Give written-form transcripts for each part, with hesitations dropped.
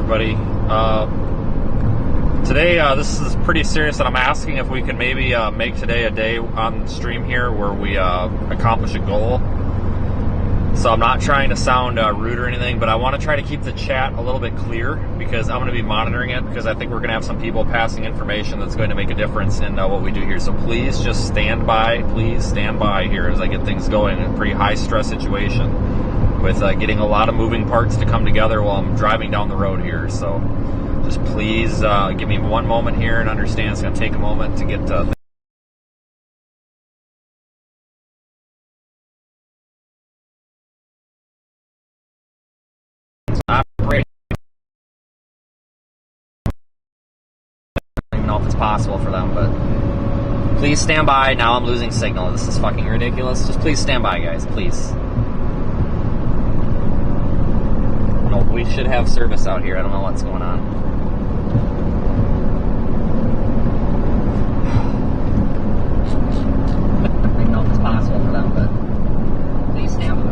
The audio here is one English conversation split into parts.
everybody. Today, this is pretty serious, and I'm asking if we can maybe make today a day on the stream here where we accomplish a goal. So I'm not trying to sound rude or anything, but I want to try to keep the chat a little bit clear because I'm going to be monitoring it because I think we're going to have some people passing information that's going to make a difference in what we do here. So please just stand by. Please stand by here as I get things going in a pretty high-stress situation with getting a lot of moving parts to come together while I'm driving down the road here. So just please give me one moment here and understand it's going to take a moment to get operating. I don't even know if it's possible for them, but please stand by. Now I'm losing signal. This is fucking ridiculous. Just please stand by, guys. Please. No, we should have service out here. I don't know what's going on. I don't know if it's possible for them, but please stand by.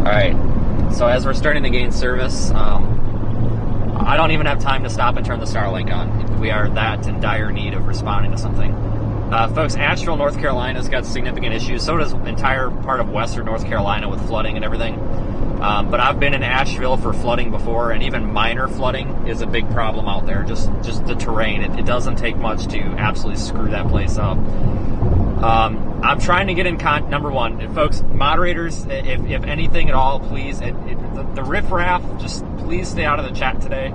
Alright, so as we're starting to gain service, I don't even have time to stop and turn the Starlink on. We are that in dire need of responding to something. Folks, Asheville, North Carolina's got significant issues. So does entire part of western North Carolina with flooding and everything. But I've been in Asheville for flooding before, and even minor flooding is a big problem out there. Just the terrain. It doesn't take much to absolutely screw that place up. I'm trying to get in number one, folks, moderators, if anything at all, please, the riffraff, just please stay out of the chat today,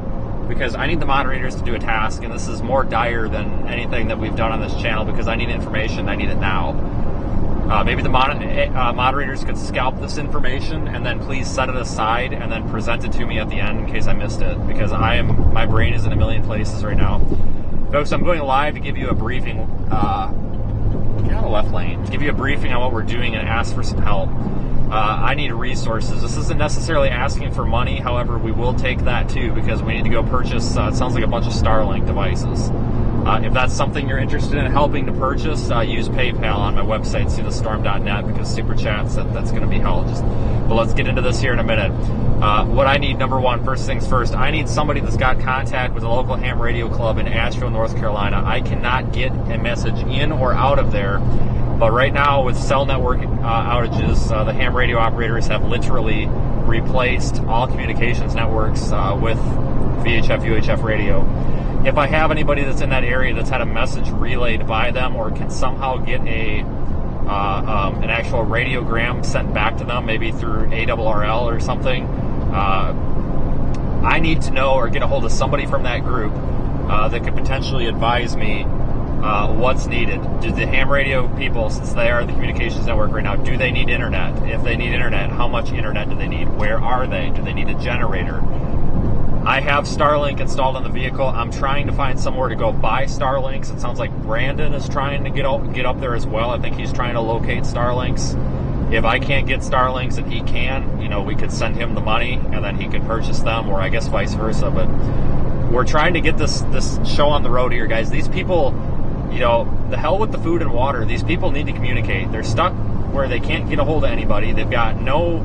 because I need the moderators to do a task, and this is more dire than anything that we've done on this channel, because I need information, I need it now. Maybe the moderators could scalp this information and then please set it aside and then present it to me at the end in case I missed it, because my brain is in a million places right now. Folks, I'm going live to give you a briefing, get out of the left lane, to give you a briefing on what we're doing and ask for some help. I need resources. This isn't necessarily asking for money, however, we will take that too, because we need to go purchase, it sounds like a bunch of Starlink devices. If that's something you're interested in helping to purchase, use PayPal on my website, seethestorm.net, because Super Chats, that's going to be held. But let's get into this here in a minute. What I need, number one, first things first, I need somebody that's got contact with a local ham radio club in Asheville, North Carolina. I cannot get a message in or out of there, but right now with cell network outages, the ham radio operators have literally replaced all communications networks with VHF, UHF radio. If I have anybody that's in that area that's had a message relayed by them or can somehow get an actual radiogram sent back to them, maybe through ARRL or something, I need to know or get a hold of somebody from that group that could potentially advise me what's needed. Do the ham radio people, since they are the communications network right now, do they need internet? If they need internet, how much internet do they need? Where are they? Do they need a generator? I have Starlink installed on the vehicle. I'm trying to find somewhere to go buy Starlinks. It sounds like Brandon is trying to get up there as well. I think he's trying to locate Starlinks. If I can't get Starlinks and he can, we could send him the money and then he can purchase them, or I guess vice versa. But we're trying to get this show on the road here, guys. These people, the hell with the food and water. These people need to communicate. They're stuck where they can't get a hold of anybody. They've got no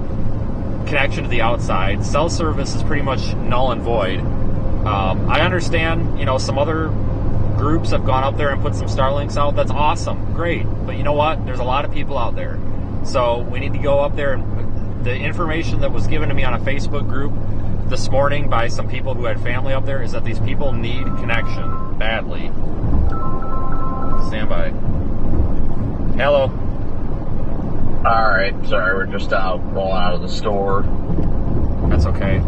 connection to the outside. Cell service is pretty much null and void. I understand, some other groups have gone up there and put some Starlinks out. That's awesome. Great. But you know what? There's a lot of people out there. So we need to go up there, and the information that was given to me on a Facebook group this morning by some people who had family up there is that these people need connection badly. Stand by. Hello. All right, sorry, we're just rolling out of the store. That's okay.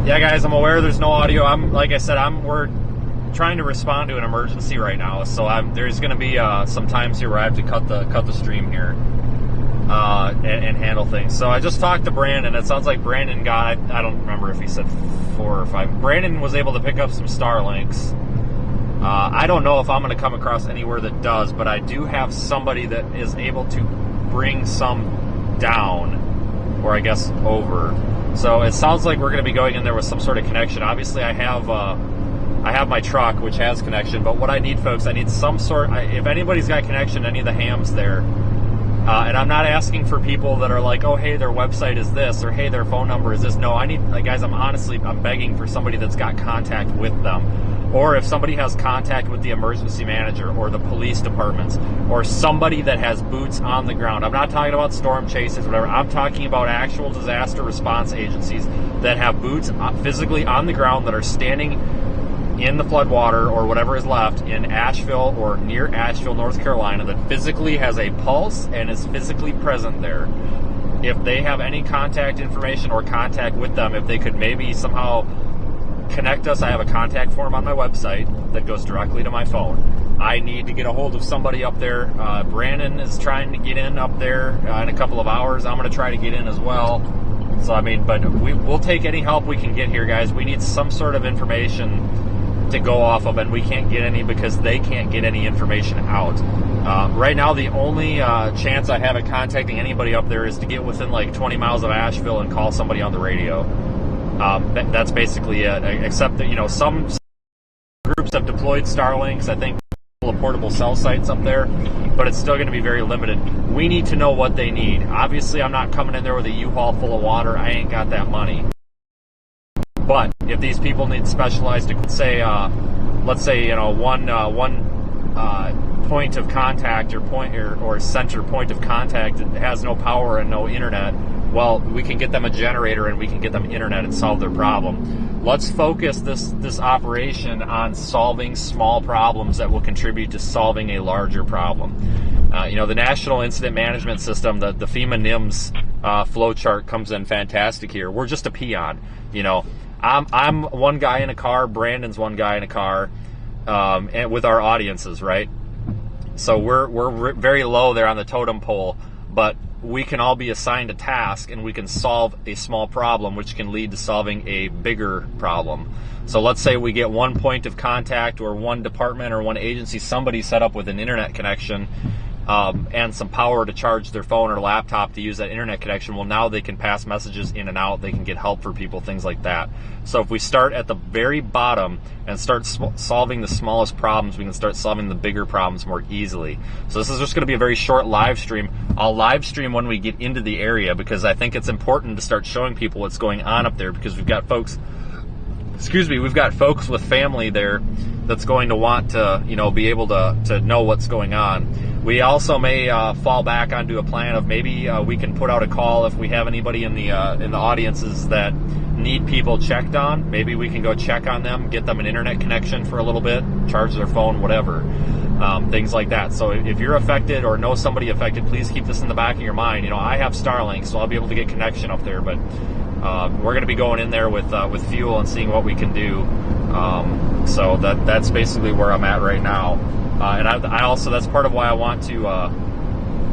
Yeah, guys, I'm aware there's no audio. Like I said, we're trying to respond to an emergency right now, so there's going to be some times here where I have to cut the stream here and handle things. So I just talked to Brandon. It sounds like Brandon got, I don't remember if he said 4 or 5. Brandon was able to pick up some Starlinks. I don't know if I'm going to come across anywhere that does, but I do have somebody that is able to bring some down, or I guess over. So it sounds like we're going to be going in there with some sort of connection. Obviously, I have my truck, which has connection, but what I need, folks, I need some sort, if anybody's got connection, any of the hams there, and I'm not asking for people that are like, oh, hey, their website is this, or hey, their phone number is this. No, I need, guys, I'm begging for somebody that's got contact with them. Or if somebody has contact with the emergency manager or the police departments or somebody that has boots on the ground. I'm not talking about storm chases, whatever. I'm talking about actual disaster response agencies that have boots physically on the ground that are standing in the floodwater or whatever is left in Asheville or near Asheville, North Carolina, that physically has a pulse and is physically present there. If they have any contact information or contact with them, if they could maybe somehow connect us. I have a contact form on my website that goes directly to my phone. I need to get a hold of somebody up there. Brandon is trying to get in up there in a couple of hours. I'm going to try to get in as well. So, I mean, but we'll take any help we can get here, guys. We need some sort of information to go off of, and we can't get any because they can't get any information out. Right now, the only chance I have at contacting anybody up there is to get within like 20 miles of Asheville and call somebody on the radio. That's basically it, except that, some groups have deployed Starlinks, I think, portable cell sites up there, but it's still going to be very limited. We need to know what they need. Obviously, I'm not coming in there with a U-Haul full of water. I ain't got that money. But if these people need specialized, let's say, one point of contact or center point of contact that has no power and no internet, well, we can get them a generator and we can get them internet and solve their problem. Let's focus this operation on solving small problems that will contribute to solving a larger problem. The National Incident Management System, the FEMA NIMS flow chart comes in fantastic here. We're just a peon. I'm one guy in a car, Brandon's one guy in a car, and with our audiences, right? So we're very low there on the totem pole, but we can all be assigned a task and we can solve a small problem, which can lead to solving a bigger problem. So let's say we get one point of contact or one department or one agency, somebody set up with an internet connection and some power to charge their phone or laptop to use that internet connection. Well, now they can pass messages in and out. They can get help for people, things like that. So if we start at the very bottom and start solving the smallest problems, we can start solving the bigger problems more easily. So this is just going to be a very short live stream. I'll live stream when we get into the area because I think it's important to start showing people what's going on up there because we've got folks with family there that's going to want to, be able to know what's going on. We also may fall back onto a plan of maybe we can put out a call if we have anybody in the audiences that need people checked on. Maybe we can go check on them, get them an internet connection for a little bit, charge their phone, whatever, things like that. So if you're affected or know somebody affected, please keep this in the back of your mind. I have Starlink, so I'll be able to get connection up there, but we're going to be going in there with fuel and seeing what we can do. So that's basically where I'm at right now. And I also, that's part of why I want to,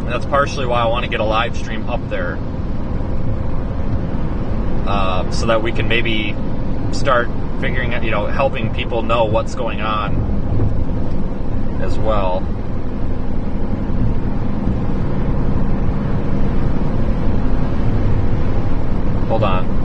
that's partially why I want to get a live stream up there, so that we can maybe start figuring out, helping people know what's going on as well. Hold on.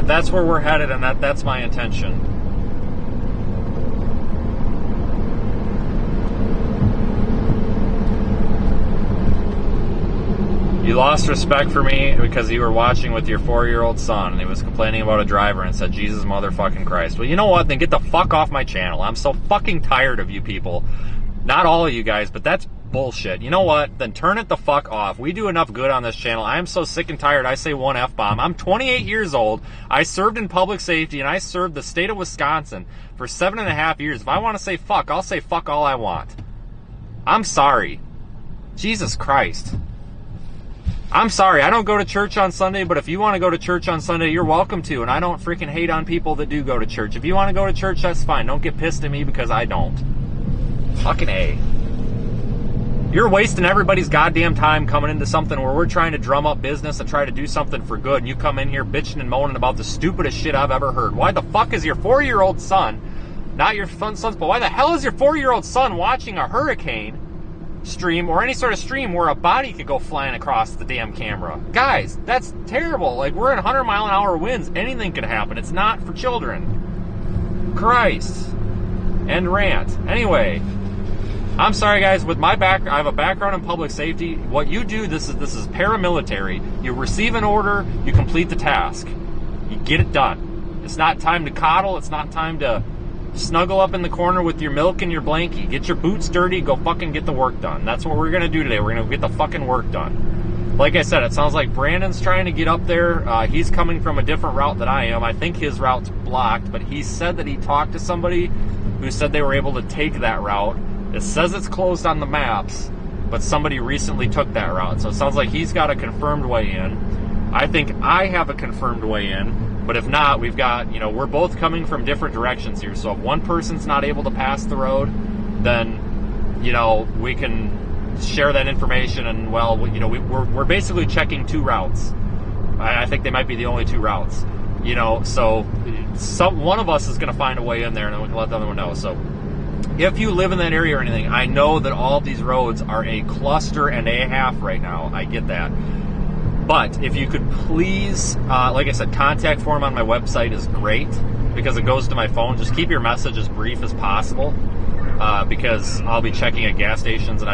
That's where we're headed, and that's my intention. You lost respect for me because you were watching with your 4-year-old son and he was complaining about a driver and said, Jesus motherfucking Christ. Well, you know what? Then get the fuck off my channel. I'm so fucking tired of you people. Not all of you guys, but that's bullshit. You know what? Then turn it the fuck off. We do enough good on this channel. I am so sick and tired. I say one F-bomb. I'm 28 years old. I served in public safety and I served the state of Wisconsin for 7.5 years. If I want to say fuck, I'll say fuck all I want. I'm sorry. Jesus Christ. I'm sorry, I don't go to church on Sunday, but if you want to go to church on Sunday, you're welcome to, and I don't freaking hate on people that do go to church. If you want to go to church, that's fine. Don't get pissed at me because I don't. Fucking A. You're wasting everybody's goddamn time coming into something where we're trying to drum up business and try to do something for good, and you come in here bitching and moaning about the stupidest shit I've ever heard. Why the fuck is your 4-year-old son, not your son's, but why the hell is your 4-year-old son watching a hurricane stream or any sort of stream where a body could go flying across the damn camera? Guys, that's terrible. Like, we're in 100-mile-an-hour winds. Anything could happen. It's not for children. Christ. End rant. Anyway, I'm sorry, guys. With my I have a background in public safety. What you do, this is paramilitary. You receive an order, you complete the task. You get it done. It's not time to coddle. It's not time to snuggle up in the corner with your milk and your blankie. Get your boots dirty, go fucking get the work done. That's what we're going to do today. We're going to get the fucking work done. Like I said, it sounds like Brandon's trying to get up there. He's coming from a different route than I am. I think his route's blocked, but he said that he talked to somebody who said they were able to take that route. It says it's closed on the maps, but somebody recently took that route. So it sounds like he's got a confirmed way in. I think I have a confirmed way in. But if not, we've got, we're both coming from different directions here. So if one person's not able to pass the road, then, we can share that information. And, well, we're basically checking 2 routes. I think they might be the only 2 routes. So one of us is going to find a way in there, and then we can let the other one know. So if you live in that area or anything, I know that all of these roads are a cluster and a half right now. I get that. But if you could please, like I said, contact form on my website is great because it goes to my phone. Just keep your message as brief as possible because I'll be checking at gas stations and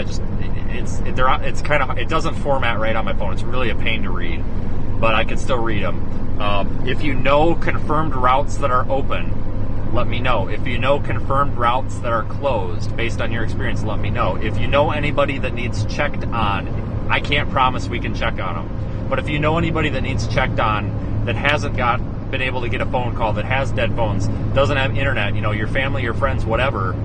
it doesn't format right on my phone. It's really a pain to read, but I can still read them. If you know confirmed routes that are open, let me know. If you know confirmed routes that are closed, based on your experience, let me know. If you know anybody that needs checked on, I can't promise we can check on them. But if you know anybody that needs checked on that hasn't been able to get a phone call, that has dead phones, doesn't have internet, your family, your friends, whatever,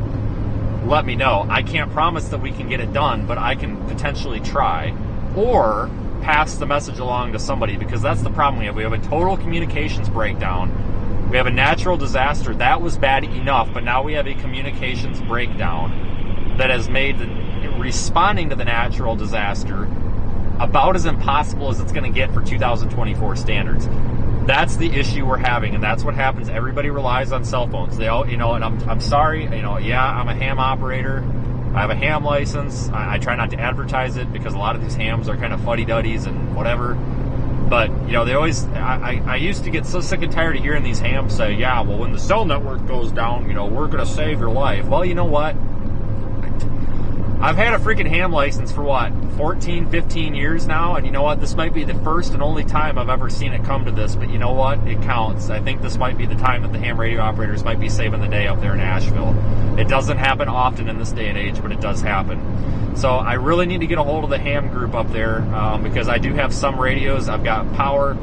let me know. I can't promise that we can get it done, but I can potentially try or pass the message along to somebody because that's the problem we have. We have a total communications breakdown. We have a natural disaster. That was bad enough, but now we have a communications breakdown that has made responding to the natural disaster about as impossible as it's going to get for 2024 standards. That's the issue we're having, and that's what happens. Everybody relies on cell phones. They all, and I'm sorry, I'm a ham operator. I have a ham license. I try not to advertise it because a lot of these hams are kind of fuddy-duddies and whatever. But, they always, I used to get so sick and tired of hearing these hams say, yeah, well, when the cell network goes down, we're going to save your life. Well, you know what? I've had a freaking ham license for 14, 15 years now, and you know what? This might be the first and only time I've ever seen it come to this, but you know what? It counts. I think this might be the time that the ham radio operators might be saving the day up there in Asheville. It doesn't happen often in this day and age, but it does happen. So I really need to get a hold of the ham group up there because I do have some radios. I've got power.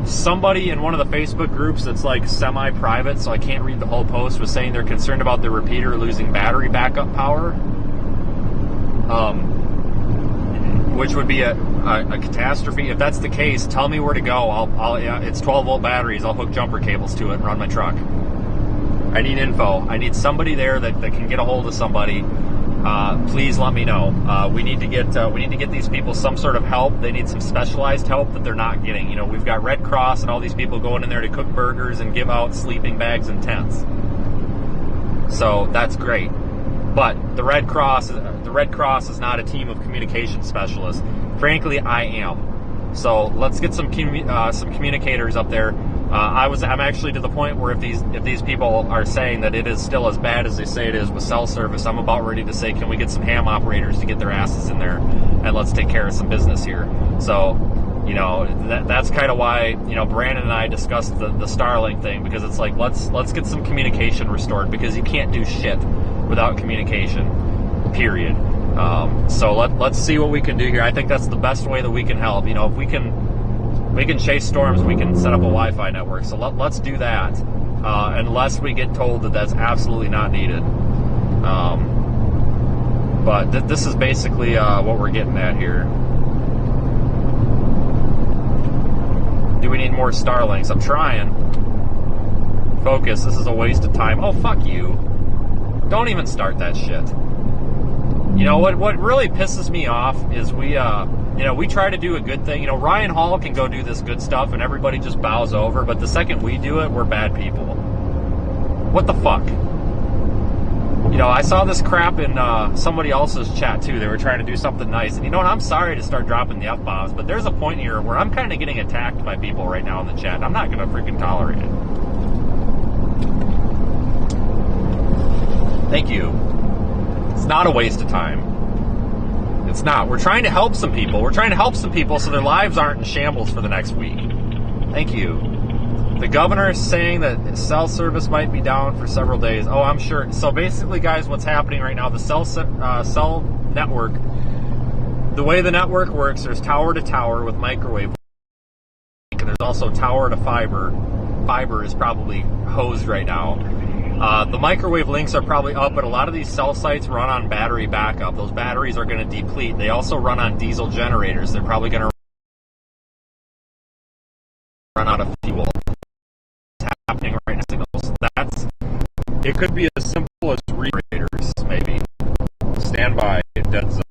Somebody in one of the Facebook groups that's like semi-private, so I can't read the whole post, was saying they're concerned about the repeater losing battery backup power. Which would be a catastrophe. If that's the case, tell me where to go. It's 12-volt batteries. I'll hook jumper cables to it and run my truck. I need info. I need somebody there that can get a hold of somebody. Please let me know. We need to get these people some sort of help. They need some specialized help that they're not getting. We've got Red Cross and all these people going in there to cook burgers and give out sleeping bags and tents. So that's great. But the Red Cross is not a team of communication specialists. Frankly, I am. So let's get some communicators up there I'm actually to the point where if these people are saying that it is still as bad as they say it is with cell service, I'm about ready to say, can we get some ham operators to get their asses in there and let's take care of some business here. So, you know, that's kind of why, you know, Brandon and I discussed the Starlink thing, because it's like, let's get some communication restored, because you can't do shit without communication, period. So let's see what we can do here. I think that's the best way that we can help. You know, if we can chase storms, we can set up a Wi-Fi network. So let's do that, unless we get told that that's absolutely not needed. But this is basically what we're getting at here. Do we need more Starlinks? I'm trying. Focus, this is a waste of time. Oh, fuck you. Don't even start that shit. You know, what really pisses me off is we try to do a good thing. You know, Ryan Hall can go do this good stuff and everybody just bows over, but the second we do it, we're bad people. What the fuck? You know, I saw this crap in somebody else's chat too. They were trying to do something nice. And you know what? I'm sorry to start dropping the F-bombs, but there's a point here where I'm kind of getting attacked by people right now in the chat. I'm not going to freaking tolerate it. Thank you. It's not a waste of time. It's not. We're trying to help some people. We're trying to help some people so their lives aren't in shambles for the next week. Thank you. The governor is saying that cell service might be down for several days. Oh, I'm sure. So basically, guys, what's happening right now, the cell network, the way the network works, there's tower to tower with microwave, and there's also tower to fiber. Fiber is probably hosed right now. The microwave links are probably up, but a lot of these cell sites run on battery backup. Those batteries are going to deplete. They also run on diesel generators. They're probably going to run out of fuel. It's happening right now. So it could be as simple as regenerators, maybe. Stand by, dead zone.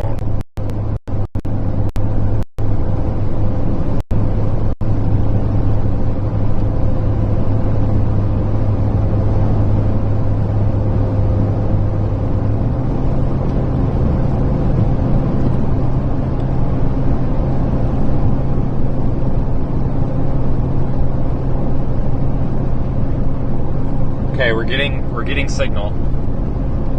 Okay, we're getting signal.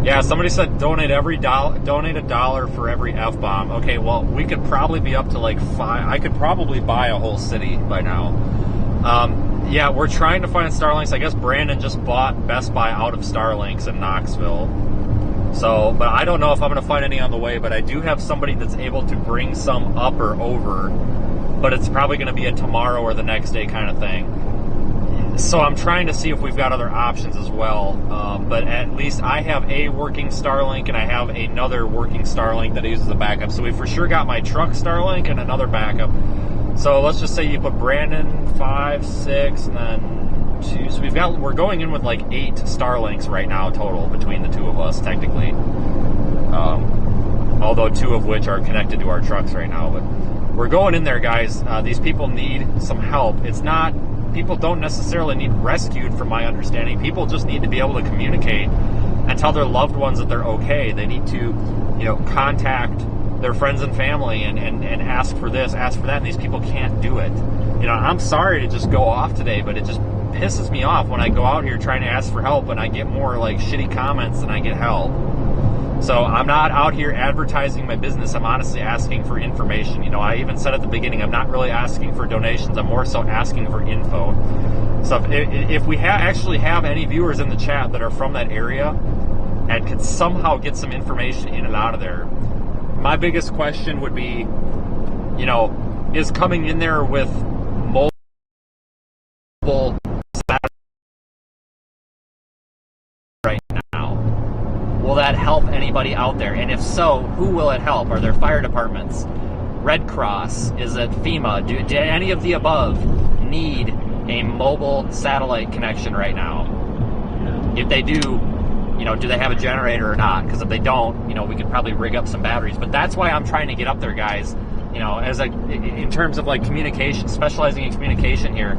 Yeah, somebody said donate a dollar for every F-bomb. Okay, well, we could probably be up to like 5. I could probably buy a whole city by now. Yeah, we're trying to find Starlinks. I guess Brandon just bought Best Buy out of Starlinks in Knoxville. So, but I don't know if I'm going to find any on the way, but I do have somebody that's able to bring some up or over, but it's probably going to be a tomorrow or the next day kind of thing. So I'm trying to see if we've got other options as well, but at least I have a working Starlink and I have another working Starlink that uses a backup. So we for sure got my truck Starlink and another backup. So let's just say you put Brandon 5, 6, and then 2. So we're going in with like 8 Starlinks right now total between the two of us technically. Although 2 of which are connected to our trucks right now. But we're going in there, guys. These people need some help. It's not. People don't necessarily need rescued, from my understanding. People just need to be able to communicate and tell their loved ones that they're okay. They need to, you know, contact their friends and family and ask for this, ask for that, and these people can't do it. You know, I'm sorry to just go off today, but it just pisses me off when I go out here trying to ask for help and I get more like shitty comments than I get help. So I'm not out here advertising my business. I'm honestly asking for information. You know, I even said at the beginning, I'm not really asking for donations. I'm more so asking for info. So if we actually have any viewers in the chat that are from that area and could somehow get some information in and out of there, my biggest question would be, you know, is coming in there with mobile right now, will that help anybody out there? And if so, who will it help? Are there fire departments? Red Cross? Is it FEMA? Do any of the above need a mobile satellite connection right now? If they do, you know, do they have a generator or not? Because if they don't, you know, we could probably rig up some batteries. But that's why I'm trying to get up there, guys. You know, in terms of like communication, specializing in communication here.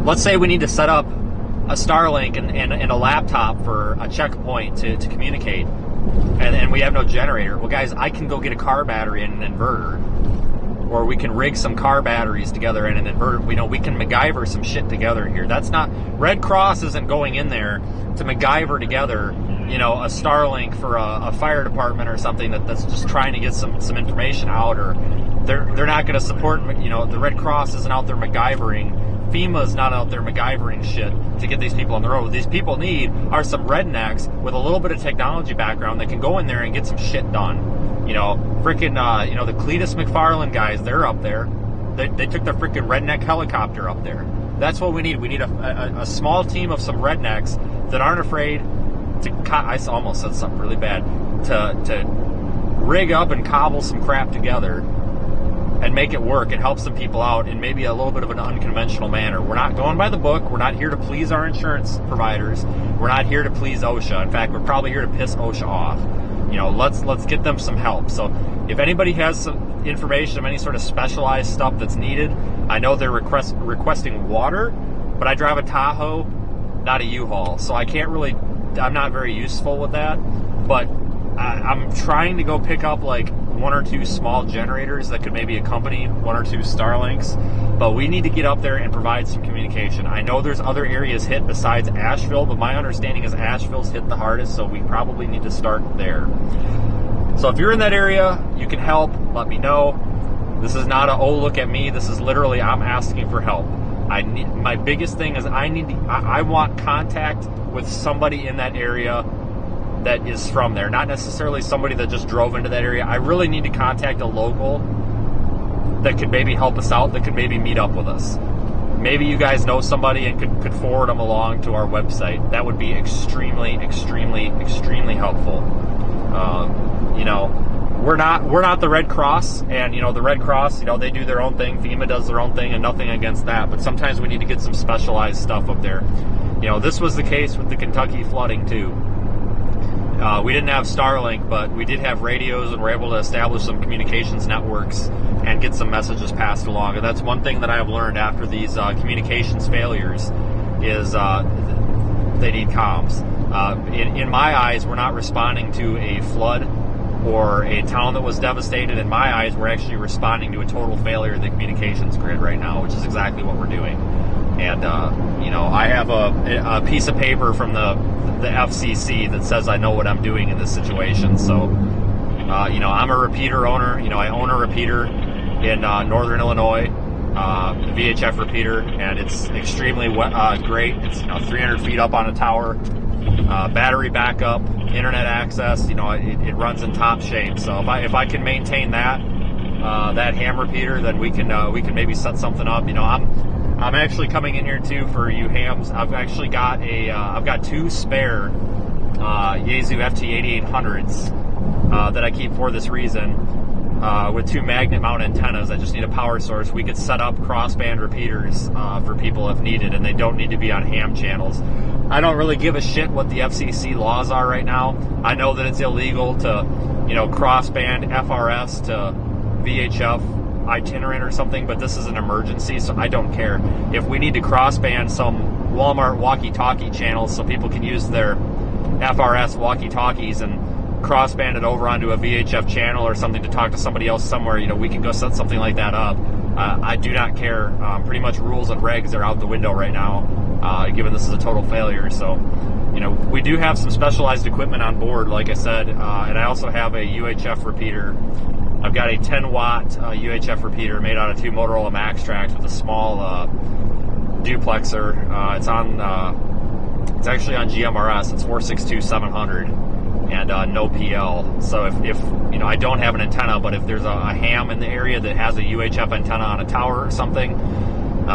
Let's say we need to set up a Starlink and a laptop for a checkpoint to communicate, and we have no generator. Well, guys, I can go get a car battery and an inverter. or we can rig some car batteries together in an inverter. We can MacGyver some shit together here. That's not, Red Cross isn't going in there to MacGyver together, a Starlink for a fire department or something that's just trying to get some information out, or they're not going to support, the Red Cross isn't out there MacGyvering. FEMA's not out there MacGyvering shit to get these people on the road. What these people need are some rednecks with a little bit of technology background that can go in there and get some shit done. The Cletus McFarland guys, they're up there. They took their freaking redneck helicopter up there. That's what we need. We need a small team of some rednecks that aren't afraid to, I almost said something really bad, to rig up and cobble some crap together and make it work and help some people out in maybe a little bit of an unconventional manner. We're not going by the book. We're not here to please our insurance providers. We're not here to please OSHA. In fact, we're probably here to piss OSHA off. Let's get them some help. So if anybody has some information of any sort of specialized stuff that's needed, I know they're requesting water, but I drive a Tahoe, not a U-Haul, so I'm not very useful with that, but I'm trying to go pick up like one or two small generators that could maybe accompany one or two Starlinks, but we need to get up there and provide some communication. I know there's other areas hit besides Asheville, but my understanding is Asheville's hit the hardest, so we probably need to start there. So if you're in that area, you can help, let me know. This is not oh, look at me. This is literally, I'm asking for help. My biggest thing is I want contact with somebody in that area that is from there, not necessarily somebody that just drove into that area. I really need to contact a local that could maybe help us out, that could maybe meet up with us. Maybe you guys know somebody and could forward them along to our website. That would be extremely, extremely, extremely helpful. We're not the Red Cross, and the Red Cross, they do their own thing. FEMA does their own thing, and nothing against that. But sometimes we need to get some specialized stuff up there. This was the case with the Kentucky flooding too. We didn't have Starlink, but we did have radios, and we're able to establish some communications networks and get some messages passed along. And that's one thing that I have learned after these communications failures is they need comms. In my eyes, we're not responding to a flood or a town that was devastated. In my eyes, we're actually responding to a total failure of the communications grid right now, which is exactly what we're doing. And, I have a piece of paper from the FCC that says I know what I'm doing in this situation. So, I'm a repeater owner. I own a repeater in northern Illinois, the VHF repeater, and it's extremely great. It's 300 feet up on a tower, battery backup, internet access. It runs in top shape. So if I can maintain that ham repeater, then we can maybe set something up. I'm actually coming in here too for you hams. I've actually got I've got two spare Yaesu FT8800s that I keep for this reason, with two magnet mount antennas. I just need a power source. We could set up crossband repeaters for people if needed, and they don't need to be on ham channels. I don't really give a shit what the FCC laws are right now. I know that it's illegal to, crossband FRS to VHF itinerant or something, but this is an emergency, so I don't care. If we need to crossband some Walmart walkie-talkie channels so people can use their FRS walkie-talkies and crossband it over onto a VHF channel or something to talk to somebody else somewhere, we can go set something like that up. I do not care. Pretty much rules and regs are out the window right now, given this is a total failure. So, we do have some specialized equipment on board, like I said, and I also have a UHF repeater. I've got a 10-watt UHF repeater made out of two Motorola Max Tracks with a small duplexer. It's actually on GMRS. It's 462-700 and no PL. So if I don't have an antenna, but if there's a ham in the area that has a UHF antenna on a tower or something, if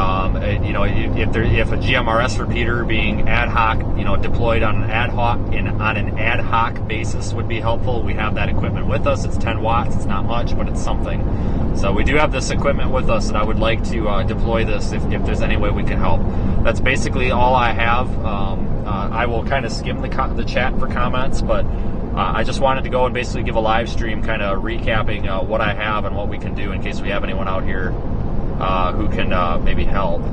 a GMRS repeater being ad hoc, deployed on an ad hoc basis would be helpful. We have that equipment with us. It's 10 watts. It's not much, but it's something. So we do have this equipment with us, and I would like to deploy this if there's any way we can help. That's basically all I have. I will kind of skim the chat for comments, but I just wanted to go and basically give a live stream kind of recapping what I have and what we can do in case we have anyone out here who can maybe help.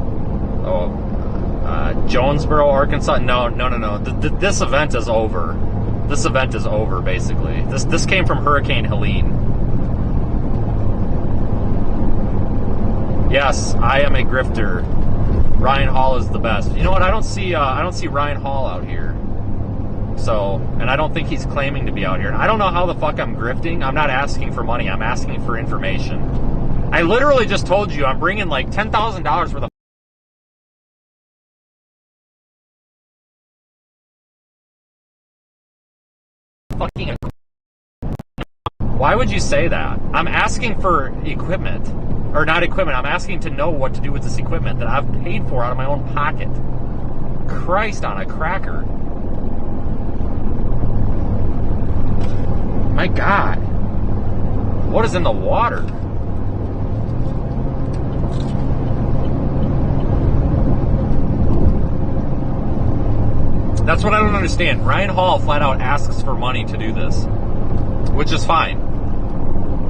Jonesboro, Arkansas. No. This event is over. This event is over, basically. This came from Hurricane Helene. Yes, I am a grifter. Ryan Hall is the best. You know what? I don't see Ryan Hall out here. So, and I don't think he's claiming to be out here. I don't know how the fuck I'm grifting. I'm not asking for money. I'm asking for information. I literally just told you I'm bringing like $10,000 worth of fucking equipment. Why would you say that? I'm asking for equipment. Or not equipment. I'm asking to know what to do with this equipment that I've paid for out of my own pocket. Christ on a cracker. My God. What is in the water? That's what I don't understand. Ryan Hall flat out asks for money to do this, which is fine.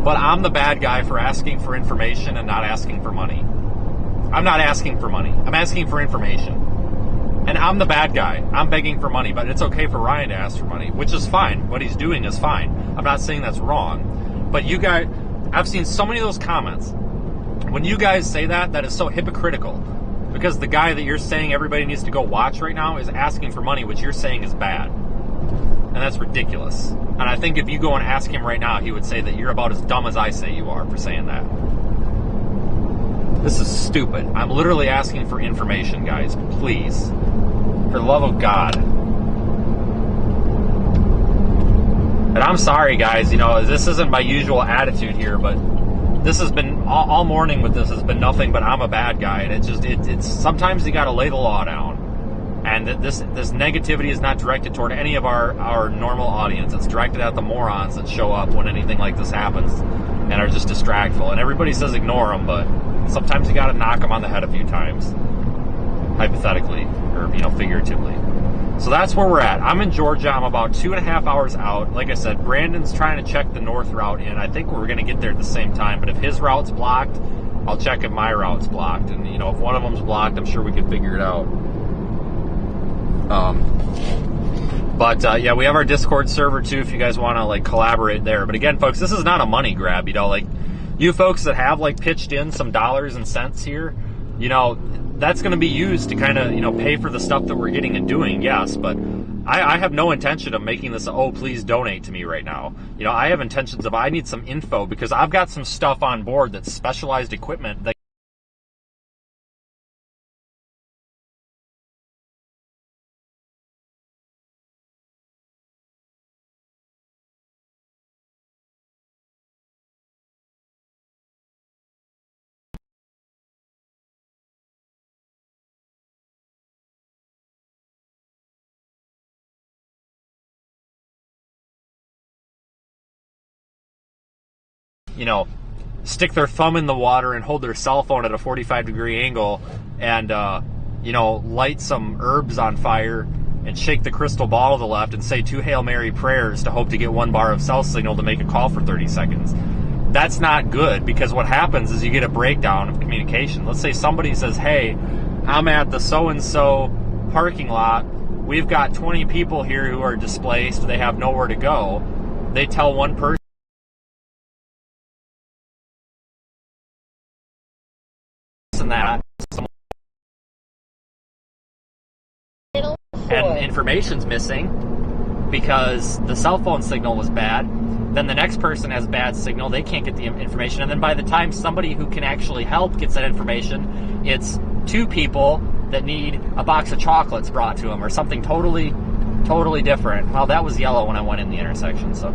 But I'm the bad guy for asking for information and not asking for money. I'm not asking for money. I'm asking for information. And I'm the bad guy. I'm begging for money, but it's okay for Ryan to ask for money, which is fine. What he's doing is fine. I'm not saying that's wrong. But you guys, I've seen so many of those comments. When you guys say that, that is so hypocritical. Because the guy that you're saying everybody needs to go watch right now is asking for money, which you're saying is bad. And that's ridiculous. And I think if you go and ask him right now, he would say that you're about as dumb as I say you are for saying that. This is stupid. I'm literally asking for information, guys. Please. For the love of God. And I'm sorry, guys. You know, this isn't my usual attitude here, but this has been, all morning with this has been nothing but I'm a bad guy. And it's sometimes you got to lay the law down. And this negativity is not directed toward any of our normal audience. It's directed at the morons that show up when anything like this happens and are just distractful. And everybody says ignore them, but sometimes you got to knock them on the head a few times, hypothetically or figuratively. So that's where we're at. I'm in Georgia. I'm about 2.5 hours out. Like I said, Brandon's trying to check the north route in. I think we're going to get there at the same time. But if his route's blocked, I'll check if my route's blocked. And if one of them's blocked, I'm sure we can figure it out. Yeah, we have our Discord server too if you guys want to collaborate there. But again, folks, this is not a money grab. You folks that have pitched in some dollars and cents here, that's going to be used to kind of pay for the stuff that we're getting and doing. Yes, but I have no intention of making this please donate to me right now. I have intentions of I need some info because I've got some stuff on board that's specialized equipment that stick their thumb in the water and hold their cell phone at a 45-degree angle and, light some herbs on fire and shake the crystal ball to the left and say 2 Hail Mary prayers to hope to get 1 bar of cell signal to make a call for 30 seconds. That's not good because what happens is you get a breakdown of communication. Let's say somebody says, hey, I'm at the so-and-so parking lot. We've got 20 people here who are displaced. They have nowhere to go. They tell one person that and information's missing because the cell phone signal was bad. Then the next person has bad signal. They can't get the information. And then by the time somebody who can actually help gets that information, it's 2 people that need a box of chocolates brought to them or something totally different. Well, that was yellow when I went in the intersection. So,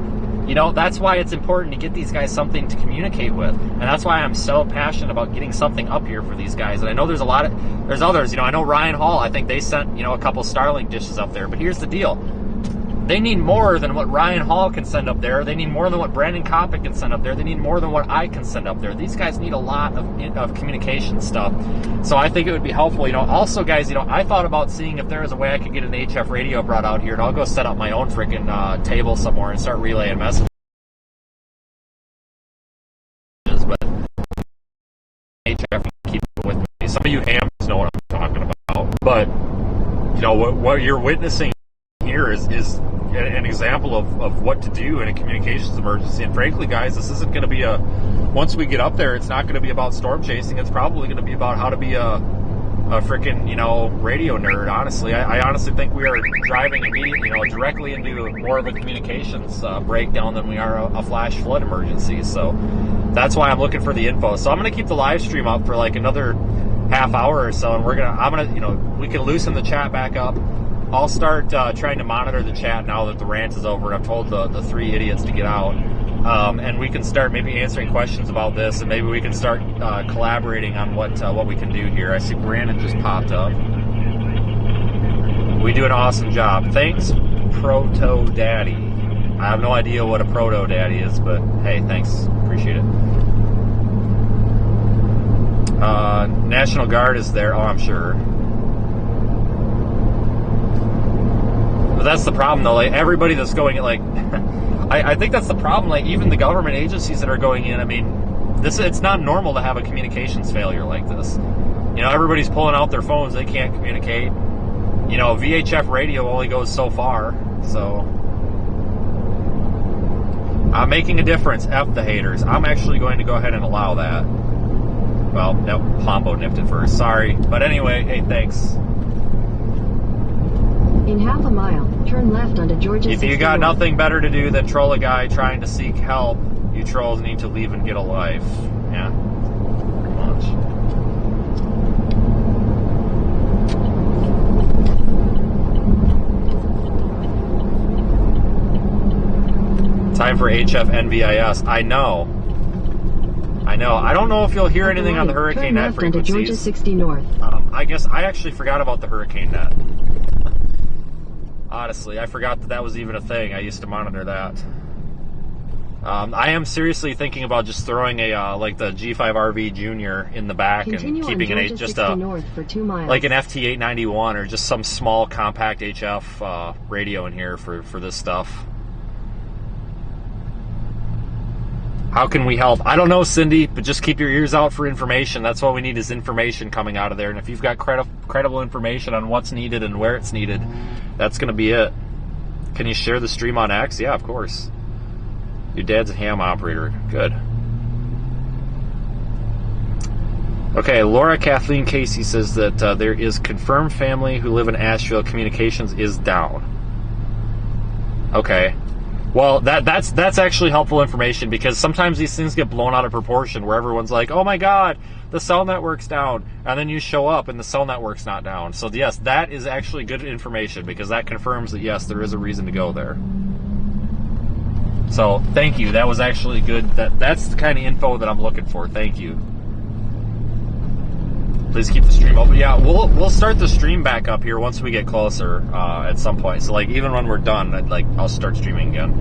that's why it's important to get these guys something to communicate with. And that's why I'm so passionate about getting something up here for these guys. And I know there's others. I know Ryan Hall, I think they sent, a couple Starlink dishes up there. But here's the deal. They need more than what Ryan Hall can send up there. They need more than what Brandon Kopic can send up there. They need more than what I can send up there. These guys need a lot of communication stuff. So I think it would be helpful. Also, guys, I thought about seeing if there was a way I could get an HF radio brought out here, and I'll go set up my own freaking table somewhere and start relaying messages. But HF can keep it with me. Some of you hams know what I'm talking about. But, what you're witnessing here is an example of what to do in a communications emergency. And frankly, guys, this isn't going to be a once we get up there, it's not going to be about storm chasing. It's probably going to be about how to be a freaking, radio nerd, honestly. I honestly think we are driving immediately, directly into more of a communications breakdown than we are a flash flood emergency. So that's why I'm looking for the info. So I'm going to keep the live stream up for like another half hour or so, and we can loosen the chat back up. I'll start trying to monitor the chat now that the rant is over. I've told the three idiots to get out. And we can start maybe answering questions about this, and maybe we can start collaborating on what we can do here. I see Brandon just popped up. We do an awesome job. Thanks, Proto Daddy. I have no idea what a Proto Daddy is, but hey, thanks. Appreciate it. National Guard is there. Oh, I'm sure. But that's the problem, though. Like, everybody that's going, like... I think that's the problem. Like, even the government agencies that are going in, I mean, it's not normal to have a communications failure like this. Everybody's pulling out their phones. They can't communicate. VHF radio only goes so far. So, I'm making a difference. F the haters. I'm actually going to go ahead and allow that. Well, no, Plombo nipped it first. Sorry. But anyway, hey, thanks. In half a mile, turn left onto Georgia 61. If you got nothing better to do than troll a guy trying to seek help, you trolls need to leave and get a life. Yeah, pretty much. Time for HF NVIS. I know. I don't know if you'll hear anything on the hurricane net frequencies. Georgia 60 north. I guess I actually forgot about the hurricane net. Honestly, I forgot that was even a thing. I used to monitor that. I am seriously thinking about just throwing a like the G5RV Junior in the back and keeping it just north for 2 miles. Like an FT891 or just some small compact HF radio in here for this stuff. How can we help? I don't know, Cindy, but just keep your ears out for information. That's what we need is information coming out of there. And if you've got credible information on what's needed and where it's needed, that's going to be it. Can you share the stream on X? Yeah, of course. Your dad's a ham operator. Good. Okay, Laura Kathleen Casey says that there is confirmed family who live in Asheville. Communications is down. Okay. Well, that's actually helpful information, because sometimes these things get blown out of proportion where everyone's like, oh my God, the cell network's down. And then you show up and the cell network's not down. So yes, that is actually good information, because that confirms that yes, there is a reason to go there. So thank you. That was actually good. That's the kind of info that I'm looking for. Thank you. Please keep the stream open. Yeah, we'll start the stream back up here once we get closer at some point. So like even when we're done, I'll start streaming again.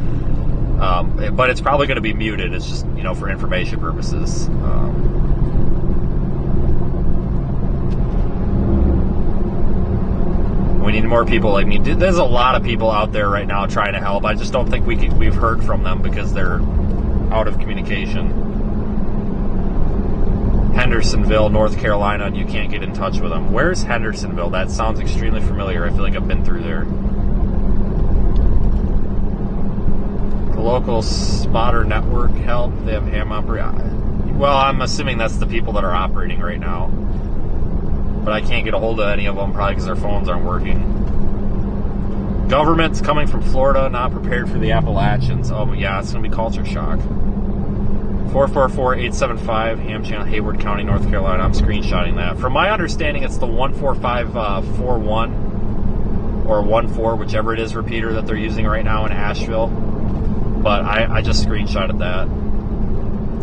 But it's probably going to be muted. It's just for information purposes. We need more people like me. There's a lot of people out there right now trying to help. I just don't think we've heard from them because they're out of communication. Hendersonville, North Carolina, and you can't get in touch with them. Where's Hendersonville? That sounds extremely familiar. I feel like I've been through there. The local spotter network help. They have ham operating. Well, I'm assuming that's the people that are operating right now. But I can't get a hold of any of them, probably because their phones aren't working. Government's coming from Florida, not prepared for the Appalachians. Oh, yeah, it's going to be culture shock. 444-875, Ham Channel, Hayward County, North Carolina. I'm screenshotting that. From my understanding, it's the 14541 or 14, whichever it is, repeater that they're using right now in Asheville. But I just screenshotted that,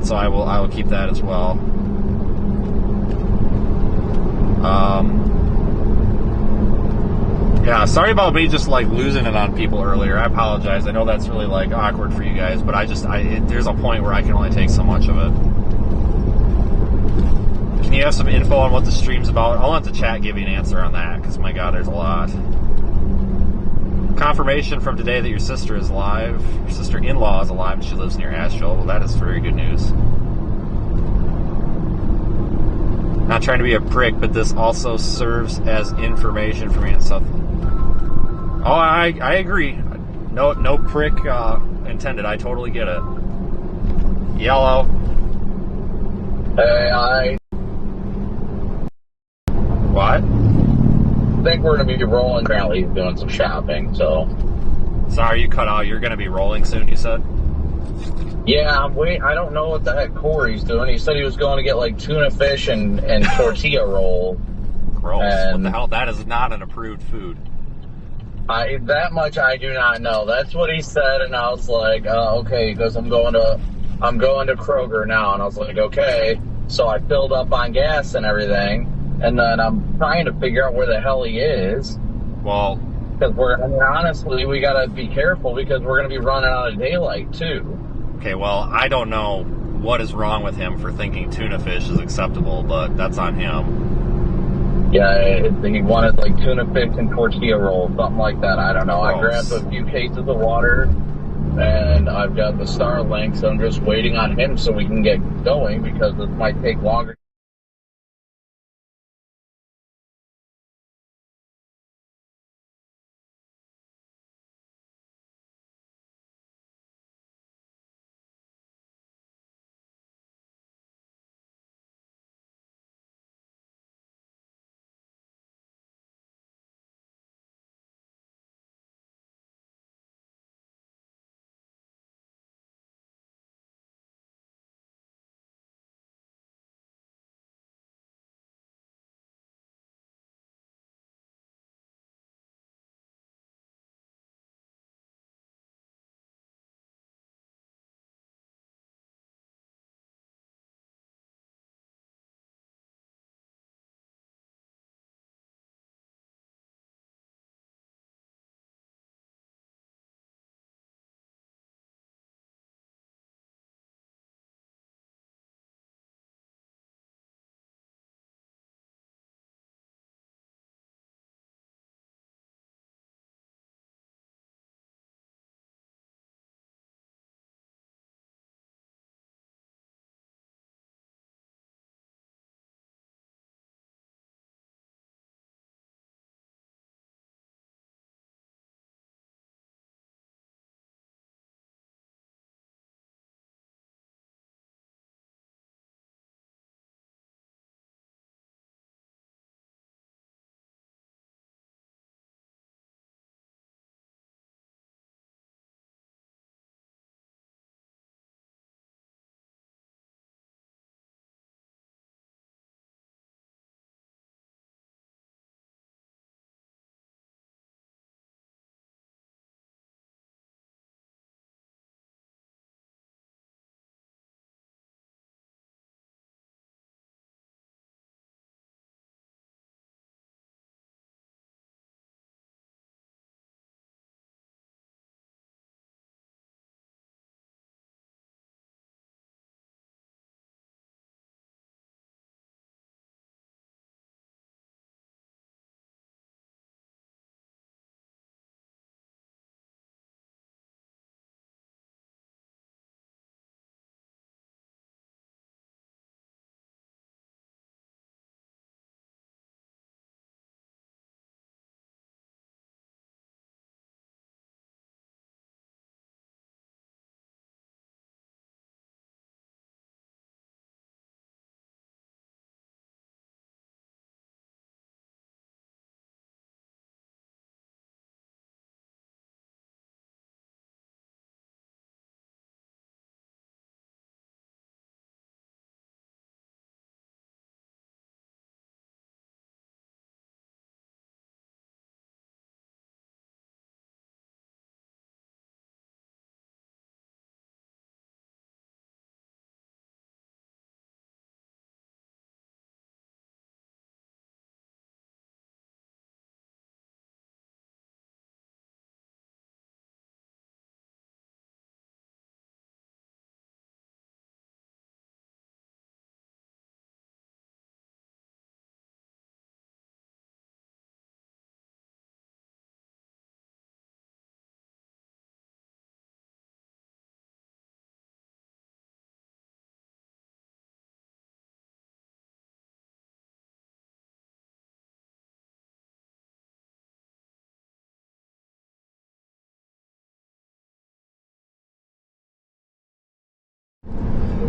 so I will keep that as well. Yeah, sorry about me just losing it on people earlier. I apologize. I know that's really awkward for you guys, but there's a point where I can only take so much of it. Can you have some info on what the stream's about? I'll let the chat give you an answer on that, because my God, there's a lot. Confirmation from today that your sister is alive. Your sister-in-law is alive and she lives near Asheville. Well, that is very good news. Not trying to be a prick, but this also serves as information for me and stuff. Oh, I agree. No prick intended. I totally get it. Yellow. Hey, I What? think we're going to be rolling. Apparently, he's doing some shopping, so. Sorry, you cut out. You're going to be rolling soon, you said? Yeah, I'm waiting. I don't know what the heck Corey's doing. He said he was going to get like tuna fish and tortilla roll. Gross. And what the hell? That is not an approved food. That much I do not know. That's what he said, and I was like, okay, because I'm going to Kroger now, and I was like, okay. So I filled up on gas and everything, and then I'm trying to figure out where the hell he is. Well, because honestly, we gotta be careful because we're gonna be running out of daylight too. Okay, well, I don't know what is wrong with him for thinking tuna fish is acceptable, but that's on him. Yeah, he wanted like tuna fish and tortilla roll, something like that. I don't know. Gross. I grabbed a few cases of water, and I've got the Starlink, so I'm just waiting on him so we can get going because this might take longer.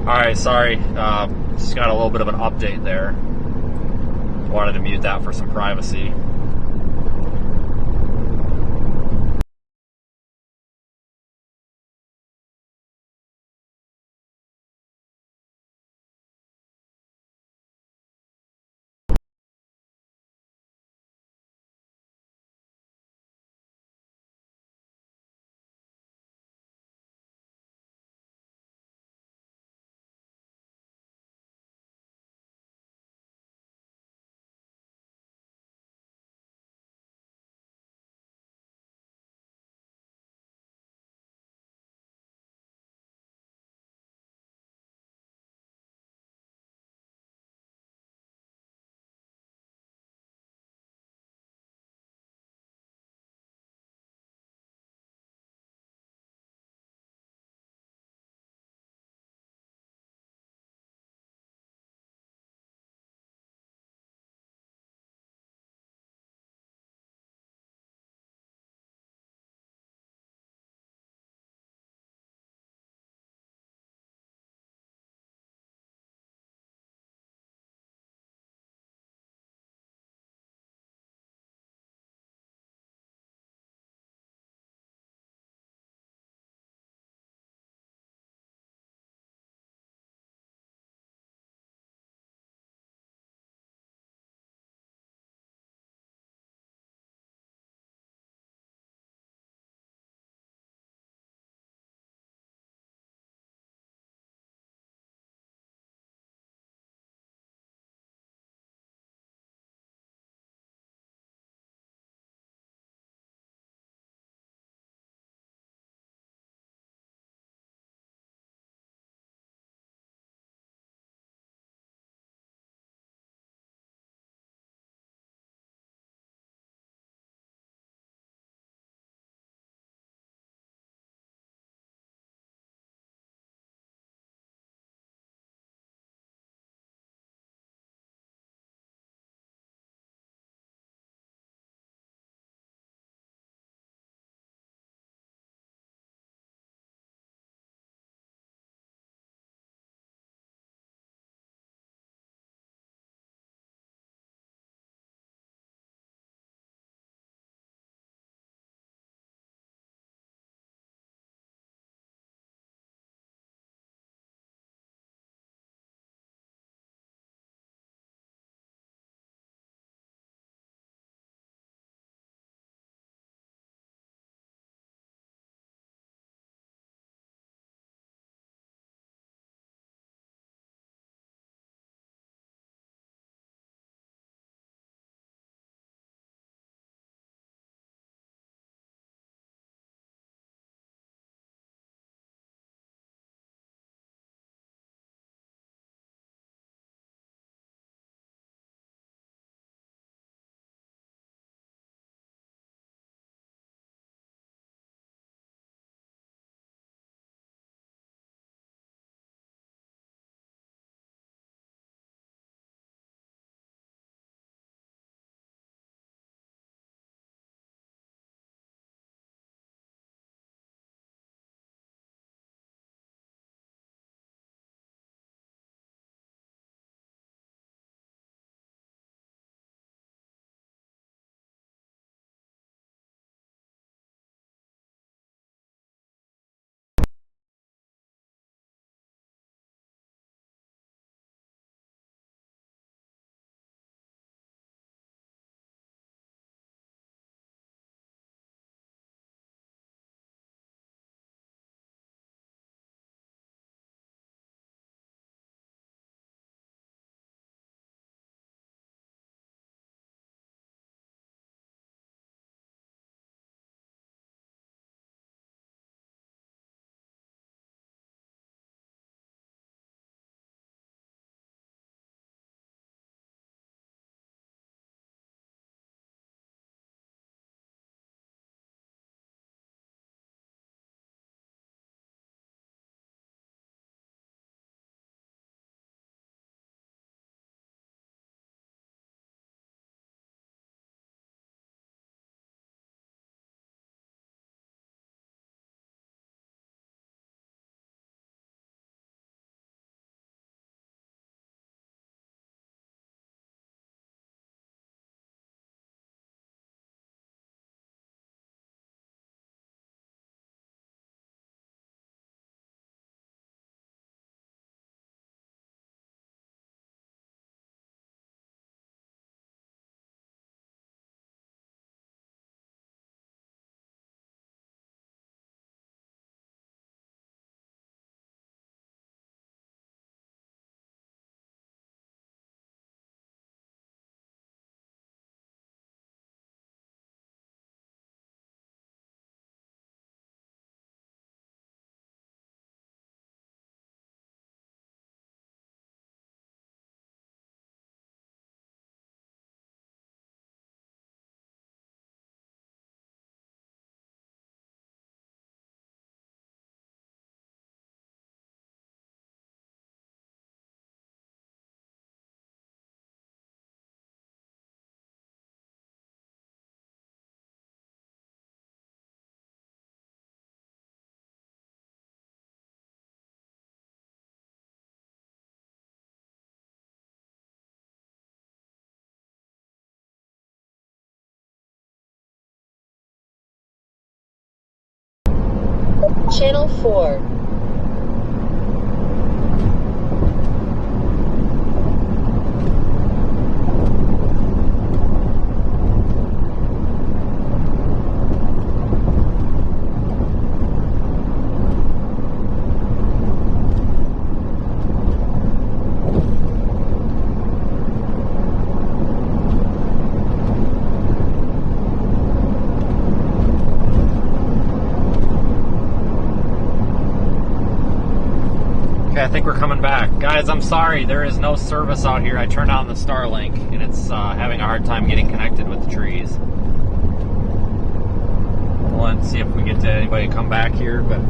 Alright, sorry. Just got a little bit of an update there. Wanted to mute that for some privacy. Channel 4. I think we're coming back. Guys, I'm sorry, there is no service out here. I turned on the Starlink, and it's having a hard time getting connected with the trees. Let's see if we get to anybody come back here, but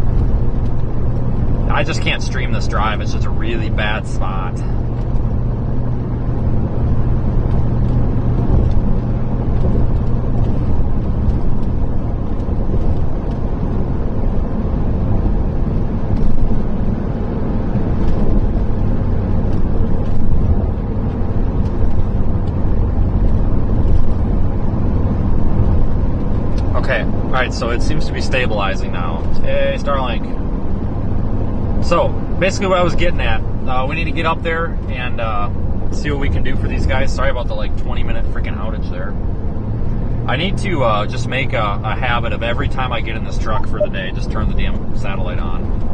I just can't stream this drive. It's just a really bad spot. Alright, so it seems to be stabilizing now. Hey, Starlink. So, basically what I was getting at, we need to get up there and see what we can do for these guys. Sorry about the 20-minute freaking outage there. I need to just make a habit of every time I get in this truck for the day, just turn the damn satellite on.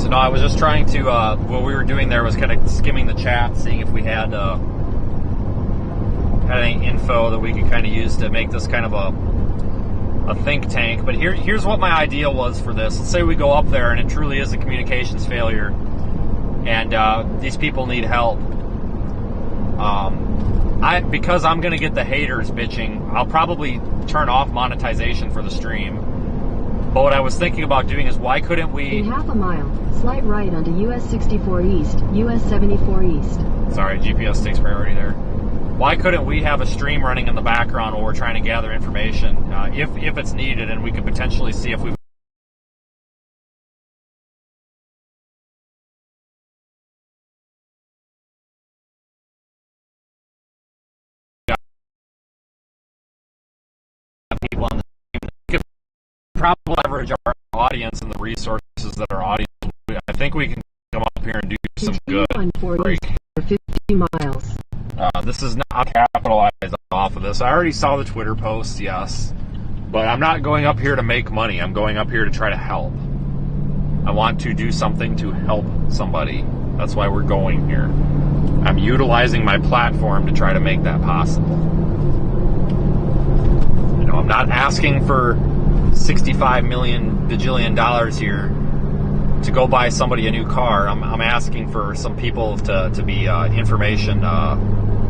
No, I was just trying to, what we were doing there was kind of skimming the chat, seeing if we had any info that we could kind of use to make this kind of a think tank. But here's what my idea was for this. Let's say we go up there and it truly is a communications failure and these people need help. Because I'm going to get the haters bitching, I'll probably turn off monetization for the stream. But what I was thinking about doing is, why couldn't we... In half a mile, slight right onto US 64 East, US 74 East. Sorry, GPS takes priority there. Why couldn't we have a stream running in the background while we're trying to gather information, if it's needed, and we could potentially see if we... people on the stream. We could probably leverage our audience and the resources that our audience... I think we can come up here and do some good. Break. 50 miles. This is not capitalized off of this. I already saw the Twitter post, yes. But I'm not going up here to make money. I'm going up here to try to help. I want to do something to help somebody. That's why we're going here. I'm utilizing my platform to try to make that possible. You know, I'm not asking for $65 million bajillion dollars here to go buy somebody a new car. I'm asking for some people to be information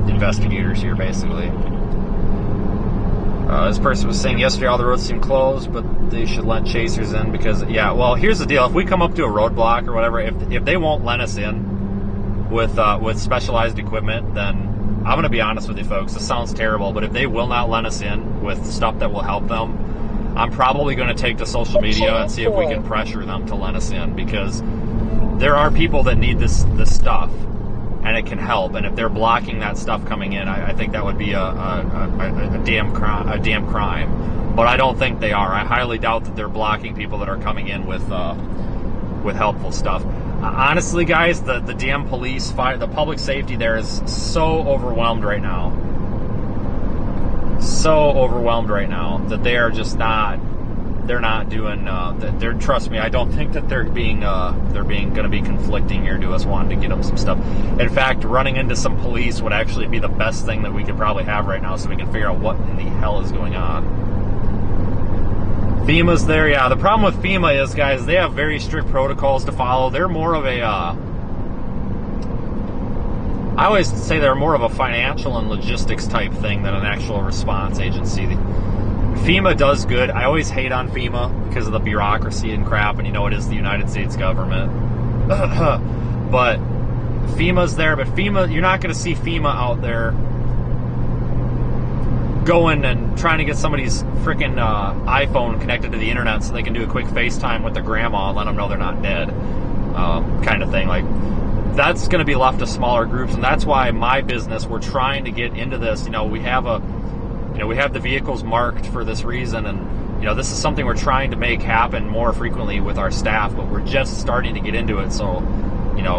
investigators here, basically. This person was saying yesterday all the roads seem closed, but they should let chasers in because, yeah, well, here's the deal. If we come up to a roadblock or whatever, if they won't let us in with specialized equipment, then I'm going to be honest with you folks, this sounds terrible, but if they will not let us in with stuff that will help them, I'm probably going to take to social media and see if we can pressure them to let us in, because there are people that need this stuff, and it can help. And if they're blocking that stuff coming in, I think that would be a damn crime. But I don't think they are. I highly doubt that they're blocking people that are coming in with helpful stuff. Honestly, guys, the damn police, the public safety there is so overwhelmed right now. So overwhelmed right now that they are just not. They're not doing. Trust me, I don't think that they're going to be conflicting here to us wanting to get them some stuff. In fact, running into some police would actually be the best thing that we could probably have right now, so we can figure out what in the hell is going on. FEMA's there, yeah. The problem with FEMA is, guys, they have very strict protocols to follow. They're more of a I always say they're more of a financial and logistics type thing than an actual response agency. FEMA does good. I always hate on FEMA because of the bureaucracy and crap, and it is the United States government. But FEMA's there, but FEMA, you're not going to see FEMA out there going and trying to get somebody's freaking iPhone connected to the internet so they can do a quick FaceTime with their grandma and let them know they're not dead, kind of thing. Like, that's going to be left to smaller groups, and that's why my business, we're trying to get into this. We have we have the vehicles marked for this reason, and this is something we're trying to make happen more frequently with our staff, but we're just starting to get into it. So,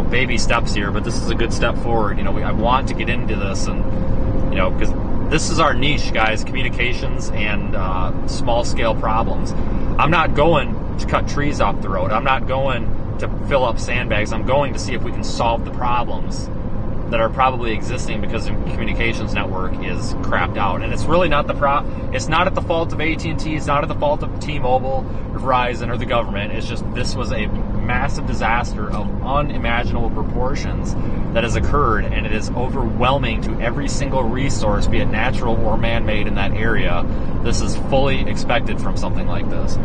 baby steps here, but this is a good step forward. I want to get into this, and because this is our niche, guys, communications and small scale problems. I'm not going to cut trees off the road. I'm not going to fill up sandbags. I'm going to see if we can solve the problems that are probably existing because the communications network is crapped out. And it's really not it's not at the fault of AT&T, it's not at the fault of T-Mobile, or Verizon, or the government. It's just this was a massive disaster of unimaginable proportions that has occurred, and it is overwhelming to every single resource, be it natural or man-made, in that area. This is fully expected from something like this.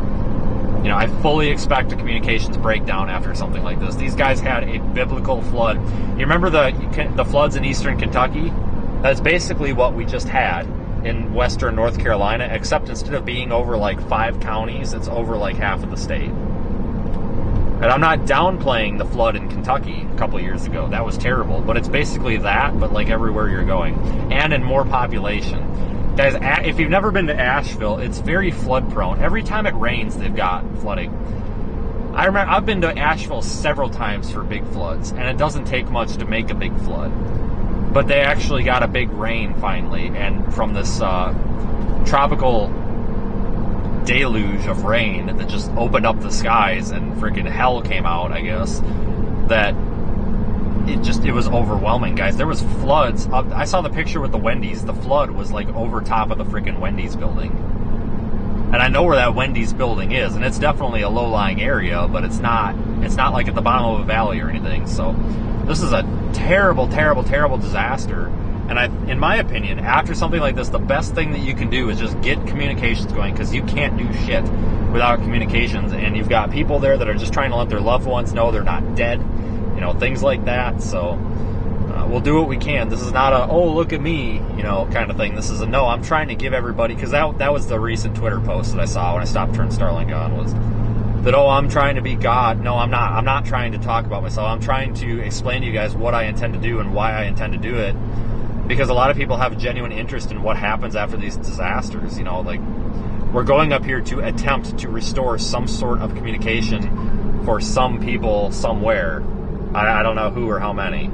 I fully expect a communications breakdown after something like this. These guys had a biblical flood. You remember the floods in eastern Kentucky? That's basically what we just had in western North Carolina, except instead of being over like 5 counties, it's over like half of the state. And I'm not downplaying the flood in Kentucky a couple of years ago. That was terrible. But it's basically that, but like everywhere you're going. And in more population. Guys, if you've never been to Asheville, it's very flood prone. Every time it rains, they've got flooding. I remember I've been to Asheville several times for big floods, and it doesn't take much to make a big flood. But they actually got a big rain finally, and from this tropical deluge of rain that just opened up the skies and freaking hell came out, I guess, that it was overwhelming, guys. There was floods. I saw the picture with the Wendy's. The flood was like over top of the freaking Wendy's building. And I know where that Wendy's building is, and it's definitely a low-lying area, but it's not like at the bottom of a valley or anything. So this is a terrible, terrible, terrible disaster. And in my opinion, after something like this, the best thing that you can do is just get communications going, because you can't do shit without communications. And you've got people there that are just trying to let their loved ones know they're not dead. Things like that. So we'll do what we can. This is not a, oh, look at me, kind of thing. This is a, no, I'm trying to give everybody, because that was the recent Twitter post that I saw when I stopped turning Starlink on, was that, oh, I'm trying to be God. No, I'm not. I'm not trying to talk about myself. I'm trying to explain to you guys what I intend to do and why I intend to do it, because a lot of people have a genuine interest in what happens after these disasters. Like, we're going up here to attempt to restore some sort of communication for some people somewhere. I don't know who or how many.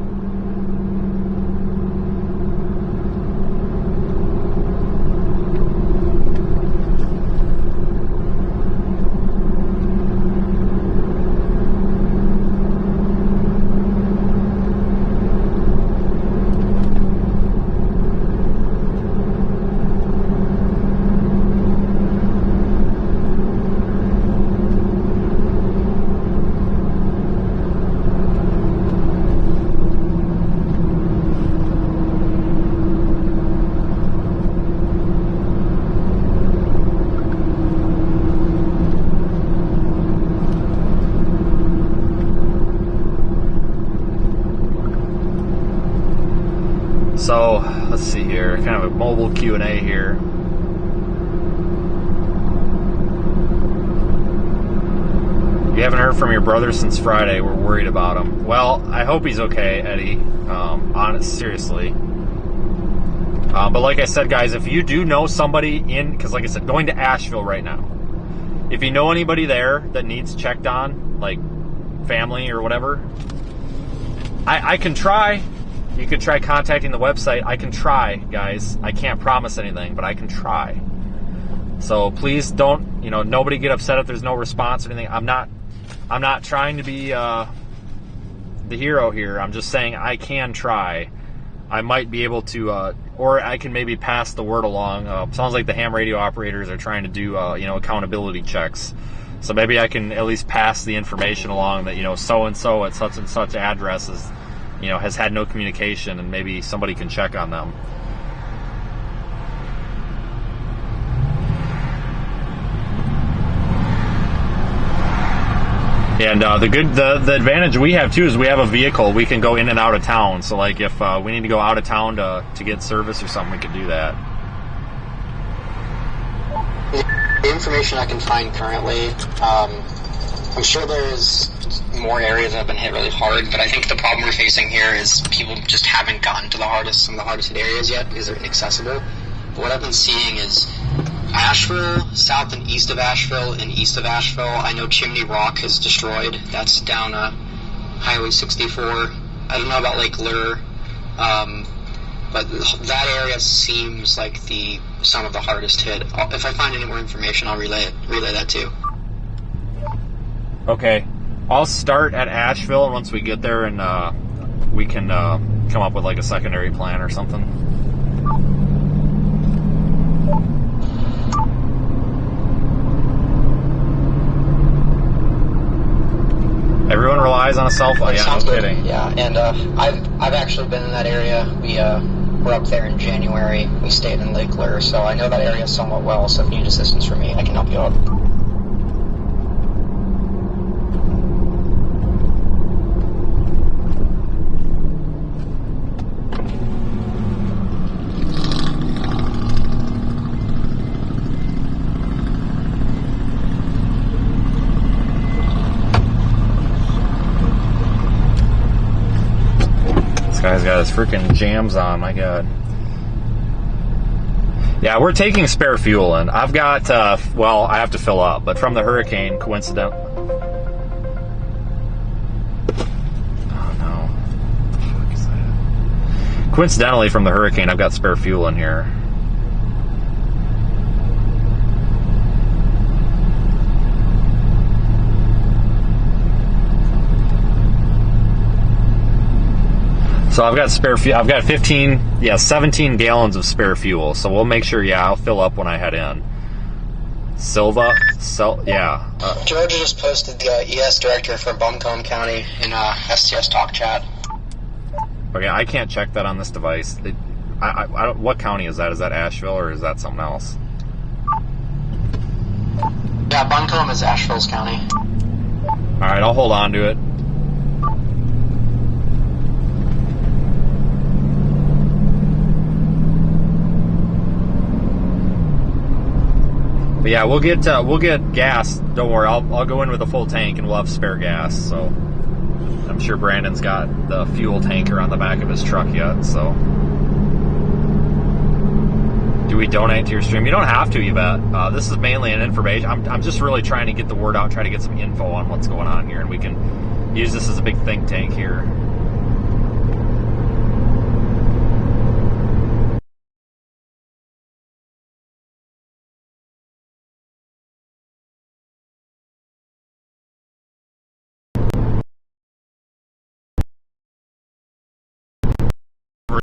So, let's see here, kind of a mobile Q&A here. You haven't heard from your brother since Friday. We're worried about him. Well, I hope he's okay, Eddie. Seriously. But like I said, guys, if you do know somebody because like I said, going to Asheville right now, if you know anybody there that needs checked on, like family or whatever, I can try. You could try contacting the website. I can try, guys. I can't promise anything, but I can try. So please don't, nobody get upset if there's no response or anything. I'm not trying to be the hero here. I'm just saying I can try. I might be able to, or I can maybe pass the word along. Sounds like the ham radio operators are trying to do, accountability checks. So maybe I can at least pass the information along that, so-and-so at such and such address is, has had no communication, and maybe somebody can check on them. And the advantage we have too is we have a vehicle. We can go in and out of town. So like if we need to go out of town to get service or something, we can do that. The information I can find currently, I'm sure there's more areas that have been hit really hard, but I think the problem we're facing here is people just haven't gotten to some of the hardest hit areas yet because they're inaccessible. But what I've been seeing is Asheville, south and east of Asheville, and east of Asheville, I know Chimney Rock is destroyed. That's down Highway 64. I don't know about Lake Lure, but that area seems like some of the hardest hit. If I find any more information, I'll relay that too. Okay, I'll start at Asheville, and once we get there, and we can come up with like a secondary plan or something. Everyone relies on a cell phone. Yeah, no kidding. Yeah, and I've actually been in that area. We were up there in January. We stayed in Lake Lure, so I know that area somewhat well. So if you need assistance from me, I can help you out. Guy's got his freaking jams on, my god. Yeah, we're taking spare fuel in. I've got, well, I have to fill up, but from the hurricane, coincidentally. Oh no. What the fuck is that? Coincidentally, from the hurricane, I've got spare fuel in here. So I've got spare fuel. I've got 17 gallons of spare fuel. So we'll make sure, I'll fill up when I head in. Yeah. Georgia just posted the ES director for Buncombe County in STS Talk Chat. Okay, I can't check that on this device. I don't, what county is that? Is that Asheville or is that something else? Yeah, Buncombe is Asheville's county. All right, I'll hold on to it. But yeah, we'll get gas. Don't worry, I'll go in with a full tank and we'll have spare gas. So I'm sure Brandon's got the fuel tanker on the back of his truck yet. So do we donate to your stream? You don't have to, Yvette. This is mainly an information. I'm just really trying to get the word out, try to get some info on what's going on here, and we can use this as a big think tank here.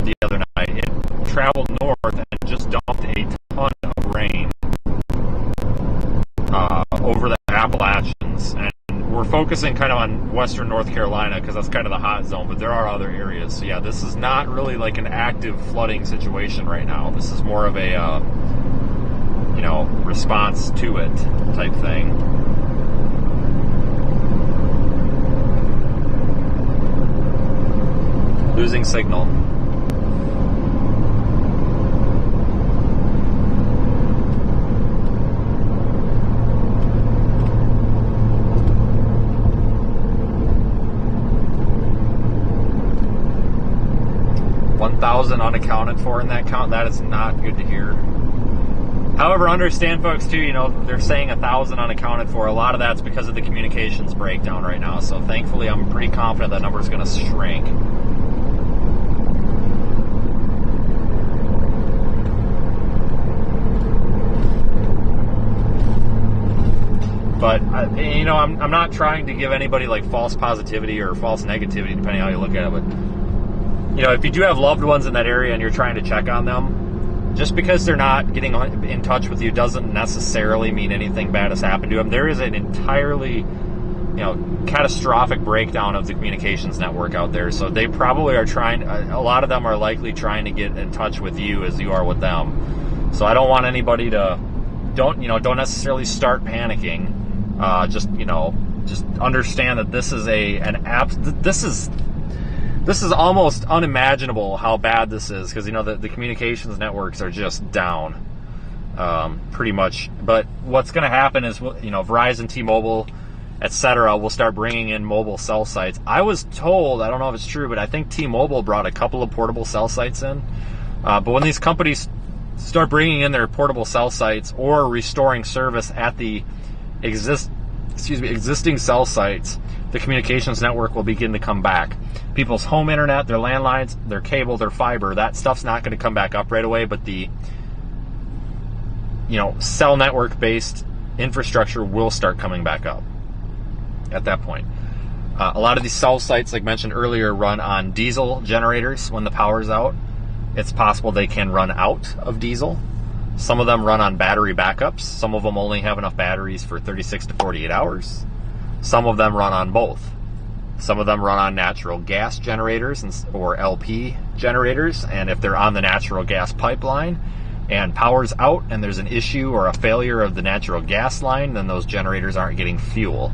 The other night, it traveled north and just dumped a ton of rain over the Appalachians, and we're focusing kind of on western North Carolina because that's kind of the hot zone, but there are other areas. So yeah, this is not really like an active flooding situation right now. This is more of a response to it type thing. Losing signal. Unaccounted for in that count. That is not good to hear. However, understand, folks, too, they're saying 1,000 unaccounted for. A lot of that's because of the communications breakdown right now. So thankfully, I'm pretty confident that number is going to shrink. But, I'm not trying to give anybody like false positivity or false negativity, depending on how you look at it. But if you do have loved ones in that area and you're trying to check on them, just because they're not getting in touch with you doesn't necessarily mean anything bad has happened to them. There is an entirely catastrophic breakdown of the communications network out there. So they probably are trying, a lot of them are likely trying to get in touch with you as you are with them. So I don't want anybody to, don't necessarily start panicking. Just understand that this is this is almost unimaginable how bad this is, because the communications networks are just down, pretty much. But what's going to happen is, Verizon, T-Mobile, etc. will start bringing in mobile cell sites. I was told, I don't know if it's true, but I think T-Mobile brought a couple of portable cell sites in. But when these companies start bringing in their portable cell sites or restoring service at the existing cell sites, the communications network will begin to come back. People's home internet, their landlines, their cable, their fiber, that stuff's not going to come back up right away, but the cell network based infrastructure will start coming back up at that point. A lot of these cell sites, like mentioned earlier, run on diesel generators when the power's out. It's possible they can run out of diesel. Some of them run on battery backups. Some of them only have enough batteries for 36 to 48 hours. Some of them run on both. Some of them run on natural gas generators or LP generators. And if they're on the natural gas pipeline and power's out and there's an issue or a failure of the natural gas line, then those generators aren't getting fuel.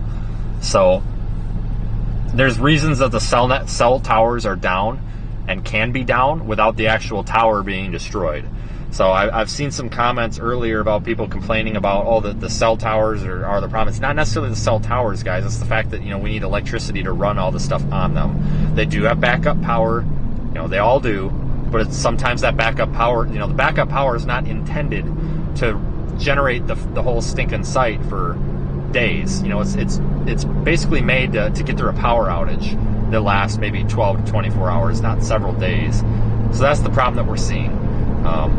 So there's reasons that the cell towers are down and can be down without the actual tower being destroyed. So I've seen some comments earlier about people complaining about, the cell towers are the problem. It's not necessarily the cell towers, guys. It's the fact that, we need electricity to run all the stuff on them. They do have backup power. They all do. But it's sometimes that backup power, the backup power is not intended to generate the whole stinking site for days. It's basically made to get through a power outage that lasts maybe 12 to 24 hours, not several days. So that's the problem that we're seeing.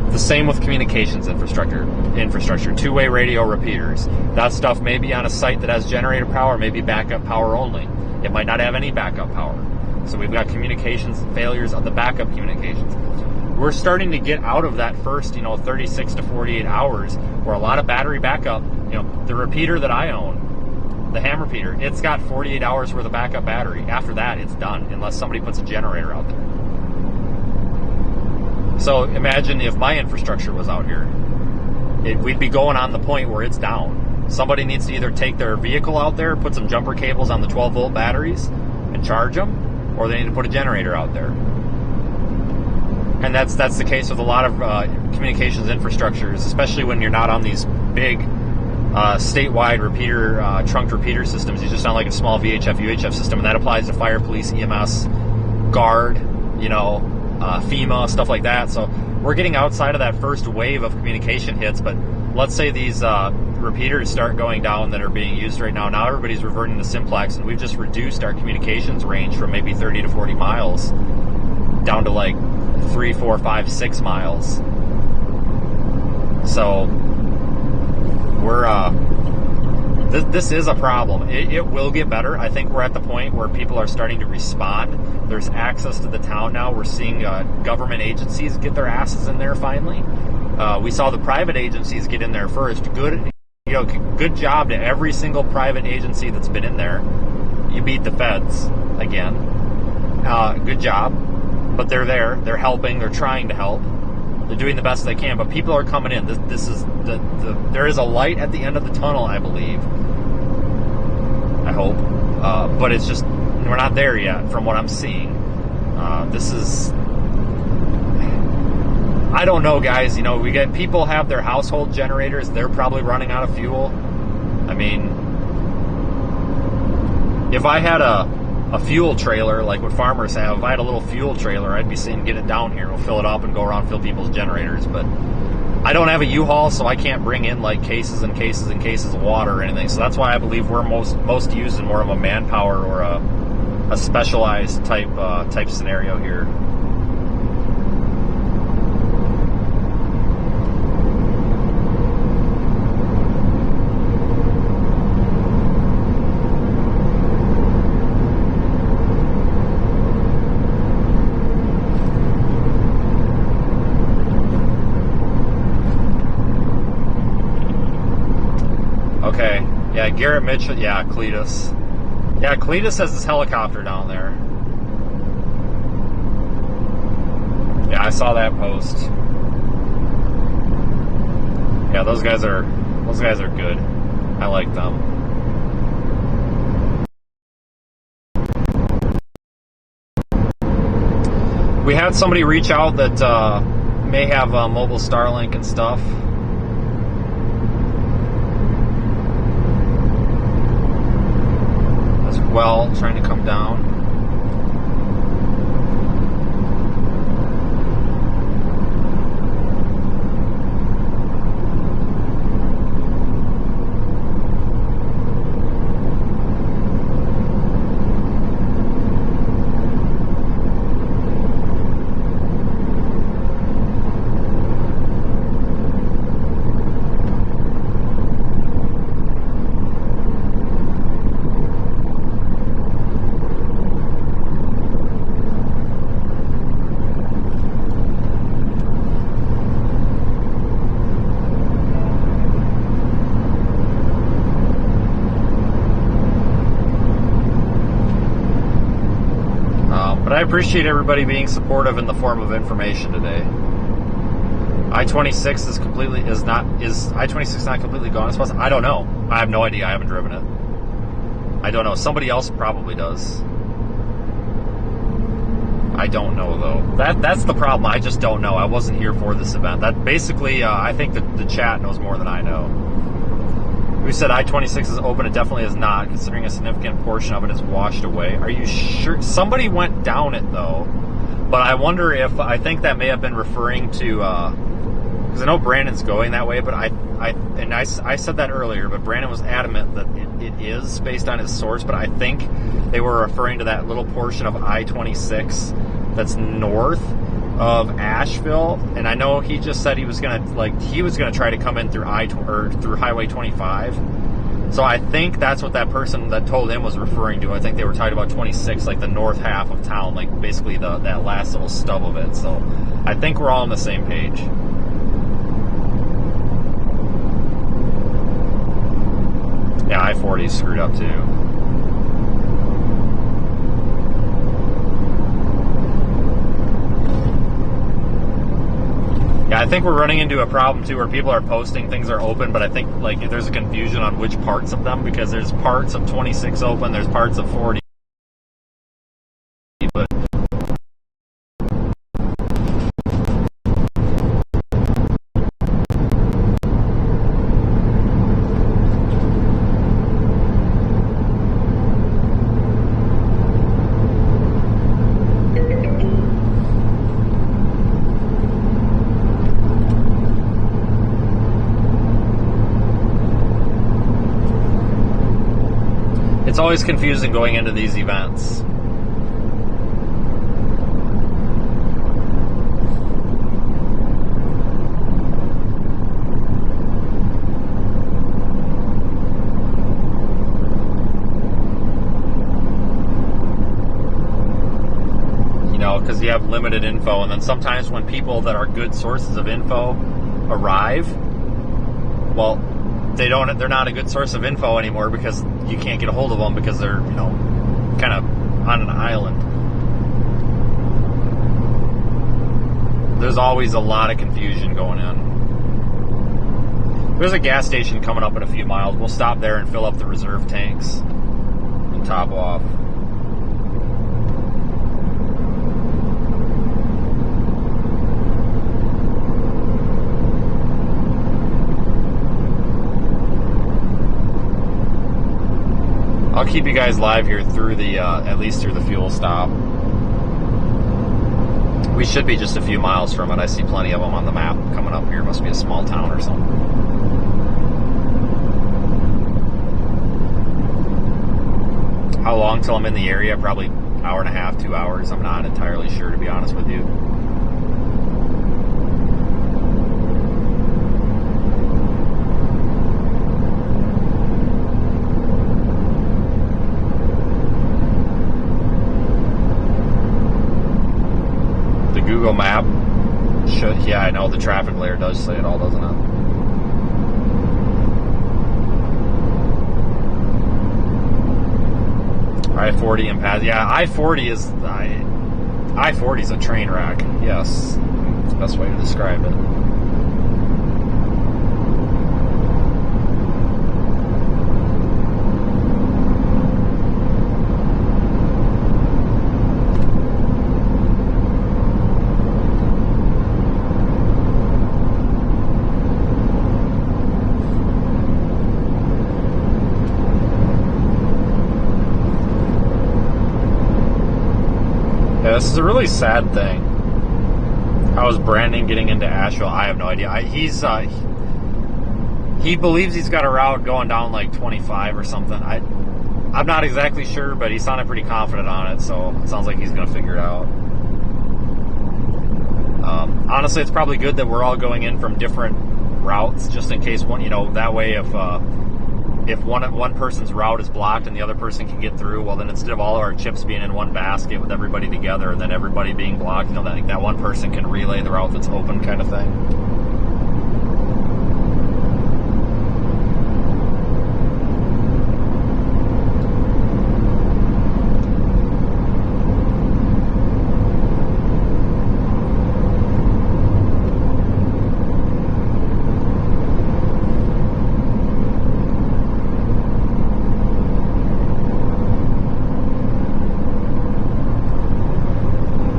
The same with communications infrastructure, two-way radio repeaters. That stuff may be on a site that has generator power, maybe backup power only. It might not have any backup power. So we've got communications failures on the backup communications. We're starting to get out of that first, 36 to 48 hours where a lot of battery backup, the repeater that I own, the ham repeater, it's got 48 hours worth of backup battery. After that, it's done, unless somebody puts a generator out there. So imagine if my infrastructure was out here. We'd be going on the point where it's down. Somebody needs to either take their vehicle out there, put some jumper cables on the 12-volt batteries, and charge them, or they need to put a generator out there. And that's the case with a lot of communications infrastructures, especially when you're not on these big statewide repeater, trunked repeater systems. You just sound like a small VHF, UHF system, and that applies to fire, police, EMS, guard, FEMA, stuff like that. So we're getting outside of that first wave of communication hits, but let's say these repeaters start going down that are being used right now. Now everybody's reverting to simplex, and we've just reduced our communications range from maybe 30 to 40 miles down to like 3, 4, 5, 6 miles. So we're this is a problem. It will get better. I think we're at the point where people are starting to respond. There's access to the town now. We're seeing government agencies get their asses in there finally. We saw the private agencies get in there first. Good job to every single private agency that's been in there. You beat the feds again. Good job. But they're there. They're helping. They're trying to help. They're doing the best they can. But people are coming in. This is there is a light at the end of the tunnel, I believe. I hope. But it's just, we're not there yet from what I'm seeing. This is, I don't know, guys. We get people have their household generators. They're probably running out of fuel. I mean, if I had a fuel trailer like what farmers have, if I had a little fuel trailer, I'd be saying get it down here. We'll fill it up and go around and fill people's generators. But I don't have a U-Haul, so I can't bring in like cases and cases and cases of water or anything. So that's why I believe we're most used in more of a manpower or a specialized type scenario here. Okay, yeah, Garrett Mitchell, yeah, Cletus. Yeah, Cletus has this helicopter down there. Yeah, I saw that post. Yeah, those guys are good. I like them. We had somebody reach out that may have mobile Starlink and stuff. As well, trying to come down. But I appreciate everybody being supportive in the form of information today. I-26 is I-26 not completely gone as far as I don't know. I have no idea. I haven't driven it. I don't know. Somebody else probably does. I don't know though. That's the problem. I just don't know. I wasn't here for this event. That basically, I think that the chat knows more than I know. We said I-26 is open. It definitely is not, considering a significant portion of it is washed away. Are you sure? Somebody went down it, though. But I wonder if, I think that may have been referring to, because I know Brandon's going that way, but I said that earlier, but Brandon was adamant that it is based on his source, but I think they were referring to that little portion of I-26 that's north of Asheville, and I know he just said he was gonna try to come in through through Highway 25. So I think that's what that person that told him was referring to. I think they were talking about 26, like the north half of town, like basically that last little stub of it. So I think we're all on the same page. Yeah, I-40 is screwed up too. Yeah, I think we're running into a problem too where people are posting things are open, but I think like there's a confusion on which parts of them, because there's parts of 26 open, there's parts of 40. But it's always confusing going into these events. You know, because you have limited info, and then sometimes when people that are good sources of info arrive, well, they're not a good source of info anymore because you can't get a hold of them because they're, you know, kind of on an island. There's always a lot of confusion going on. There's a gas station coming up in a few miles. We'll stop there and fill up the reserve tanks and top off. I'll keep you guys live here through the, at least through the fuel stop. We should be just a few miles from it. I see plenty of them on the map coming up here. Must be a small town or something. How long till I'm in the area? Probably an hour and a half, 2 hours. I'm not entirely sure, to be honest with you. Google Map should, yeah, I know the traffic layer does say it all, doesn't it? I-40 and pass. Yeah, I-40 is a train wreck. Yes, that's the best way to describe it. This is a really sad thing. How is Brandon getting into Asheville? I have no idea. He believes he's got a route going down like 25 or something. I'm not exactly sure, but he sounded pretty confident on it, so it sounds like he's going to figure it out. Honestly, it's probably good that we're all going in from different routes, just in case one. That way if one person's route is blocked and the other person can get through, well, then instead of all of our chips being in one basket with everybody together and then everybody being blocked, that one person can relay the route that's open, kind of thing.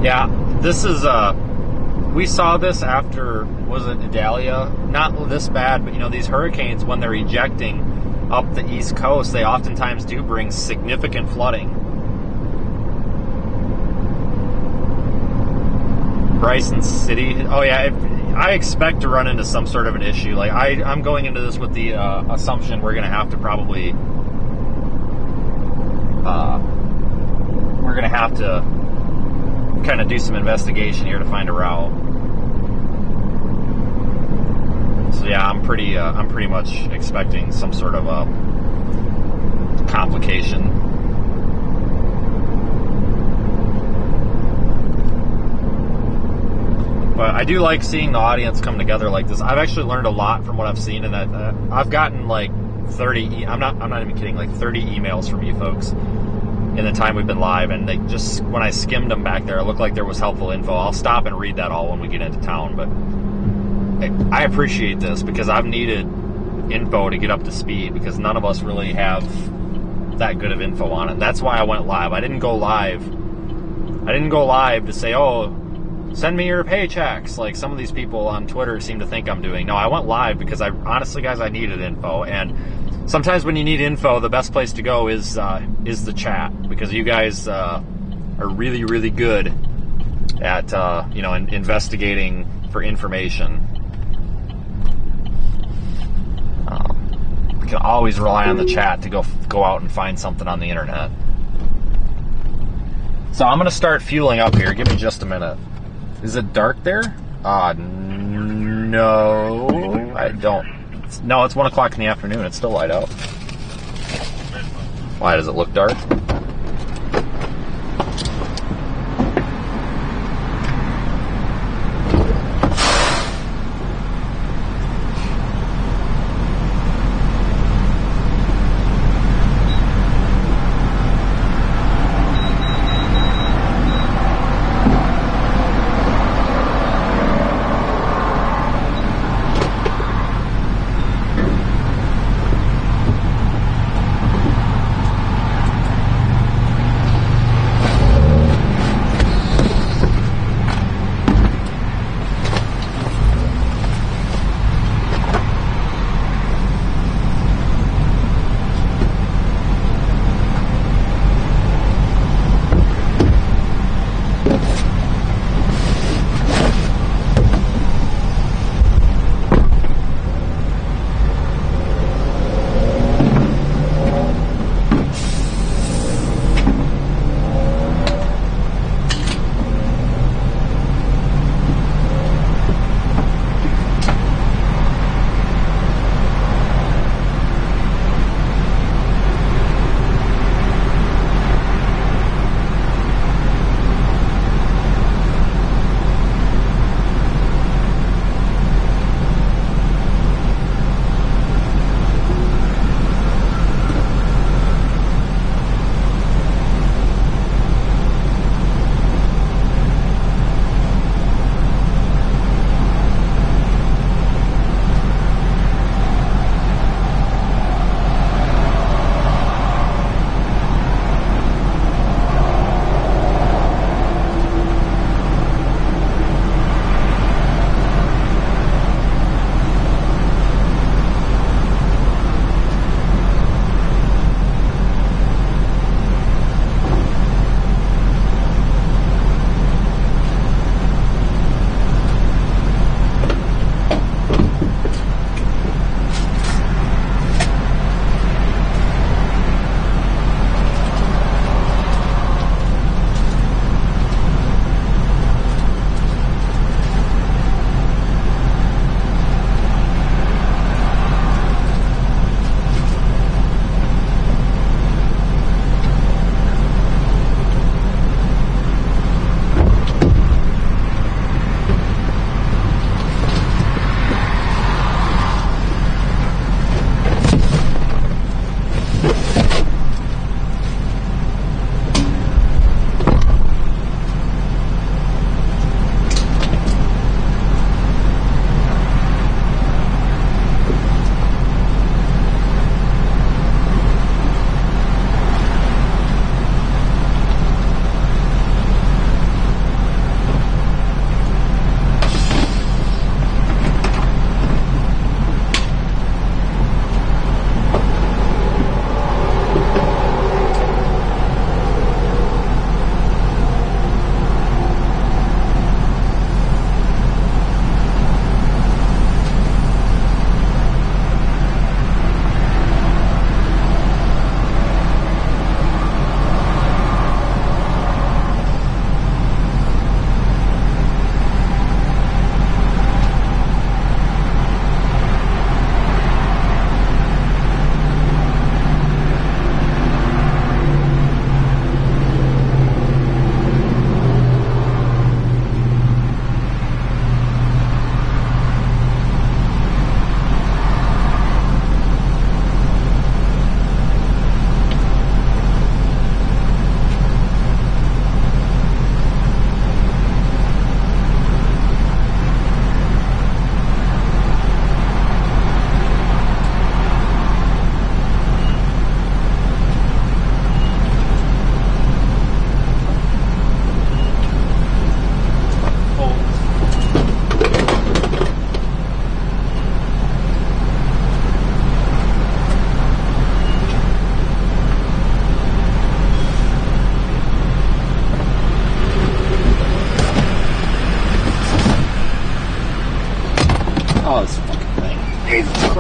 Yeah, this is, we saw this after, was it Idalia? Not this bad, but these hurricanes, when they're ejecting up the East Coast, they oftentimes do bring significant flooding. Bryson City, oh yeah, I expect to run into some sort of an issue. Like, I'm going into this with the assumption we're going to have to probably, kind of do some investigation here to find a route. So yeah, I'm pretty much expecting some sort of a complication. But I do like seeing the audience come together like this. I've actually learned a lot from what I've seen, and I've gotten like 30. I'm not even kidding. Like 30 emails from you folks in the time we've been live, and they just, when I skimmed them back there, it looked like there was helpful info. I'll stop and read that all when we get into town, but I appreciate this because I've needed info to get up to speed because none of us really have that good of info on it. That's why I went live. I didn't go live to say, oh, send me your paychecks, like some of these people on Twitter seem to think I'm doing. No, I went live because honestly, guys, I needed info, and sometimes when you need info, the best place to go is the chat, because you guys are really, really good at investigating for information. You can always rely on the chat to go out and find something on the internet. So I'm gonna start fueling up here. Give me just a minute. Is it dark there? No, I don't. No, it's 1 o'clock in the afternoon. It's still light out. Why does it look dark?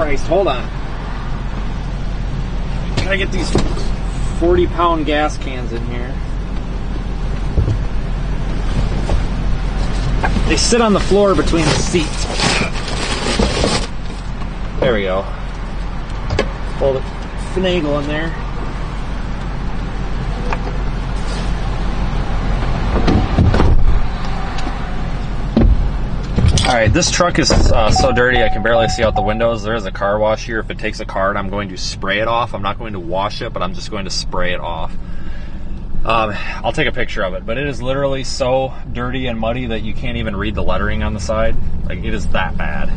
Christ, hold on. Gotta get these 40-pound gas cans in here. They sit on the floor between the seats. There we go. Pull the finagle in there. Alright, this truck is so dirty I can barely see out the windows. There is a car wash here. If it takes a card, I'm going to spray it off. I'm not going to wash it, but I'm just going to spray it off. I'll take a picture of it, but it is literally so dirty and muddy that you can't even read the lettering on the side. Like, it is that bad.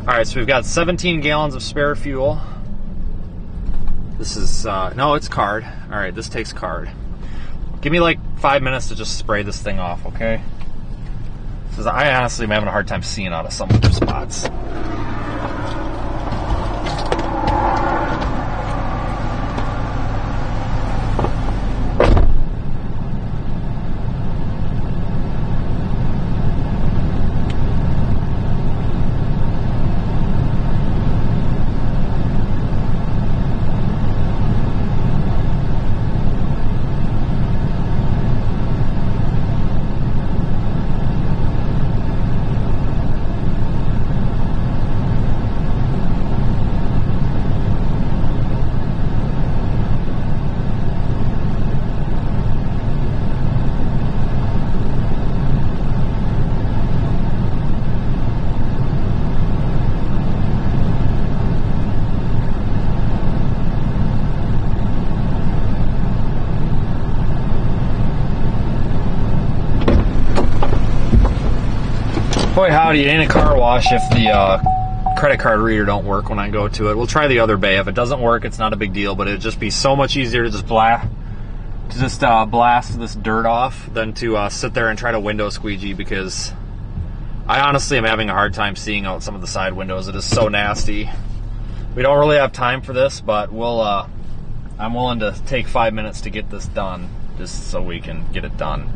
Alright, so we've got 17 gallons of spare fuel. This is, no, it's card. Alright, this takes card. Give me like 5 minutes to just spray this thing off, okay? Because I honestly am having a hard time seeing out of some of the spots. Boy howdy, it ain't a car wash if the credit card reader don't work when I go to it. We'll try the other bay. If it doesn't work, it's not a big deal, but it'd just be so much easier to just blast this dirt off than to sit there and try to window squeegee, because I honestly am having a hard time seeing out some of the side windows. It is so nasty. We don't really have time for this, but we'll I'm willing to take 5 minutes to get this done just so we can get it done.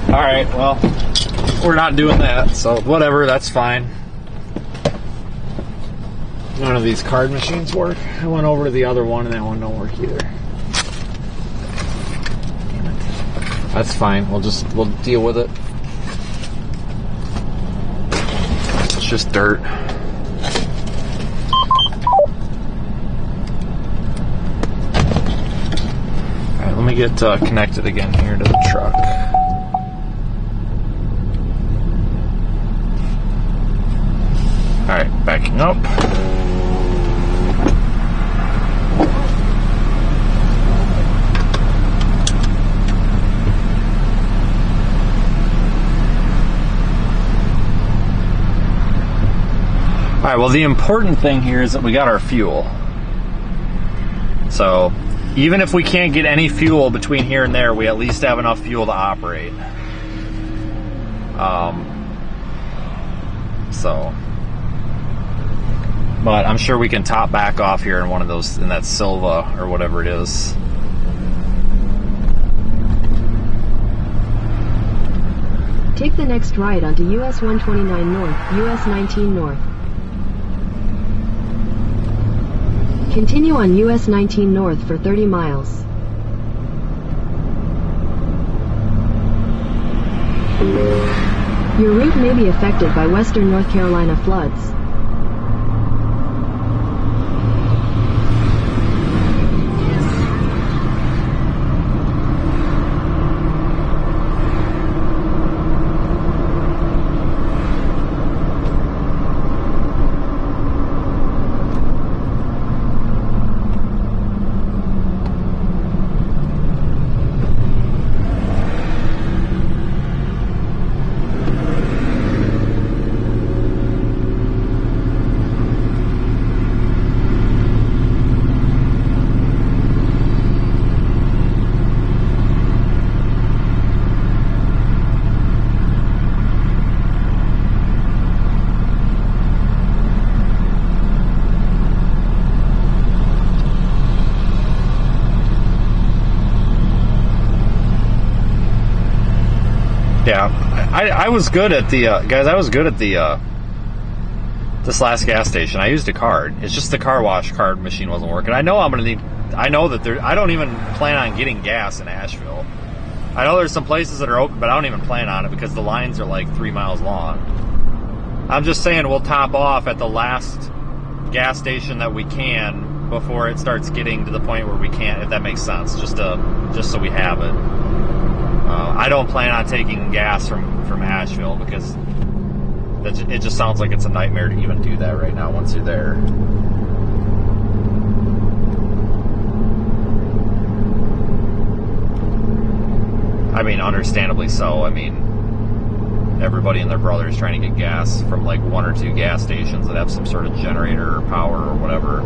Alright, well, we're not doing that, so whatever, that's fine. None of these card machines work. I went over to the other one and that one don't work either. Damn it. That's fine, we'll deal with it. It's just dirt. Alright, let me get connected again here to the truck. Alright, backing up. Alright, well, the important thing here is that we got our fuel. So, even if we can't get any fuel between here and there, we at least have enough fuel to operate. But I'm sure we can top back off here in one of those, in that Silva or whatever it is. Take the next right onto US 129 North, US 19 North. Continue on US 19 North for 30 miles. Your route may be affected by western North Carolina floods. Yeah, I was good at the guys. I was good at the this last gas station. I used a card. It's just the car wash card machine wasn't working. I know I'm gonna need. I know that there. I don't even plan on getting gas in Asheville. I know there's some places that are open, but I don't even plan on it because the lines are like 3 miles long. I'm just saying we'll top off at the last gas station that we can before it starts getting to the point where we can't. If that makes sense, just so we have it. I don't plan on taking gas from Asheville because it just sounds like it's a nightmare to even do that right now once you're there. I mean, understandably so. I mean, everybody and their brother is trying to get gas from like 1 or 2 gas stations that have some sort of generator or power or whatever.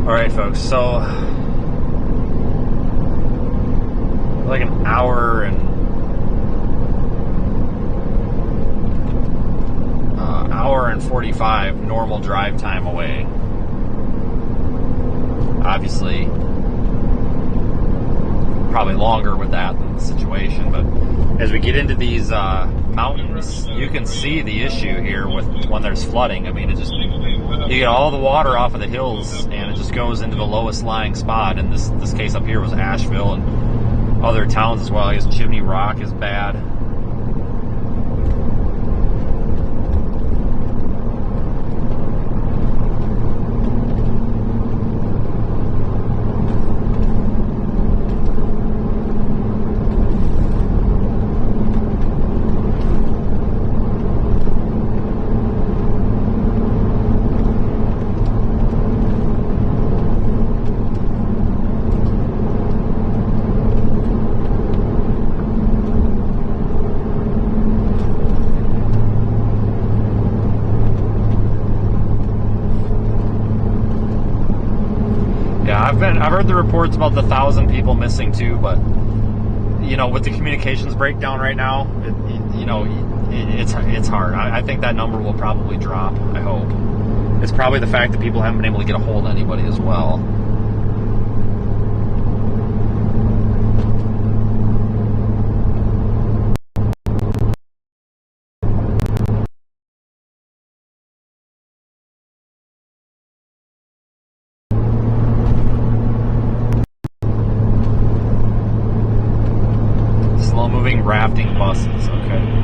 Alright folks, so like an hour and 45 normal drive time away. Obviously probably longer with that than the situation, but as we get into these mountains, you can see the issue here with when there's flooding. I mean, it just, you get all the water off of the hills and it just goes into the lowest lying spot. And this case up here was Asheville and other towns as well. I guess Chimney Rock is bad. I've heard the reports about the 1,000 people missing too, but you know, with the communications breakdown right now, it's hard. I think that number will probably drop. I hope. It's probably the fact that people haven't been able to get a hold of anybody as well. Slow-moving rafting buses. Okay.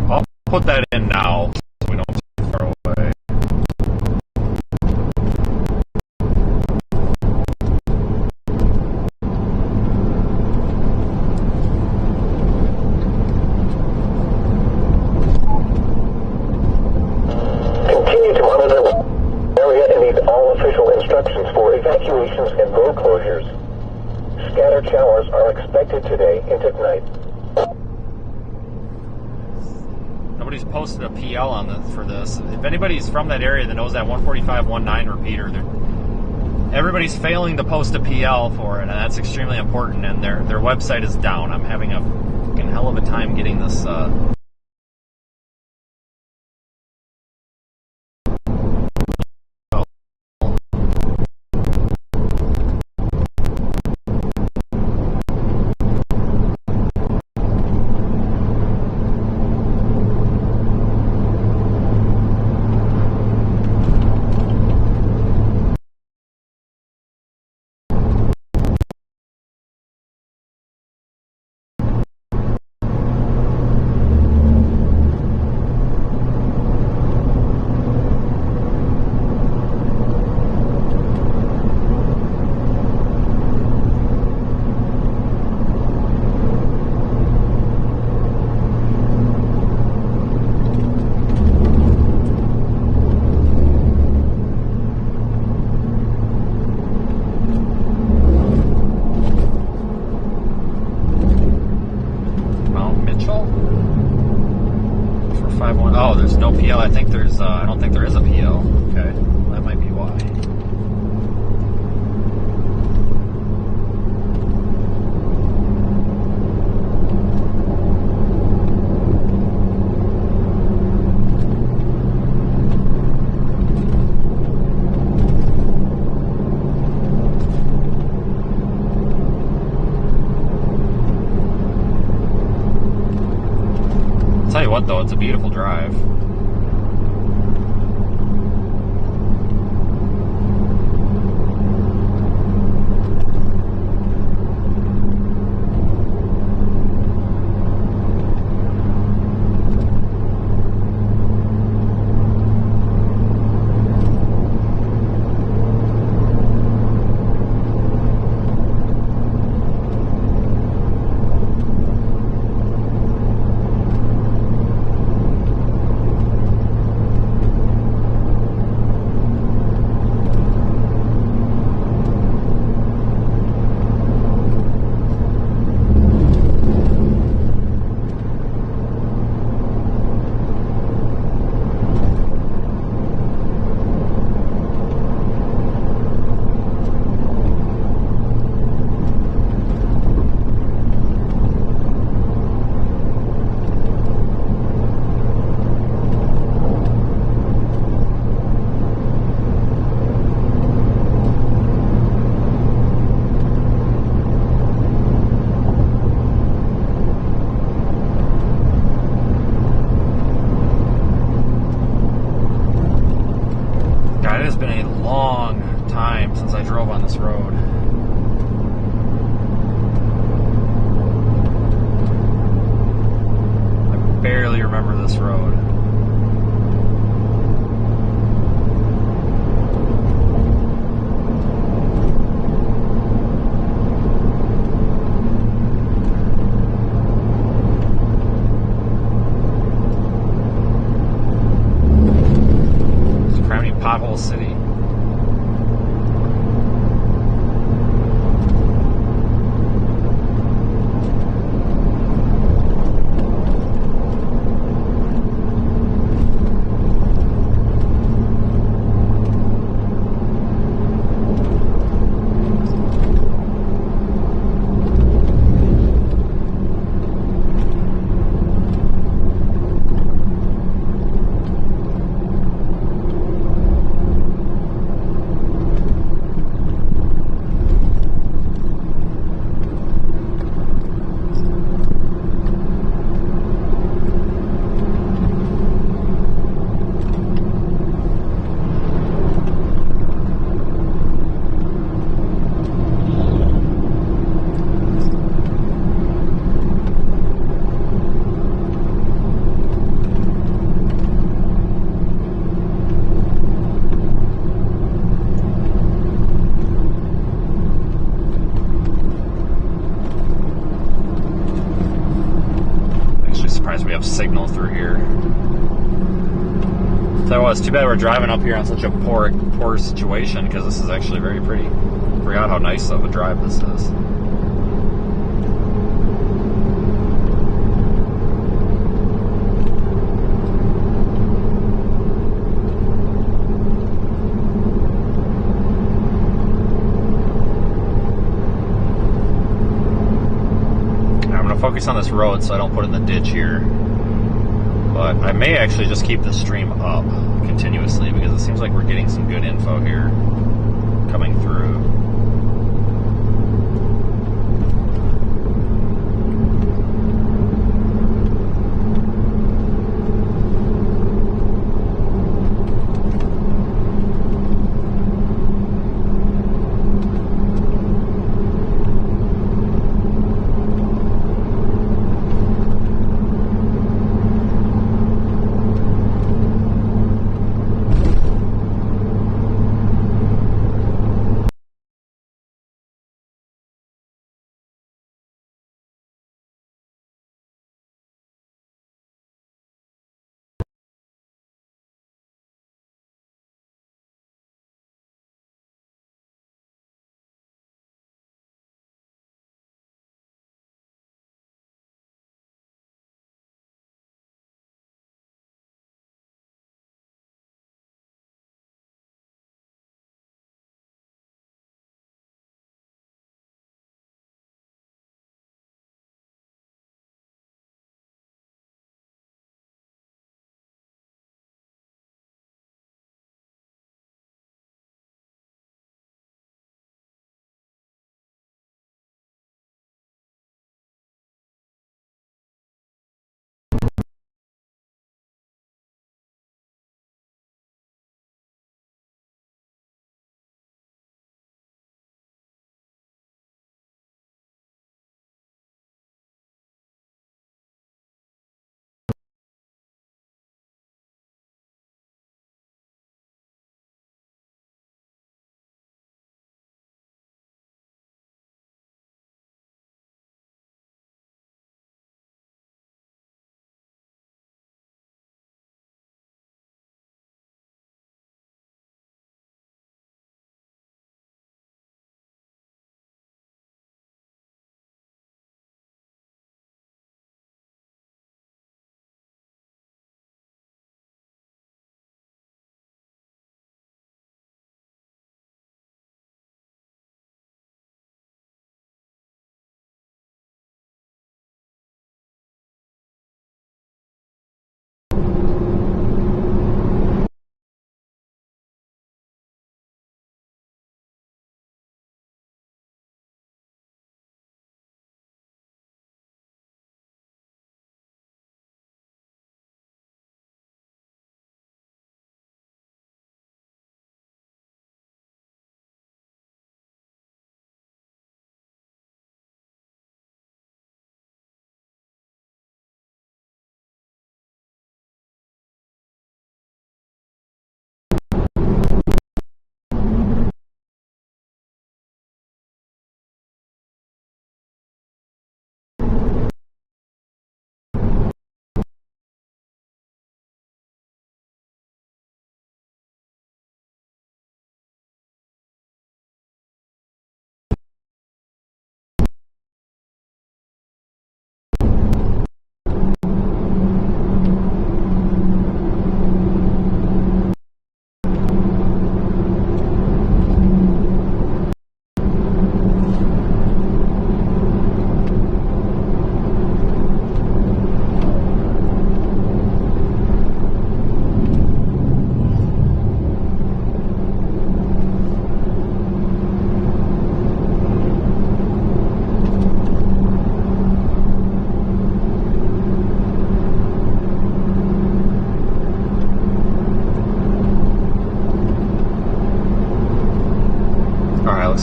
I'll put that in now so we don't too far away. Continue to monitor the area and need all official instructions for evacuations and road closures. Scattered showers are expected today into tonight. Nobody's posted a PL on for this. If anybody's from that area that knows that 145.19 repeater, everybody's failing to post a PL for it, and that's extremely important. And their website is down. I'm having a fucking hell of a time getting this. Oh, there's no PL. I think there's. I don't think there is a PL. Okay, that might be why. Tell you what, though, it's a beautiful drive. remember this road. Pothole City. We have signal through here. So it's too bad we're driving up here on such a poor situation, because this is actually very pretty. Forgot how nice of a drive this is. Focus on this road so I don't put it in the ditch here. But I may actually just keep the stream up continuously, because it seems like we're getting some good info here coming through.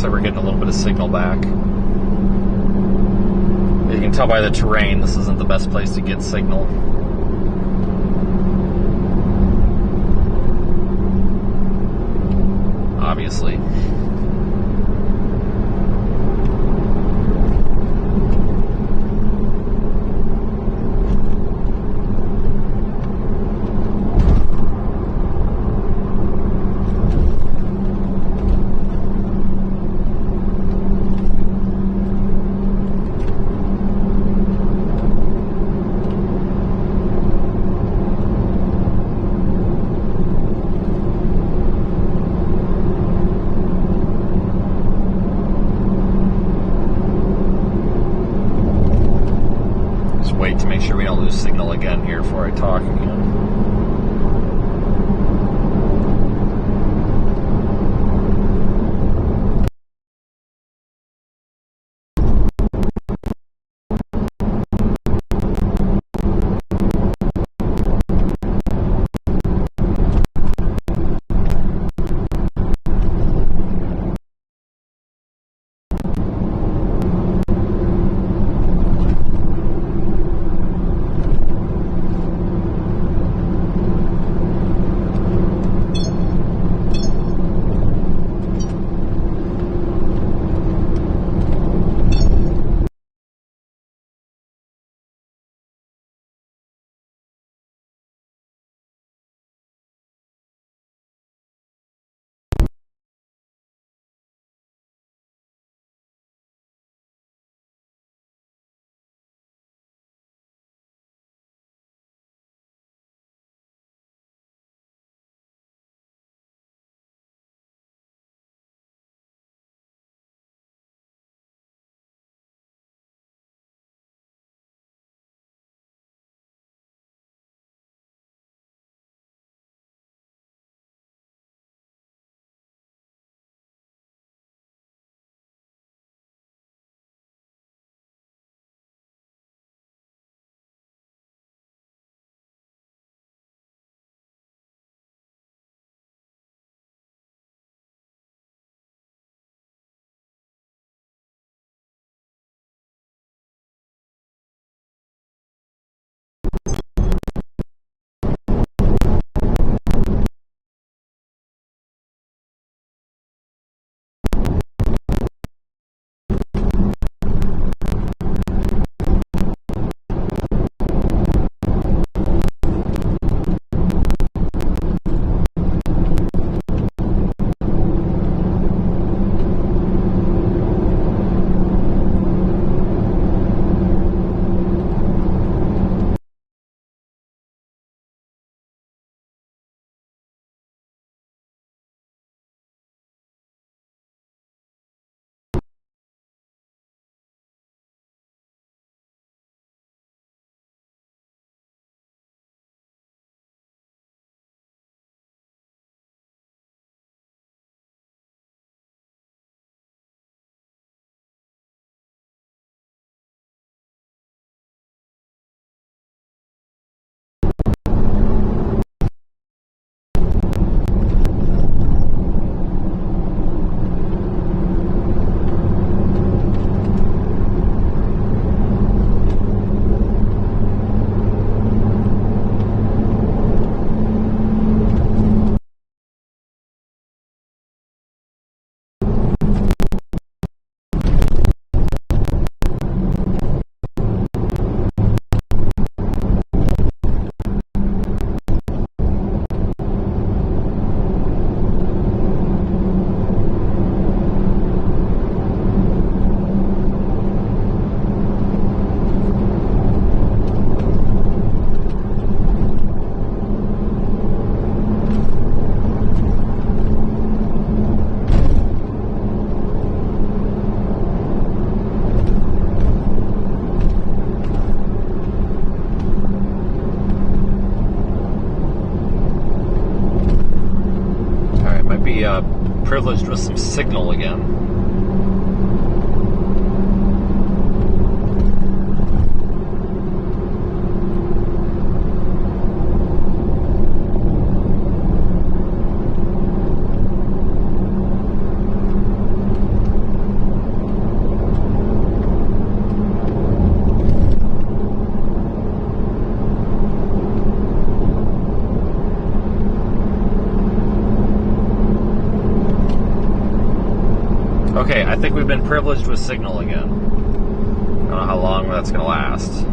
Looks like we're getting a little bit of signal back. As you can tell by the terrain, this isn't the best place to get signal. Obviously. Wait to make sure we don't lose signal again here before I talk again. Privileged with some signal again. Okay, I think we've been privileged with signal again. I don't know how long that's going to last.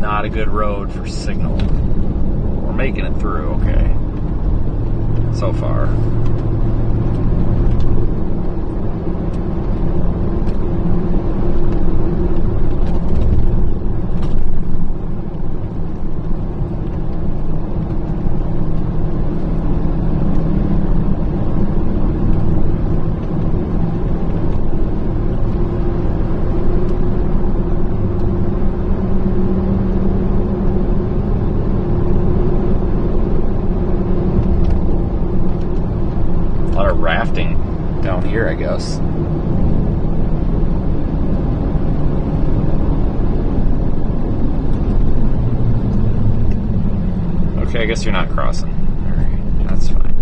Not a good road for signal. We're making it through okay so far. Rafting down here, I guess. Okay, I guess you're not crossing. Alright, that's fine.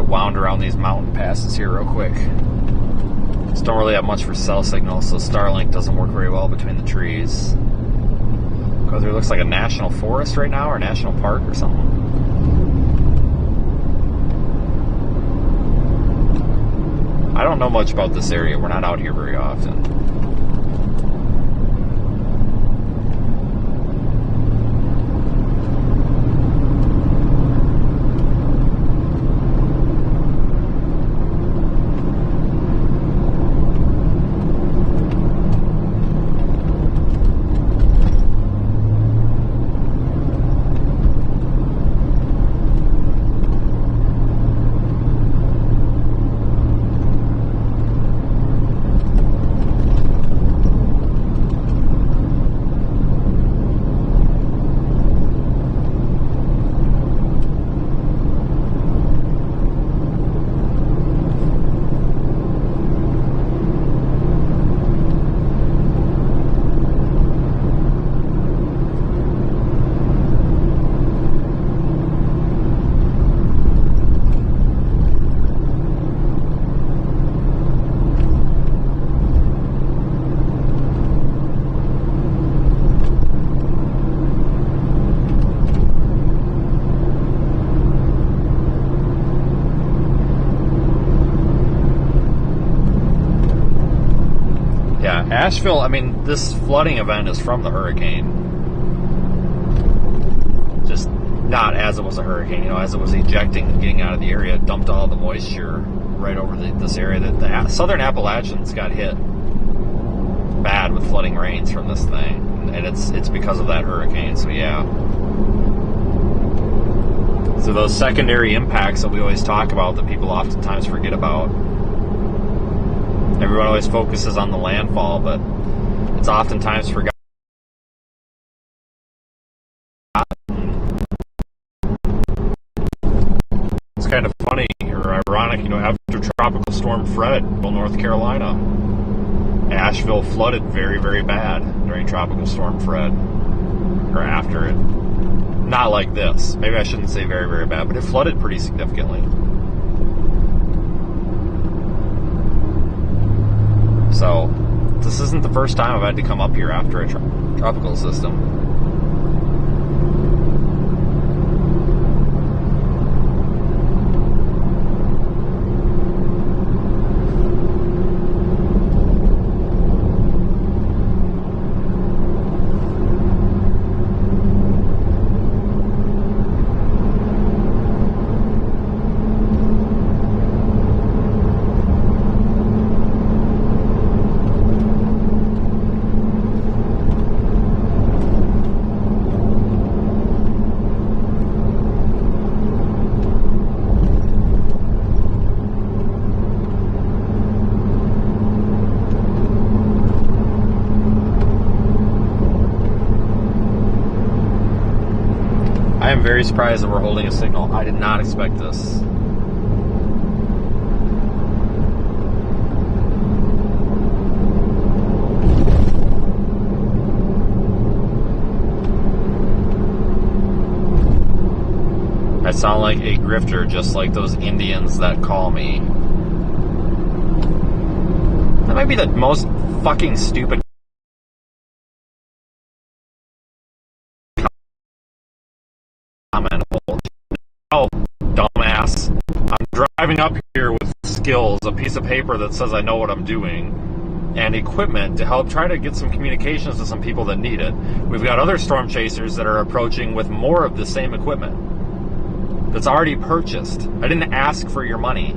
Wound around these mountain passes here real quick. Just don't really have much for cell signal, so Starlink doesn't work very well between the trees. Because it looks like a national forest right now, or a national park or something. I don't know much about this area. We're not out here very often. Asheville, I mean, this flooding event is from the hurricane. Just not as it was a hurricane, you know, as it was ejecting and getting out of the area, it dumped all the moisture right over this area. The southern Appalachians got hit bad with flooding rains from this thing, and it's because of that hurricane, so yeah. So those secondary impacts that we always talk about that people oftentimes forget about. Everyone always focuses on the landfall, but it's oftentimes forgotten. It's kind of funny or ironic, you know, after Tropical Storm Fred in North Carolina, Asheville flooded very, very bad during Tropical Storm Fred, or after it. Not like this. Maybe I shouldn't say very, very bad, but it flooded pretty significantly. So this isn't the first time I've had to come up here after a tropical system. I am very surprised that we're holding a signal. I did not expect this. I sound like a grifter, just like those Indians that call me. That might be the most fucking stupid comment. Oh, dumbass. I'm driving up here with skills, a piece of paper that says I know what I'm doing, and equipment to help try to get some communications to some people that need it. We've got other storm chasers that are approaching with more of the same equipment that's already purchased. I didn't ask for your money.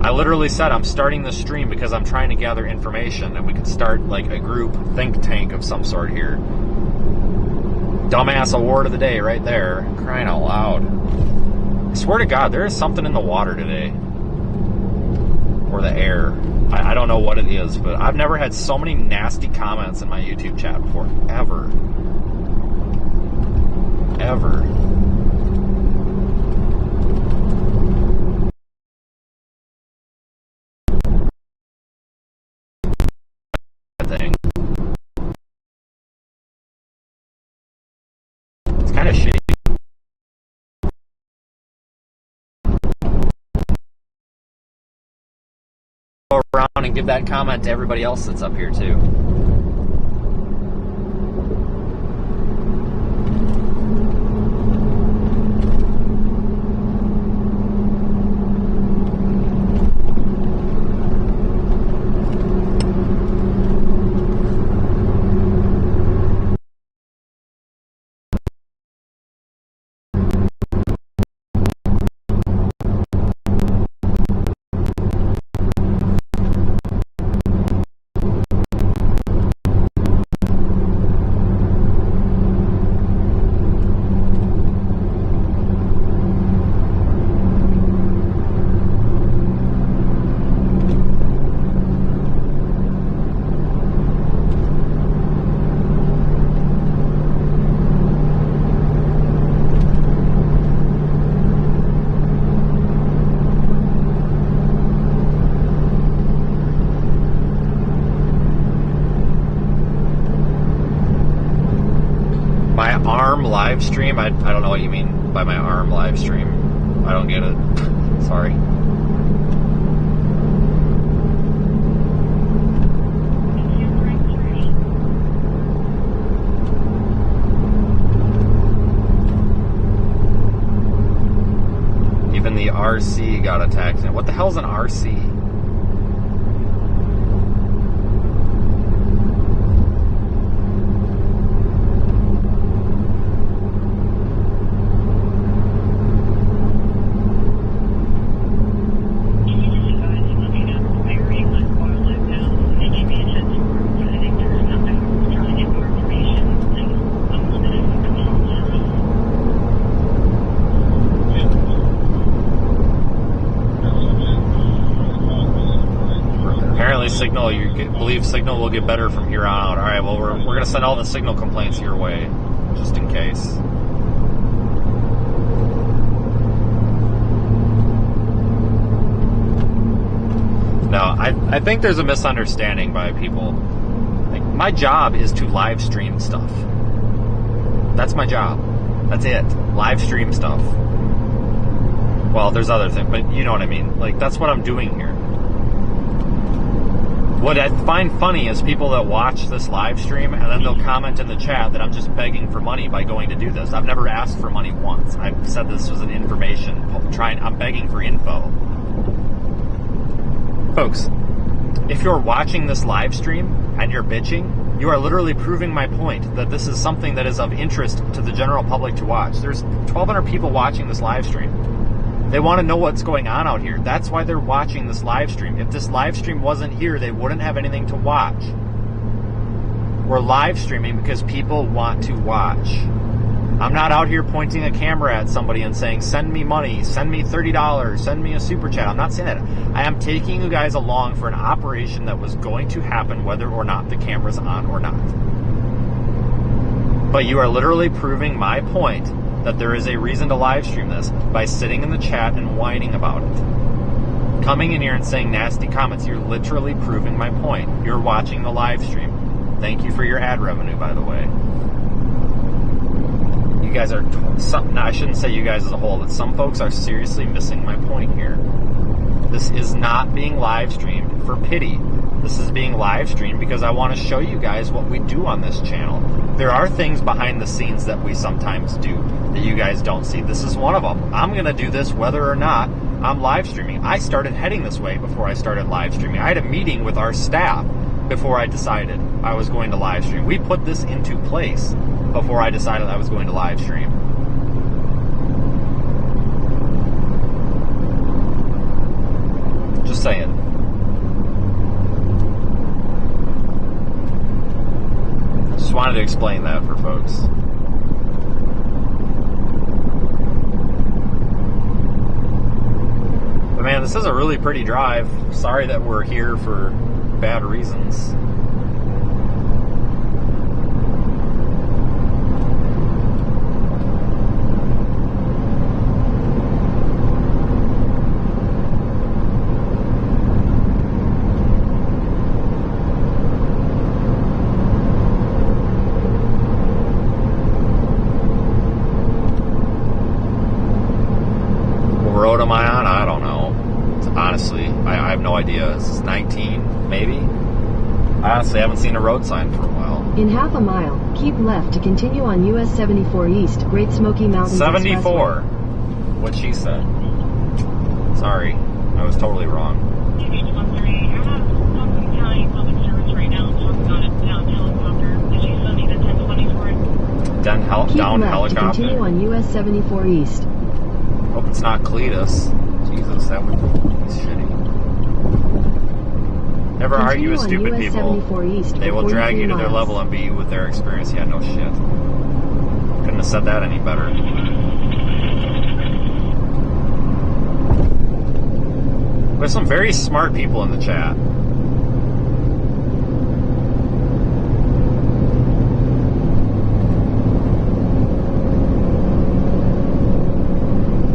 I literally said I'm starting this stream because I'm trying to gather information and we could start like a group think tank of some sort here. Dumbass award of the day right there. Crying out loud. I swear to God, there is something in the water today. Or the air. I don't know what it is, but I've never had so many nasty comments in my YouTube chat before. Ever. Thing. It's kind of shitty. Go around and give that comment to everybody else that's up here too. Live stream? I don't know what you mean by my arm live stream. I don't get it. Sorry. Even the RC got attacked. What the hell's an RC? Signal, you believe signal will get better from here on out. Alright, well, we're going to send all the signal complaints your way, just in case. No, I think there's a misunderstanding by people. Like, my job is to live stream stuff. That's my job. That's it. Live stream stuff. Well, there's other things, but you know what I mean. Like, that's what I'm doing here. What I find funny is people that watch this live stream and then they'll comment in the chat that I'm just begging for money by going to do this. I've never asked for money once. I've said this was an information. I'm begging for info. Folks, if you're watching this live stream and you're bitching, you are literally proving my point that this is something that is of interest to the general public to watch. There's 1,200 people watching this live stream. They want to know what's going on out here. That's why they're watching this live stream. If this live stream wasn't here, they wouldn't have anything to watch. We're live streaming because people want to watch. I'm not out here pointing a camera at somebody and saying, send me money, send me $30, send me a super chat. I'm not saying that. I am taking you guys along for an operation that was going to happen whether or not the camera's on or not. But you are literally proving my point that there is a reason to live stream this by sitting in the chat and whining about it. Coming in here and saying nasty comments, you're literally proving my point. You're watching the live stream. Thank you for your ad revenue, by the way. You guys are, I shouldn't say you guys as a whole, but some folks are seriously missing my point here. This is not being live streamed for pity. This is being live streamed because I want to show you guys what we do on this channel. There are things behind the scenes that we sometimes do that you guys don't see. This is one of them. I'm going to do this whether or not I'm live streaming. I started heading this way before I started live streaming. I had a meeting with our staff before I decided I was going to live stream. We put this into place before I decided I was going to live stream. Just saying. Just wanted to explain that for folks. But man, this is a really pretty drive. Sorry that we're here for bad reasons. What road am I on? I don't know. Honestly, I have no idea. This is 19, maybe? I honestly haven't seen a road sign for a while. In half a mile, keep left to continue on US 74 East, Great Smoky Mountains 74. What she said. Sorry, I was totally wrong. Down helicopter. To continue on US 74 East. Hope it's not Cletus. Jesus, that would be shitty. Never argue with stupid US people. East They will drag you to their level and beat you with their experience. Yeah, no shit. Couldn't have said that any better. There's some very smart people in the chat.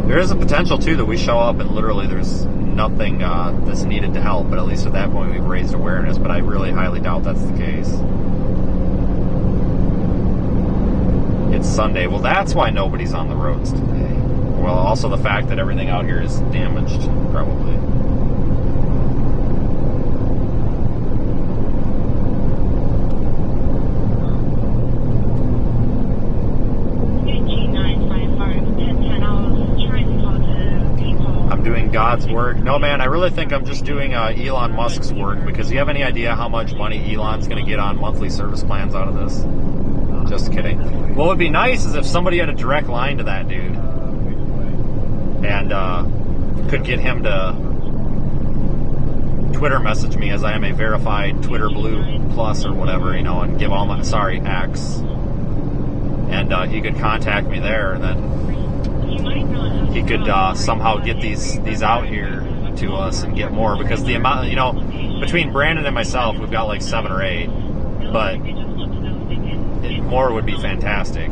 There is a potential, too, that we show up and literally there's nothing that's needed to help, but at least at that point we've raised awareness, but I really highly doubt that's the case. It's Sunday. Well, that's why nobody's on the roads today. Well, also the fact that everything out here is damaged, probably. Doing God's work. No, man, I really think I'm just doing Elon Musk's work, because do you have any idea how much money Elon's going to get on monthly service plans out of this? Just kidding. What would be nice is if somebody had a direct line to that dude and could get him to Twitter message me, as I am a verified Twitter Blue Plus or whatever, you know, and give all my, X, and he could contact me there, and then he could somehow get these out here to us and get more, because the amount, you know, between Brandon and myself, we've got like 7 or 8, but more would be fantastic.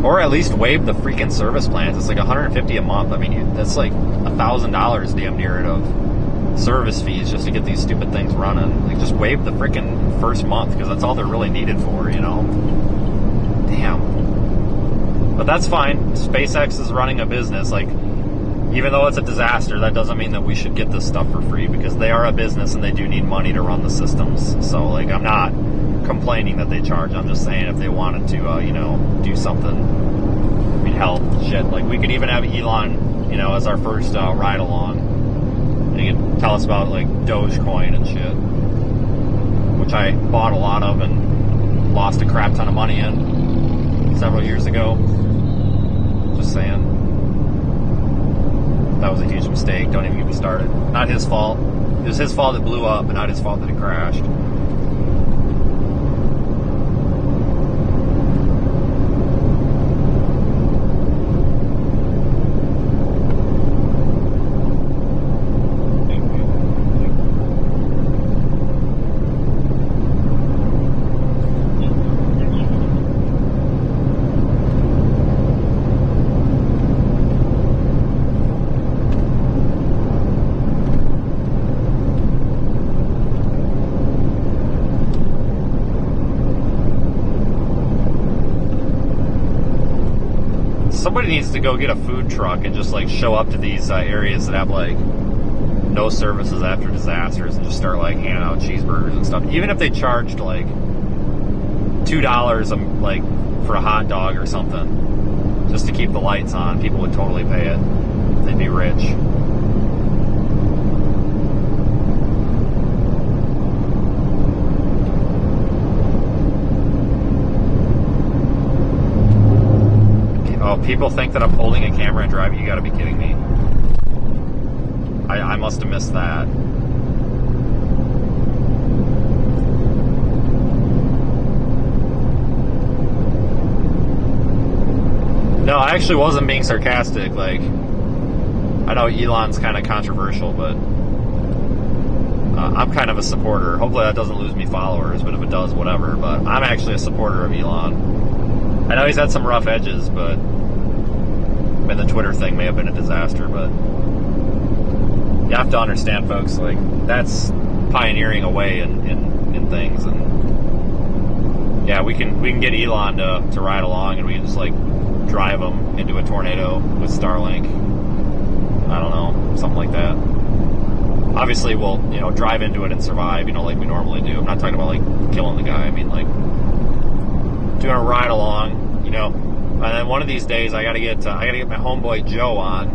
Or at least waive the freaking service plans. It's like $150 a month. I mean, that's like $1,000 damn near it of service fees just to get these stupid things running. Like, just waive the freaking first month, because that's all they're really needed for, you know. Damn. But that's fine. SpaceX is running a business. Like, even though it's a disaster, that doesn't mean that we should get this stuff for free, because they are a business and they do need money to run the systems. So, like, I'm not complaining that they charge. I'm just saying if they wanted to, you know, do something, I mean, hell, shit. Like, we could even have Elon, you know, as our first ride along. And he could tell us about, like, Dogecoin and shit, which I bought a lot of and lost a crap ton of money in several years ago. Just saying. That was a huge mistake. Don't even get me started. Not his fault. It was his fault it blew up, but not his fault that it crashed. Somebody needs to go get a food truck and just like show up to these areas that have like no services after disasters and just start like handing out cheeseburgers and stuff. Even if they charged like $2 like for a hot dog or something, just to keep the lights on, people would totally pay it. They'd be rich. Oh, people think that I'm holding a camera and driving. You gotta be kidding me. I must have missed that. No, I actually wasn't being sarcastic. Like, I know Elon's kind of controversial, but I'm kind of a supporter. Hopefully that doesn't lose me followers, but if it does, whatever. But I'm actually a supporter of Elon. I know he's had some rough edges, but and the Twitter thing may have been a disaster, but you have to understand, folks, like, that's pioneering a way in things. And yeah, we can get Elon to ride along, and we can just like drive him into a tornado with Starlink. I don't know, something like that. Obviously we'll, you know, drive into it and survive, you know, like we normally do. I'm not talking about like killing the guy. I mean, like, doing a ride along, you know. And then one of these days, I gotta get my homeboy Joe on,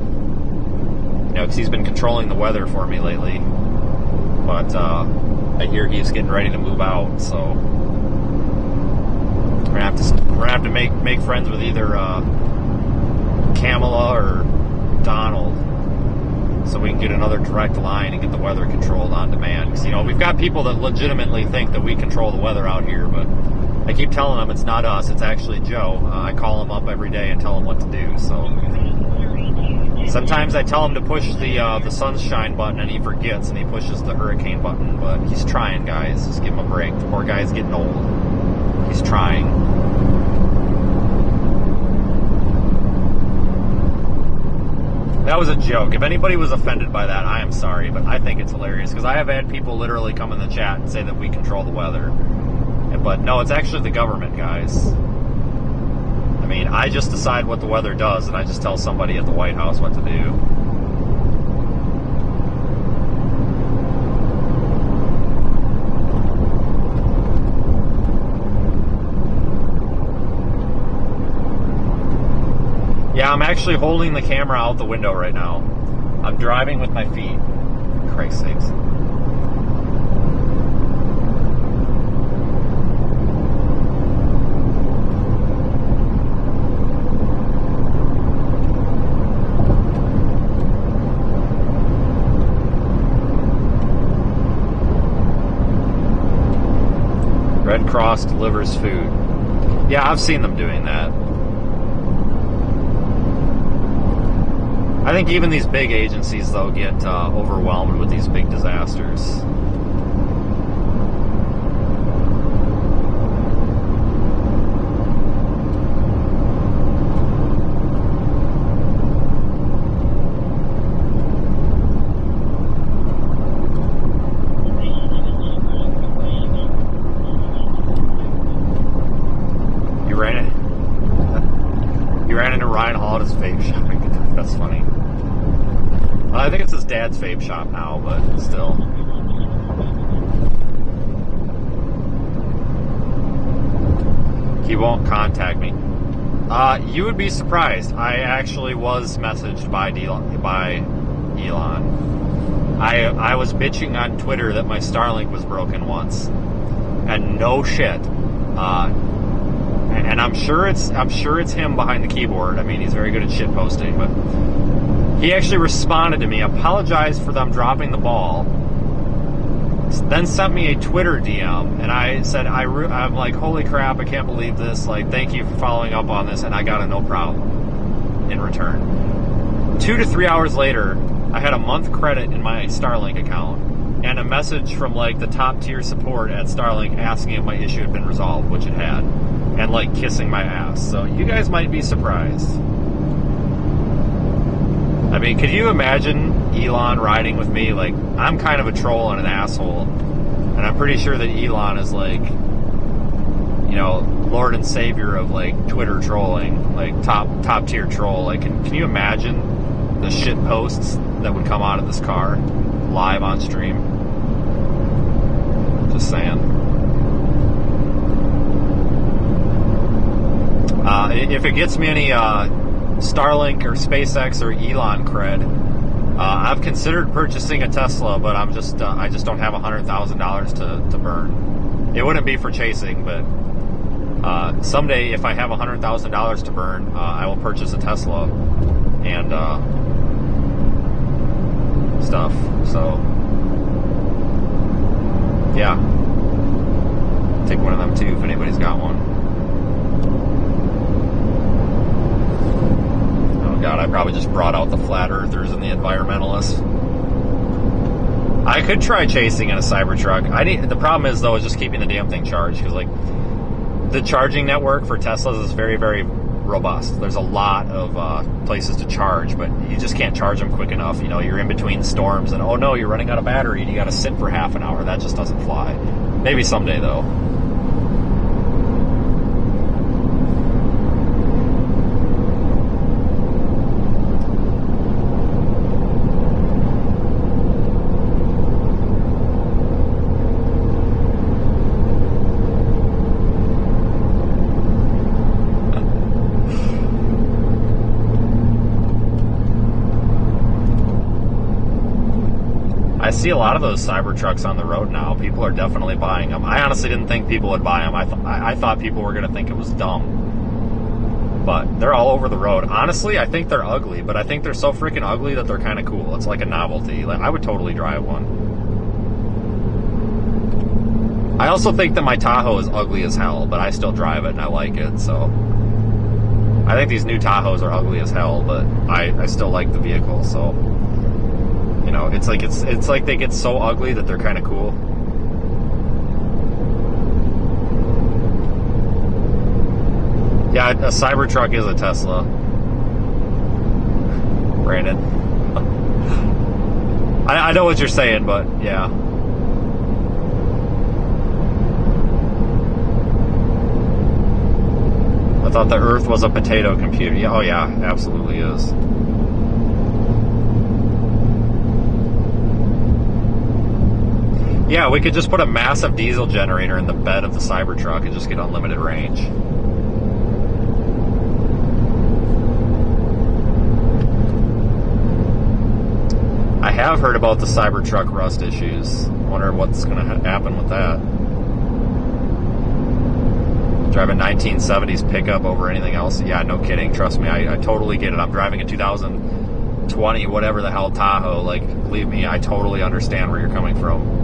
you know, because he's been controlling the weather for me lately. But I hear he's getting ready to move out, so we're gonna have to make friends with either Kamala or Donald, so we can get another direct line and get the weather controlled on demand. Because, you know, we've got people that legitimately think that we control the weather out here, but I keep telling them it's not us, it's actually Joe. I call him up every day and tell him what to do. So sometimes I tell him to push the sunshine button and he forgets and he pushes the hurricane button. But he's trying, guys. Just give him a break. The poor guy's getting old. He's trying. That was a joke. If anybody was offended by that, I am sorry, but I think it's hilarious because I have had people literally come in the chat and say that we control the weather. But no, it's actually the government, guys. I mean, I just decide what the weather does, and I just tell somebody at the White House what to do. Yeah, I'm actually holding the camera out the window right now. I'm driving with my feet. For Christ's sakes. Red Cross delivers food. Yeah, I've seen them doing that. I think even these big agencies, though, get overwhelmed with these big disasters. You ran into Ryan Hall at his vape shop. That's funny. shop now, but still. He won't contact me. You would be surprised. I actually was messaged by Elon. I was bitching on Twitter that my Starlink was broken once, and no shit. And I'm sure it's him behind the keyboard. I mean, he's very good at shit posting, but he actually responded to me, apologized for them dropping the ball, then sent me a Twitter DM, and I said, I'm like, holy crap, I can't believe this. Like, thank you for following up on this, and I got a no problem in return. 2 to 3 hours later, I had a month credit in my Starlink account, and a message from, like, the top tier support at Starlink asking if my issue had been resolved, which it had, and, like, kissing my ass. So you guys might be surprised. I mean, could you imagine Elon riding with me? Like, I'm kind of a troll and an asshole, and I'm pretty sure that Elon is, like, you know, Lord and Savior of, like, Twitter trolling, like, top tier troll. Like, can you imagine the shit posts that would come out of this car live on stream? Just saying. If it gets me any Starlink or SpaceX or Elon cred, I've considered purchasing a Tesla, but I just don't have $100,000 to burn. It wouldn't be for chasing, but someday if I have $100,000 to burn, I will purchase a Tesla and stuff. So yeah, take one of them too if anybody's got one. God, I probably just brought out the flat earthers and the environmentalists. I could try chasing in a Cybertruck. The problem is, though, is just keeping the damn thing charged, because, like, the charging network for Teslas is very, very robust. There's a lot of places to charge, but you just can't charge them quick enough. You know, you're in between storms, and oh no, you're running out of battery, and you got to sit for half an hour. That just doesn't fly. Maybe someday, though. I see a lot of those Cybertrucks on the road now. People are definitely buying them. I honestly didn't think people would buy them. I thought people were going to think it was dumb. But they're all over the road. Honestly, I think they're ugly, but I think they're so freaking ugly that they're kind of cool. It's like a novelty. Like, I would totally drive one. I also think that my Tahoe is ugly as hell, but I still drive it and I like it, so. I think these new Tahoes are ugly as hell, but I still like the vehicle, so. You know, it's like they get so ugly that they're kind of cool. Yeah, a Cybertruck is a Tesla. Brandon. I know what you're saying, but yeah. I thought the Earth was a potato computer. Yeah, oh yeah, absolutely is. Yeah, we could just put a massive diesel generator in the bed of the Cybertruck and just get unlimited range. I have heard about the Cybertruck rust issues. Wonder what's going to happen with that. Drive a 1970s pickup over anything else? Yeah, no kidding. Trust me, I totally get it. I'm driving a 2020 whatever the hell Tahoe. Like, believe me, I totally understand where you're coming from.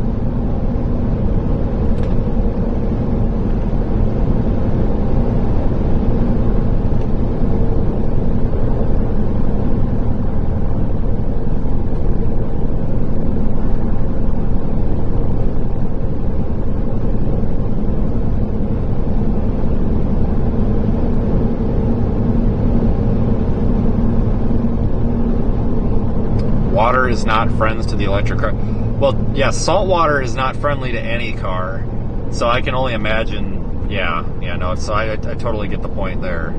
Water is not friends to the electric car. Well, yeah, salt water is not friendly to any car. So I can only imagine, yeah, no, so I totally get the point there.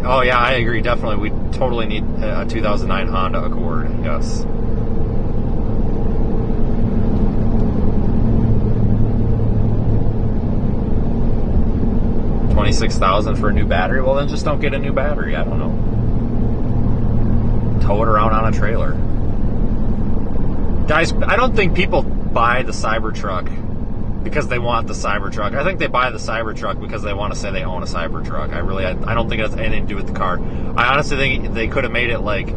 Oh yeah, I agree. Definitely, we totally need a 2009 Honda Accord. Yes. $26,000 for a new battery. Well, then just don't get a new battery. I don't know. Tow it around on a trailer. Guys, I don't think people buy the Cybertruck because they want the Cybertruck. I think they buy the Cybertruck because they want to say they own a Cybertruck. I don't think it has anything to do with the car. I honestly think they could have made it like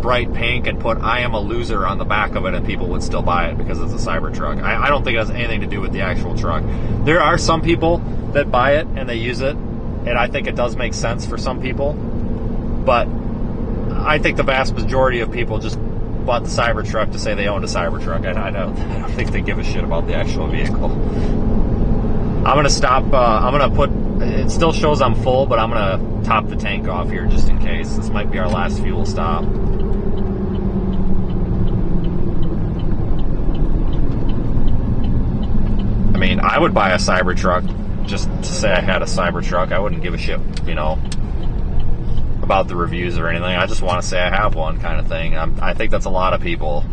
bright pink and put "I am a loser" on the back of it, and people would still buy it because it's a Cybertruck. I don't think it has anything to do with the actual truck. There are some people that buy it and they use it, and I think it does make sense for some people, but I think the vast majority of people just bought the Cybertruck to say they owned a Cybertruck, and I don't think they give a shit about the actual vehicle. I'm gonna stop. I'm gonna put. It still shows I'm full, but I'm gonna top the tank off here just in case. This might be our last fuel stop. I mean, I would buy a Cybertruck just to say I had a Cybertruck. I wouldn't give a shit, about the reviews or anything. I just want to say I have one, kind of thing. I think that's a lot of people.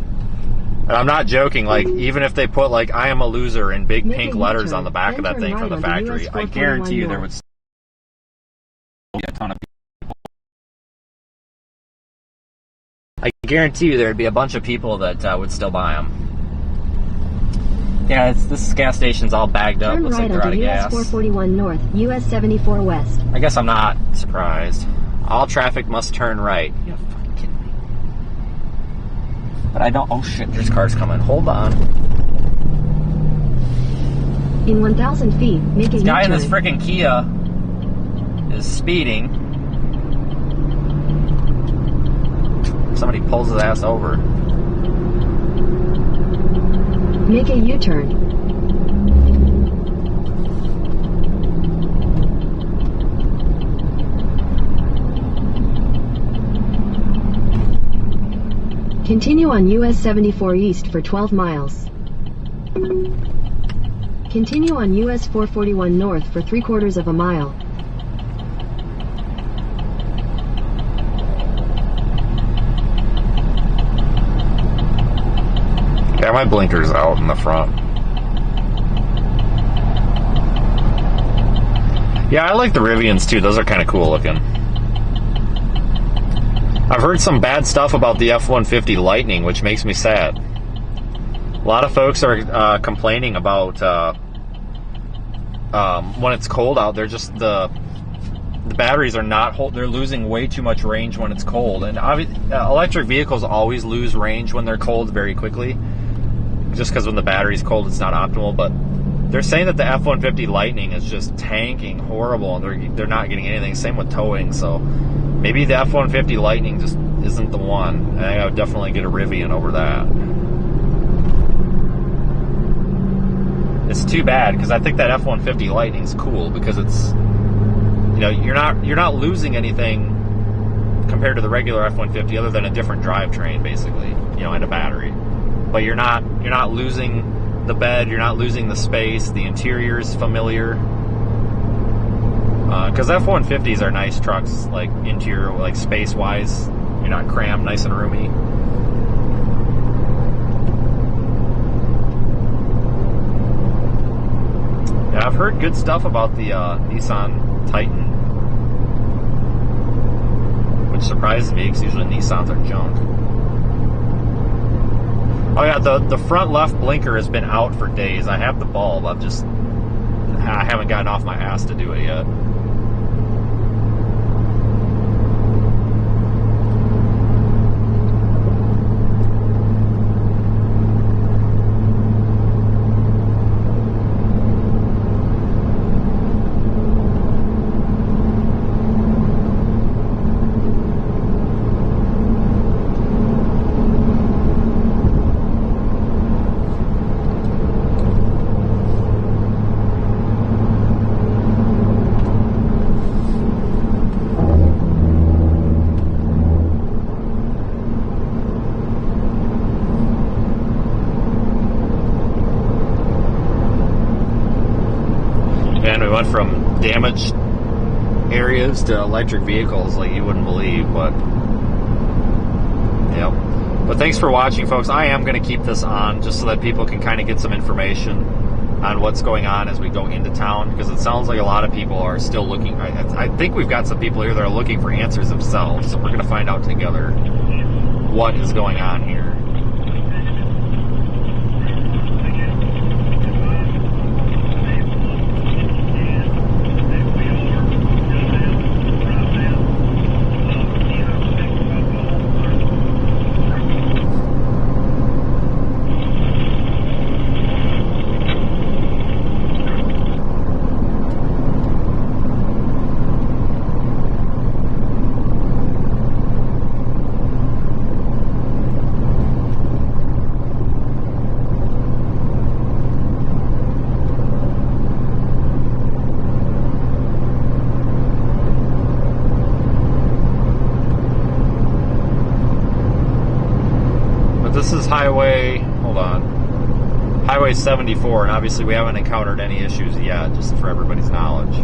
And I'm not joking. Like, even if they put like "I am a loser" in big pink letters on the back of that thing from the factory, I guarantee you there would be a ton of people. I guarantee you there'd be a bunch of people that would still buy them. Yeah, this gas station's all bagged up. Looks like they're out of gas. US 441 North, US 74 West. I guess I'm not surprised. All traffic must turn right. You're fucking kidding me. But I don't. Oh shit, there's cars coming. Hold on. In 1,000 feet, make a U-turn. This guy in this freaking Kia is speeding. Somebody pulls his ass over. Make a U-turn. Continue on US 74 East for 12 miles. Continue on US 441 North for 3/4 of a mile. Yeah, my blinker's out in the front. Yeah, I like the Rivians too. Those are kind of cool looking. I've heard some bad stuff about the F-150 Lightning, which makes me sad. A lot of folks are complaining about when it's cold out. They're just the batteries are not they're losing way too much range when it's cold, and electric vehicles always lose range when they're cold very quickly. Just because when the battery's cold, it's not optimal. But they're saying that the F-150 Lightning is just tanking horrible, and they're not getting anything. Same with towing. So maybe the F-150 Lightning just isn't the one. I would definitely get a Rivian over that. It's too bad because I think that F-150 Lightning's cool because it's you're not losing anything compared to the regular F-150 other than a different drivetrain basically, and a battery. But you're not losing the bed, you're not losing the space, the interior is familiar. Because F-150s are nice trucks, like interior, like space-wise. You're not crammed, nice and roomy. Yeah, I've heard good stuff about the Nissan Titan, which surprises me because usually Nissans are junk. Oh yeah, the front left blinker has been out for days. I have the bulb. I haven't gotten off my ass to do it yet. Damaged areas to electric vehicles like you wouldn't believe, but yep. But thanks for watching, folks. I am going to keep this on just so that people can kind of get some information on what's going on as we go into town, because it sounds like a lot of people are still looking. I think we've got some people here that are looking for answers themselves, so we're going to find out together what is going on here. This is Highway 74, and obviously we haven't encountered any issues yet, just for everybody's knowledge.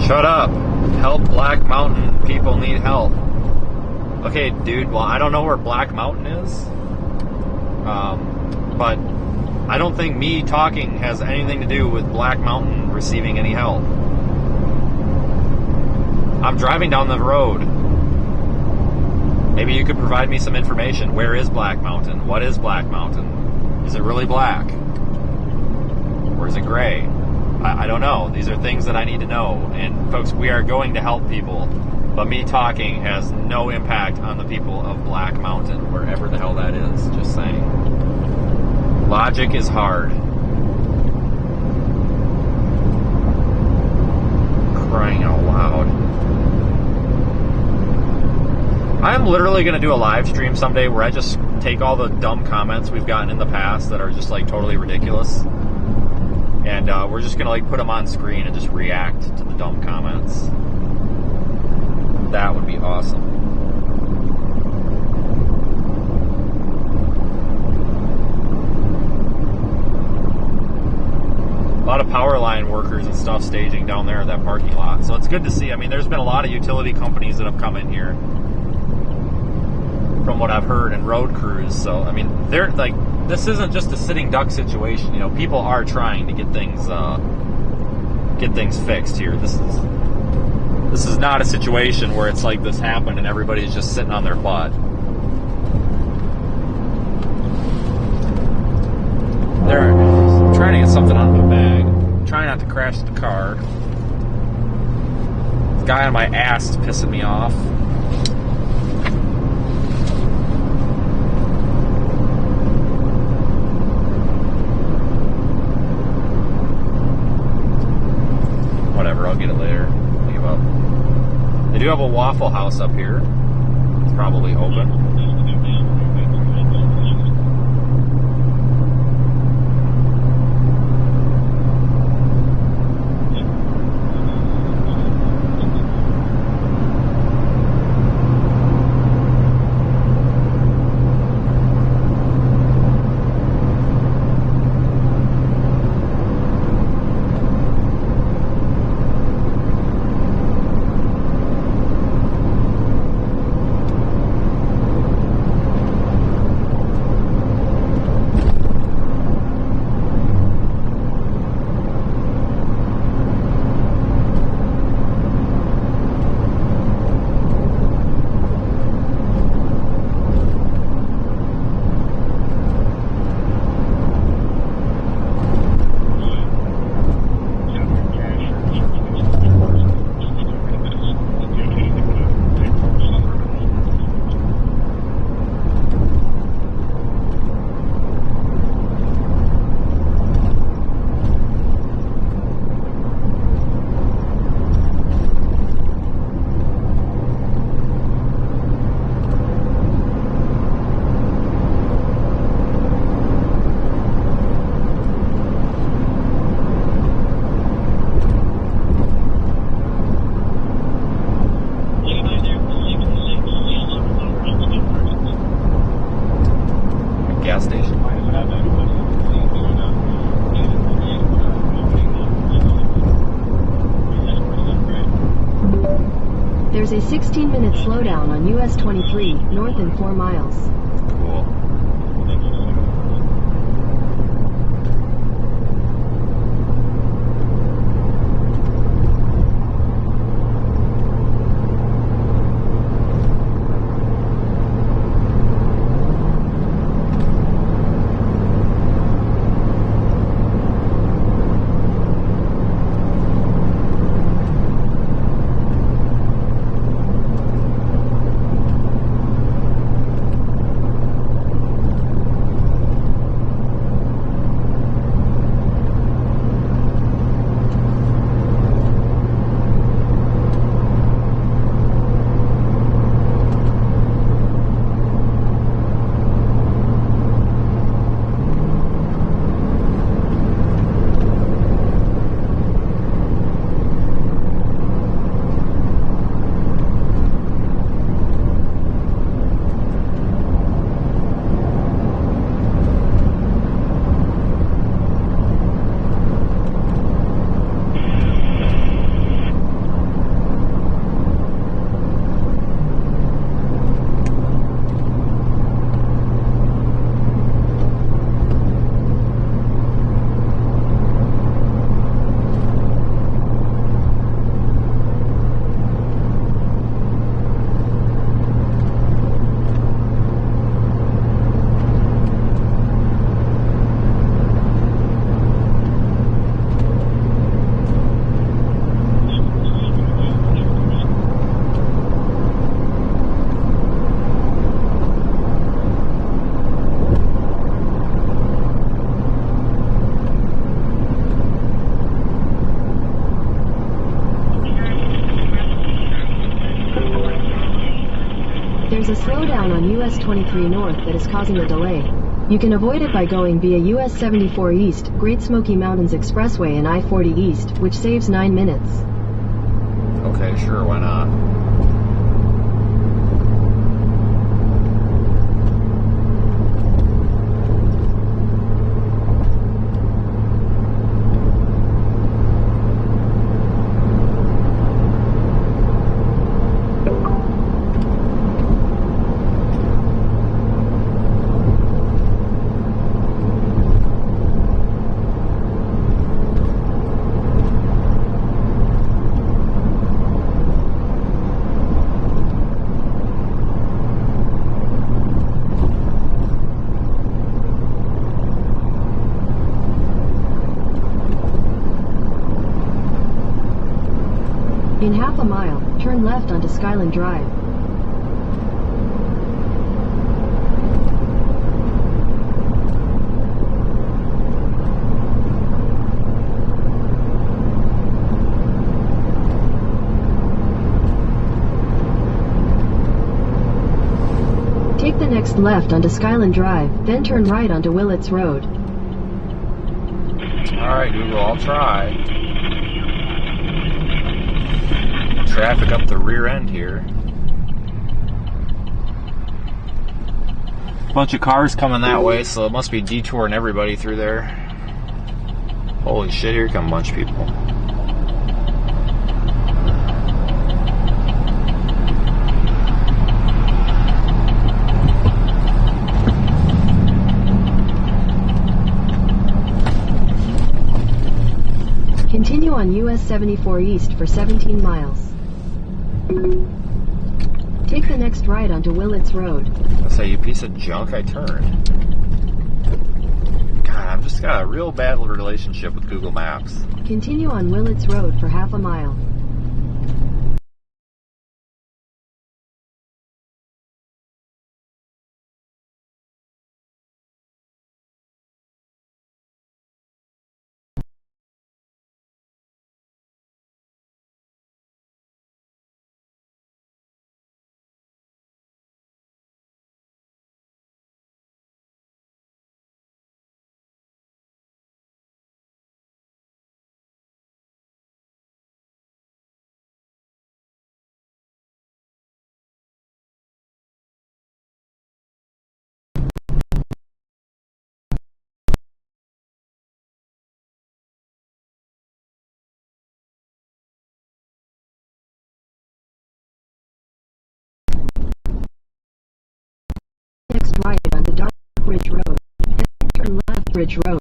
Shut up. Help Black Mountain. People need help. Okay, dude, well, I don't know where Black Mountain is. But I don't think me talking has anything to do with Black Mountain receiving any help. I'm driving down the road. Maybe you could provide me some information. Where is Black Mountain? What is Black Mountain? Is it really black? Or is it gray? I don't know. These are things that I need to know. And folks, we are going to help people. But me talking has no impact on the people of Black Mountain, wherever the hell that is. Just saying. Logic is hard. Crying out loud. I'm literally going to do a live stream someday where I just take all the dumb comments we've gotten in the past that are just like totally ridiculous. And we're just going to like put them on screen and just react to the dumb comments. That would be awesome. A lot of power line workers and stuff staging down there in that parking lot. So it's good to see. I mean, there's been a lot of utility companies that have come in here, from what I've heard, and road crews. So, I mean, they're like, this isn't just a sitting duck situation. You know, people are trying to get things fixed here. This is not a situation where it's like this happened and everybody's just sitting on their butt. I'm trying to get something out of my bag. I'm trying not to crash the car. The guy on my ass is pissing me off. Whatever, I'll get it later. I'll give up. They do have a Waffle House up here. It's probably open. There's a 16-minute slowdown on US 23, north in 4 miles. Cool. There's a slowdown on US 23 north that is causing a delay. You can avoid it by going via US 74 East, Great Smoky Mountains Expressway and I-40 East, which saves 9 minutes. Okay, sure, why not? In half a mile, turn left onto Skyland Drive. Take the next left onto Skyland Drive, then turn right onto Willits Road. Alright, Google, I'll try. Traffic up the rear end here. Bunch of cars coming that way, so it must be detouring everybody through there. Holy shit, here come a bunch of people. Continue on US 74 East for 17 miles. Take the next right onto Willits Road. I say, you piece of junk, I turned. God, I've just got a real bad relationship with Google Maps. Continue on Willits Road for half a mile. Ridge Road. Turn left Ridge Road.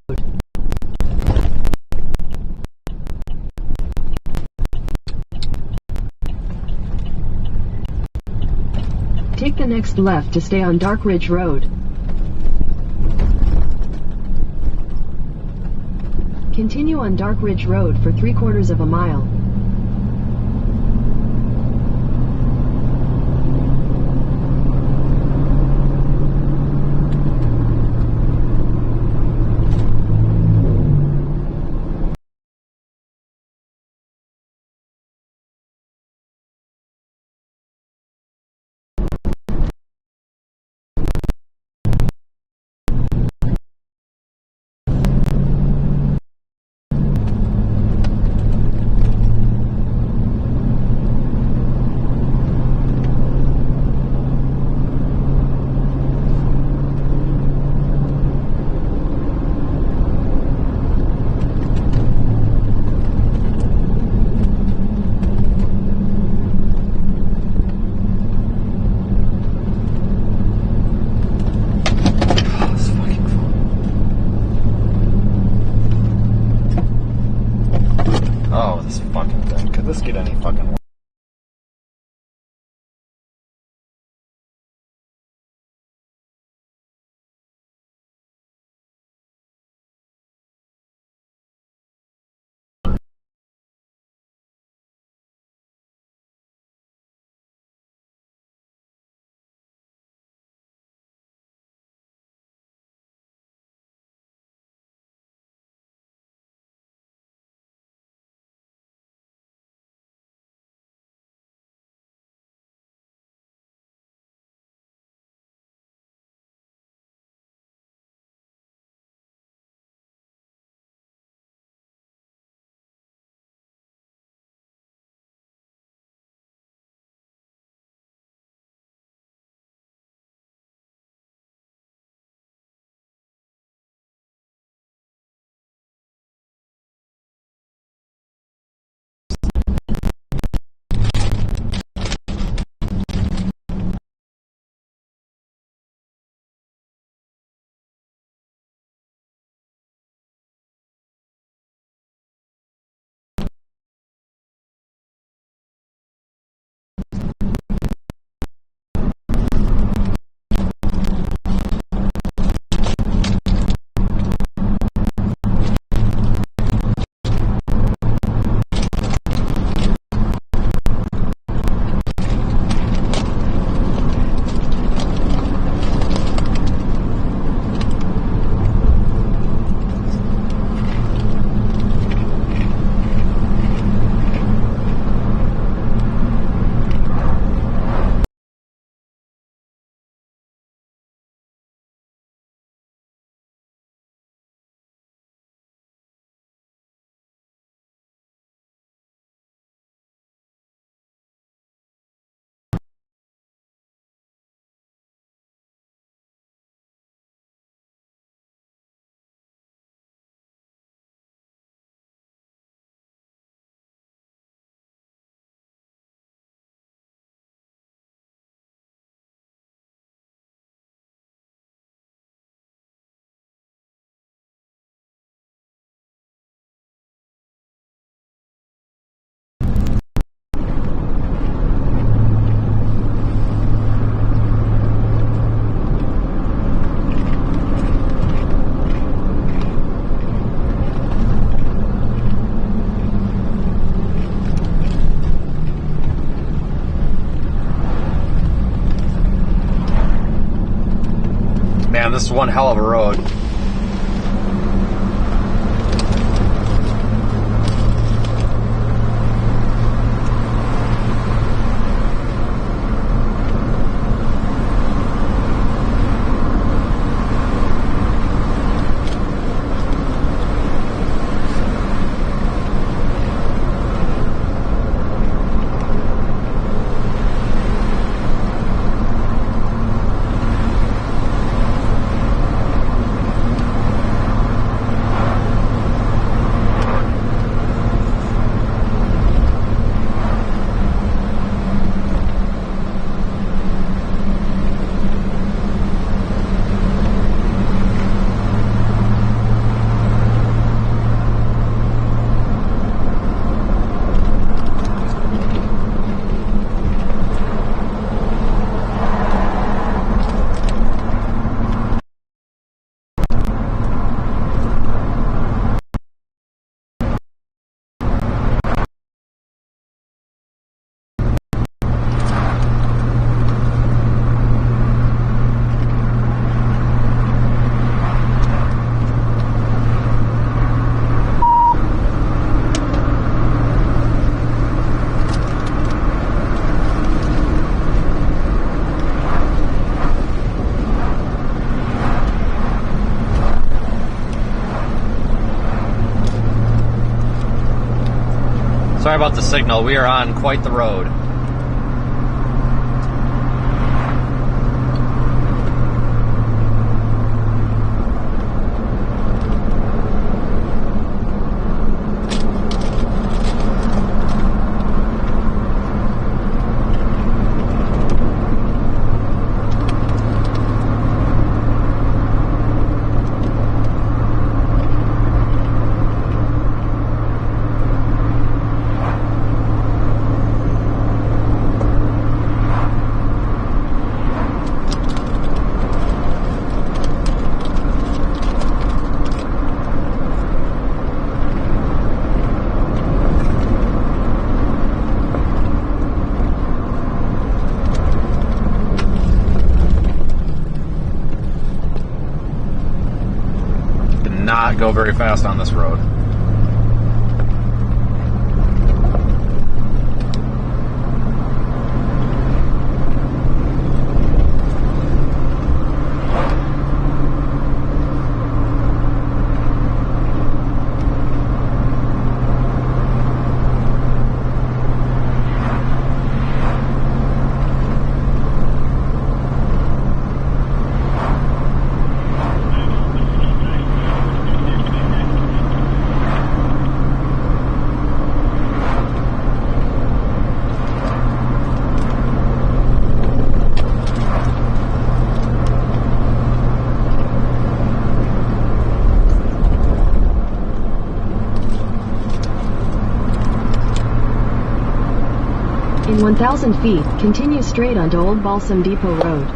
Take the next left to stay on Dark Ridge Road. Continue on Dark Ridge Road for 3/4 of a mile. Oh, this fucking thing. Could this get any fucking worse? Man, this is one hell of a road. Sorry about the signal. We are on quite the road. Not go very fast on this road. In 1,000 feet, continue straight onto Old Balsam Depot Road.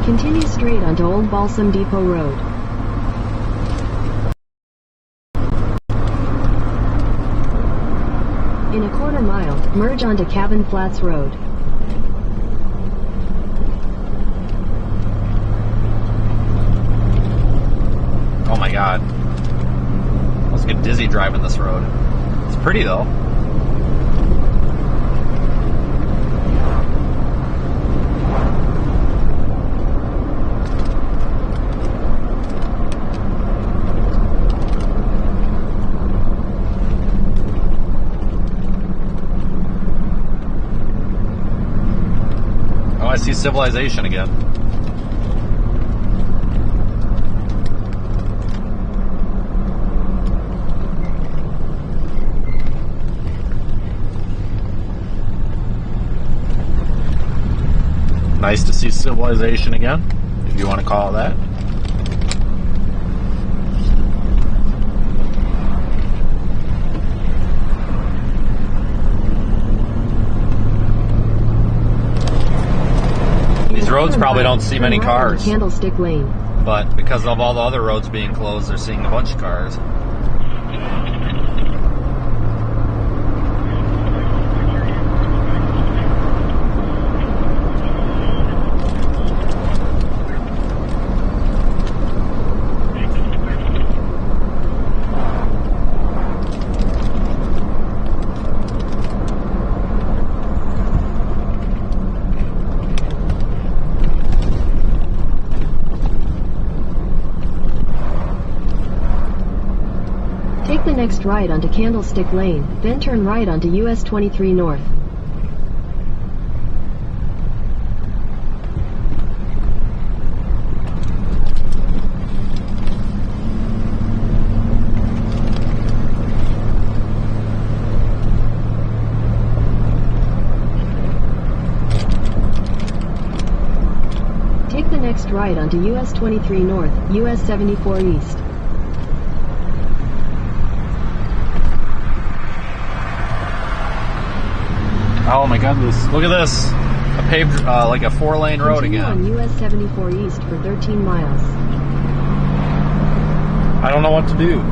Continue straight onto Old Balsam Depot Road. In a quarter mile, merge onto Cabin Flats Road. Oh my god. I was getting dizzy driving this road. It's pretty though. I see civilization again. Nice to see civilization again, if you want to call it that. These roads probably don't see many cars, Candlestick Lane. but because of all the other roads being closed, they're seeing a bunch of cars. Take the next right onto Candlestick Lane, then turn right onto US 23 North. Take the next right onto US 23 North, US 74 East. Oh my goodness, look at this. A paved, like a 4-lane road Continue again. on US 74 East for 13 miles. I don't know what to do.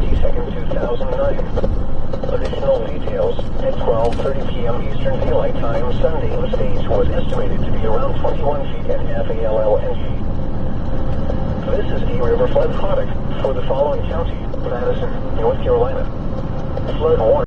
22nd, 2009. Additional details. At 12:30 p.m. Eastern Daylight Time Sunday, the stage was estimated to be around 21 feet at FALLNG. This is a river flood product for the following county: Madison, North Carolina. Flood warning.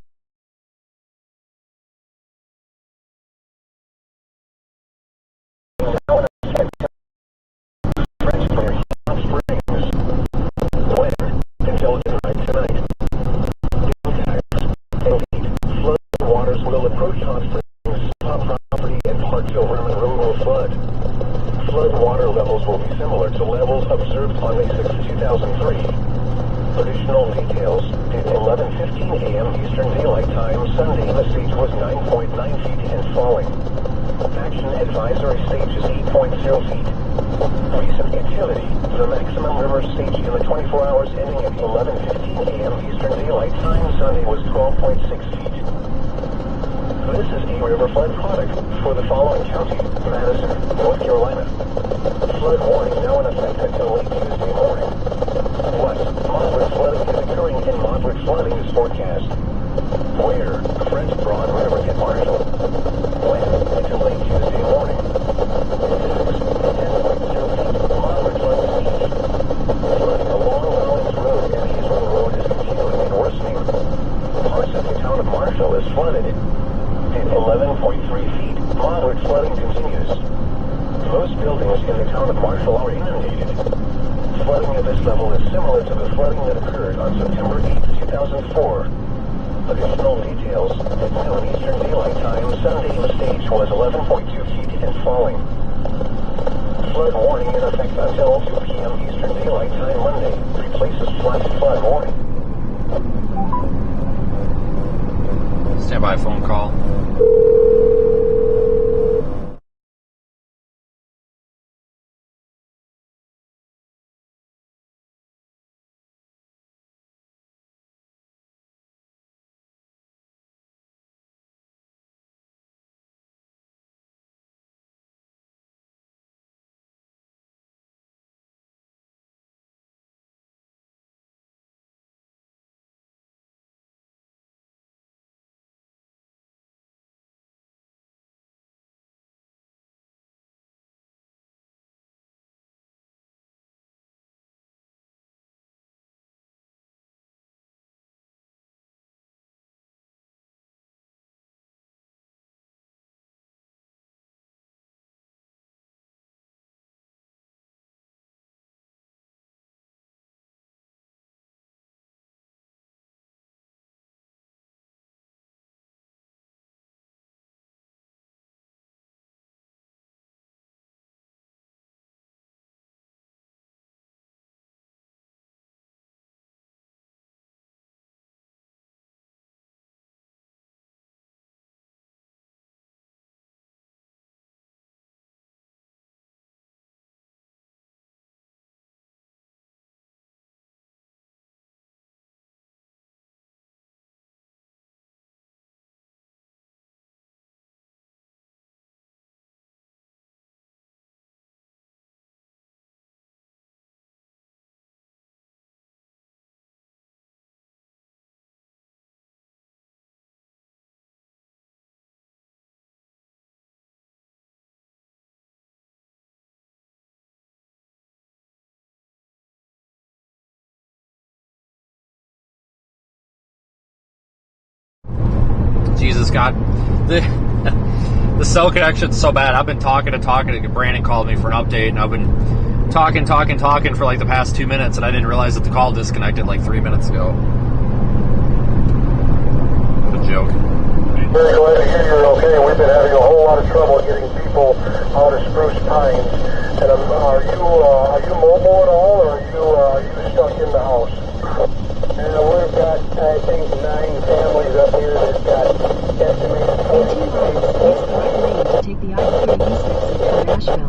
Additional details. At 11:15 a.m. Eastern Daylight Time Sunday, the stage was 9.9 feet and falling. Action advisory stage is 8.0 feet. Recent activity. The maximum river stage in the 24 hours ending at 11:15 a.m. Eastern Daylight Time Sunday was 12.6 feet. This is a river flood product for the following county: Madison, North Carolina. Flood warning now in effect until late Tuesday morning. Moderate flooding is occurring and moderate flooding is forecast. Where? French Broad River at Marshall. When? Until late Tuesday morning. Physics, 10.0 feet, moderate flooding speed. Flooding along Rollins Road and Hazel Road is continuing and worsening. Parts of the town of Marshall is flooded. At 11.3 feet, moderate flooding continues. Most buildings in the town of Marshall are inundated. Flooding at this level is similar to the flooding that occurred on September 8, 2004. Additional details. At noon Eastern Daylight Time Sunday, the stage was 11.2 feet and falling. Flood warning in effect until 2 p.m. Eastern Daylight Time Monday. Replaces flash flood warning. Standby phone call. Jesus, God, the cell connection's so bad. I've been talking. Brandon called me for an update, and I've been talking for like the past 2 minutes, and I didn't realize that the call disconnected like 3 minutes ago. What a joke. Very glad to hear you're okay. We've been having a whole lot of trouble getting people out of Spruce Pines. And are you mobile at all, or are you stuck in the house? We've got, I think, 9 families up here that got estimated 40 to take the I-30 east exit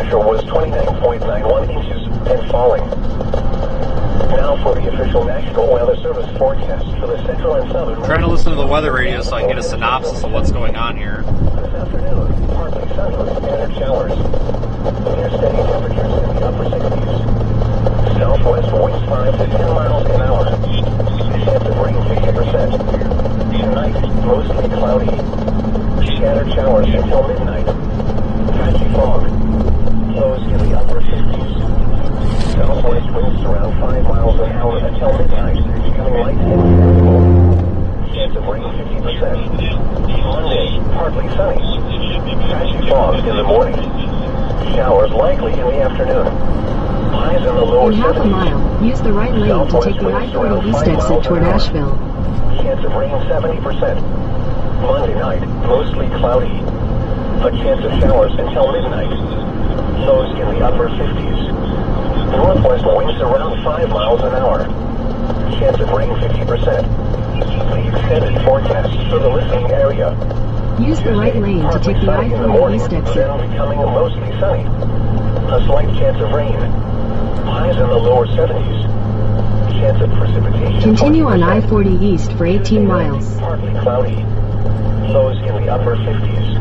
temperature was 29.91 inches and falling. Now for the official National Weather Service forecast for the central and southern... Trying to listen to the weather radio so I can get a synopsis of what's going on here. This afternoon, partly sunny with scattered showers. Near steady temperatures in the upper 60s. Southwest winds 5 to 10 miles an hour. Chance of rain 50%. Tonight, mostly cloudy. Scattered showers until midnight. Patchy fog. Lows in the upper 50s. Southwest winds around 5 miles an hour until midnight. Becoming light and variable. Chance of rain 50%. Monday, partly sunny. Patchy fog in the morning. Showers likely in the afternoon. Highs in the lower 70s. In half a mile, use the right lane to take the I-40 East exit toward Asheville. Chance of rain 70%. Monday night, mostly cloudy. A chance of showers until midnight. Lows in the upper 50s. Northwest winds around 5 miles an hour. Chance of rain 50%. The extended forecast for the listening area. Use the right lane to take the I-40 East exit. Then becoming mostly sunny. A slight chance of rain. Highs in the lower 70s. Chance of precipitation. Continue on I-40 East for 18 miles. Partly cloudy. Lows in the upper 50s.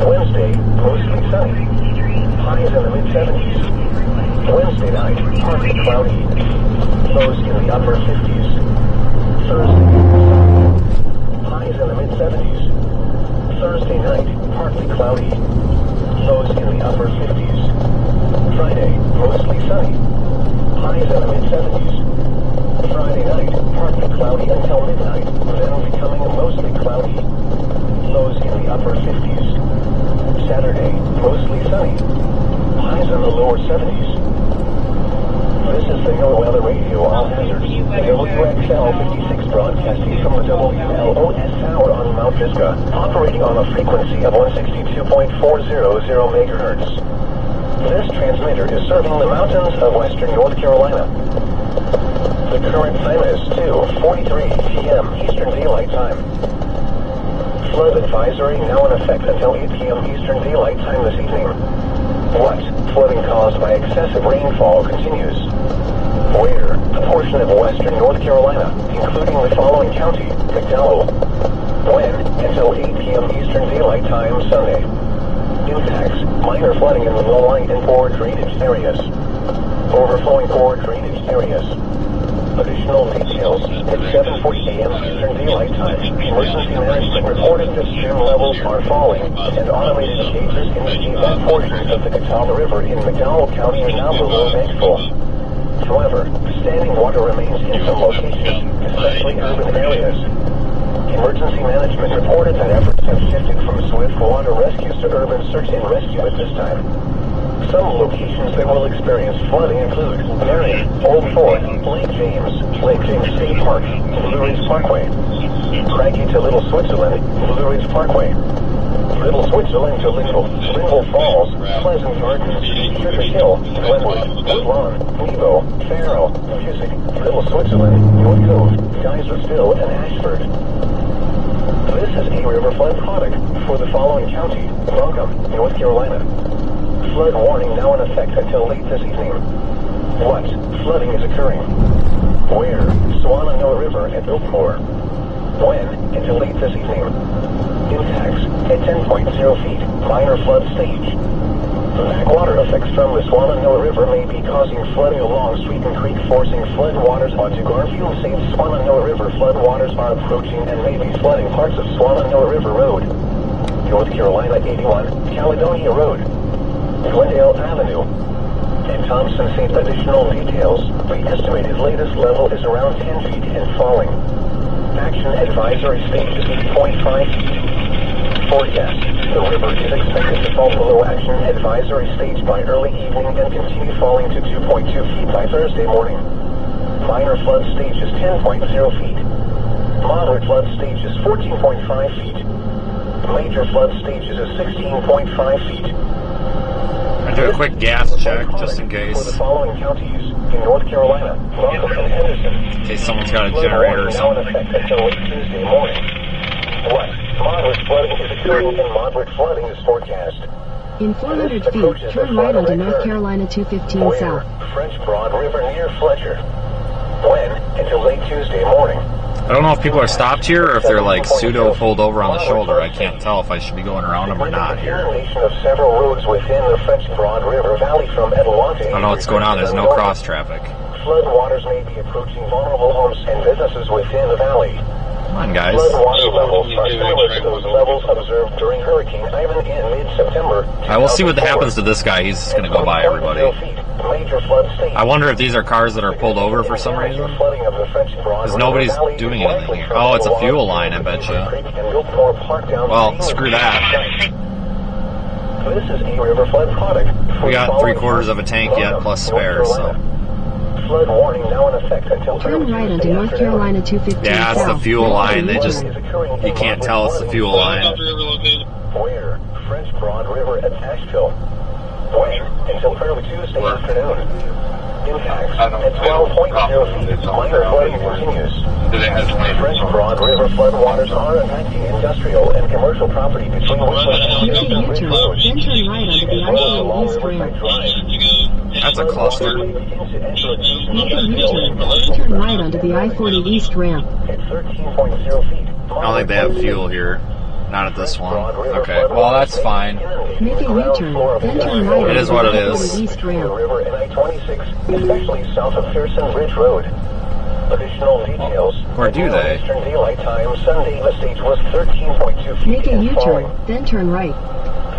Wednesday, mostly sunny. Highs in the mid-70s. Wednesday night, partly cloudy. Lows in the upper 50s. Thursday, highs in the mid-70s. Thursday night, partly cloudy. Lows in the upper 50s. Friday, mostly sunny. Highs in the mid-70s. Friday night, partly cloudy until midnight, then becoming mostly cloudy. Lows in the upper 50s. Saturday, mostly sunny. Highs in the lower 70s. This is the NOAA Radio All Hazards. WXL 56 broadcasting from the WLOS Tower on Mount Pisgah, operating on a frequency of 162.400 megahertz. This transmitter is serving the mountains of western North Carolina. The current time is 2:43 p.m. Eastern Daylight Time. Flood advisory now in effect until 8 p.m. Eastern Daylight Time this evening. What? Flooding caused by excessive rainfall continues. Where? A portion of western North Carolina, including the following county, McDowell. When? Until 8 p.m. Eastern Daylight Time Sunday. Impacts: minor flooding in the low-lying and poor drainage areas. Overflowing poor drainage areas. Additional details at 7:40 a.m. Eastern Daylight Time. Emergency management reported that stream levels are falling, and automated gauges indicate that portions of the Catawba River in McDowell County are now below Nashville. However, standing water remains in some locations, especially urban areas. Emergency management reported that efforts have shifted from swift water rescues to urban search and rescue at this time. Some locations that will experience flooding include Marion, Old Fort, Lake James State Park, Blue Ridge Parkway, Craggy to Little Switzerland, Blue Ridge Parkway, Little Switzerland to Linville Falls, Pleasant Gardens, Sugar Hill, Glenwood, Woodlawn, Nebo, Farrow, Music, Little Switzerland, North Cove, Geysersville, and Ashford. This is a river flood product for the following county: Welcome, North Carolina. Flood warning now in effect until late this evening. What? Flooding is occurring. Where? Swannanoa River at Biltmore. When? Until late this evening. Impacts at 10.0 feet, minor flood stage. Backwater effects from the Swannanoa River may be causing flooding along Sweeten Creek, forcing flood waters onto Garfield St. Swannanoa River. Flood waters are approaching and may be flooding parts of Swannanoa River Road, North Carolina 81, Caledonia Road, Glendale Avenue, and Thompson St. Additional details. The estimated latest level is around 10 feet and falling. Action advisory stage is 8.5 feet. Forecast: the river is expected to fall below action advisory stage by early evening and continue falling to 2.2 feet by Thursday morning. Minor flood stage is 10.0 feet. Moderate flood stage is 14.5 feet. Major flood stage is 16.5 feet. I do a quick gas check, just in case. For the following counties in North Carolina, Welcome and Henderson. In case someone's got a generator or something. Now in effect until late Tuesday morning. What? Moderate flooding is occurring and moderate flooding is forecast. In 400 feet, turn right onto North Carolina 215 South. French Broad River near Fletcher. When? Until late Tuesday morning. I don't know if people are stopped here or if they're like pseudo pulled over on the shoulder. I can't tell if I should be going around them or not here. Of several roads within the French Broad River Valley from Adelante. I don't know what's going on. There's no cross traffic. Flood waters may be approaching vulnerable homes and businesses within the valley. Come on, guys. Flood water levels are similar to those levels observed during Hurricane Ivan in mid-September. I will see what happens to this guy. He's going to go by everybody. I wonder if these are cars that are pulled over for some reason. Because nobody's doing anything here. Oh, it's a fuel line, I bet you. Well, screw that. This is a river flood product. We got 3/4 of a tank yet, plus spares, so. Flood warning now in effect until turn right onto North Carolina 215 Yeah, it's the South. fuel line. They just, you can't tell it's the fuel line. Where? French Broad River at Asheville. When? Until early Tuesday afternoon. Impacts at 12.0 feet. Minor flooding continues. French Broad River flood waters are impacting industrial and commercial property between Whistler and Make a U-turn, then turn right onto the I-40 East ramp. That's a cluster. Make a U-turn, then turn right onto the I-40 East ramp. At 13.0 feet. I don't think they have fuel here. Not at this one. Okay, well, that's fine. Make a U-turn, then turn right It is onto what the it is. I-40 East ramp. River and I-26, especially south of Pearson Ridge Road. Additional details. Where do they? Eastern Daylight Time, Sunday, the stage was 13.2 feet. Make a and U-turn, falling. then turn right.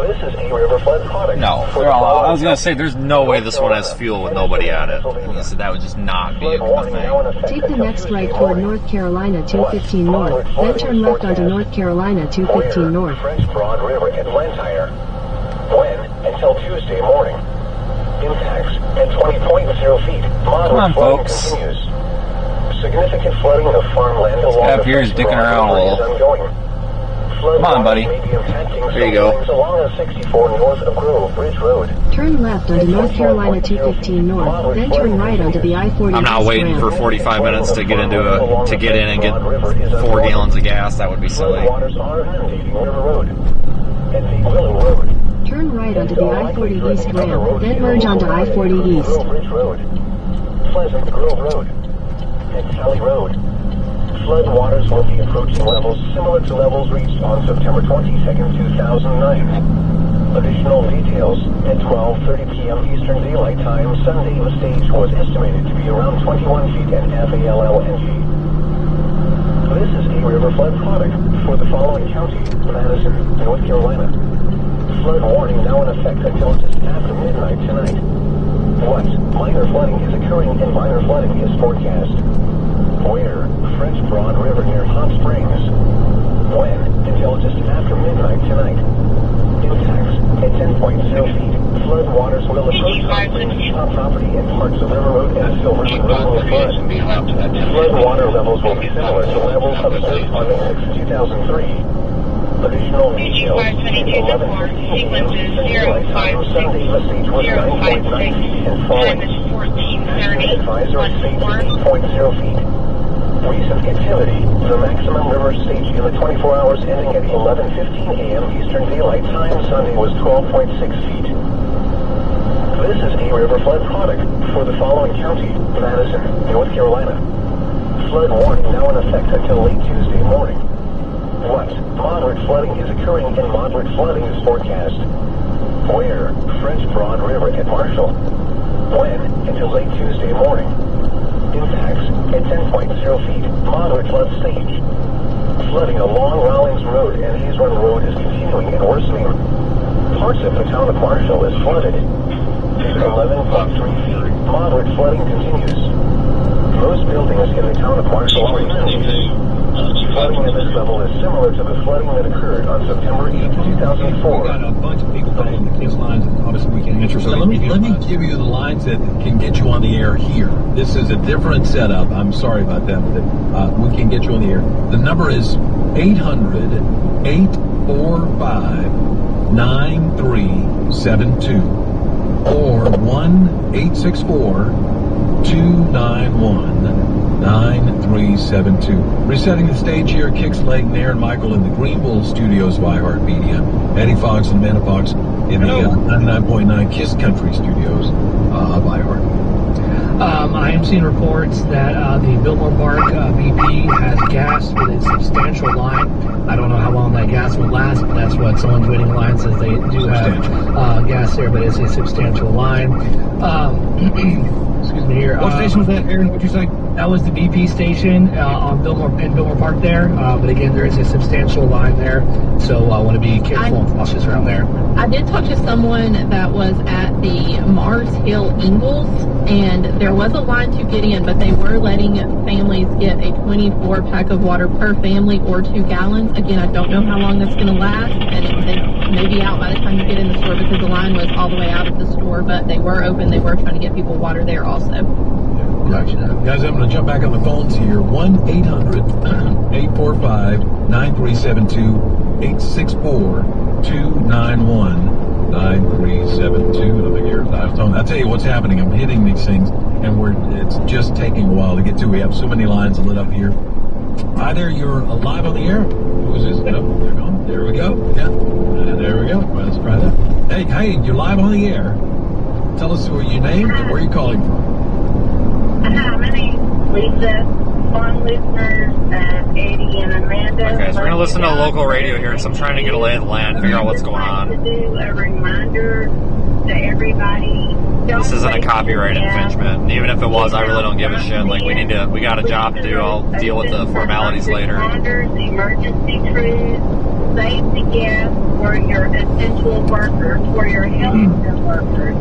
This is a river flood product. No, they're all, I was going to say, there's no way this one has fuel with nobody at it. So that would just not be a thing. Take the next right toward North Carolina 215 North, then turn left onto North Carolina 215 North. French Broad River at Blantyre. When? Until Tuesday morning. Impacts at 20.0 feet. Come on, folks. Continues. Significant flooding of farmland along F the here's French dicking Broad around a River is little. ongoing. Come on, buddy. May be impacting There you go. along the 64 north of Grove Bridge Road. Turn left onto North Carolina 215 North, then turn right onto the I-40 I'm not East waiting ramp. for 45 minutes to get into to get in and get 4 gallons of gas. That would be silly. Flood waters are inundating River Road. At the Willow Road. Turn right onto the I-40 East ramp, then merge onto I-40 East. Grove Bridge Road. Pleasant Grove Road. And Sally Road. Flood waters will be approaching levels similar to levels reached on September 22nd, 2009. Additional details at 12:30 p.m. Eastern Daylight Time Sunday, the stage was estimated to be around 21 feet at FALLNG. This is a river flood product for the following county: Madison, North Carolina. Flood warning now in effect until just after midnight tonight. What? Minor flooding is occurring and minor flooding is forecast. Where? French Broad River near Hot Springs. When? Until just after midnight tonight. Impacts at 10.0 feet. Flood waters will approach Hot Springs property and parts of River Road and Silver Road will flood. Flood water levels will be similar to levels observed on May 6, 2003. Additional details at 11:15 a.m. Daylight Time Sunday, the stage was 9.9 feet and falling. Advisory stage 8.0 feet. Recent activity. The maximum river stage in the 24 hours ending at 11:15 a.m. Eastern Daylight Time Sunday was 12.6 feet. This is a river flood product for the following county: Madison, North Carolina. Flood warning now in effect until late Tuesday morning. What? Moderate flooding is occurring and moderate flooding is forecast. Where? French Broad River at Marshall. When? Until late Tuesday morning. Impacts at 10.0 feet. Moderate flood stage. Flooding along Rawlings Road and Hayes Run Road is continuing and worsening. Parts of the town of Marshall is flooded. 11.3 feet. Moderate flooding continues. Most buildings in the town of Marshall are inundated. Flooding at this level is similar to the flooding that occurred on September 8, 2004. We've got a bunch of people calling these lines, and obviously we can't answer. So let me give you the lines that can get you on the air here. This is a different setup. I'm sorry about that, but we can get you on the air. The number is 800-845-9372 or 1-864-291-9372. Resetting the stage here, Kix, Leg, Nair, and Michael in the Greenville studios of iHeartMedia. Eddie Fox and Amanda Fox in the 99.9 Kiss Country studios of iHeart. I am seeing reports that the Biltmore Park BP has gas with a substantial line. I don't know how long that gas will last, but that's what someone's waiting in line says. They do have gas there, but it's a substantial line. Excuse me here. What station was that, Aaron? What'd you say? That was the BP station on Biltmore Park there. But again, there is a substantial line there, so I want to be careful and cautious around there. I did talk to someone that was at the Mars Hill Ingalls, and there was a line to get in, but they were letting families get a 24-pack of water per family or 2 gallons. Again, I don't know how long that's going to last, and they may be out by the time you get in the store because the line was all the way out of the store, but they were open. They were trying to get people water there also. Gotcha. Guys, I'm going to jump back on the phones here. 1-800-845-9372, 864-291-9372. I'll tell you what's happening. I'm hitting these things, and it's just taking a while to get to. We have so many lines lit up here. Hi there, you're live on the air. Who is this? Oh, they're gone. There we go. Yeah. There we go. Well, let's try that. Hey, you're live on the air. Tell us your name and where you're calling from. Hi, my name's Lisa. Long listeners, Eddie and Amanda. Okay, so we're going to listen to the local radio here, so I'm trying to get a lay of the land, figure out what's going on. To do a reminder to everybody. This isn't a copyright infringement. And even if it was, I really don't give a shit. Like, we got a job to do. I'll deal with the formalities later. Emergency crews, safety gas for your essential workers, for your healthcare workers.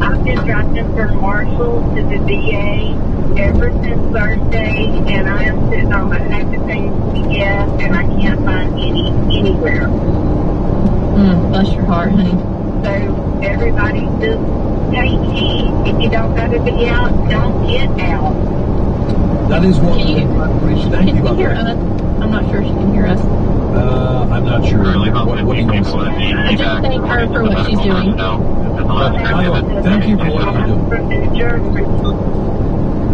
I've been driving from Marshall to the VA ever since Thursday, and I am sitting on my nicotine gas, and I can't find anywhere. Bless your heart, honey. So everybody just take heed. If you don't got to be out, don't get out. That is what we've been trying to preach. Thank you about that. I'm not sure she can hear us. I'm not sure. What do you want to say? I just thank her for what she's doing. Thank you for what you're doing.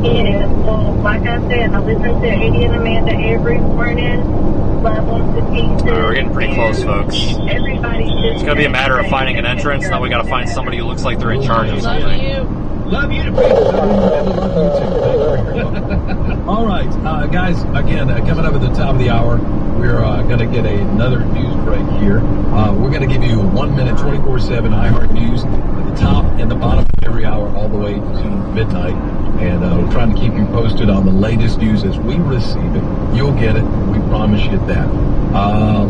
Yeah, well, like I said, I listen to Eddie and Amanda every morning. Love them to pieces. We're getting pretty close, folks. Everybody just... It's going to be a matter of finding an entrance. Now we got to find somebody who looks like they're in charge of something. Love you. Love you to pieces. All right, guys, again, coming up at the top of the hour, we're going to get another news break here. We're going to give you 1 minute, 24/7 iHeart News at the top and the bottom of every hour all the way to midnight. And we're trying to keep you posted on the latest news as we receive it. You'll get it. We promise you that.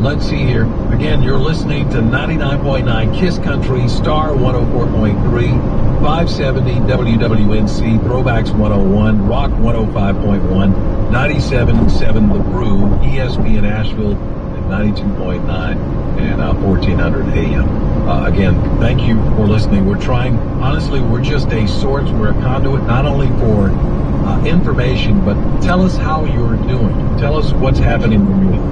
Let's see here. Again, you're listening to 99.9 Kiss Country, Star 104.3, 570 WWNC, Throwbacks 101, Rock 105.1, 97.7 The Brew, ESPN Asheville at 92.9, and 1400 AM. Again, thank you for listening. We're trying, honestly, we're just a source, we're a conduit, not only for information, but tell us how you're doing. Tell us what's happening with you.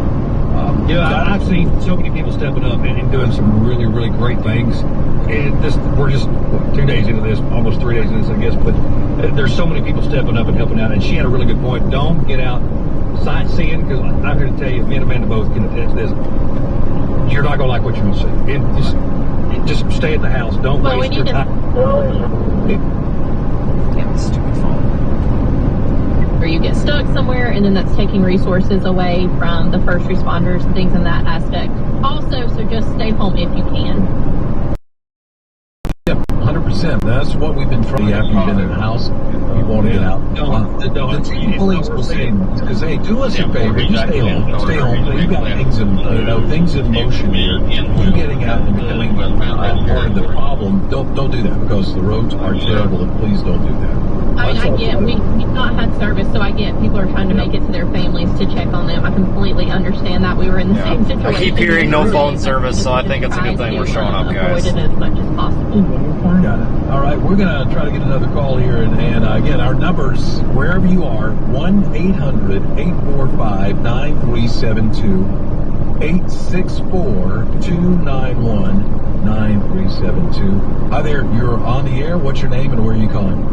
I've seen so many people stepping up and doing some really, really great things. And we're just 2 days into this, almost 3 days into this, I guess. But there's so many people stepping up and helping out. And she had a really good point. Don't get out sightseeing, because I'm here to tell you, me and Amanda both can attest to this. You're not going to like what you're going to see. Just stay at the house. Don't waste your time. Damn, this stupid phone. Or you get stuck somewhere, and then that's taking resources away from the first responders and things in that aspect. Also, so just stay home if you can. Yep, 100%. That's what we've been trying after you've been in the house. You want to get out. The team police will say, because, hey, do us a favor. You stay home. Stay home. You got things in motion here. You getting out and becoming part of the problem. Don't do that, because the roads are terrible, and please don't do that. I mean, I get, we've not had service, so I get people are trying to make it to their families to check on them. I completely understand that. We were in the same situation. I keep hearing no phone service, so I think it's a good thing we're showing up, guys. Avoid it as much as possible. Got it. All right, we're going to try to get another call here. And again, our numbers, wherever you are, 1-800-845-9372, 864-291-9372. Hi there, you're on the air. What's your name and where are you calling?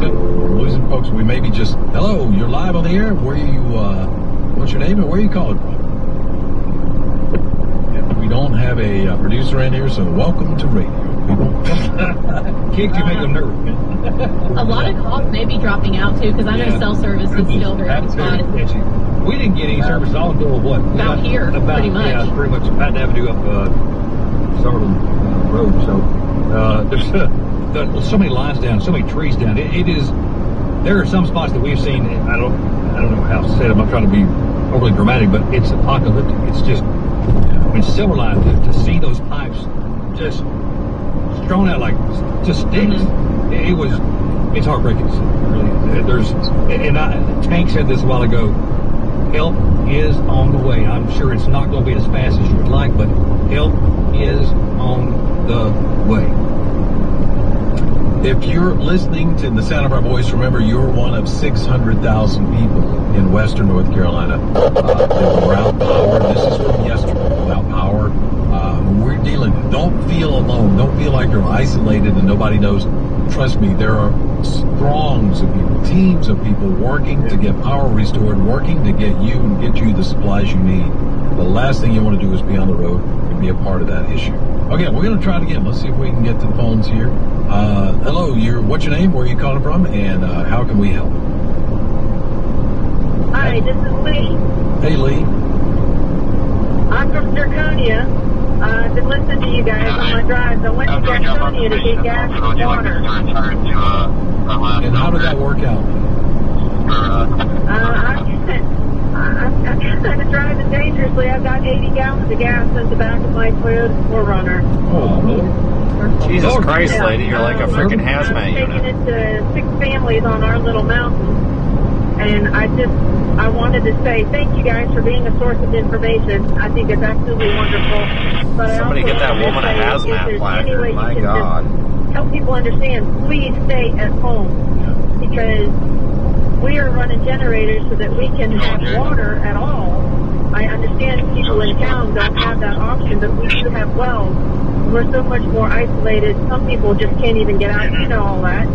We're losing folks. We maybe just, hello, you're live on the air. Where are you, what's your name and where are you calling from? Yeah, we don't don't have a producer in here, so welcome to radio, people. Kids, you make them nervous. A lot of calls may be dropping out too, because I know cell service is still very spotty. We didn't get any service at all until what? About here, pretty much. Yeah, pretty much Patton Avenue up Summerlin Road. So there's so many lines down, so many trees down. It is. There are some spots that we've seen. I don't know how to say it. I'm not trying to be overly dramatic, but it's apocalyptic. It's just. I mean, Silverline to see those pipes just thrown out like just sticks. Mm-hmm. It's heartbreaking. Really, Tank said this a while ago. Help is on the way. I'm sure it's not going to be as fast as you would like, but help is on the way. If you're listening to the sound of our voice, remember you're one of 600,000 people in Western North Carolina that were without power. This is from yesterday, without power. We're dealing with it. Don't feel alone. Don't feel like you're isolated and nobody knows. Trust me, there are throngs of people, teams of people working to get power restored, working to get you and get you the supplies you need. The last thing you want to do is be on the road and be a part of that issue. Okay, we're going to try it again. Let's see if we can get to the phones here. Hello, what's your name? Where are you calling from? And how can we help? Hi, this is Lee. Hey, Lee. I'm from Zirconia. I've been listening to you guys on my drives. I went to Zirconia to get gas and water. And how did that work out? I'm kind of driving dangerously. I've got 80 gallons of gas in the back of my Toyota 4Runner. Oh, Jesus Christ, lady, you're like a freaking hazmat unit. unit. Taking it to 6 families on our little mountain. And I wanted to say thank you guys for being a source of information. I think it's absolutely wonderful. But Somebody get that woman a hazmat placard. My God. Help people understand, please stay at home. Because we are running generators so that we can have water at all. I understand people in town don't have that option, but we do have wells. We're so much more isolated. Some people just can't even get out. You know all that.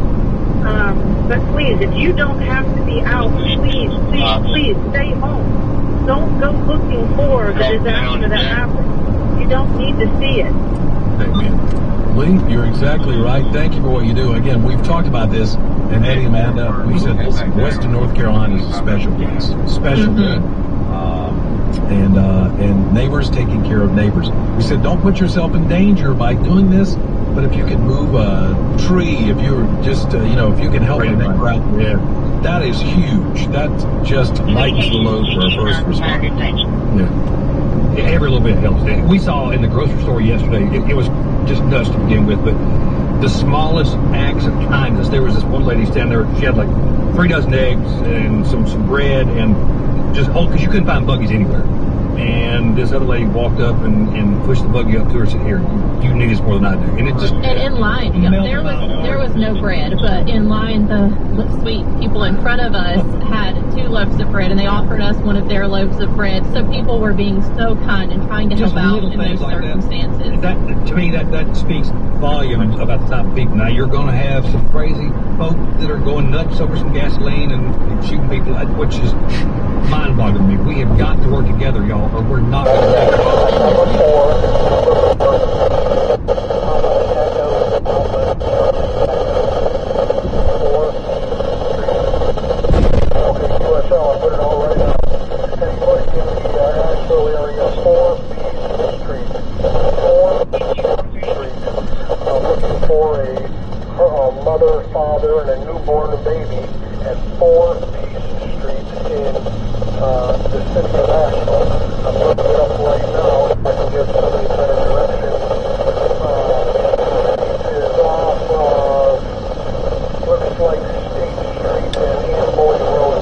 But please, if you don't have to be out, please stay home. Don't go looking for the disaster that happened. You don't need to see it. Amen. Lee, you're exactly right. Thank you for what you do. Again, we've talked about this, and Eddie and Amanda, we said this, Western North Carolina is a special place. Special good. And neighbors taking care of neighbors. We said don't put yourself in danger by doing this, but if you can move a tree, if you're just, if you can help a neighbor out there, that is huge. That just lightens the load for our first responders. Yeah. Every little bit helps. We saw in the grocery store yesterday, it was just nuts to begin with, but the smallest acts of kindness. There was this one lady standing there, she had like 3 dozen eggs and some bread and just because you couldn't find buggies anywhere. And this other lady walked up and pushed the buggy up to her and said, here, you need this more than I do. And it just... And in line, there was no bread, but in line, the sweet people in front of us had 2 loaves of bread, and they offered us one of their loaves of bread. So people were being so kind and trying to help out in those circumstances. That, to me, that speaks volumes about the type of people. Now, you're going to have some crazy folk that are going nuts over some gasoline and shooting people, which is mind-boggling to me. We have got to work together, y'all, or we're not going to make it. QSL, I put it all right now. Anybody in the Asheville area, 4 Beach Street. 4 Beach Street. I'm looking for a mother, father, and a newborn baby at 4 Beach Street in the city of Asheville. I'm looking it up right now if I can get somebody better direction. It is off of, looks like State Street and East Bowling Road.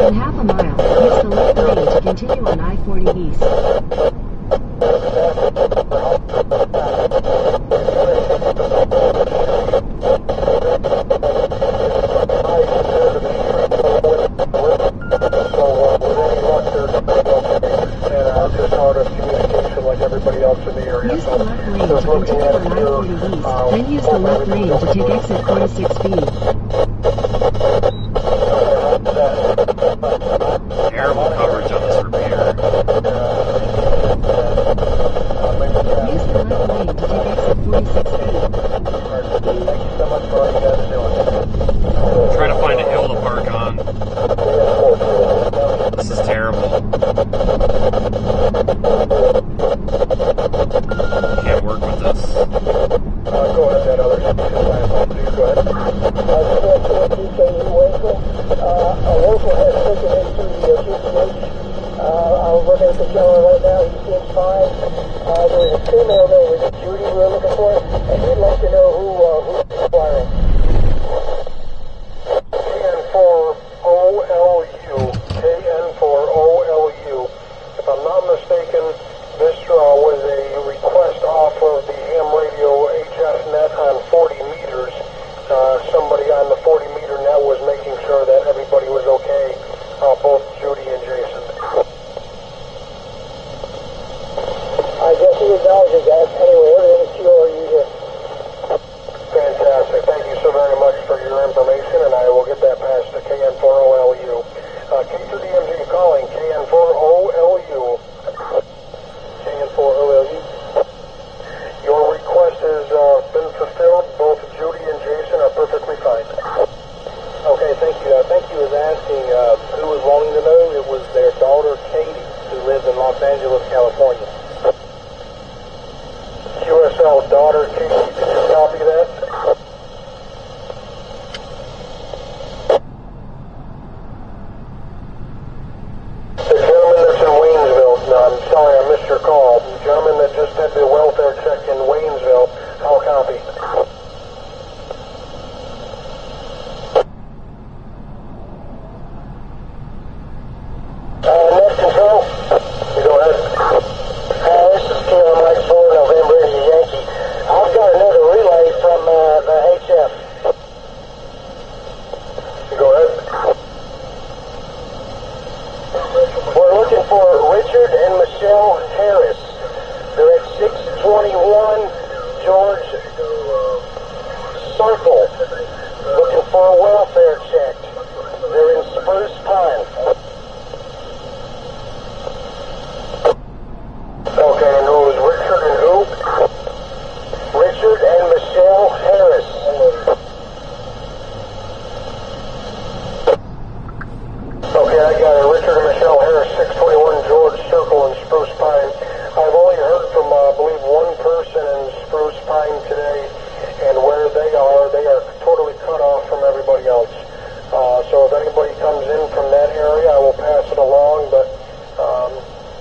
In half a mile, use the left lane to continue on I-40 East. the left lane to take exit 46B. Terrible coverage on this repeater. Use the left lane to take exit 46B. Trying to find a hill to park on. This is terrible. Can't work with this. Go ahead, that other. Go ahead. A local has taken into the GPH. I'm looking at the gentleman right now. He seems fine. There was a female there. Was it Judy we were looking for? And he'd like to know who's inquiring. KN4OLU. KN4OLU. If I'm not mistaken, this was a request off of the ham radio HF net on 40 meters. Somebody on the 40 meter net was making sure that everybody was okay, both Judy and Jason. I guess he acknowledges that. Anyway, everything is QRU here. Fantastic. Thank you so very much for your information, and I will get that passed to KN4OLU. K2DMG calling KN4OLU. KN4OLU. Your request has been fulfilled. Both Judy and Jason are perfectly fine. Okay, thank you. I think he was asking who was wanting to know. It was their daughter, Katie, who lives in Los Angeles, California. QSL daughter, Katie, did you copy that? The gentleman that's in Waynesville, no, I'm sorry I missed your call. The gentleman that just had the welfare check in Waynesville, I'll copy. Net control, you go ahead. This is Kilo Mike 4 November Yankee. I've got another relay from the HF. You go ahead. We're looking for Richard and Michelle Harris. They're at 621 George Circle. Looking for a welfare check. They're in Spruce Pine. Okay, and who was Richard and who? Richard and Michelle Harris. Okay, I got it. Richard and Michelle Harris, 621 George Circle in Spruce Pine. I've only heard from, I believe, one person in Spruce Pine today, and where they are totally cut off from everybody else. So if anybody comes in from that area, I will pass it along, but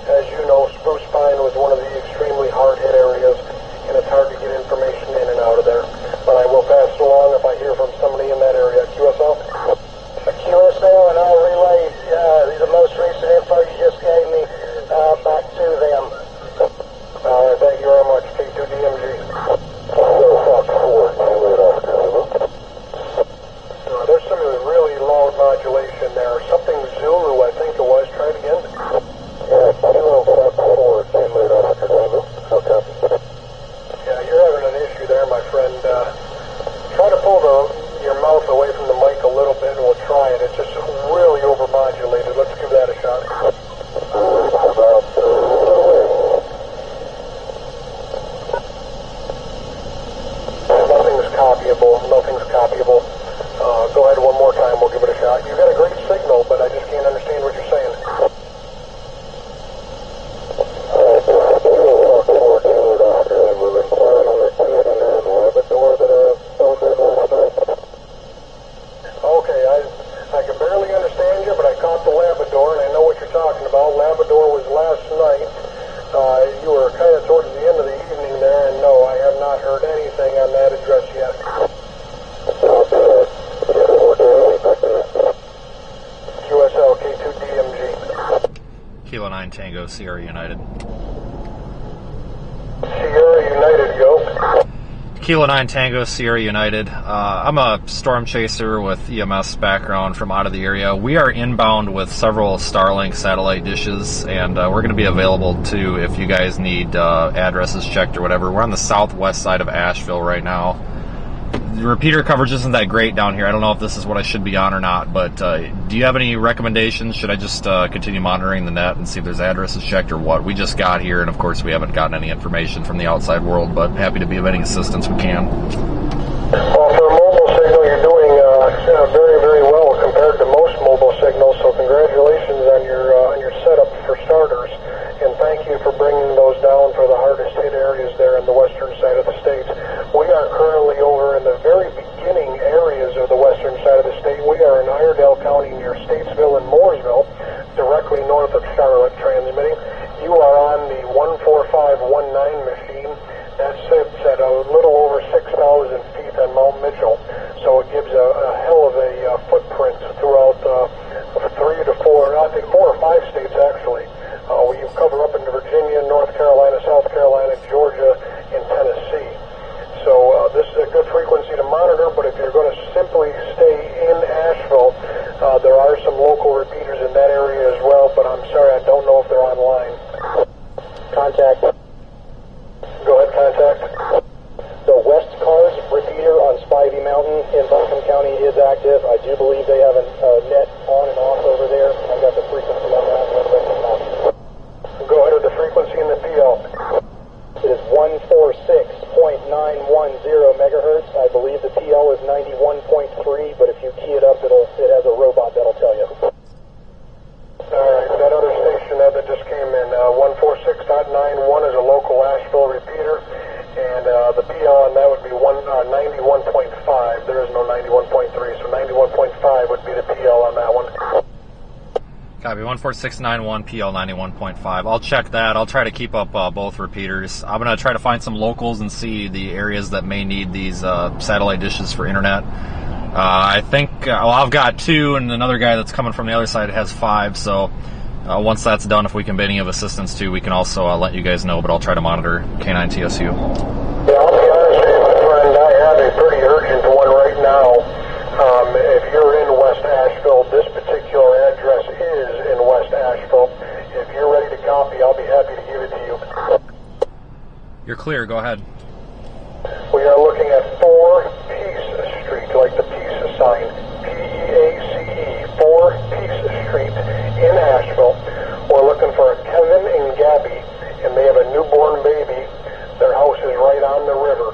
as you know, Spruce Pine was one of the extremely hard-hit areas, and it's hard to get information in and out of there. But I will pass it along if I hear from somebody in that area. QSL? QSL, and I'll relay the most recent info you just gave me back to them. All right, thank you very much, K2DMG. There's some really loud modulation there. Something Zulu, I think it was. Try it again. Yeah, you're having an issue there, my friend. Try to pull your mouth away from the mic a little bit, and we'll try it. It's just really overmodulated. Let's give that a shot. Nothing's copyable. Nothing's copyable. Go ahead one more time. We'll give it a shot. You've got a great signal, but I just can't understand what you're saying. Okay, I can barely understand you, but I caught the Labrador, and I know what you're talking about. Labrador was last night. You were kind of towards the end of the evening there, and no, I have not heard anything on that address yet. QSL K2DMG. Kilo 9 Tango Sierra United. Sierra United, go. Kilo 9 Tango Sierra United. I'm a storm chaser with EMS background from out of the area. We are inbound with several Starlink satellite dishes, and we're going to be available too if you guys need addresses checked or whatever. We're on the southwest side of Asheville right now. repeater coverage isn't that great down here. I don't know if this is what I should be on or not, but do you have any recommendations? Should I just continue monitoring the net and see if there's addresses checked or what? We just got here, and of course we haven't gotten any information from the outside world, but happy to be of any assistance we can. Well, for a mobile signal, you're doing very, very well compared to most mobile signals, so congratulations on your setup for starters, and thank you for bringing those down for the hardest hit areas there in the western side of the state. We are currently over in the very beginning areas of the western side of the state. We are in Iredell County near Statesville and Mooresville, directly north of Charlotte transmitting. You are on the 14519 machine. That sits at a little over 6,000 feet on Mount Mitchell, so it gives a hell of a footprint throughout 3 to 4, I think 4 or 5 states actually. We cover up into Virginia, North Carolina, South Carolina, Georgia, and Tennessee. So this is a good frequency to monitor, but if you're going to simply stay in Asheville, there are some local repeaters in that area as well, but I'm sorry, I don't know if they're online. Contact. Go ahead, contact. The West Cars repeater on Spivey Mountain in Buncombe County is active. I do believe they have a net on and off over there. I've got the frequency on that. Go ahead with the frequency in the PL. It is 146.910 megahertz. I believe the PL is 91.3, but if you key it up, it has a robot that'll tell you. Alright, that other station that just came in, 146.91 is a local Asheville repeater, and the PL on that would be 91.5. There is no 91.3, so 91.5 would be the PL on that one. Copy, 14691 PL 91.5. I'll check that. I'll try to keep up both repeaters. I'm going to try to find some locals and see the areas that may need these satellite dishes for internet. I think, well, I've got 2, and another guy that's coming from the other side has 5, so once that's done, if we can be any of assistance too, we can also let you guys know, but I'll try to monitor K9 TSU. Yeah, I'll be honest with you, my friend, I have a pretty urgent one right now. If you're in West Asheville, this particular address is in West Asheville. If you're ready to copy, I'll be happy to give it to you. You're clear, go ahead. We are looking at 4 Peace Street, like the peace sign, P-E-A-C-E, 4 Peace Street in Asheville. We're looking for a Kevin and Gabby, and they have a newborn baby. Their house is right on the river,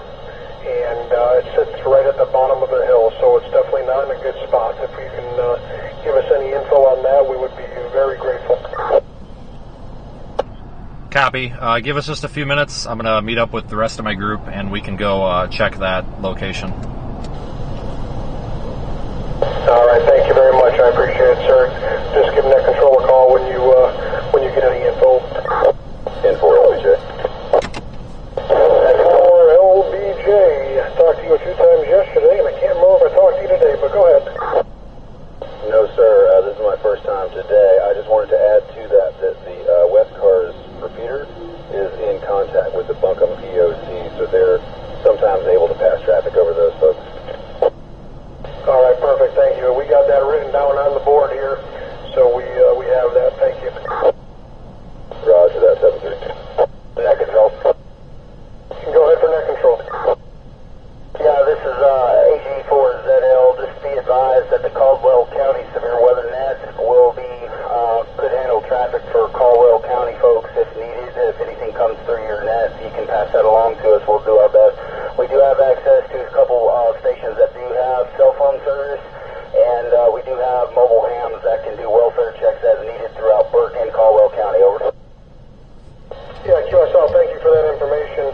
and it sits right at the bottom of the hill, so it's definitely not in a good spot. If you can give us any info on that, we would be very grateful. Copy. Give us just a few minutes. I'm going to meet up with the rest of my group, and we can go check that location. All right, thank you very much. I appreciate it, sir. Just give Net Control a call when you get any info. Info, LBJ. LBJ. I talked to you a few times yesterday, and I can't remember if I talked to you today, but go ahead. No, sir. This is my first time today. I just wanted to add to that the West Cars repeater is in contact with the Buncombe EOC, so they're sometimes able to pass traffic over those folks. All right, perfect. Thank you. We got that written down on the board here, so we have that. Thank you. Roger that, 732. Net Control. Go ahead for Net Control. Yeah, this is AG4ZL. Just be advised that the Caldwell County Severe Weather Net will be could handle traffic for Caldwell County folks if needed. If anything comes through your net, you can pass that along to us. We'll do our best. We do have access to a couple stations that do have cell phone service, and we do have mobile hams that can do welfare checks as needed throughout Burke and Caldwell County. Over. Yeah, QSL, thank you for that information.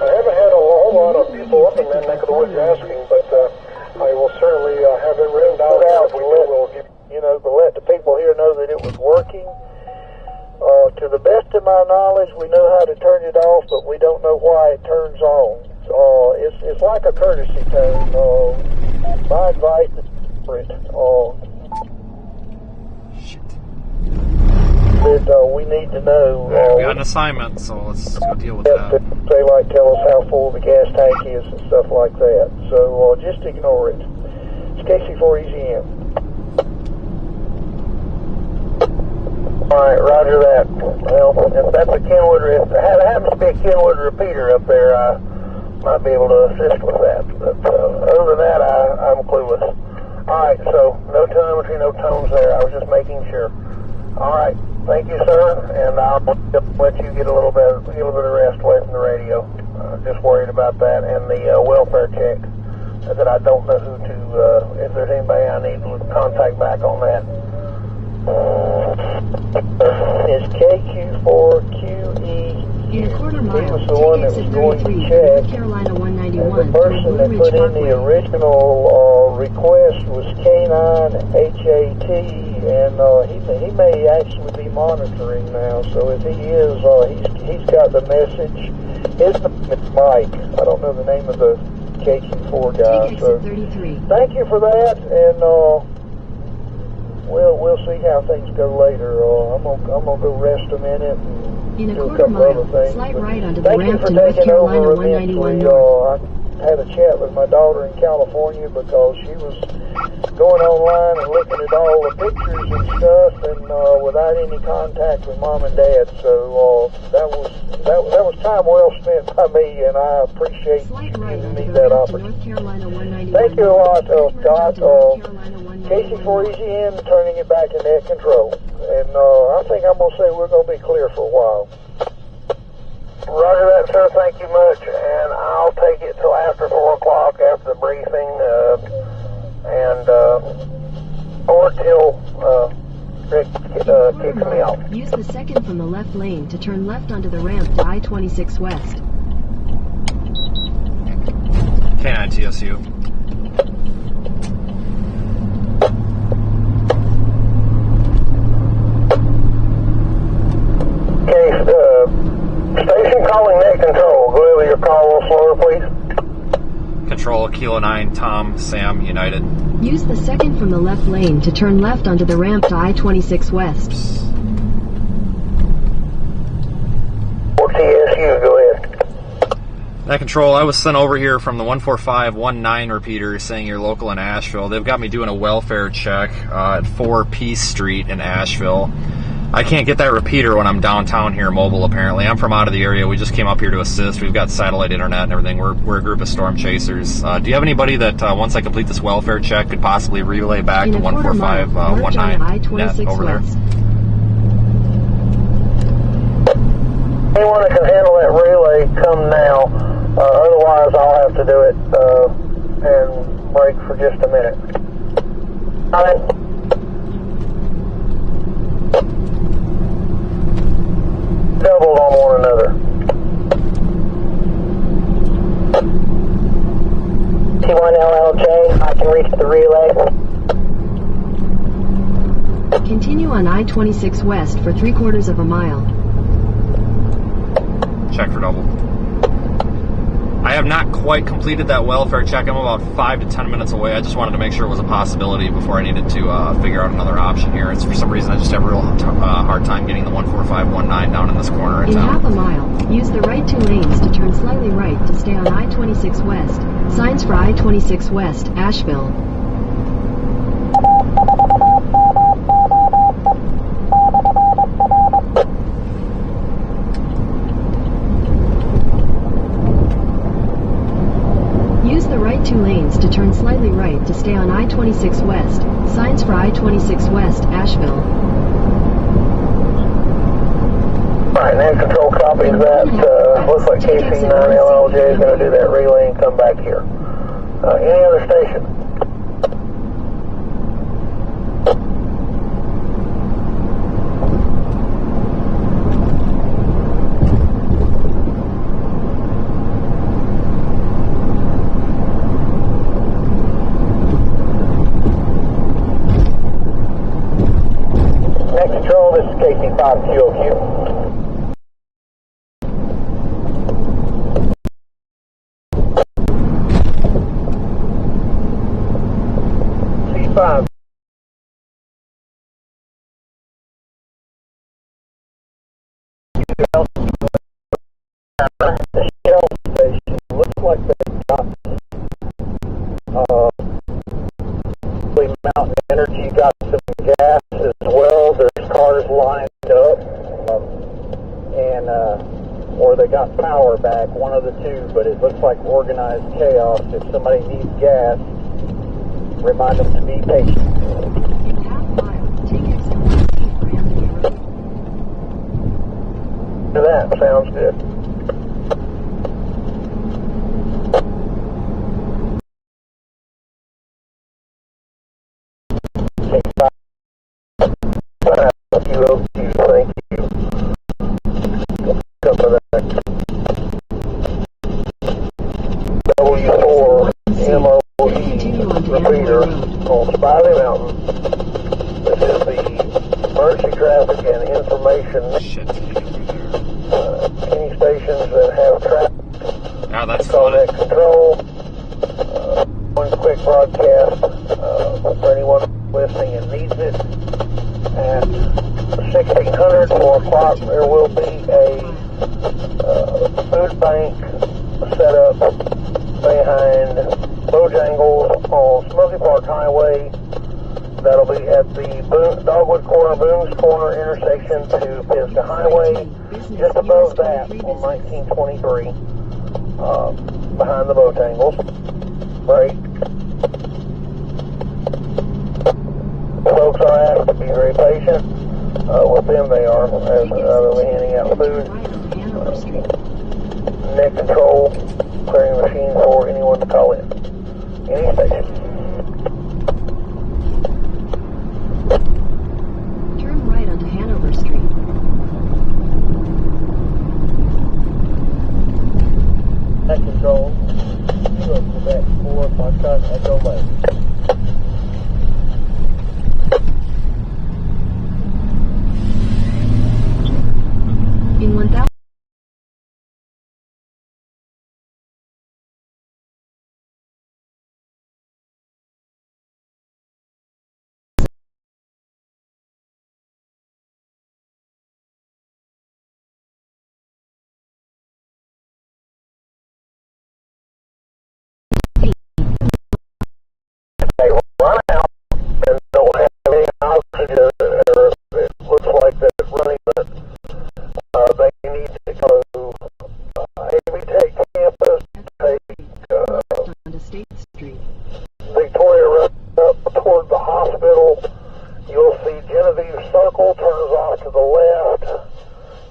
I haven't had a whole lot of people up in that neck of the woods asking, but I will certainly have it written down. We'll give, to let the people here know that it was working. To the best of my knowledge, we know how to turn it off, but we don't know why it turns on. It's like a courtesy tone. My advice is different. That we need to know. We got an assignment, so let's go deal with that. They like tell us how full the gas tank is and stuff like that. So just ignore it. It's KC4EZM. All right, roger that. Well, if that's a Kenwood, if it happens to be a Kenwood repeater up there, might be able to assist with that. But other than that, I'm clueless. All right, so no telemetry, no tones there. I was just making sure. All right, thank you, sir, and I'll let you get a little bit of rest away from the radio. Just worried about that and the welfare check. That I don't know who to. If there's anybody I need to contact back on that. Is KQ4QE. In a quarter mile, He was the one that was going to check. North Carolina And 191, the person that Blue put Ridge in the Parkway. original request was K9HAT, and he may actually be monitoring now. So if he is, he's got the message. His name is Mike. I don't know the name of the KQ4 guy. So thank you for that, and we'll see how things go later. I'm gonna go rest a minute. In a Do a quarter couple other mile, things. slight But right onto the thank you ramp for to North taking Carolina over 191 eventually. North. I had a chat with my daughter in California because she was going online and looking at all the pictures and stuff, and without any contact with mom and dad. So that was time well spent by me, and I appreciate giving me that opportunity. Thank you a lot, Scott. KC4EZN turning it back to net control. And I think I'm going to say we're going to be clear for a while. Roger that, sir. Thank you much. And I'll take it till after 4 o'clock after the briefing, or till Rick kicks me off. Use the second from the left lane to turn left onto the ramp to I-26 West. K9 TSU. Okay, station calling net control. Go ahead with your call a little slower, please. Control, Kilo 9, Tom, Sam, United. Use the second from the left lane to turn left onto the ramp to I-26 West. Or TSU, go ahead. That control, I was sent over here from the 14519 repeater saying you're local in Asheville. They've got me doing a welfare check at 4 Peace Street in Asheville. I can't get that repeater when I'm downtown here mobile, apparently. I'm from out of the area. We just came up here to assist. We've got satellite internet and everything. We're a group of storm chasers. Do you have anybody that, once I complete this welfare check, could possibly relay back to 14519 net over there? Anyone that can handle that relay, come now. Otherwise, I'll have to do it and break for just a minute. All right. Doubled on one another. T1LLJ, I can reach the relay. Continue on I-26 West for 3/4 of a mile. Check for double. I have not quite completed that welfare check. I'm about 5 to 10 minutes away. I just wanted to make sure it was a possibility before I needed to figure out another option here. It's for some reason I just have a real hard time getting the 14519 down in this corner In town. half a mile, use the right 2 lanes to turn slightly right to stay on I-26 West. Signs for I-26 West, Asheville. Use the right 2 lanes to turn slightly right to stay on I-26 West. Signs for I-26 West, Asheville. Alright, net control copies that. Looks like KC9LLJ is going to do that relay and come back here. Any other station? Net control, this is KC5QOQ. C5. The Shell station looks like they've got Spivey Mountain Energy got some gas as well. There's cars lined up, or they they got power back, one of the two, but it looks like organized chaos. If somebody needs gas, remind them to be patient. In half mile, take exit 1 for Anthony Road. That sounds good. Thank you. Come to that. W4 MOE repeater on Spivey Mountain. This is the emergency traffic and information. Any stations that have traffic. Now that's connect control. One quick broadcast for anyone listening and needs it. At 1600, 4 o'clock, there will be a food bank set up behind Bojangles on Smoky Park Highway. That'll be at the Dogwood Corner, Boone's Corner intersection to Pisgah Highway. Just above that on 1923, behind the Bojangles. Right. Folks are asked to be very patient with them. They are, as they'll be handing out food. Net control, clearing machine for anyone to call in. Any station. Turn right onto Hanover Street. Net control, 0 Quebec 4, Foxtrot, Echo Lake. In 1000. They run out and don't have any oxygen, or it looks like they're running, but they need to go maybe take campus, take Victoria Road up toward the hospital. You'll see Genevieve Circle turns off to the left.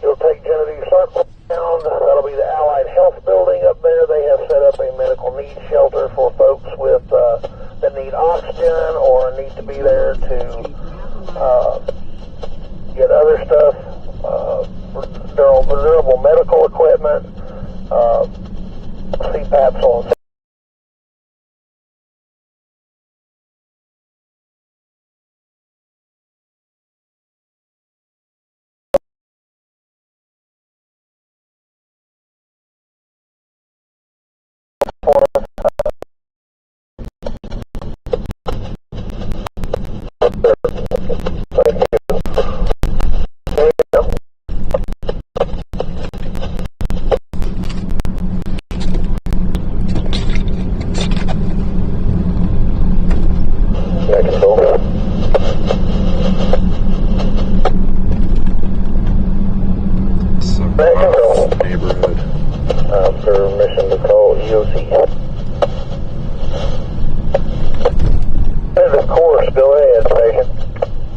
You'll take Genevieve Circle down. That'll be the Allied Health Building up there. They have set up a medical needs shelter for folks with that need oxygen or need to be there to get other stuff, durable medical equipment, CPAPs on. Neighborhood. Permission to call EOC. There's a course, go ahead, patient.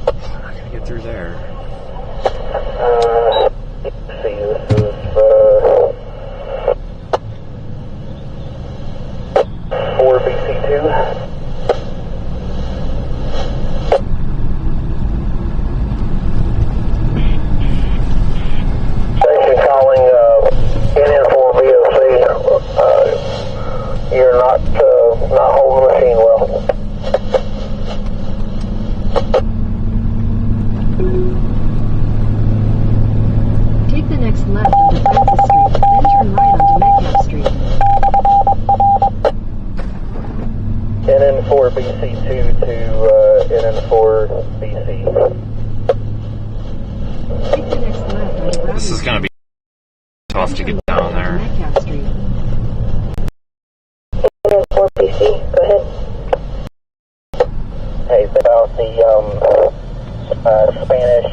I gotta get through there. Let's see, this is 4BC2. Station calling NN4BOC. You're not holding the machine well. Take the next left onto Francis Street, then turn right onto Metcalf Street. NN4BC2 to NN4BC. Take the next left onto Brown This is gonna be tough to get down there. Metcalf Street. NN4BC, go ahead. Hey, about the Spanish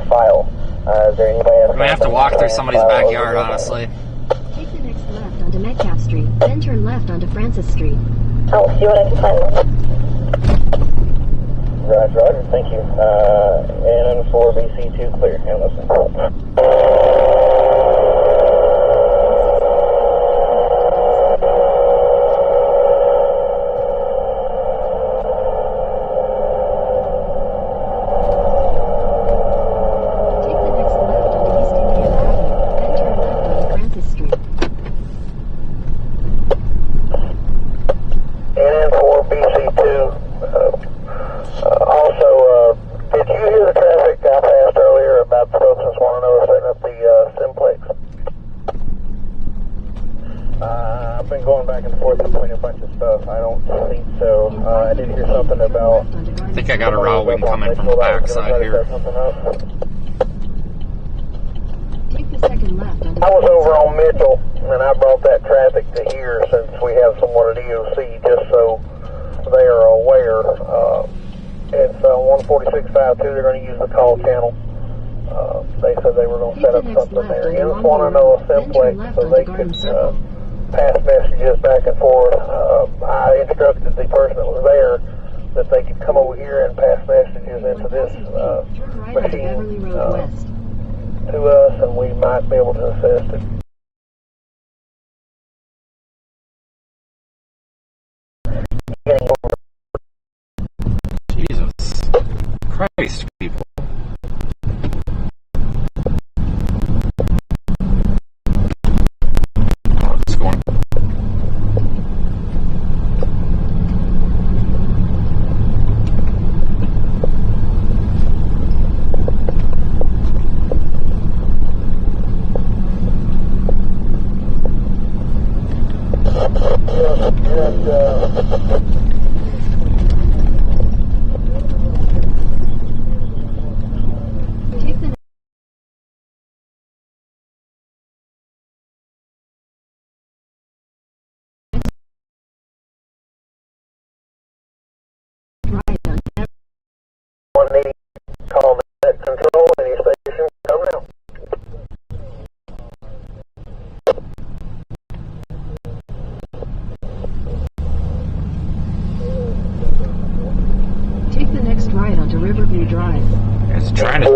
file. Is there anybody else? I might have to walk through somebody's backyard, honestly. Take the next left onto Metcalf Street, then turn left onto Francis Street. Oh, see what I can find. Roger, thank you. NN4BC2 clear. And listen. I think I got a route we can come in from the backside here. Take the second left onto I was over on Mitchell, and I brought that traffic to here since we have someone at EOC, just so they are aware. It's 146.52. They're going to use the call channel. They said they were going to set up something there. You just want to know a simplex so they could pass messages back and forth. I instructed the person that was there that they could come over here and pass messages into this machine to us, and we might be able to assist it. Jesus Christ, people. What's going on? Call that control, any station, come now. Take the next right onto Riverview Drive. It's trying to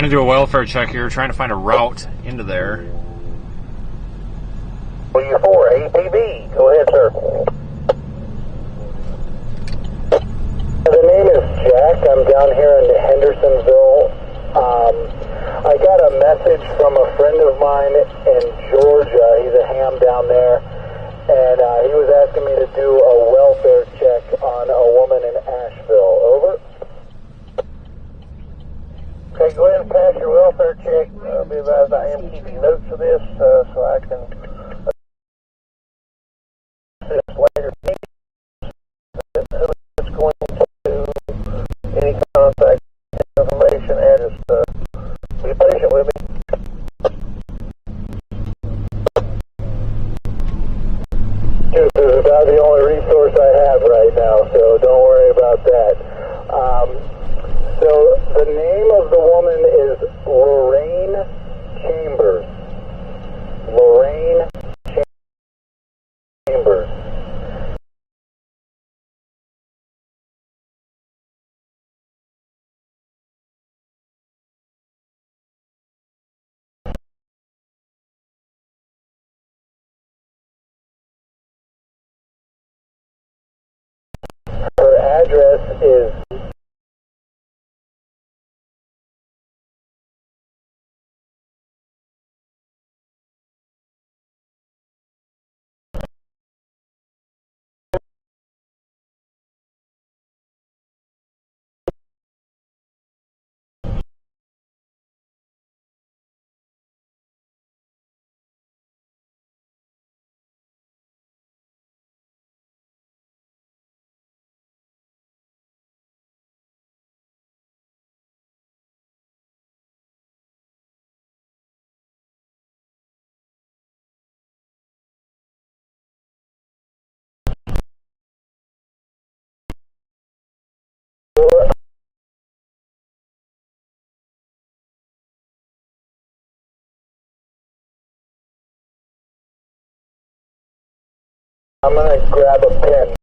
do a welfare check here, trying to find a route into there. What are you for? APB. Go ahead, sir. The name is Jack. I'm down here in Hendersonville. I got a message from a friend of mine in Georgia. He's a ham down there. And he was asking me to do a welfare check on a woman in Asheville. Over. Okay, go ahead and pass your welfare check. Be advised I am keeping notes of this so I can assist later. Who is going to any contact information and just be patient with me. This is about the only resource I have right now, so don't worry about that. So the name of the woman is Lorraine Chambers. Lorraine Chambers. Her address is I'm going to grab a pen.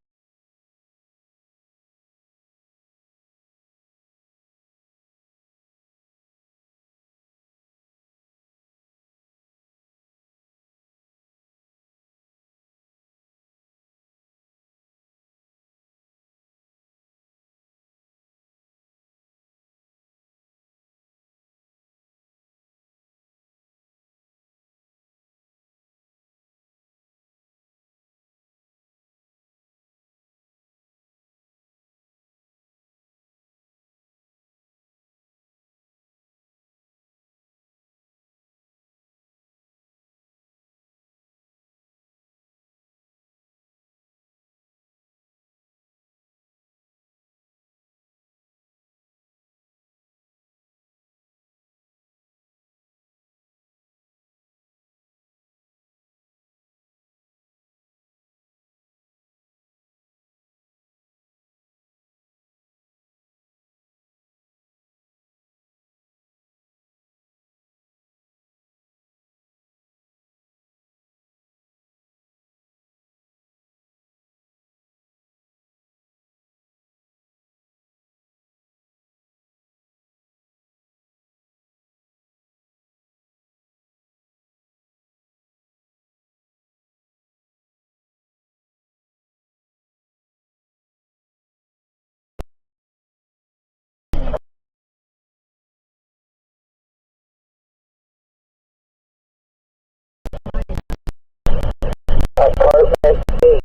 Apartment 8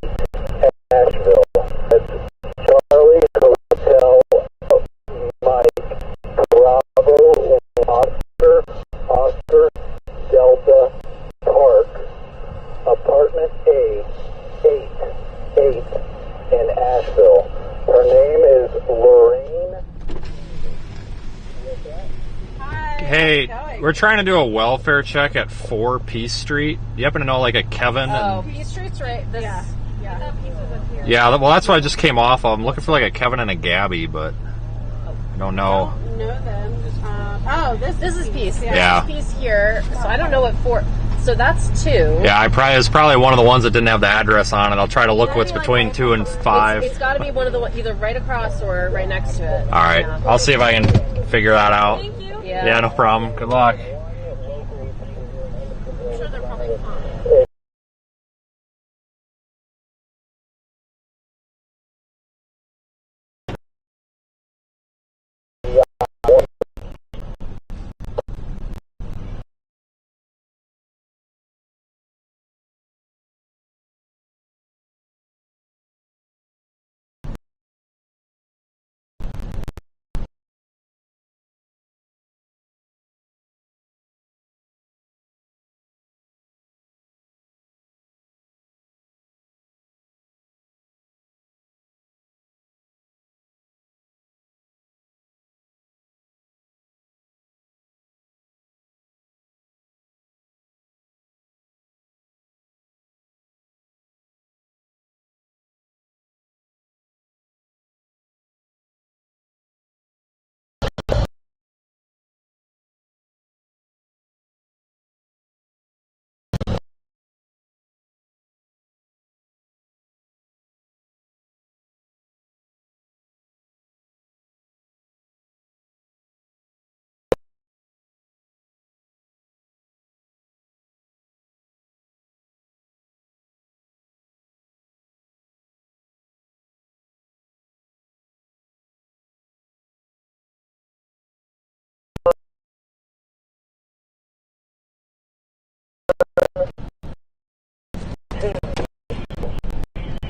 at Asheville. That's Charlie Hotel Mike Bravo Oscar Delta Park. Apartment A 8 in Asheville. Her name is Lorraine. Hey, we're trying to do a welfare check at 4 Peace Street. You happen to know like a Kevin? Peace Street's right. Yeah. Yeah, well, that's what I just came off of. I'm looking for like a Kevin and a Gabby, but I don't know. I don't know them. This is Peace. Yeah. This is Peace here. So I don't know what 4. So that's 2. Yeah, it's probably one of the ones that didn't have the address on it. I'll try to look what's between 2 and 5. It's got to be one of the either right across or right next to it. All right, yeah. I'll see if I can figure that out. Thank you. Yeah, no problem. Good luck. I'm sure they're probably fine.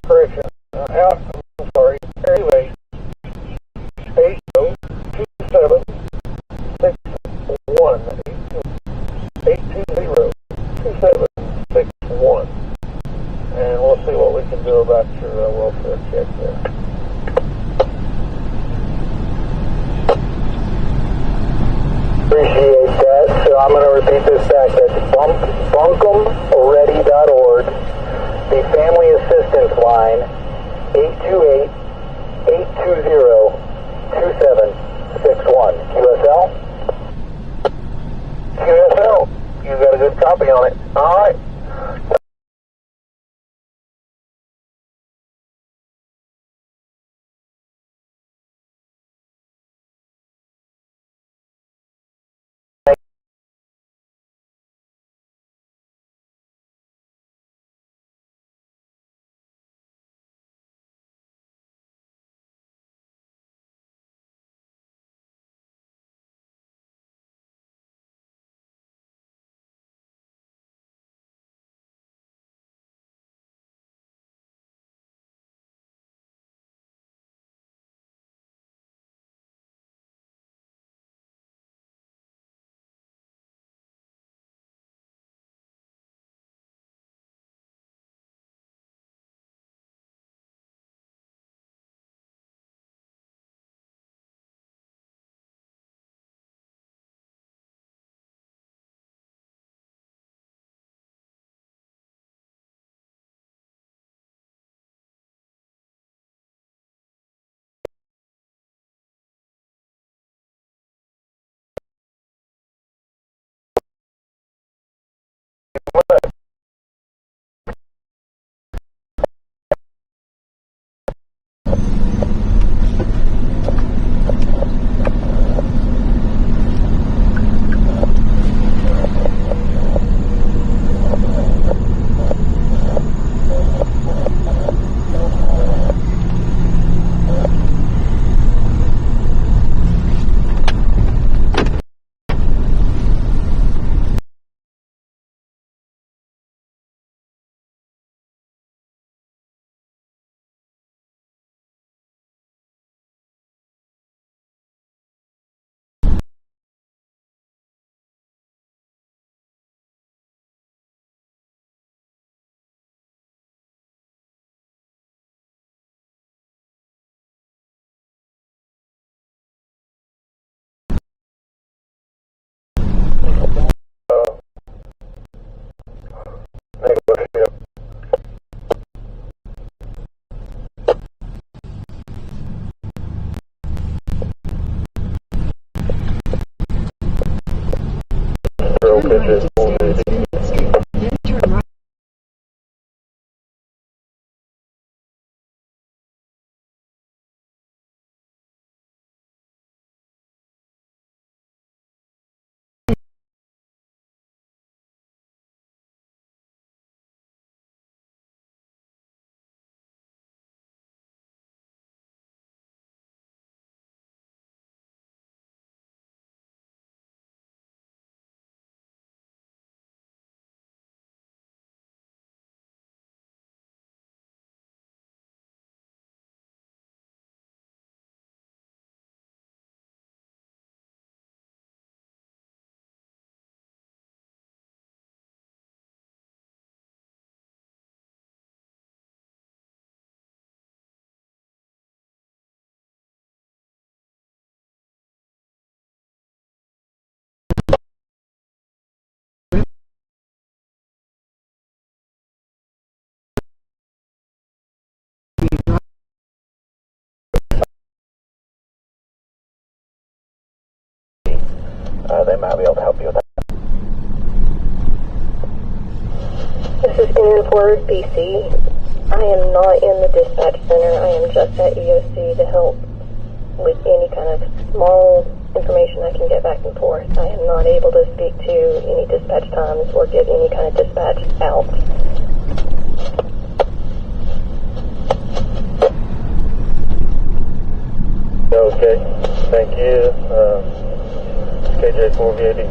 Correction. I'm sorry. Anyway, 82761 8202761, and we'll see what we can do about your welfare check there. Appreciate that. So I'm going to repeat this back. That's buncomready.org. The Family Assistance Line, 828-820-2761. QSL? QSL. You got a good copy on it. All right. They might be able to help you with that. This is Innsword, BC. I am not in the dispatch center. I am just at EOC to help with any kind of small information I can get back and forth. I am not able to speak to any dispatch times or get any kind of dispatch out. Okay, thank you. KJ480,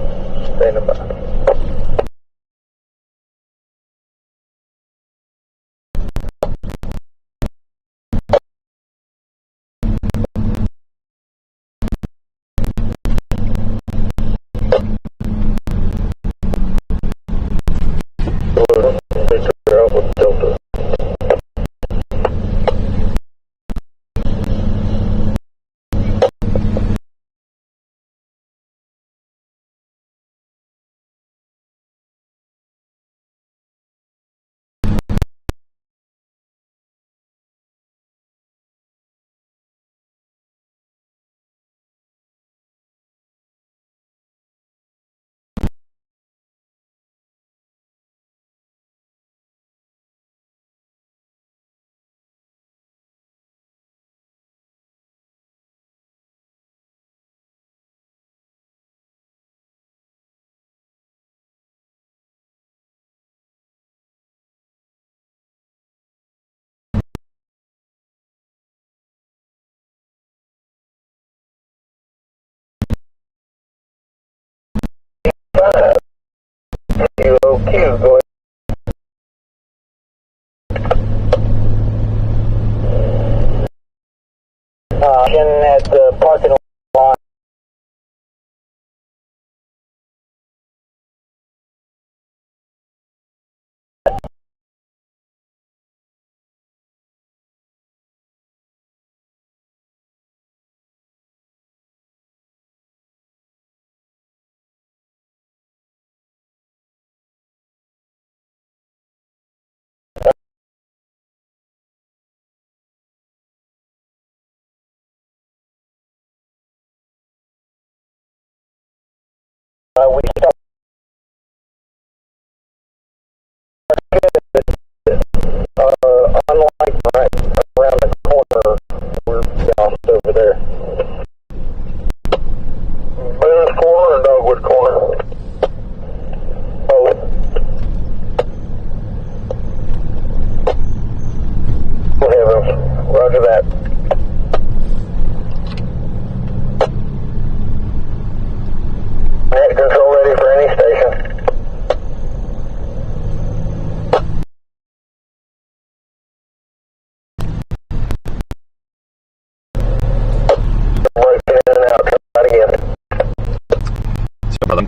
standing by. QOQ, go ahead. At the parking lot. We start unlike right around the corner Roger that. Net control ready for any station.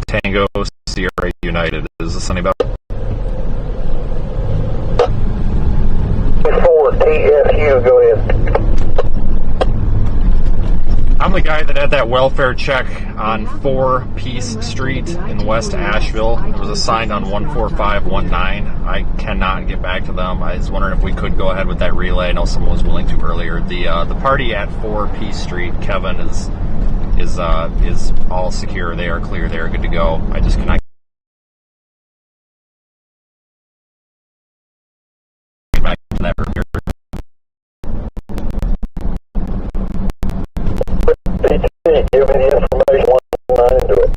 Tango Sierra United. Is this any better? 4 TSU, go ahead. I'm the guy that had that welfare check on 4 Peace Street in West Asheville. It was assigned on 14519. I cannot get back to them. I was wondering if we could go ahead with that relay. I know someone was willing to earlier. The party at 4 Peace Street, Kevin, is all secure. They are clear. They are good to go. I just cannot get back to that earlier. Give me the information once I'm into it.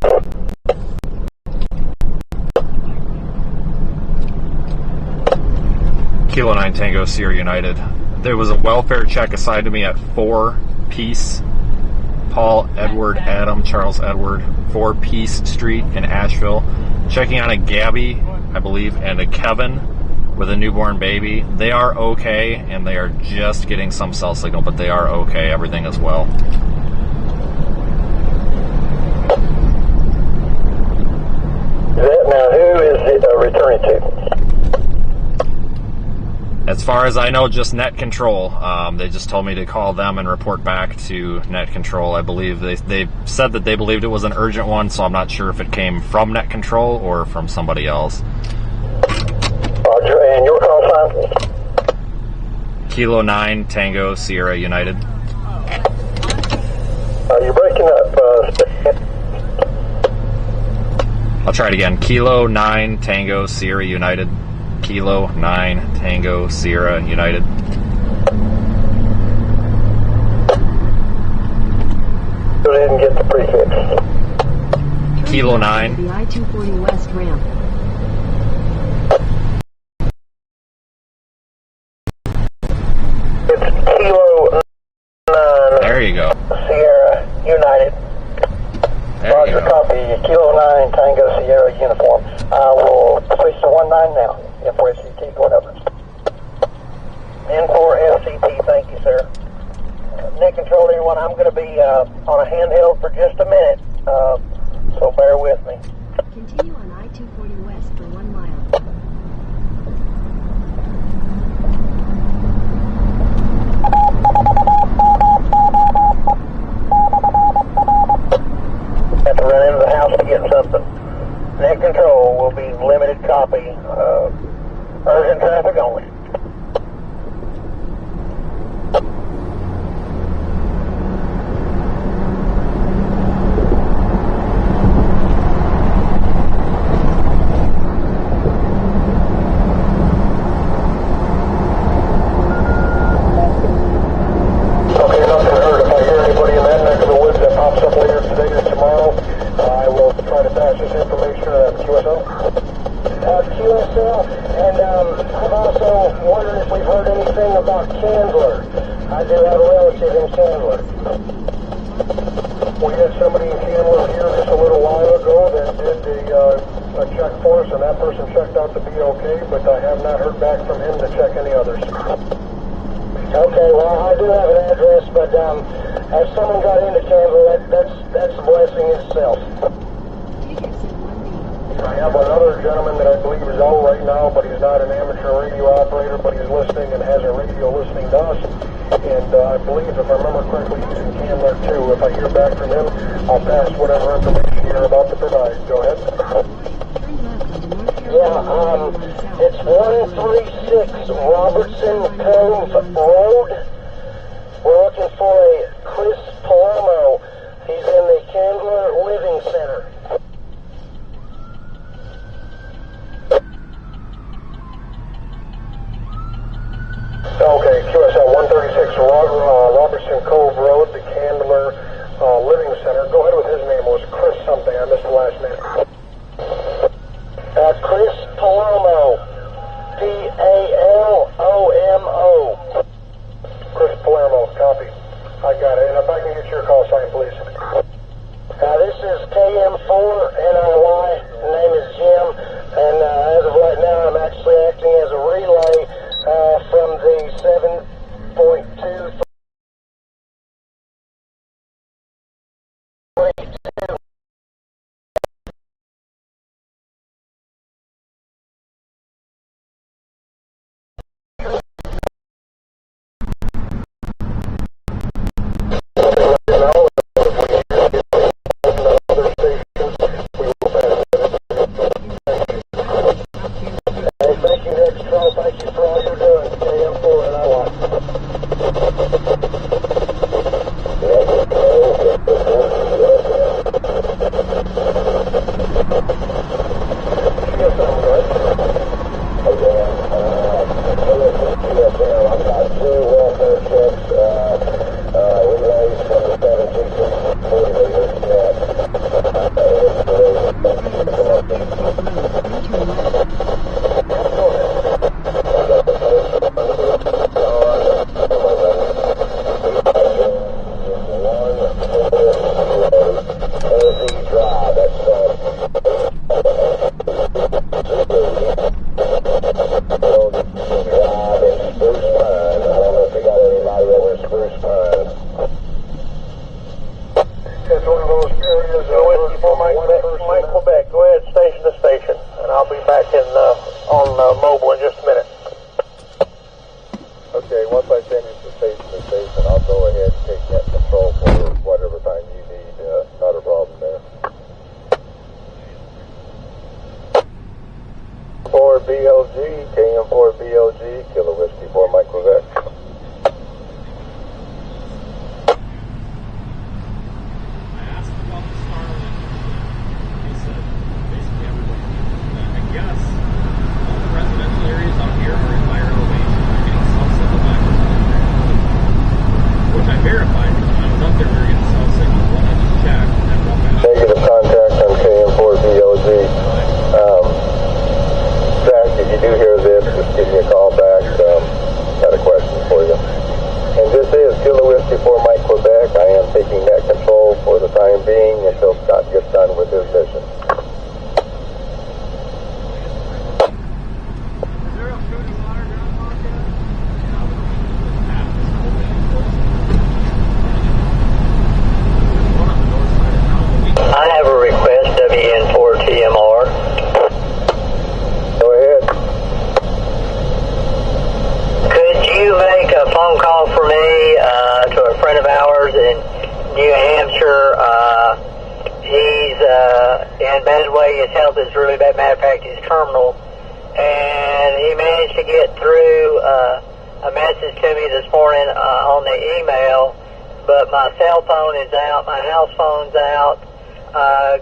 Kilo 9 Tango Sierra United. There was a welfare check assigned to me at 4 Peace, Paul, Edward, Adam, Charles, Edward, 4 Peace Street in Asheville. Checking on a Gabby, I believe, and a Kevin with a newborn baby. They are okay, and they are just getting some cell signal, but they are okay. Everything is well. Now, who is it returning to? As far as I know, just Net Control. They just told me to call them and report back to Net Control. I believe they said that they believed it was an urgent one, so I'm not sure if it came from Net Control or from somebody else. Roger, and your call sign? Kilo 9 Tango Sierra United. You're breaking up. I'll try it again. Kilo 9 Tango Sierra United. Kilo 9 Tango Sierra United. Go ahead and get the prefix. Kilo 9. The I-240 West ramp. It's Kilo 9. There you go. Sierra United. Roger, copy. Kilo 9 Tango Sierra uniform. I will switch to 19 now. N4SCT, going over. N4SCT, thank you, sir. Net control, everyone. I'm going to be on a handheld for just a minute, so bear with me. Continue on I-240 West for 1 mile. Have to run into the house to get something. Net control will be limited copy. Urgent traffic only. Okay, nothing heard. If I hear anybody in that neck of the woods that pops up later today or tomorrow, I will try to pass this information to QSL. QSL, and I've also wondered if we've heard anything about Chandler. I do have a relative in Chandler. We had somebody in Chandler here just a little while ago that did a check for us, and that person checked out to be okay, but I have not heard back from him to check any others. Okay, well, I do have an address, but as someone got into Chandler, that's a blessing itself. I have another gentleman that I believe is out right now, but he's not an amateur radio operator, but he's listening and has a radio listening to us. And I believe, if I remember correctly, he's in Chandler too. If I hear back from him, I'll pass whatever information you're about to provide. Go ahead. Yeah, it's 136 Robertson Cove Road. We're looking for a Chris Palermo. He's in the Chandler Living Center. Okay, QSL 136 Robertson Cove Road, the Candler Living Center. Go ahead with his name. It was Chris something. I missed the last name. Chris Palermo. P-A-L-O-M-O. Chris Palermo. Copy. I got it. And if I can get your call sign, please. This is KM4NIY. The name is Jim. And as of right now, I'm actually acting as a relay from the 7.2.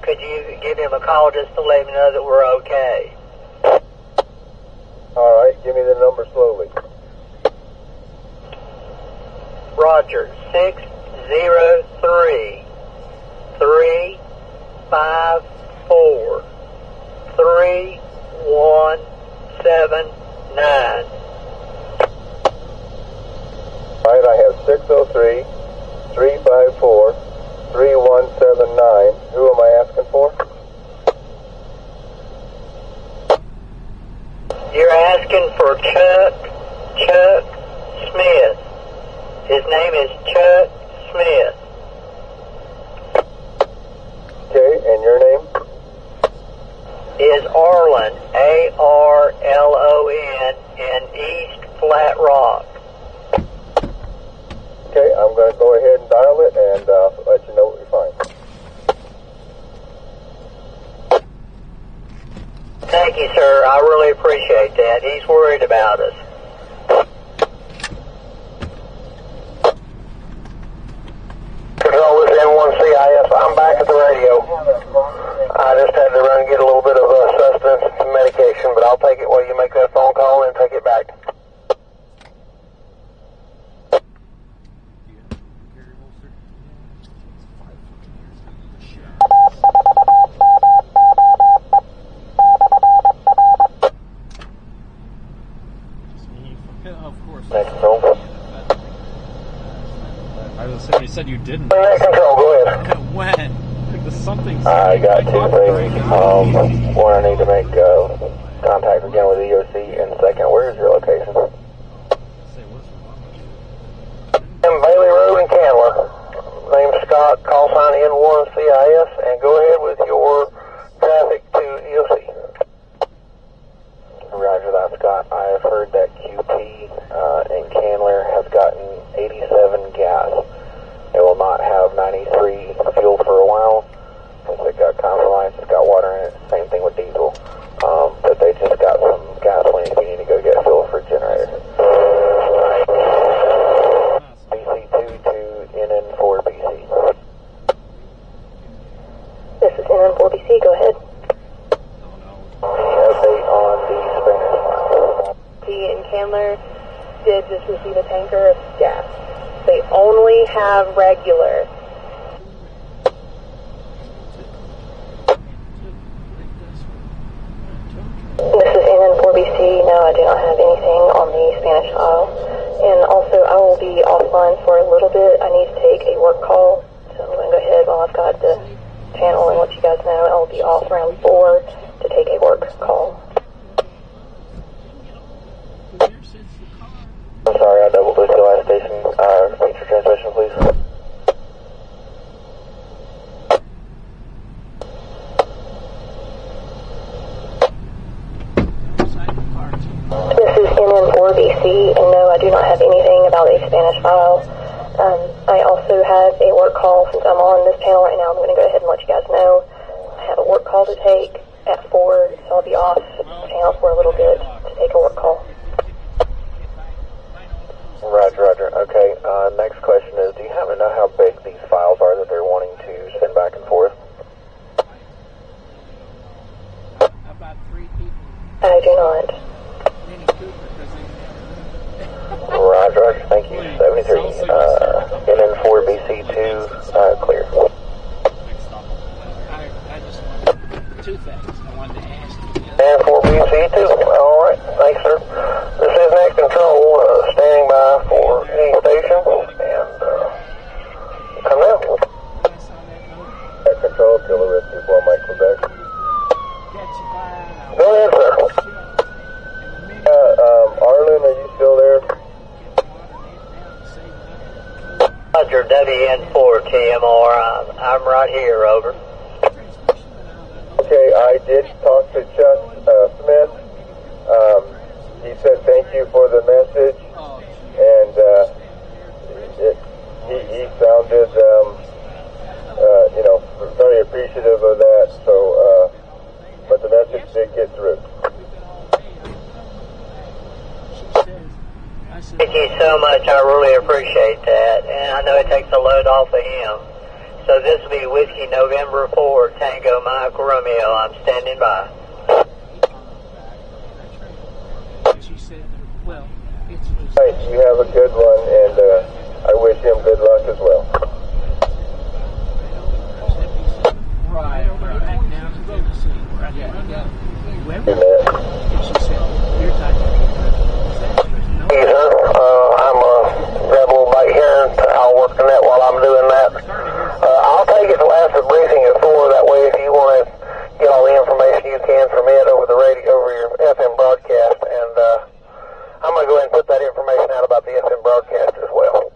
Could you give him a call just to let me know that we're okay? All right, give me the number slowly. Roger, 603-354-3179. All right, I have 603-354-3179. Who am I asking for? You're asking for Chuck Smith. His name is Chuck Smith. Okay, and your name? Is Arlen, A-R-L-O-N, in East Flat Rock. Okay, I'm going to go ahead and dial it and let you know what we find. Thank you, sir. I really appreciate that. He's worried about us. Control, this N1CIS. I'm back at the radio. I just had to run and get a little bit of sustenance and some medication, but I'll take it while you make that phone call and take it back. Of course. Thanks, Bill. I was saying, you said you didn't. Control, go ahead. When? Like the something. I got two things. One, I need to make contact again with the EOC, and second, where is your location? Bailey Road in Candler. Name's Scott, call sign N1CIS, and go ahead with your traffic to EOC. Roger that, Scott. I have heard that QT in Candler has gotten 87 gas. It will not have 93 fuel for a while, since it got compromised, it's got water in it. Same thing with diesel. But they just got some gasoline if you need to go get fuel for a generator. BC2 to NN4BC. This is NN4BC, go ahead. Update on the Spanish file. In Candler did just receive a tanker of gas. They only have regular. This is NN4BC. No, I do not have anything on the Spanish file. And also, I will be offline for a little bit. I need to take a work call. So I'm going to go ahead while I've got the channel and let you guys know. I'll be off around 4 to take a work call. I'm sorry, I double booked the last station. Repeat your transmission, please. This is NN4BC, and no, I do not have anything about a Spanish file. I also have a work call. Since I'm on this panel right now, I'm going to go ahead and let you guys know. I have a work call to take at 4, so I'll be off the channel for a little bit to take a work call. Roger, roger. Okay, next question is, do you happen to know how big these files are that they're wanting to send back and forth? I do not. Roger, roger. Thank you. 73. NN4BC2, clear. Two things I wanted to ask you. NN4BC2, alright. Thanks, sir. This is Net Control, standing by for any station, and come now. Net Control, Killer Rescue 4, Mike, Quebec. Go ahead, sir. Arlen, are you still there? Roger, WN4 TMR. I'm right here, over. Okay, I did talk to Chuck Smith. He said thank you for the message, and he sounded, very appreciative of that. So, but the message did get through. Thank you so much. I really appreciate that, and I know it takes a load off of him. So this will be Whiskey November 4, Tango Mike Romeo. I'm standing by. Right, you have a good one, and I wish him good luck as well. Right. Hey, sir. I'm grab a little bite here, and I'll work the net while I'm doing that. I'll take it after the briefing at 4. That way, if you want to get all the information you can from it over the radio, over your FM broadcast, and I'm going to go ahead and put that information out about the FM broadcast as well.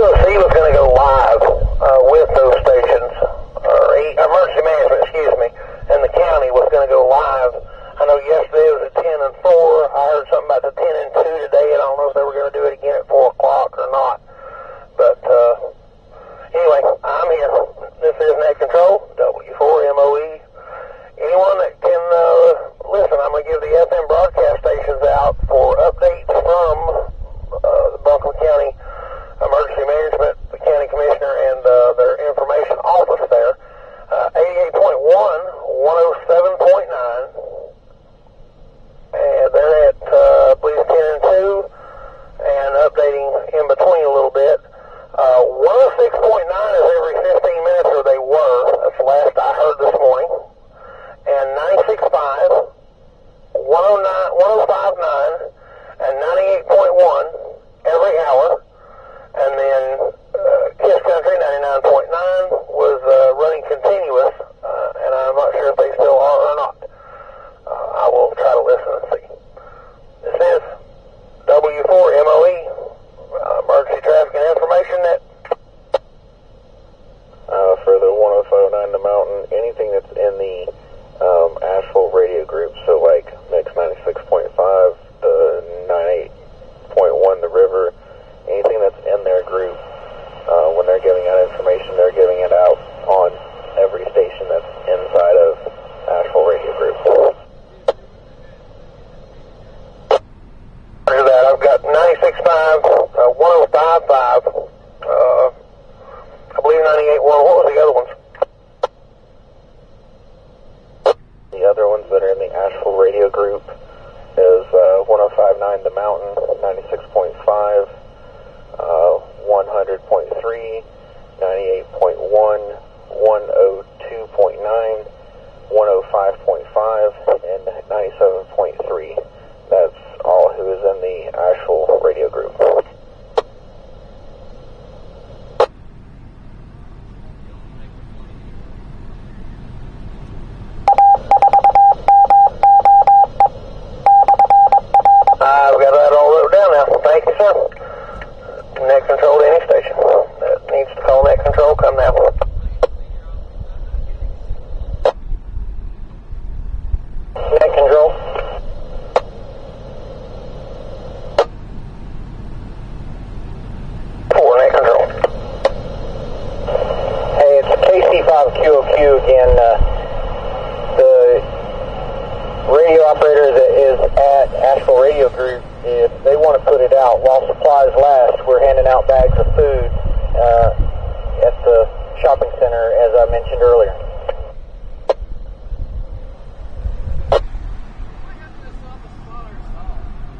QOC was going to go live with those stations, or emergency management, excuse me, and the county was going to go live. I know yesterday it was at 10 and 4. I heard something about the 10 and 2 today, and I don't know if they were going to do it again at 4 o'clock or not. But anyway, I'm here. This is Net Control, W4MOE. Anyone that can listen, I'm going to give the FM broadcast stations out for updates from the Buncombe County Emergency Management, the County Commissioner, and their information office there. 88.1, 107.9, and they're at, I believe, 10 and 2, and updating in between a little bit. 106.9 is every 15 minutes, or they were. That's the last I heard this morning. And 96.5, 105.9, and 98.1 every hour. And then Kiss Country 99.9 was running continuous, and I'm not sure if they still are or not. I will try to listen and see. This is W4MOE, Emergency Traffic and Information Net. For the 105.9 The Mountain, anything that's in the Asheville radio group, so like Mix 96.5, the 98.1 The River, anything that's in their group, when they're giving out information, they're giving it out on every station that's inside of Asheville radio group. After that, I've got 96.5, 105.5, I believe 98.1. What was the other ones? The other ones that are in the Asheville radio group is 105.9 The Mountain, 96.5, 100.3, 98.1, 102.9, 105.5, and 97.3. That's all who is in the Asheville radio group. I've got that all wrote down now. Thank you, sir. Net Control to any station that needs to call Net Control, come now. Net Control. For Net Control. Hey, it's KC5QOQ again. The radio operator that is at Asheville Radio Group, if they want to put it out while supplies last, we're handing out bags of food at the shopping center, as I mentioned earlier.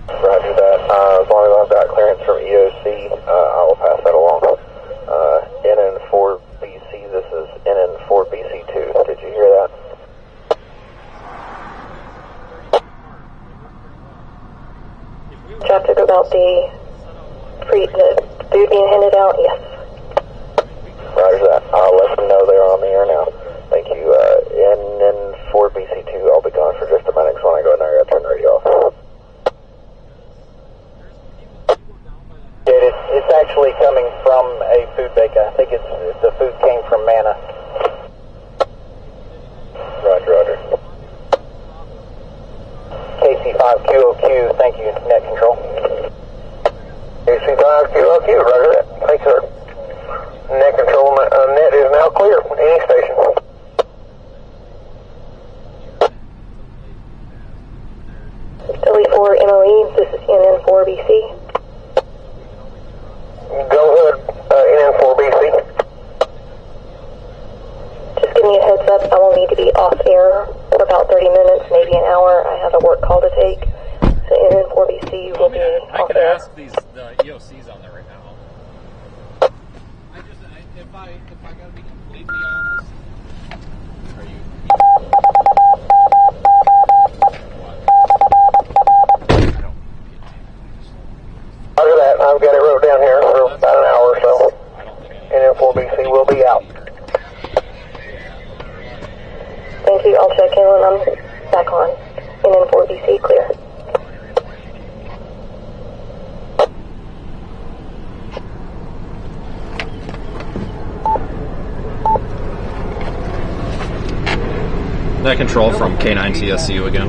Roger that. As long as I've got clearance from EOC, I will pass that along. NN4BC, this is NN4BC2. Did you hear that? Traffic about the food being handed out, yes. Roger that. I'll let them know they're on the air now. Thank you. NN4BC2, I'll be gone for just a minute, so when I go in there, I gotta turn the radio off. It's actually coming from a food bank. I think the food came from Mana. Roger, roger. KC5QOQ, thank you, Net Control. KC5QOQ, roger that. Thanks, sir. Net Control, net is now clear. Any station. W4MOE, this is NN4BC. Go ahead, NN4BC. Just giving you a heads up, I will need to be off air for about 30 minutes, maybe an hour. I have a work call to take. So NN4BC will be off air. I could ask the EOCs on there right now. If I gotta be completely honest, are you? Roger that. I've got it wrote down here for about an hour or so. NN4BC will be out. Thank you. I'll check in when I'm back on. NN4BC clear. That control from K9 TSU again.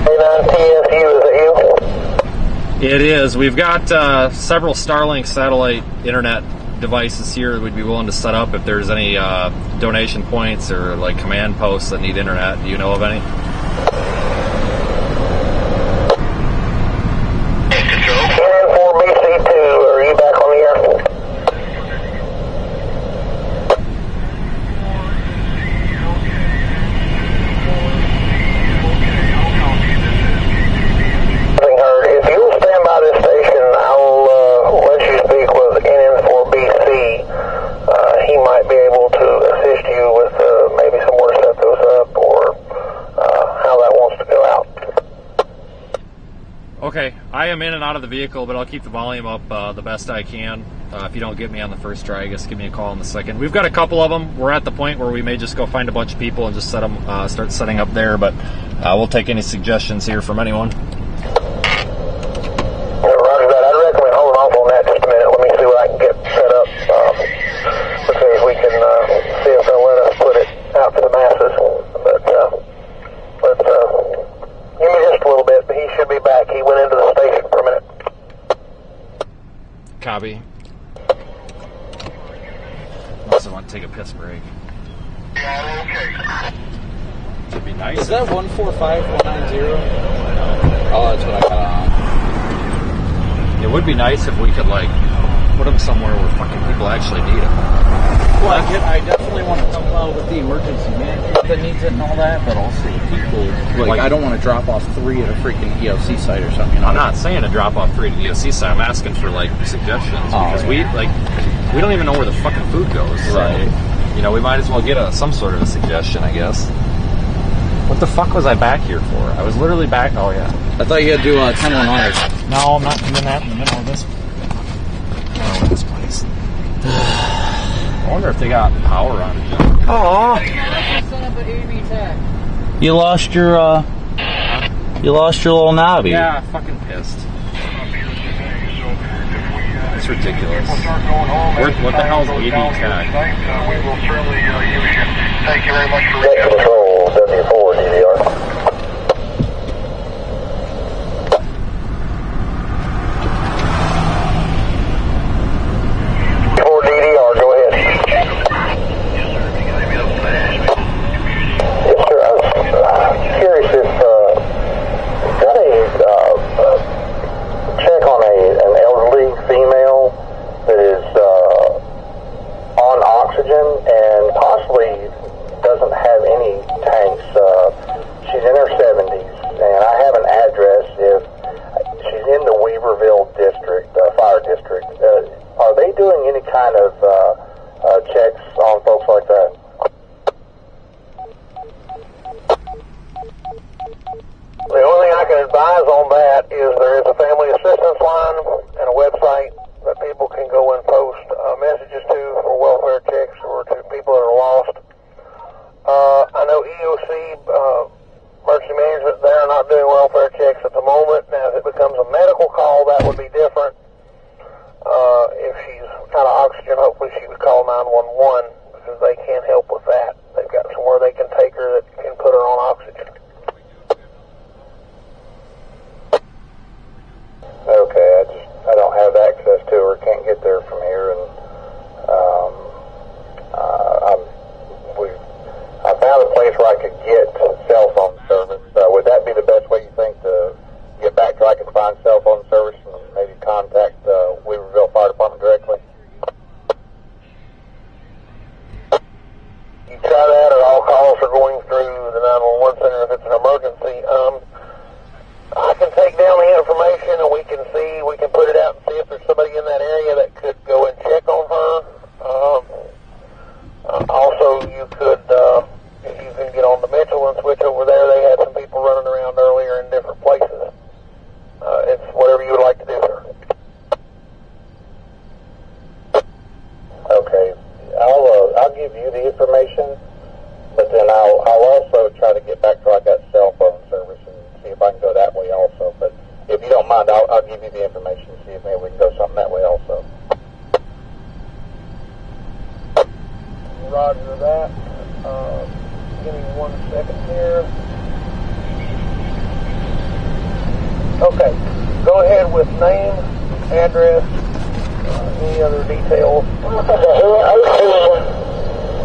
K9 TSU, is it you? It is. We've got several Starlink satellite internet devices here that we'd be willing to set up if there's any donation points or like command posts that need internet. Do you know of any? K9-4BC2, are you back on the air? If you'll stand by this station, I'll let you speak with NN4BC. He might be able to assist you with maybe somewhere to set those up or how that wants to go out. Okay, I am in and out of the vehicle, but I'll keep the volume up the best I can. If you don't get me on the first try, I guess give me a call on the second. We've got a couple of them. We're at the point where we may just go find a bunch of people and just set them, start setting up there, but we'll take any suggestions here from anyone. Roger that. I'd recommend holding off on that just a minute. Let me see what I can get set up. Let's see if we can see if they'll let us put it out to the masses. But let's give me just a little bit. He should be back. He went into the station for a minute. Copy. Also want to take a piss break. It'd be nice. Is that 145190? Oh, that's what I got on. It would be nice if we could, like, put them somewhere where fucking people actually need them. Well, I definitely want to help out with the emergency management that needs it and all that, but also people, like I don't want to drop off 3 at a freaking EOC site or something. You know? I'm not saying to drop off 3 at the EOC site. I'm asking for, like, suggestions. Because we don't even know where the fucking food goes. Right. So, you know, we might as well get some sort of a suggestion, I guess. What the fuck was I back here for? I was literally back. Oh, yeah. I thought you had to do 10-100. No, I'm not doing that in the middle of this. Oh, this place. I wonder if they got power on it. Oh. You lost your little knobby. Yeah, fucking pissed. It's ridiculous. What the hell is AD Tech? We will certainly use you. Thank you very much for reaching out. Control 74 DVR. And possibly doesn't have any tanks. She's in her 70s, and I have an address. If she's in the Weaverville district, fire district, are they doing any kind of checks on folks like that? The only thing I can advise on that is there is a family assistance line and a website that people can go and post messages to for welfare checks or to people that are lost. I know EOC, emergency management, they're not doing welfare checks at the moment. Now, if it becomes a medical call, that would be different. If she's out of oxygen, hopefully she would call 911 because they can't help with that. They've got somewhere they can take her that can put her on oxygen. Okay, I don't have access to her, can't get there from here, and I found a place where I could get cell phone service. Would that be the best way you think to get back to I can find cell phone service and maybe contact Weaverville Fire Department directly? You try that, or all calls are going through the 911 center if it's an emergency. I can take down the information and we can put it out and see if there's somebody in that area that could go and check on her. Also, you could, if you can get on the Mitchell and switch over there, they had some people running around earlier in different places. It's whatever you would like to do, sir. Okay, I'll give you the information, but then I'll also try to get back to I got cell phone service and see if I can go that way also. But if you don't mind, I'll give you the information, see if maybe we can go something that way also. roger that. Give me 1 second here. Okay, go ahead with name, address, any other details.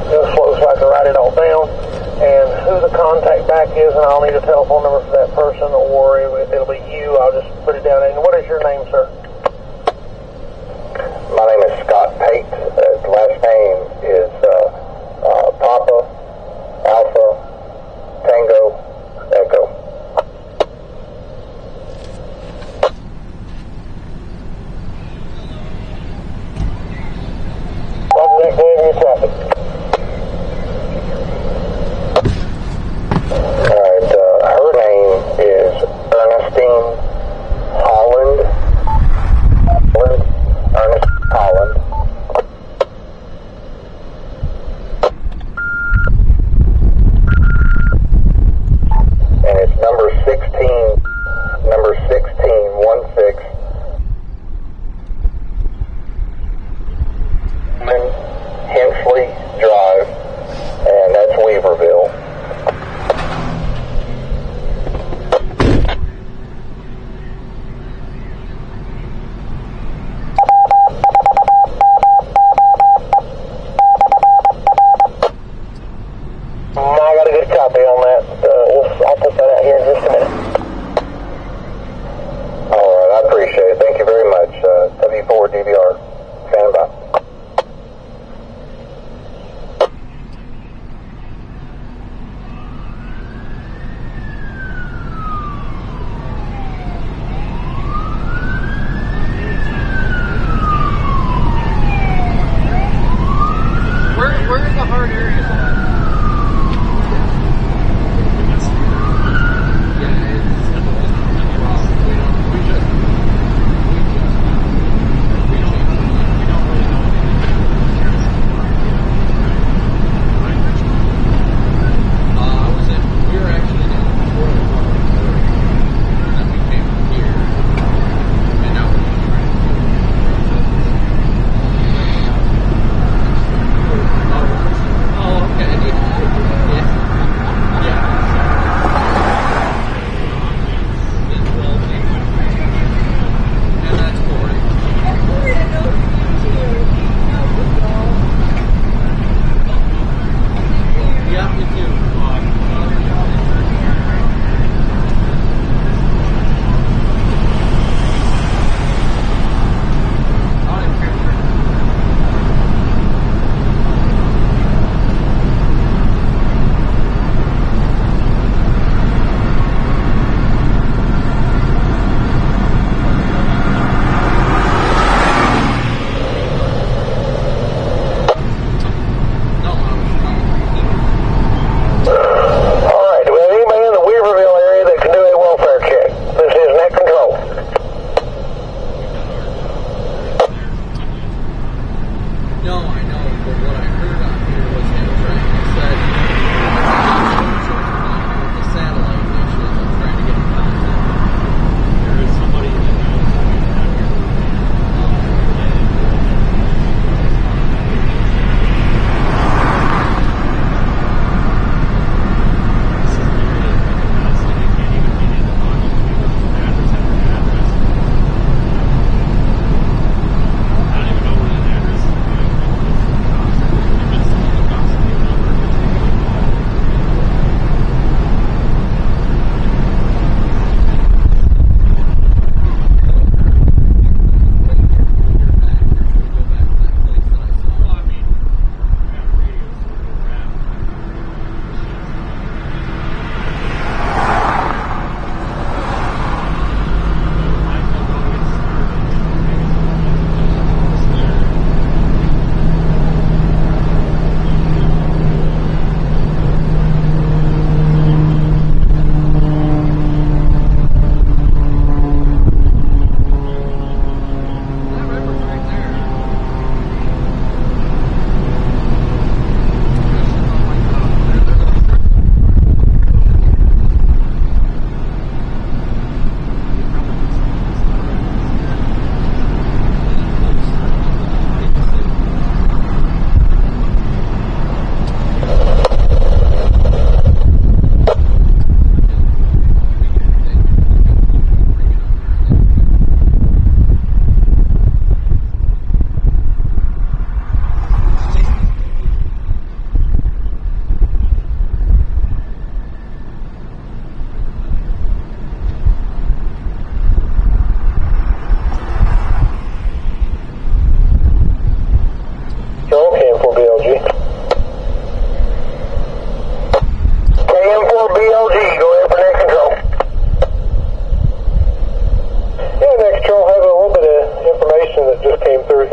Just slow so I can write it all down. And who the contact back is, and I'll need a telephone number for that person, or it'll be you. I'll just put it down. And what is your name, sir? My name is Scott Pate. Last name is Papa Alpha Tango Echo. What's the next name of your traffic? Alright, her name is Ernestine Holland. Ernest Holland. And it's number 1616. Hensley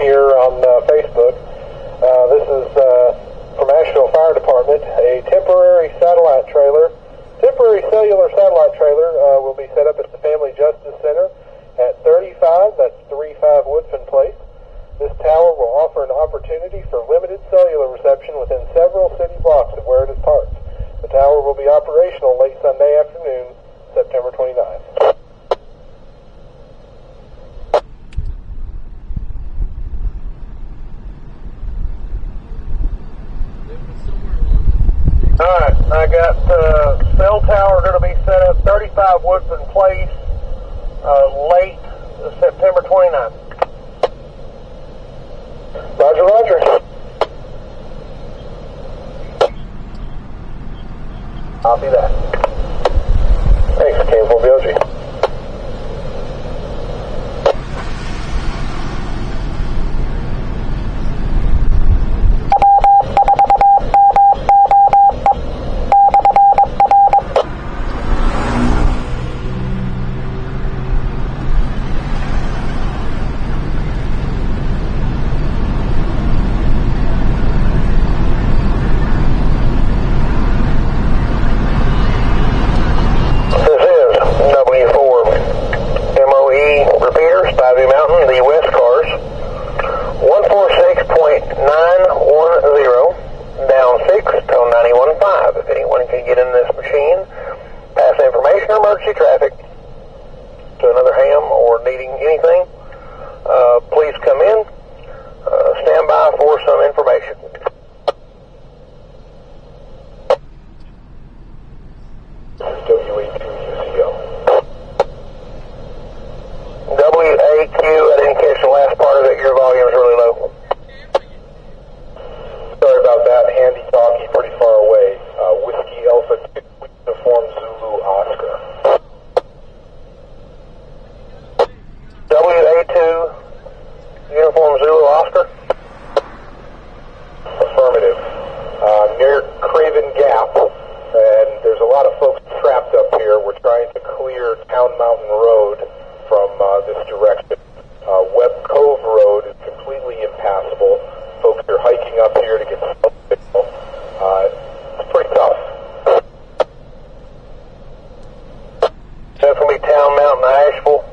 here on Facebook. This is from Asheville Fire Department. A temporary cellular satellite trailer will be set up at the Family Justice Center at 35, that's 35 Woodfin Place. This tower will offer an opportunity for limited cellular reception within several city blocks of where it is parked. The tower will be operational late Sunday afternoon, September 29th. Alright, I got cell tower going to be set up 35 Woodfin Place late September 29th. Roger, roger. Copy that. Thanks, K4BOG. Spivey Mountain, the West Cars, 146.910, down 6, tone 91.5. If anyone can get in this machine, pass information or emergency traffic to another ham or needing anything, please come in, stand by for some information. WA2UCO. WAQ, I didn't catch the last part of it. Your volume is really low. Sorry about that. Handy talkie, pretty far away. Whiskey Alpha 2, Uniform Zulu Oscar. WA2, Uniform Zulu Oscar. Affirmative. Near Craven Gap, and there's a lot of folks trapped up here. We're trying to clear Town Mountain Road from this direction. Webb Cove Road is completely impassable. Folks are hiking up here to get snow. It's pretty tough. That's going to be Town Mountain, Asheville?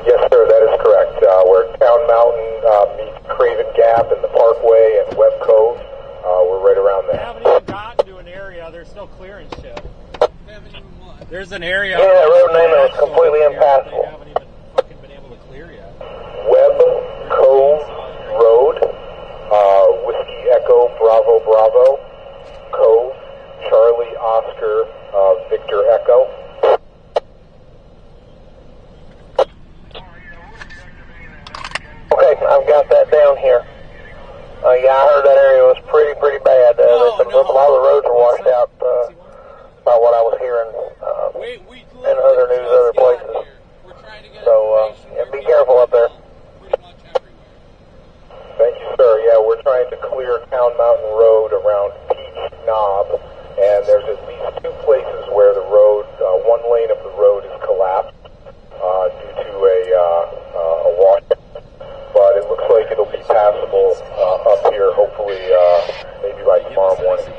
Yes, sir, that is correct. Where Town Mountain meets Craven Gap and the Parkway and Webb Cove, we're right around there. They haven't even gotten to an area. They're still clearing shit. There's an area. Yeah, that road name is completely impassable. They haven't even fucking been able to clear yet. Webb Cove Road, Whiskey Echo Bravo Bravo, Cove, Charlie Oscar Victor Echo. Okay, I've got that down here. Yeah, I heard that area was pretty bad. A lot of the roads were washed out. By what I was hearing in other news, other places. So, yeah, be careful up there. Thank you, sir. Yeah, we're trying to clear Town Mountain Road around Peach Knob, and there's at least 2 places where the road, one lane of the road is collapsed due to a washout. But it looks like it'll be passable up here, hopefully, maybe by tomorrow morning.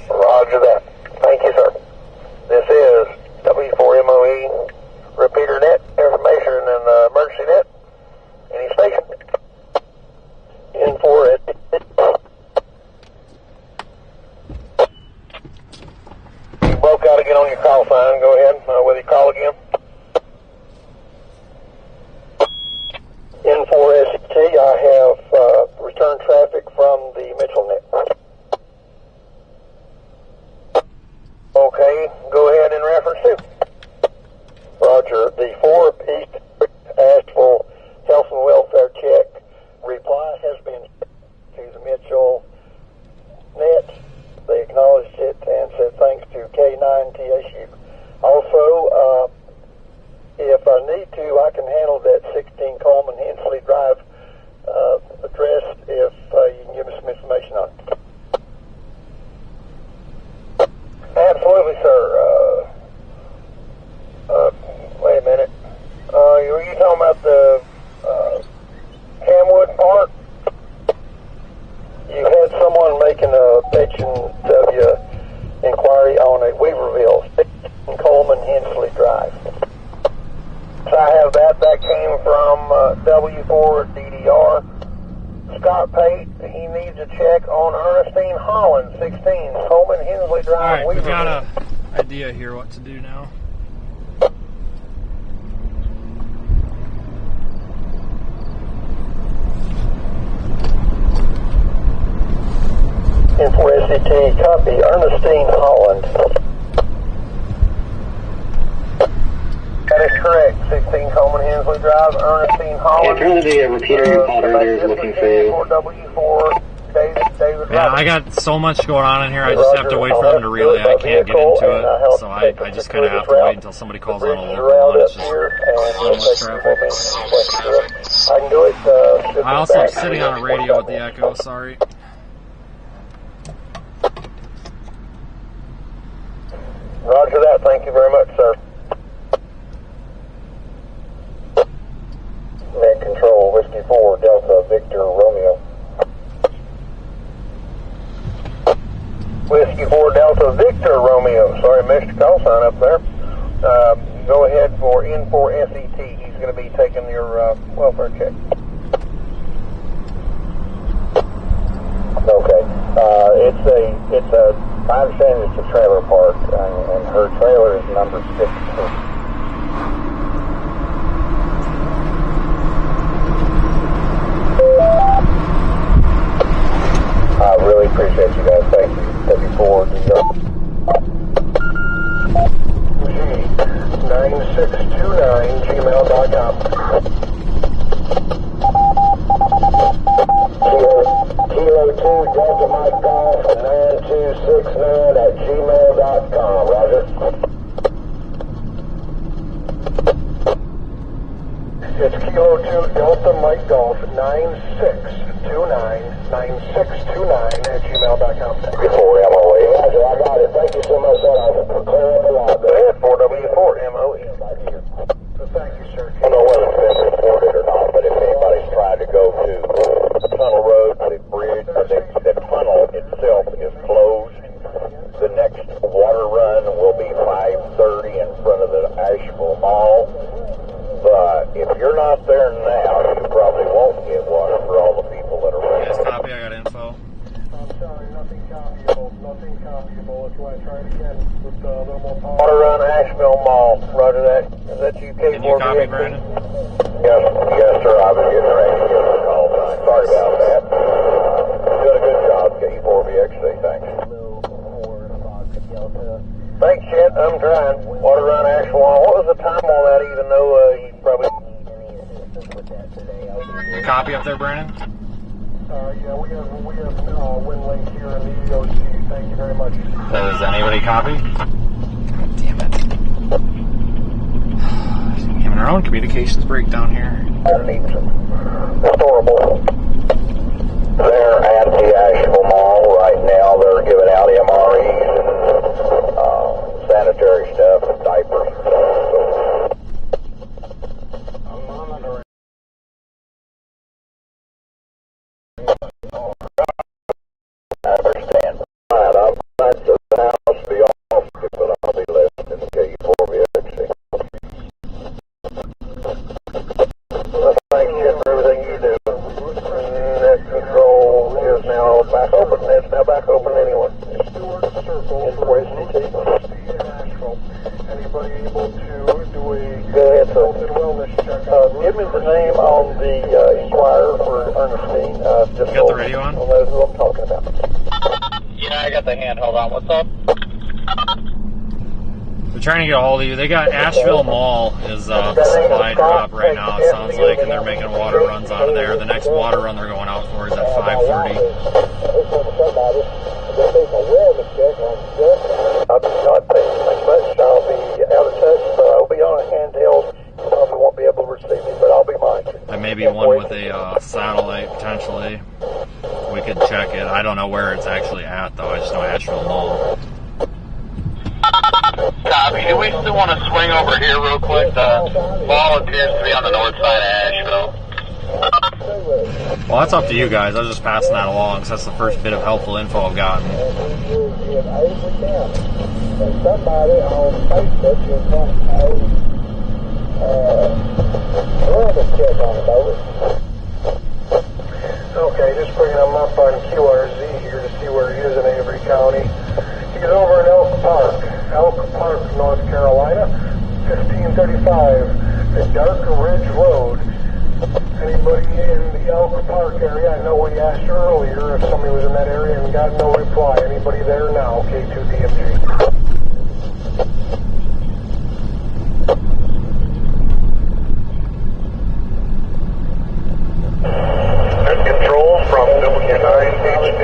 Roger that. Thank you, sir. This is W4MOE repeater net information and emergency net. Any station? In4 You both got to get on your call sign. Go ahead. Whether you call again. In4 SCT, I have return traffic from the Mitchell net. Okay, go ahead in reference to. Roger, the 4 East Asheville Health and Welfare check reply has been to the Mitchell net. They acknowledged it and said thanks to K9TSU. Also, if I need to, I can handle that 16 Coleman Hensley Drive address if you can give me some information on it. Absolutely, sir. Wait a minute. on a Weaverville, 16 Coleman Hensley Drive. So I have that. That came from W4 DDR. Scott Pate, he needs a check on Ernestine Holland, 16 Coleman Hensley Drive. All right, we Weaverville. got an idea here what to do now. Info SCT, copy Ernestine Holland. That is correct. 16 Coleman Hensley Drive, Ernestine Holland. Yeah, apparently the repeater you called earlier is looking for you. W4, David Man, I got so much going on in here, I just have to wait for them to relay. I can't get into it, so I just kind of have to wait until somebody calls on a local one. It's just so much traffic. I can do it. I also am sitting on a radio with the echo, sorry. Roger that. Thank you very much, sir. Med Control, Whiskey 4, Delta, Victor, Romeo. Whiskey 4, Delta, Victor, Romeo. Sorry, missed your call sign up there. Go ahead for N4 SET. He's going to be taking your welfare check. Okay. It's a, I understand it's a trailer park, and her trailer is number 62. I really appreciate you guys. Thank you. W4 G9629gmail.com. Kilo 2 Delta Mike Golf 9269 at gmail.com. Roger. It's Kilo 2 Delta Mike Golf 9629 at gmail.com. Before MOE. Roger, I got it. Thank you so much. For clearing the lot. Go ahead, 4W4 MOE. Thank you, sir. I don't know whether it's been reported or not, but if anybody's tried to go to Tunnel Road, the bridge, the tunnel itself is closed. The next water run will be 5:30 in front of the Asheville Mall. But if you're not there now, you probably won't get water for all the people that are around. Yes, copy, I got info. I'm sorry, nothing copyable. Nothing copyable. That's why I tried again with a little more power. Water run Asheville Mall. Roger that. Is that you, K4? Can you copy, Brandon? Yes, sir. I've been getting ready to give a call. Sorry about that. Doing a good job, K4VXC. Thanks. Thanks, Chet. I'm trying. Water run Asheville Mall. What was the time on that, even though you probably... Copy up there, Brandon? Yeah, we have WinLink here in the EOC. Thank you very much. Does anybody copy? God damn it. Having our own communications breakdown here. That's horrible. They're at the Asheville Mall right now. They're giving out MREs and sanitary stuff and diapers and stuff. I understand. I'll back to the house, be off, but I'll be left in the K4VXC. Thank you for everything you do. Net control is now back open. It's now back open anyway. Anybody able to do a health and wellness check? Give me the name on the inquirer for Ernestine. Just You got the radio on? I'll know who I'm talking about. Yeah, I got the hand. Hold on. What's up? They're trying to get a hold of you. They got Asheville Mall is the supply drop right now, it sounds like, and they're making water runs out of there. The next water run they're going out for is at 5:30. I'll be not paying much. I'll be out of touch, but I'll be on a handheld. Probably won't be able to receive me, but I'll be mine. There may be one with a satellite, potentially. We could check it. I don't know where it's actually at, though. I just know Asheville Mall. Copy. Do we still want to swing over here real quick? The ball appears to be on the north side of Asheville. Well, that's up to you guys. I was just passing that along, because that's the first bit of helpful info I've gotten. And somebody on Facebook was going to pay a check on the boat. Okay, just bringing him up on QRZ here to see where he is in Avery County. He's over in Elk Park, North Carolina, 1535, at Dark Ridge Road. Anybody in the Elk Park area? I know we asked earlier if somebody was in that area and got no reply. Anybody there now? K2DMG. Control from W9HAT.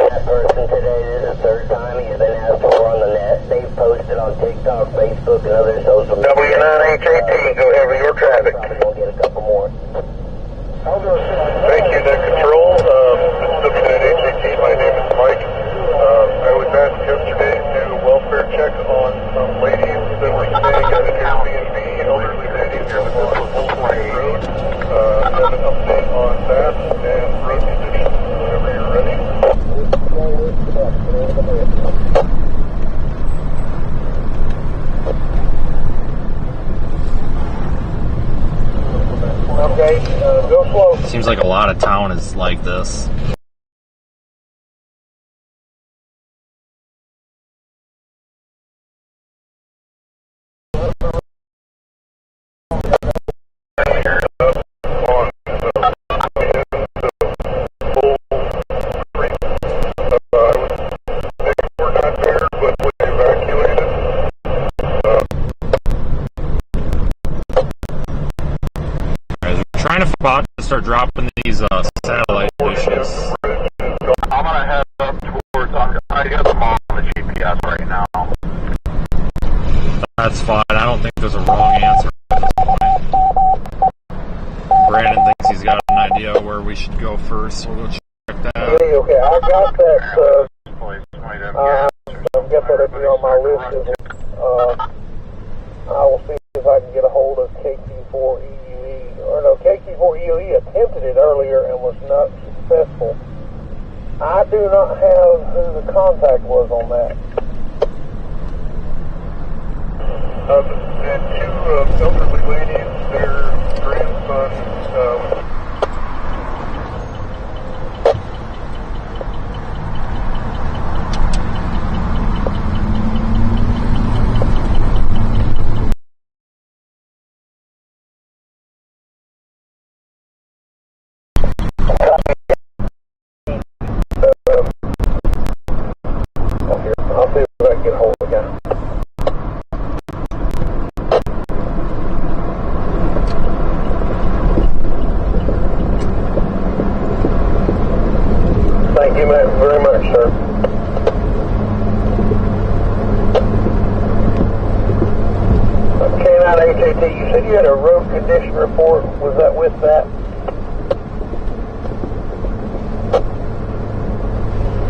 That person today is the third time he's been asked for on the net. They've posted on TikTok, Facebook, and other social media. W9HAT, go heavy your traffic. Probably gonna get a couple more. Thank you, Net Control. This is W9HAT. My name is Mike. I was asked yesterday to do a welfare check on some ladies that were staying at an Airbnb, elderly ladies near the Bull Creek Road. Have an update on that and road conditions whenever you're ready. Okay, go slow. Seems like a lot of town is like this. About to start dropping these satellite dishes. I'm gonna head up towards. I got them on the GPS right now. That's fine. I don't think there's a wrong answer at this point. Brandon thinks he's got an idea where we should go first. We'll go check that out. Okay, I got that. I've got that up here on my list. I will see if I can get a hold of KQ4EUE. Or no, KQ4EUE attempted it earlier and was not successful. I do not have who the contact was on that. The two elderly ladies, their grandson, I'll see if I can get a hold of the guy. Thank you very much, sir. K9 HAT, you said you had a road condition report. Was that with that?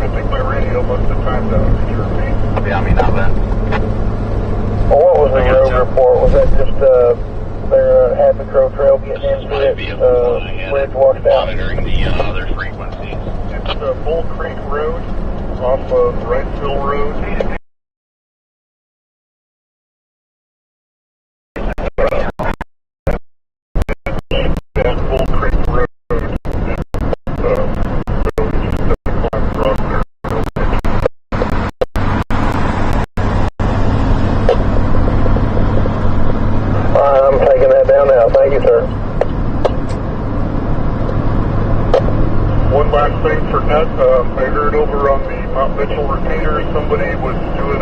I think my radio must have timed out. Yeah, I mean, not bad. Well, what was the road report? Was that just their Happy Crow Trail getting into it, bridge washed out? Monitoring the other frequencies. It's Bull Creek Road off of Wrightsville Road. Bull Creek Road. I'm taking that down now. Thank you, sir. One last thing for Net. I heard over on the Mount Mitchell repeater somebody was doing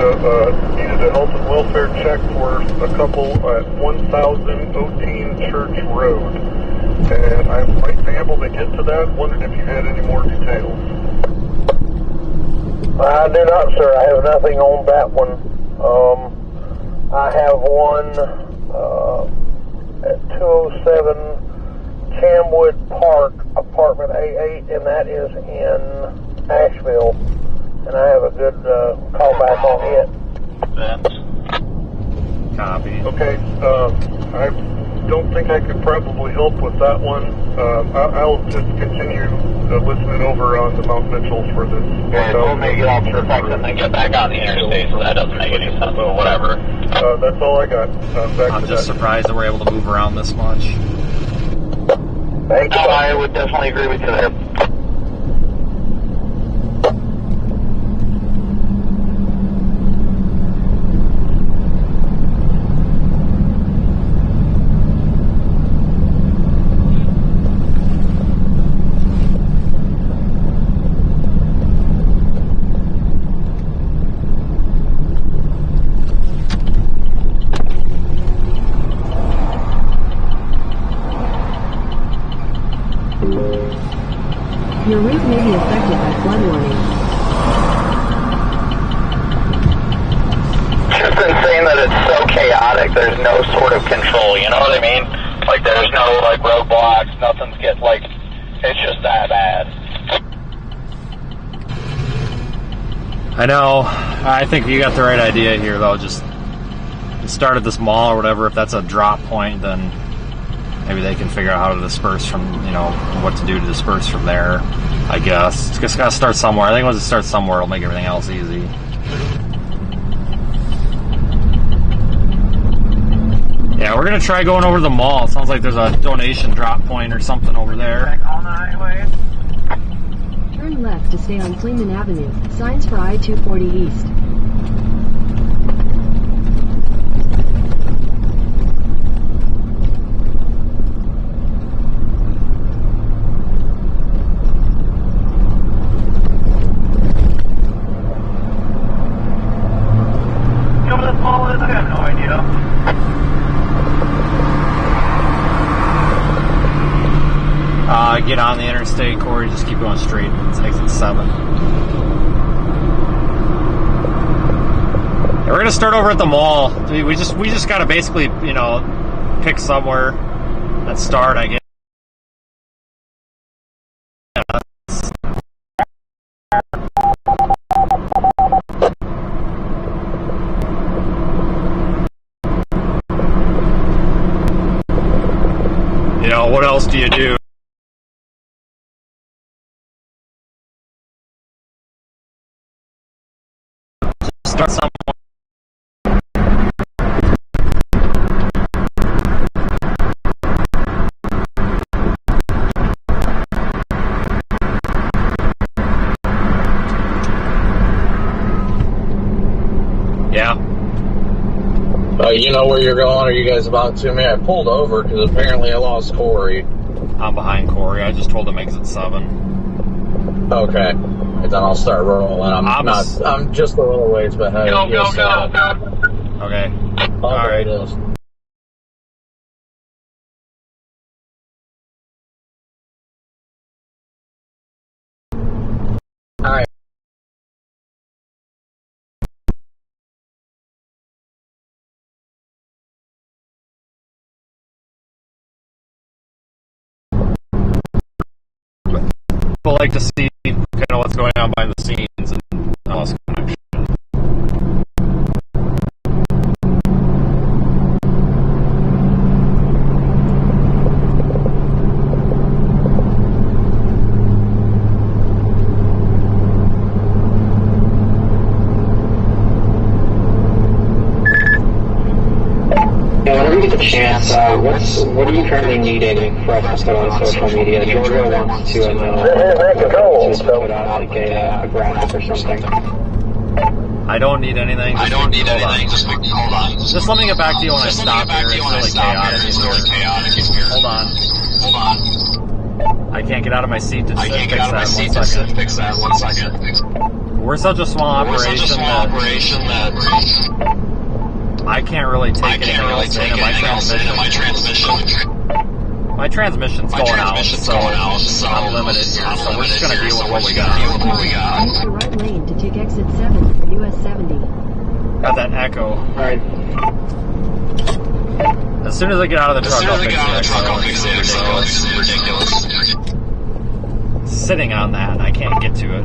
needed a health and welfare check for a couple at 1000 Otine Church Road. And I might be able to get to that. Wondered if you had any more details. I do not, sir. I have nothing on that one. I have one at 207 Camwood Park, apartment A8, and that is in Asheville. And I have a good callback on it. Copy. Okay, don't think I could probably help with that one. I'll just continue listening over on the Mount Mitchell for this. Okay, we'll make it all perfect and then get back on the interstate, so that doesn't make any sense, but whatever. That's all I got. I'm just surprised that we're able to move around this much. Thank you. I would definitely agree with you there. Your route may be affected by flood warning. It's insane that it's so chaotic. There's no sort of control, you know what I mean? Like, there's no, like, roadblocks, nothing's it's just that bad. I know. I think you got the right idea here, though. Just start at this mall or whatever. If that's a drop point, then maybe they can figure out how to disperse from, what to do to disperse from there, I guess. It's just got to start somewhere. I think once it starts somewhere, it'll make everything else easy. Yeah, we're going to try going over to the mall. It sounds like there's a donation drop point or something over there. Turn left to stay on Fleeman Avenue. Signs for I-240 East. I have no idea. Get on the interstate, Corey. Just keep going straight. It's exit 7. Yeah, we're gonna start over at the mall. We just gotta basically, pick somewhere and start, I guess. What else do you do? Just start somewhere. Yeah. You know where you're going? Are you guys about to me? I pulled over because apparently I lost Corey. I'm behind Corey. I just told him exit 7. Okay. And then I'll start rolling. I'm just a little ways behind. Go. Okay. All right. All right. People like to see kind of what's going on behind the scenes and lost connection. Whenever you get the chance, what are you currently needing for us to put on social media? Georgia wants to put out like a graphic or something. I don't need anything. Just hold on. Just let me get back to you when I stop here. It's really chaotic in here. Hold on. I can't get out of my seat to fix that. 1 second. We're such a small operation that I can't really take anything else in my transmission. My transmission's going out, so I'm limited here. So we're just going to deal with what we got. Use the right lane to take exit 7 for US 70. Got that echo. Alright. As soon as I get out of the truck, I'll fix the echo. It's ridiculous. Sitting on that, I can't get to it.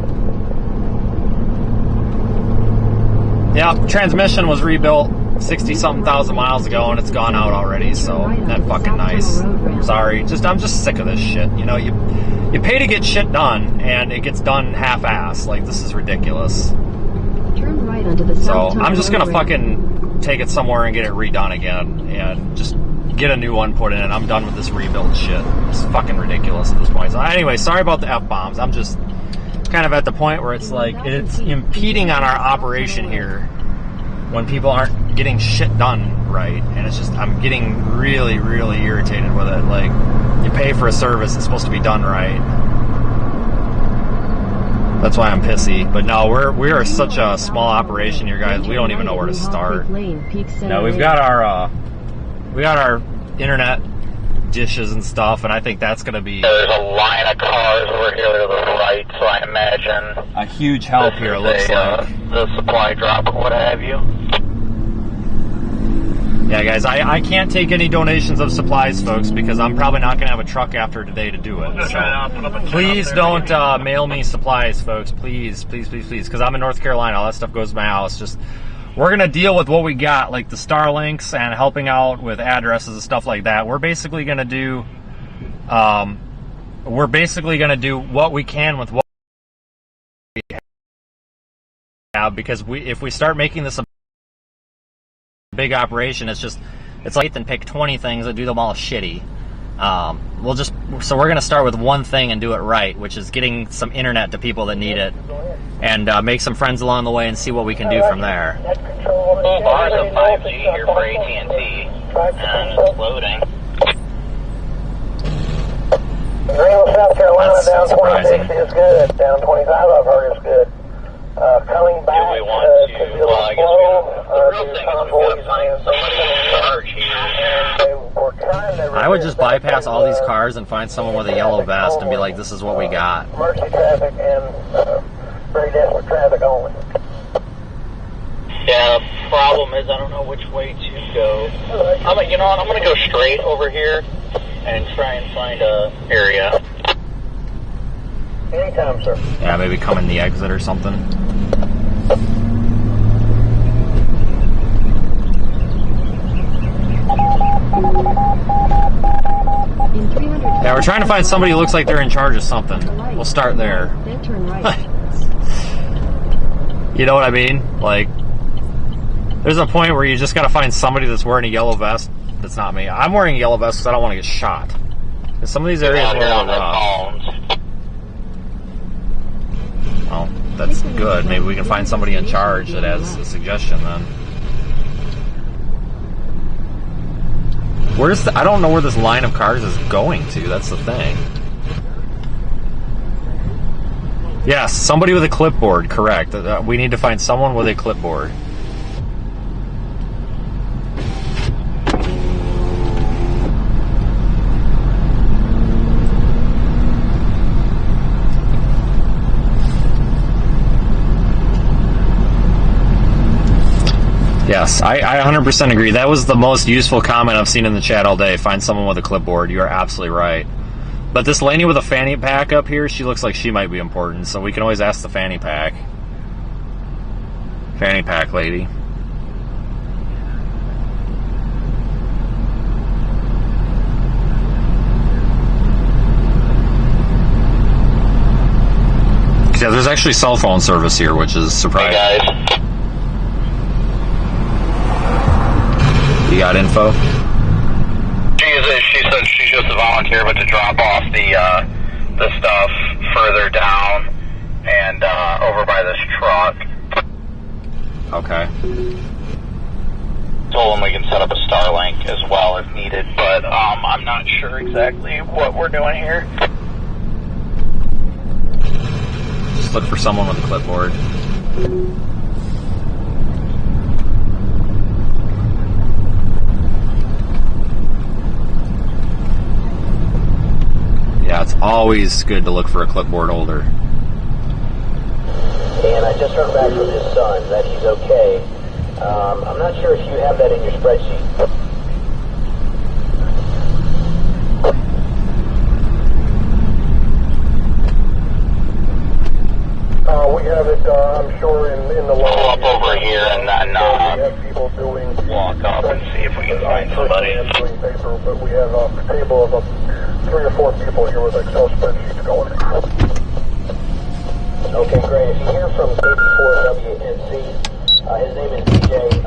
Yeah, transmission was rebuilt. 60-something thousand miles ago, and it's gone out already. So that fucking nice. Sorry, I'm just sick of this shit. You know, you pay to get shit done, and it gets done half-ass. Like, this is ridiculous. Turn right onto the So I'm just gonna fucking take it somewhere and get it redone again, and just get a new one put in. I'm done with this rebuild shit. It's fucking ridiculous at this point. So anyway, sorry about the F-bombs. I'm just kind of at the point where it's like it's impeding on our operation here when people aren't getting shit done right, and it's just I'm getting really, really irritated with it. Like, you pay for a service, it's supposed to be done right. That's why I'm pissy. But no, we are such a small operation here, guys. We don't even know where to start. No, we've got our internet dishes and stuff, and I think that's going to be There's a line of cars over here to the right, so I imagine a huge help here, it looks like. The supply drop or what have you. Yeah, guys, I can't take any donations of supplies, folks, because I'm probably not going to have a truck after today to do it. So please don't mail me supplies, folks. Please, please, please, please, because I'm in North Carolina. All that stuff goes to my house. Just, we're going to deal with what we got, like the Starlinks and helping out with addresses and stuff like that. We're basically going to do, what we can with what we have, because if we start making this a big operation, it's like then pick 20 things and do them all shitty. So we're going to start with one thing and do it right, which is getting some internet to people that need it, and make some friends along the way and see what we can do from there. Full bars of 5G here for AT&T, and it's loading. Greenville, South Carolina, down 26 is good. Down 25, I've heard is good. Coming back do we want to, well, I guess the real thing is we've got to find somebody in charge here. I would just bypass all these cars and find someone with a yellow vest and be like, this is what we got. Emergency traffic and very desperate traffic only. Yeah, the problem is I don't know which way to go. You know what, I'm going to go straight over here and try and find a area. Anytime, sir. Yeah, maybe come in the exit or something. Yeah, we're trying to find somebody who looks like they're in charge of something. We'll start there. Then turn right. You know what I mean? Like, there's a point where you just got to find somebody that's wearing a yellow vest. That's not me. I'm wearing a yellow vest because I don't want to get shot. And some of these areas are a little rough. Oh, that's good. Maybe we can find somebody in charge that has a suggestion then. I don't know where this line of cars is going to. That's the thing. Yes, somebody with a clipboard, correct. We need to find someone with a clipboard. Yes, I 100% agree. That was the most useful comment I've seen in the chat all day. Find someone with a clipboard. You are absolutely right. But this lady with a fanny pack up here, she looks like she might be important, so we can always ask the fanny pack. Fanny pack lady. Yeah, there's actually cell phone service here, which is surprising. Hey guys. You got info? She said she's just a volunteer, but to drop off the stuff further down and over by this truck. Okay. Told them we can set up a Starlink as well if needed, but I'm not sure exactly what we're doing here. Just look for someone with a clipboard. Yeah, it's always good to look for a clipboard holder. And I just heard back from his son that he's okay. I'm not sure if you have that in your spreadsheet. We have it, I'm sure, in the pull up over here and then we have people doing up and see if we can find somebody. Paper, but we have a table of 3 or 4 people here with Excel spreadsheets going. Okay, great. If you hear from KB4WNC, his name is DJ.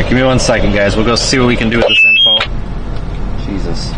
Give me 1 second, guys. We'll go see what we can do with this info. Jesus.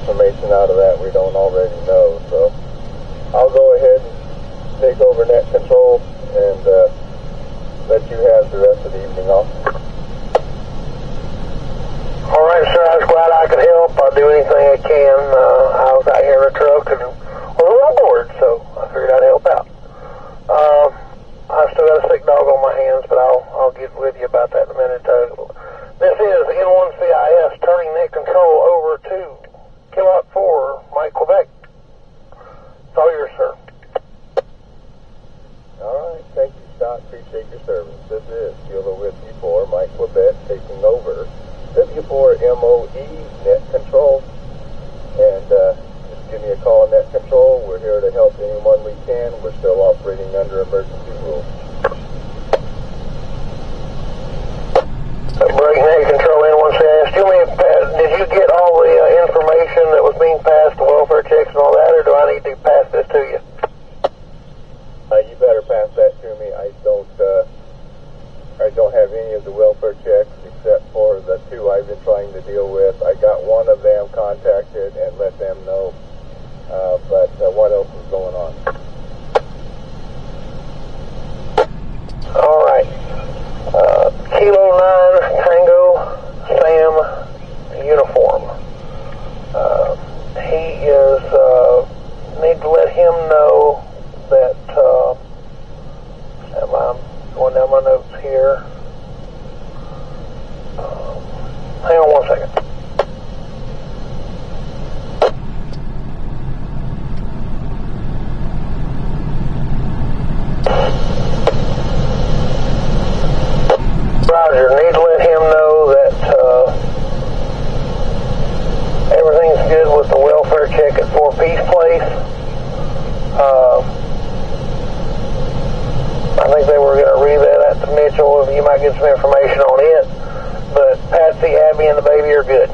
information out of that we don't already know. So I'll go ahead and take over net control and let you have the rest of the evening off. All right, sir. I was glad I could help. I'll do anything I can. I was out here in a truck and was a little bored, so I figured I'd help out. I still got a sick dog on my hands, but I'll get with you about that in a minute. I need to pass this to you? You better pass that to me. I don't have any of the welfare checks except for the two I've been trying to deal with. I got one of them contacted and let them know, but what else is going on? All right. Kilo 9 Tango Sam uniform. He is, need to let him know that, I'm going down my notes here. Hang on one second. Roger, need to let him know that everything's good with the welfare check at 4 Peace Place. I think they were going to read that to Mitchell. You might get some information on it. But Patsy, Abby, and the baby are good.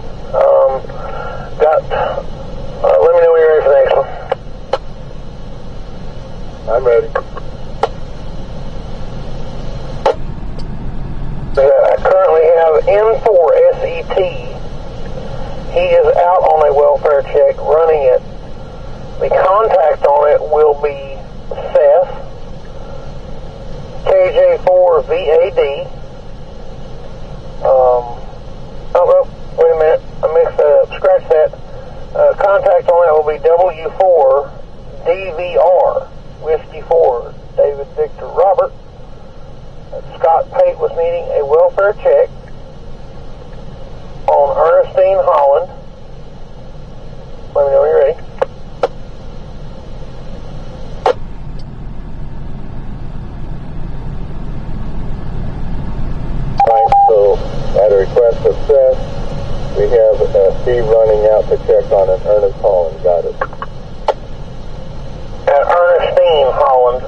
Let me know when you're ready for the next one. I'm ready. I currently have N4 SET. He is out on a welfare check running it. The contact on it will be Seth, KJ4 VAD. Wait a minute. I mixed that up. Scratch that. Contact on it will be W4 DVR, Whiskey 4, David Victor Robert. Scott Pate was needing a welfare check on Ernestine Holland. Let me know when you're ready. Right, so at a request of Seth, we have Steve running out to check on an Ernest Holland. Got it. At Ernestine Holland.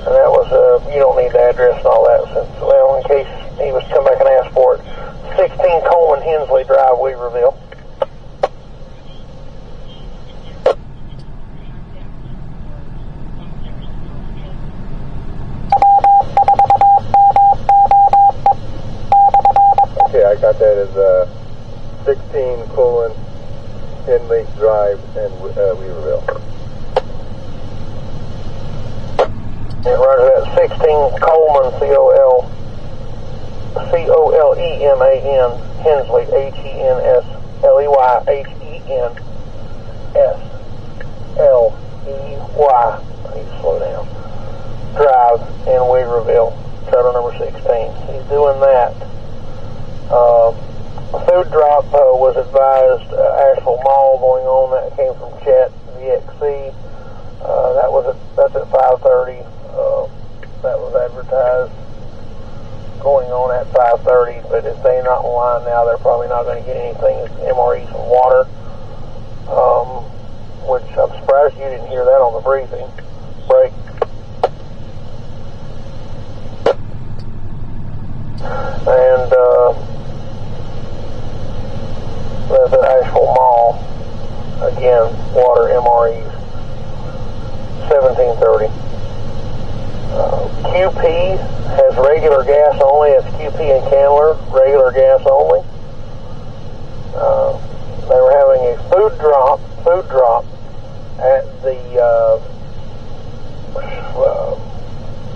And that was, you don't need the address and all that, since, well, in case he was to come back and ask for it. 16 Coleman Hensley Drive, Weaverville. Okay, I got that as 16 Coleman Henley Drive in Weaverville. Yeah, roger that. 16 Coleman, Coleman, Hensley, Hensley, I need to slow down. Drive in Weaverville, trailer number 16. He's doing that. A food drop was advised, Asheville Mall going on. That came from Chet VXC. That's at 5:30. That was advertised going on at 5:30, but if they're not online now, they're probably not going to get anything. It's MRE some water, which I'm surprised you didn't hear that on the briefing. Break. And that's at Asheville Mall. Again, water MREs. 1730. QP has regular gas only. It's QP and Candler, regular gas only. They were having a food drop at the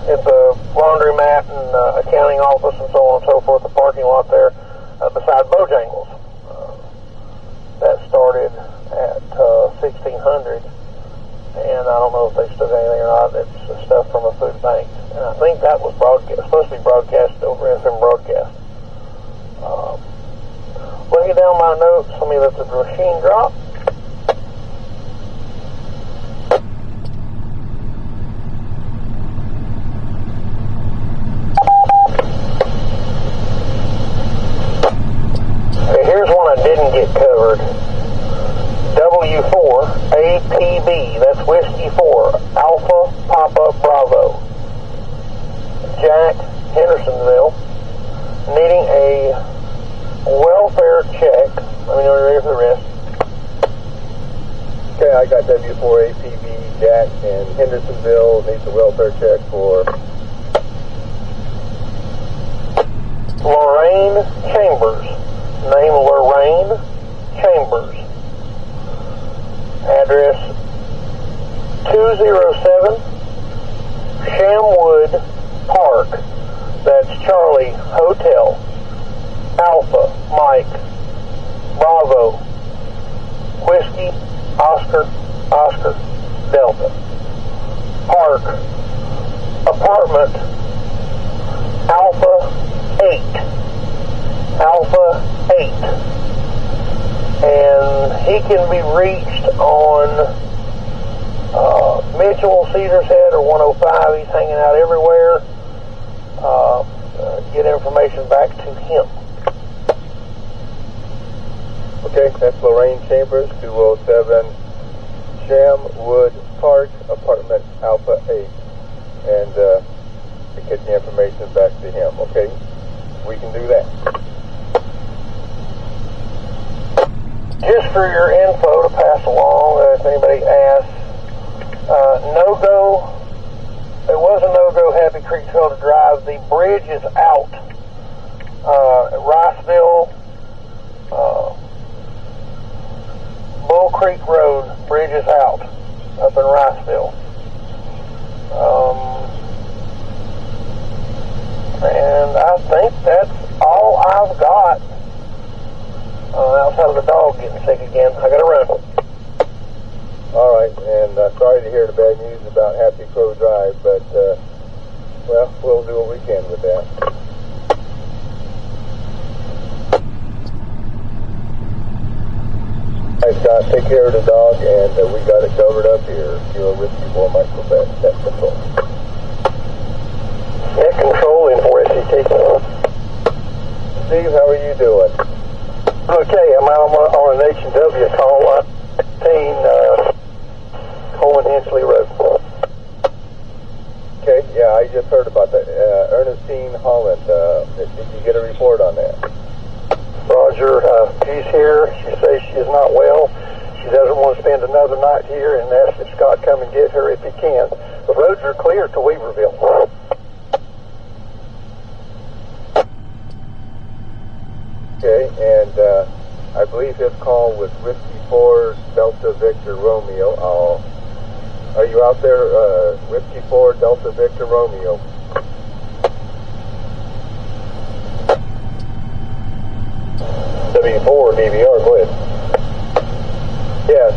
at the laundromat and accounting office and so on and so forth. The parking lot there beside Bojangles. That started at 1600. And I don't know if they still got anything or not. It's stuff from a food bank. And I think that was supposed to be broadcast over FM broadcast. Looking down my notes, let me let the machine drop. Okay, here's one I didn't get covered. W4 APB, that's Whiskey 4, Alpha Papa Bravo. Jack, Hendersonville, needing a welfare check. Let me know when you're ready for the rest. Okay, I got W4APV Jack in Hendersonville. Needs a welfare check for Lorraine Chambers. Name Lorraine Chambers. Address 207 Shamwood Park. That's Charlie Hotel Alpha Mike Bravo Whiskey Oscar Delta Park Apartment Alpha 8 and he can be reached on Mitchell, Cedars Head, or 105. He's hanging out everywhere. Get information back to him. Okay, that's Lorraine Chambers, 207 Shamwood Park, apartment Alpha 8. And to get the information back to him, okay? We can do that. Just for your info to pass along, if anybody asks, no-go, there was a no-go Happy Creek Trail to drive. The bridge is out. Riceville, Bull Creek Road, bridge is out up in Riceville. And I think that's all I've got. Outside of the dog getting sick again. I gotta run. All right, and sorry to hear the bad news about Happy Crow Drive, but, well, we'll do what we can with that. All right, Scott, take care of the dog, and we got it covered up here. Kilo Whiskey 4 Mike Quebec, net control. Net control in for SCT. Steve, how are you doing? Okay, I'm out on an H&W call, 19 Coleman Hensley Road. Okay, yeah, I just heard about that. Ernestine Holland, did you get a report on that? Roger, she's here. She says she is not well. She doesn't want to spend another night here and asks if Scott come and get her if he can. The roads are clear to Weaverville. Okay, and I believe his call was Whiskey 4 Delta Victor Romeo. Are you out there, Whiskey 4 Delta Victor Romeo? W4 DVR, go ahead. Yes,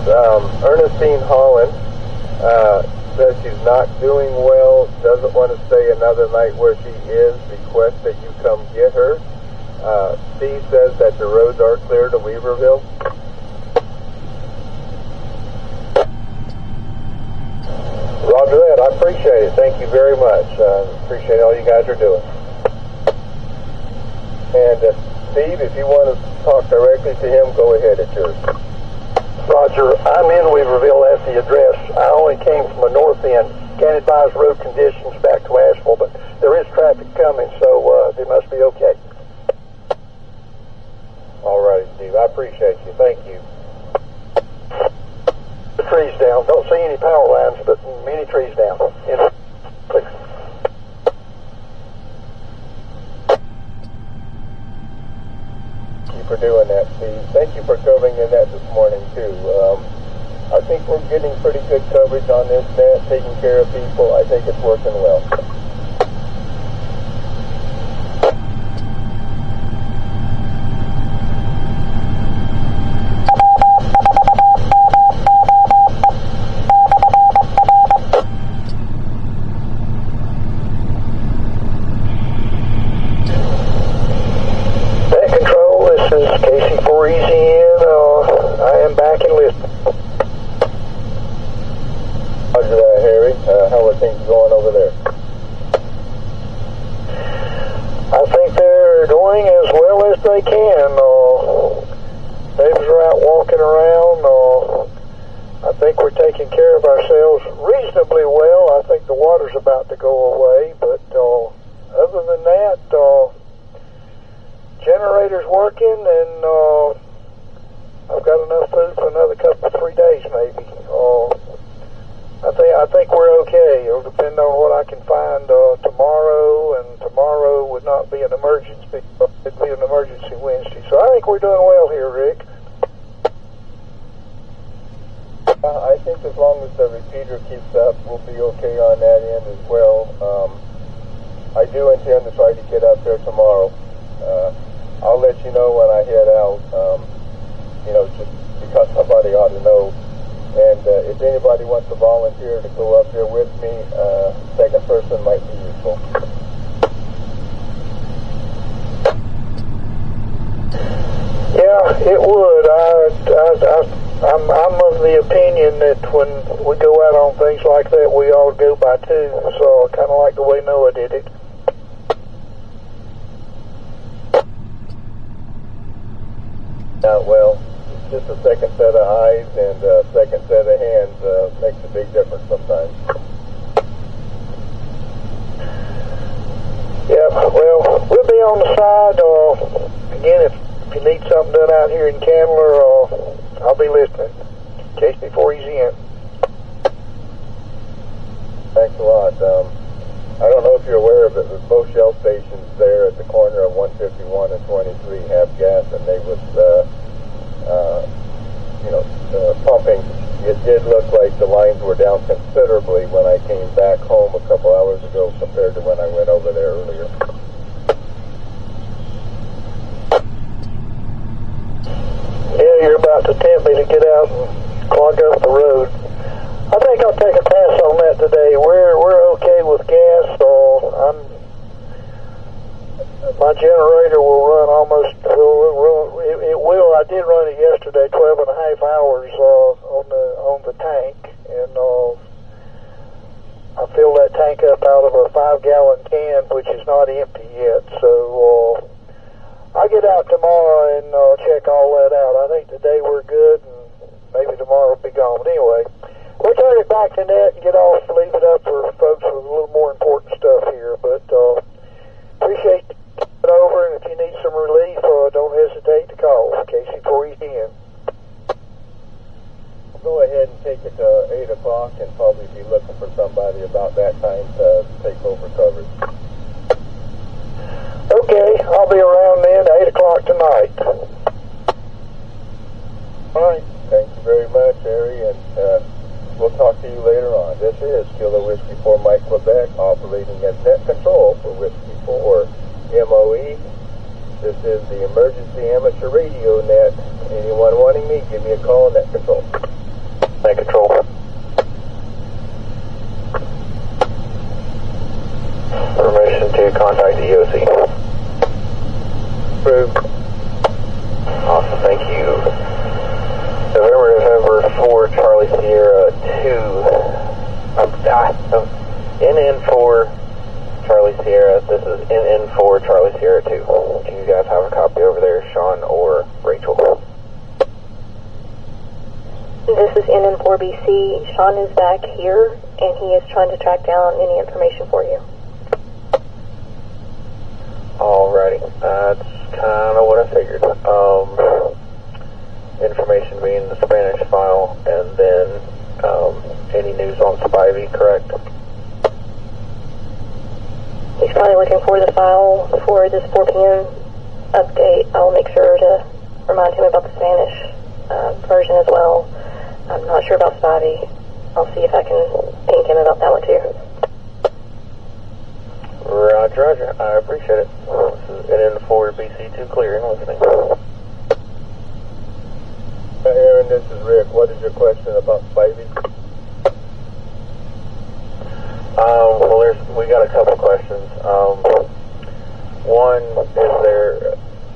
Ernestine Holland says she's not doing well, doesn't want to stay another night where she is, requests that you come get her. Steve says that the roads are clear to Weaverville. Roger that, I appreciate it. Thank you very much. Appreciate all you guys are doing. And Steve, if you want to talk directly to him, go ahead, it's yours. Roger, I'm in Weaverville at the address. I only came from the north end. Can't advise road conditions back to Asheville, but there is traffic coming, so they must be okay. All right, Steve, I appreciate you. Thank you. The trees down. Don't see any power lines, but many trees down. Please. Thank you for doing that, Steve. Thank you for covering the net this morning, too. I think we're getting pretty good coverage on this net, taking care of people. I think it's working well. Generator's working, and I've got enough food for another couple, 3 days maybe. I think we're okay. It'll depend on what I can find tomorrow, and tomorrow would not be an emergency. It'd be an emergency Wednesday. So I think we're doing well here, Rick. I think as long as the repeater keeps up, we'll be okay on that end as well. I do intend to try to get up there tomorrow. I'll let you know when I head out, just because somebody ought to know. And if anybody wants to volunteer to go up there with me, second person might be useful. Yeah, it would. I'm of the opinion that when we go out on things like that, we ought to go by two. So kind of like the way Noah did it. Well, just a second set of eyes and a second set of hands makes a big difference sometimes. Yeah, well, we'll be on the side. Again, if you need something done out here in Candler, I'll be listening. In case before he's in. Thanks a lot. I don't know if you're aware of it, but both Shell stations there at the corner of 151 and 23 have gas, and they was, pumping. It did look like the lines were down considerably when I came back home a couple hours ago compared to when I went over there earlier. Yeah, you're about to tempt me to get out and clog up the road. I think I'll take a pass on that today. We're okay with gas. My generator will run almost. It will. I did run it yesterday, 12 and a half hours on the tank, and I filled that tank up out of a 5-gallon can, which is not empty yet. So I'll get out tomorrow and check all that out. I think today we're good, and maybe tomorrow will be gone. But anyway, we'll turn it back to net and get off, leave it up for folks with a little more important stuff here. But appreciate it over, and if you need some relief, don't hesitate to call Casey before he's in. Go ahead and take it to 8 o'clock and probably be looking for somebody about that time to take over coverage. Okay, I'll be around then, 8 o'clock tonight. All right, thank you very much, Harry, and we'll talk to you later on. This is Kilo Whiskey 4 Mike Quebec, operating as net control for Whiskey 4 MOE. This is the emergency amateur radio net. Anyone wanting me, give me a call, net control. Net control. Permission to contact the EOC. Approved. Awesome, thank you. November 4, Charlie Sierra 2. NN4 Charlie Sierra. This is NN4 Charlie Sierra 2. Do you guys have a copy over there, Sean or Rachel? This is NN4BC. Sean is back here, and he is trying to track down any information for you. Alrighty, that's kind of what I figured. Information being the Spanish file, and then any news on Spivey, correct? He's probably looking for the file for this 4 p.m. update. I'll make sure to remind him about the Spanish version as well. I'm not sure about Spivey. I'll see if I can ping him about that one too. Roger, roger. I appreciate it. This is NN4 BC2 clearing listening. Aaron, this is Rick. What is your question about Spivey? Well, we got a couple questions. One,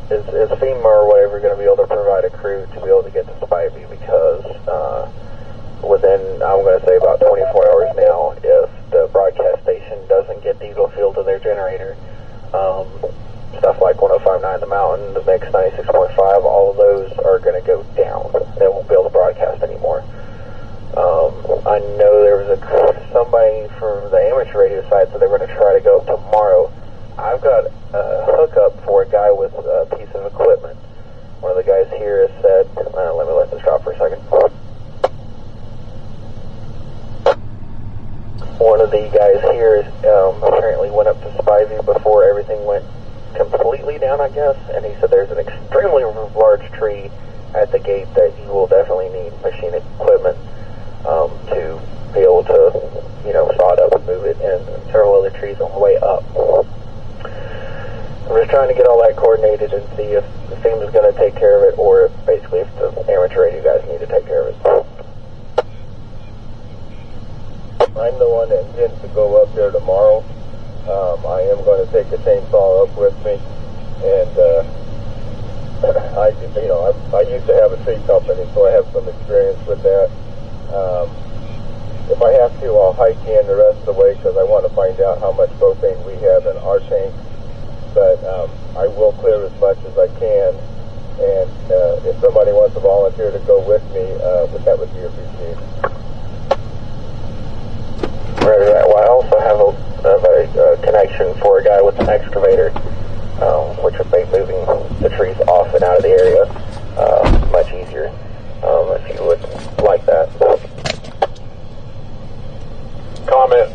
is FEMA or whatever going to be able to provide a crew to be able to get to Spivey? Because within, I'm going to say about 24 hours now, if the broadcast station doesn't get diesel fuel to their generator, stuff like 105.9 The Mountain, the Mix 96.5, all of those are going to go down. They won't be able to broadcast anymore. I know there was somebody from the amateur radio side, so they're going to try to go tomorrow. I've got a hookup for a guy with a piece of equipment. One of the guys here has said, let me let this drop for a second. and he said there's an extremely large tree at the gate that you will definitely need machine equipment to be able to, saw it up and move it, and several other trees on the way up. I'm just trying to get all that coordinated and see if the FEMA is going to take care of it, or if basically if the amateur radio guys need to take care of it. I'm the one that intends to go up there tomorrow. I am going to take the chainsaw up with me, and I used to have a tree company, so I have some experience with that. If I have to, I'll hike in the rest of the way because I want to find out how much propane we have in our tank. But I will clear as much as I can, and if somebody wants to volunteer to go with me, that would be appreciated. Roger that. Well, I also have a connection for a guy with an excavator, which would make moving the trees off and out of the area much easier, if you would like that. Comment.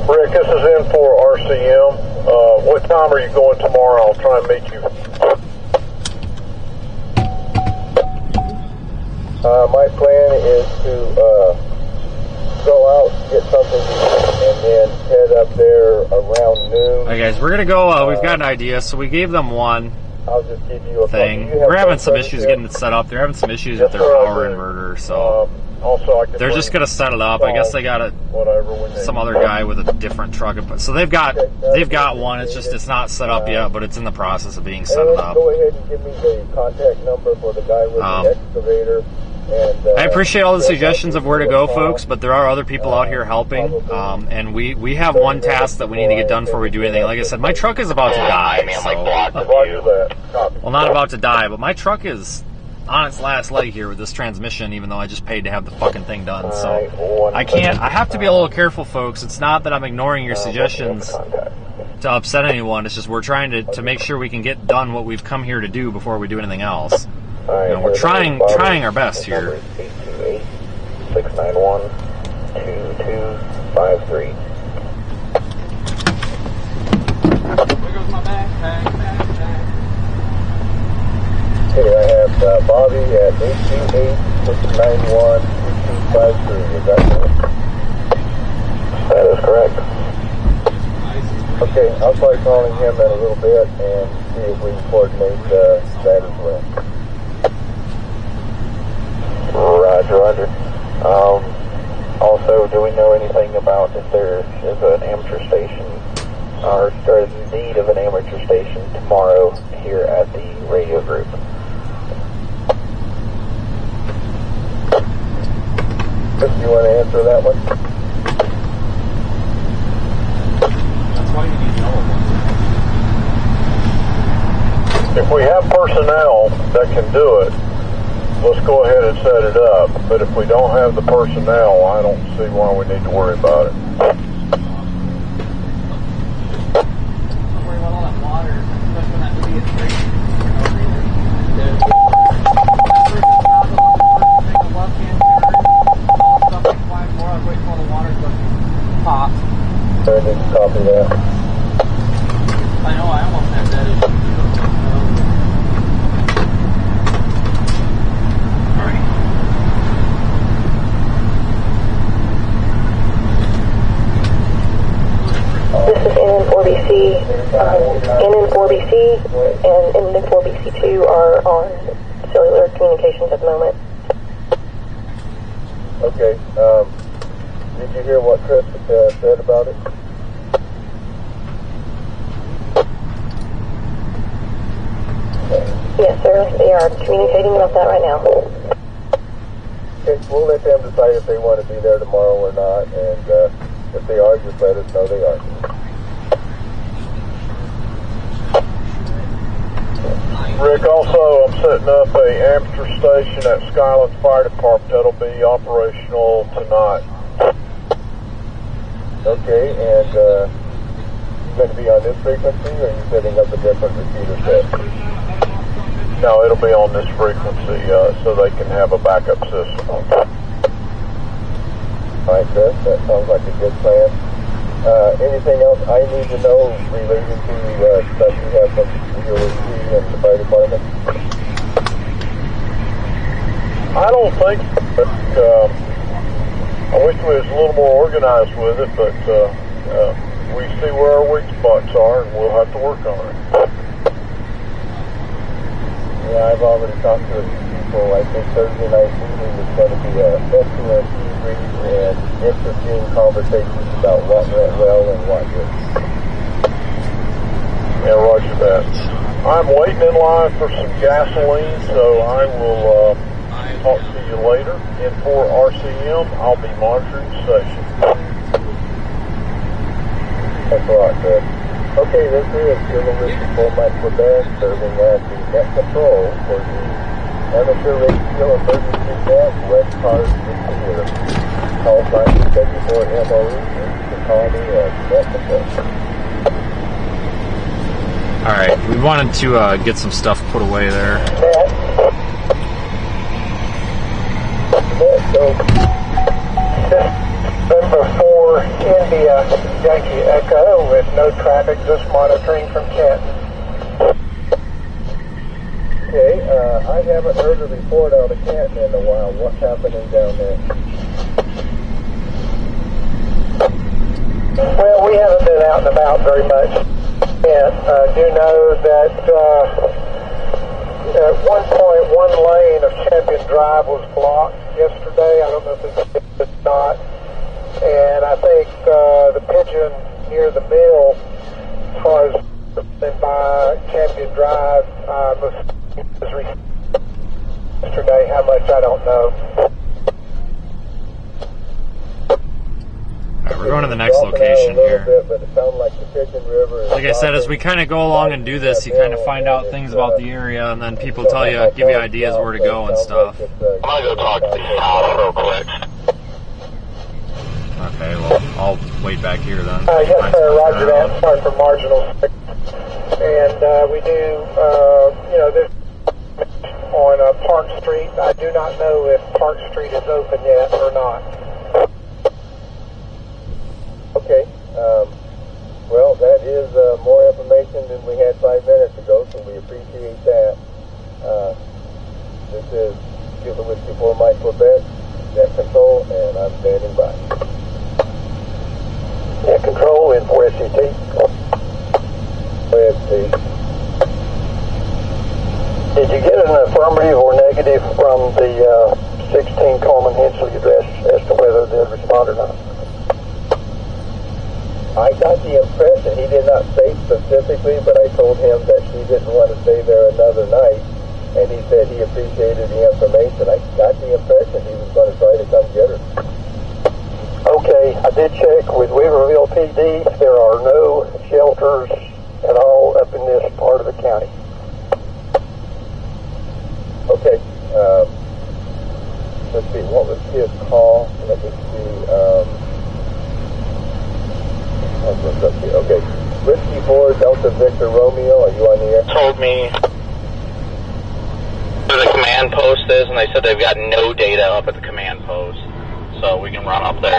Rick, this is in for RCM. What time are you going tomorrow? I'll try and meet you. My plan is to go out, get something to eat, and then head up there around noon. Alright guys, we're gonna go, we've got an idea, so we gave them one I'll just give you a thing. We're having some issues getting it set up. They're having some issues with their power inverter, so they're just gonna set it up. I guess they got some other guy with a different truck. So they've got one. It's just it's not set up yet, but it's in the process of being set up. Go ahead and give me the contact number for the guy with the excavator. And, I appreciate all the suggestions of where to go, folks, but there are other people out here helping, and we have one task that we need to get done before we do anything. Like I said, my truck is about to die. Well, not about to die, but my truck is on its last leg here with this transmission, even though I just paid to have the fucking thing done. So I have to be a little careful, folks. It's not that I'm ignoring your suggestions to upset anyone. It's just we're trying to make sure we can get done what we've come here to do before we do anything else. We're trying our best here. 828-691-2253. There goes my backpack. Okay, I have Bobby at 828-691-2253. Is that correct? That is correct. Okay, I'll try calling him in a little bit and see if we can coordinate that as well. Roger. Also, do we know anything about if there is an amateur station or is in need of an amateur station tomorrow here at the radio group? Chris, you want to answer that one? That's why you need yellow ones. If we have personnel that can do it, let's go ahead and set it up. But if we don't have the personnel, I don't see why we need to worry about it. Don't worry about all that water, especially when that idiot breaks. Pop. I didn't copy that. I know, I almost had that issue. Alright. This is NN4BC. NN4BC and NN4BC2 are on cellular communications at the moment. Okay, did you hear what Chris said about it? Yes, sir. They are communicating about that right now. Okay, we'll let them decide if they want to be there tomorrow or not, and if they are, just let us know they are. Rick, also, I'm setting up a amateur station at Skylands Fire Department. That'll be operational tonight. Okay, and you going to be on this frequency, or are you setting up a different repeater set? No, it'll be on this frequency, so they can have a backup system. All right, Chris, that sounds like a good plan. Anything else I need to know related to stuff you have from DOC and the fire department? I don't think so, but I wish we was a little more organized with it, but we see where our weak spots are, and we'll have to work on it. Yeah, I've already talked to a few people. I think Thursday night meeting is going to be an excellent debrief and interesting conversations about what went well and what didn't. Yeah, roger that. I'm waiting in line for some gasoline, so I will talk to you later. And for RCM, I'll be monitoring the station. Thanks a lot, Chris. Okay, this is Kilo Whiskey 4 Mike Quebec, serving as the net control for the amateur radio emergency desk West Coast distributor. Call sign W4 MOE, and you can call me at net control. Alright, we wanted to get some stuff put away there. Number 4, India, Yankee Echo, with no traffic, just monitoring from Canton. Okay, I haven't heard a report out of Canton in a while. What's happening down there? Well, we haven't been out and about very much. And I do know that at one point, one lane of Champion Drive was blocked yesterday. I don't know if it's not. And I think the pigeon near the mill, as far as by Champion Drive, was yesterday. How much, I don't know. Alright, we're going to the next location here. Like I said, as we kind of go along and do this, you kind of find out things about the area, and then people tell you, give you ideas where to go and stuff. I'm gonna go talk to the house real quick. Okay, well, I'll wait back here then. Yes, sir, roger that. Sorry for marginal. And we do, this on Park Street. I do not know if Park Street is open yet or not. Okay, well, that is more information than we had 5 minutes ago, so we appreciate that. This is Kilo Whiskey 4 Mike Quebec, net control, and I'm standing by. Net control in 4SCT. 4SCT. Did you get an affirmative or negative from the 16 Coleman Hensley address as to whether they'd respond or not? I got the impression, he did not say specifically, but I told him that she didn't want to stay there another night, and he said he appreciated the information. I got the impression he was going to try to come get her. Okay, I did check with Weaverville PD. There are no shelters at all up in this part of the county. Okay, let's see, what was his call? Let me see, okay, Whiskey 4 Delta Victor Romeo, are you on the air? Told me where the command post is, and they said they've got no data up at the command post, so we can run up there.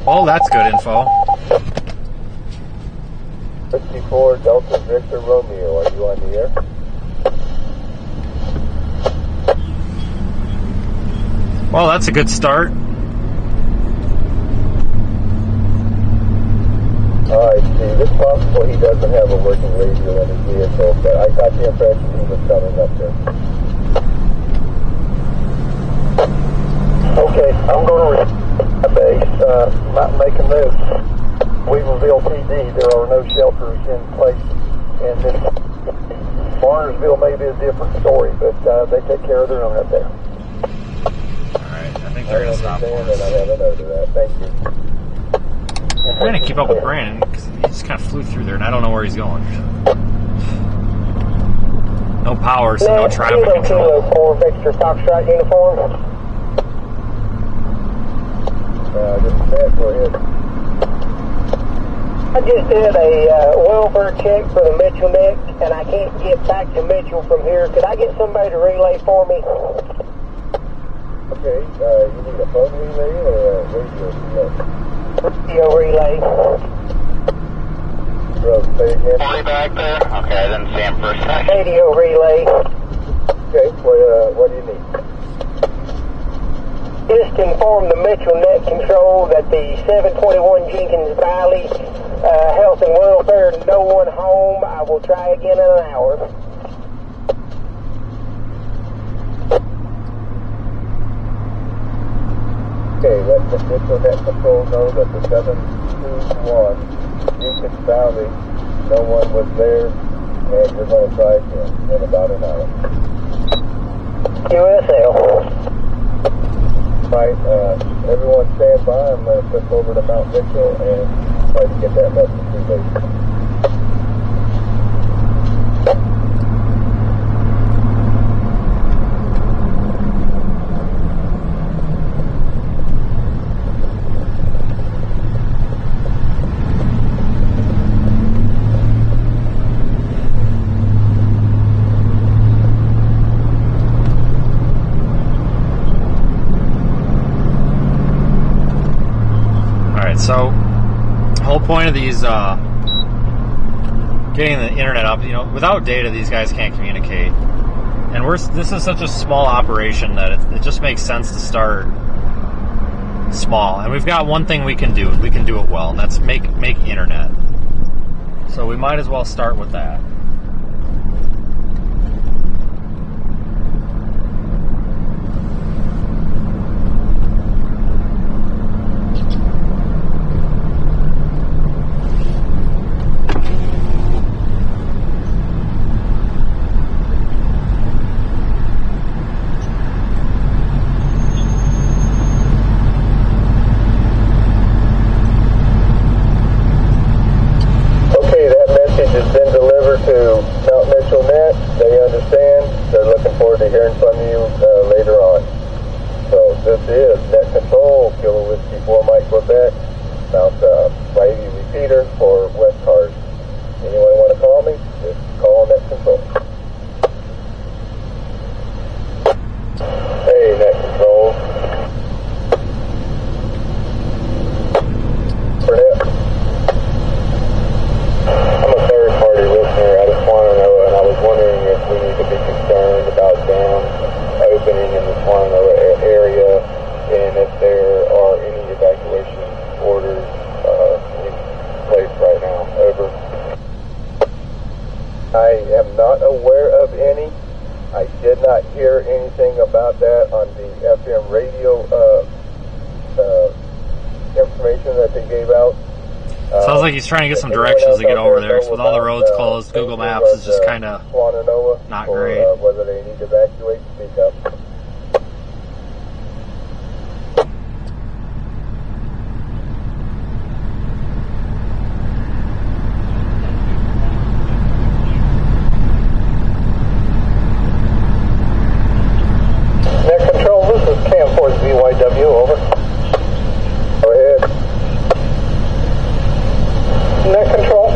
Well, that's good info. Whiskey 4 Delta Victor Romeo, are you on the air? Well, that's a good start. Alright, Steve, it's possible he doesn't have a working radio in his vehicle, but I got the impression he was coming up there. Okay, I'm going to base, might make a note. Weaverville PD, there are no shelters in place, and this Barnesville may be a different story, but they take care of their own up there. Alright, I think they're going to stop for us. I have a note of that, thank you. I'm trying to keep up with Brandon, because he just kind of flew through there, and I don't know where he's going. No power, so no traffic control. Kilo 4 Victor Foxtrot uniform. Go ahead. I just did a welfare check for the Mitchell Nick, and I can't get back to Mitchell from here. Could I get somebody to relay for me? Okay, Okay, you need a phone relay or a radio relay? Radio relay. Bro, say again. Are you back there? Okay, I didn't see him for a second. Radio relay. Okay, what do you need? Just inform the Metro Net Control that the 721 Jenkins Valley Health and Welfare, no one home. I will try again in an hour. Okay, let the Metro Net Control know that the 721 Jenkins Valley, no one was there, and you're going to try again in about an hour. USL. Right, everyone stand by. I'm going to flip over to Mount Mitchell and try to get that message relayed. So, the whole point of these, getting the internet up, without data, these guys can't communicate. And this is such a small operation that it just makes sense to start small. And we've got one thing we can do, and we can do it well, and that's make internet. So we might as well start with that. He's trying to get some directions to get over there. So with all the roads closed, Google Maps is just kind of not great. Whether they need to evacuate, speak up. Net Control, this is Cam 4 ZYW, over. Go ahead. Net Control,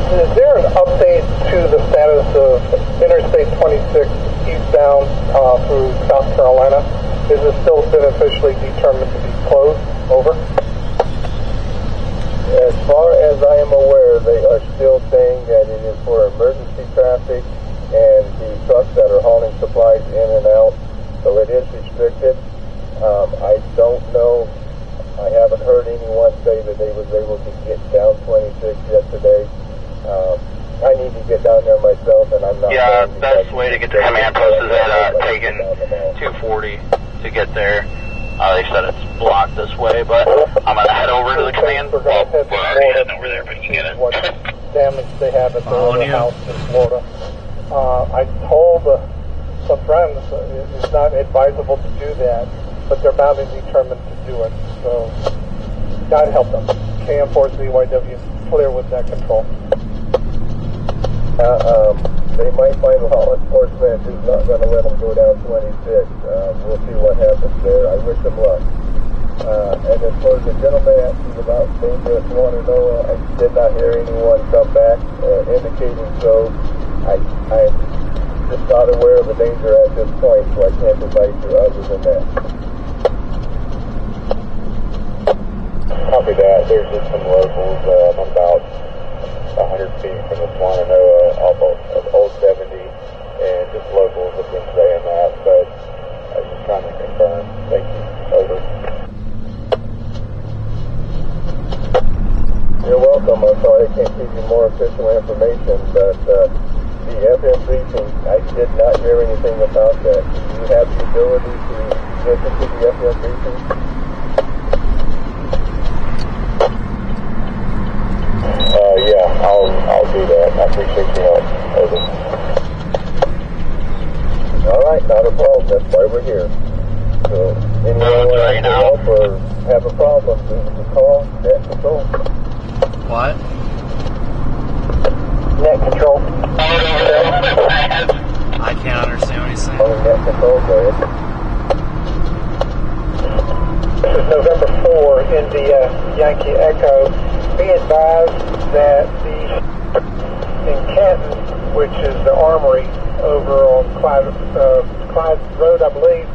is there an update to the status of Interstate 26 eastbound through South Carolina? Is it still been officially determined to be closed? Over. As far as I am aware, they are still saying that it is for emergency traffic and the trucks that are hauling supplies in and out, so it is restricted. I don't know. I haven't heard anyone say that they was able to get down 26 yesterday. I need to get down there myself, and I'm not. Yeah, best way to get to command post is at taking 240 to get there. They said it's blocked this way, but I'm gonna head over to the command. Well, we're already heading over there, but you get it. What damage they have at their house in Florida. I told some friends it's not advisable to do that, but they're bound and determined to do it. So, God help them. KM4ZYW is clear with that control. They might find law enforcement who's not going to let them go down 26. We'll see what happens there. I wish them luck. And as far as the gentleman asking about dangerous water, Noah, I did not hear anyone come back indicating so. I just not aware of a danger at this point, so I can't advise you other than that. Copy that. There's just some locals. I'm about 100 feet from the Swananoa off of Old 70, and just locals have been saying that, but I'm just trying to confirm. Thank you. Over. You're welcome. I'm sorry I can't give you more official information, but the FM briefing, I did not hear anything about that. Do you have the ability to listen to the FM briefing? Yeah, I'll do that. I appreciate your help. Over. All right, not a problem. That's why we're here. So, anyone want to help or have a problem, give us a call. Net control. What? Net control. I can't understand what he's saying. Net control, go ahead. This is November 4 in the Yankee Echo. Be advised that in Canton, which is the armory over on Clyde Road, I believe,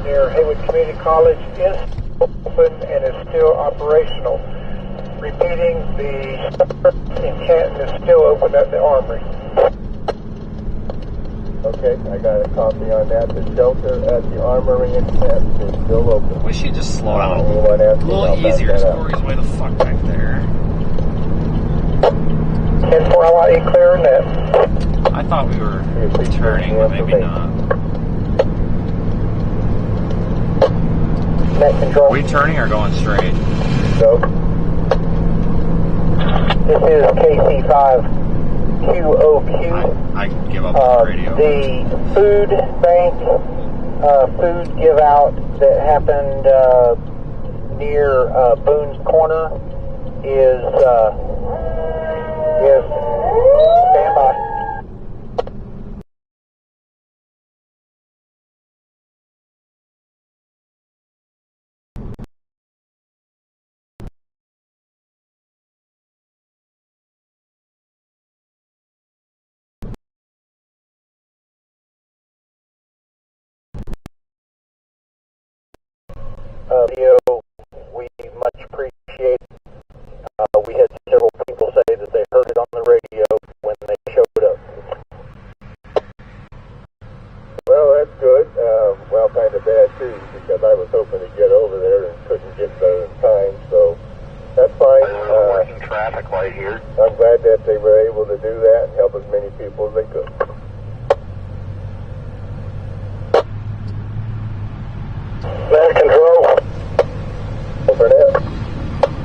near Haywood Community College, is open and is still operational. Repeating, the in Canton is still open at the armory. Okay, I got a copy on that. The shelter at the armory in Canton is still open. Wish he'd just slow down a Anyone asking little about easier. that? Corey's way the fuck back there. 10-4 LIE clear net. I thought we were turning, but maybe not. Net control. Are we turning or going straight? So, This is KC5QOQ. I give up on the radio. The food bank, food give out that happened near Boone's Corner is standby. Video, we much appreciate. We had several people say that they heard it on the radio when they showed up. well, that's good. Well, kind of bad too, because I was hoping to get over there and couldn't get there in time, so that's fine. Working traffic light here. I'm glad that they were able to do that and help as many people as they could. Net control. Over there.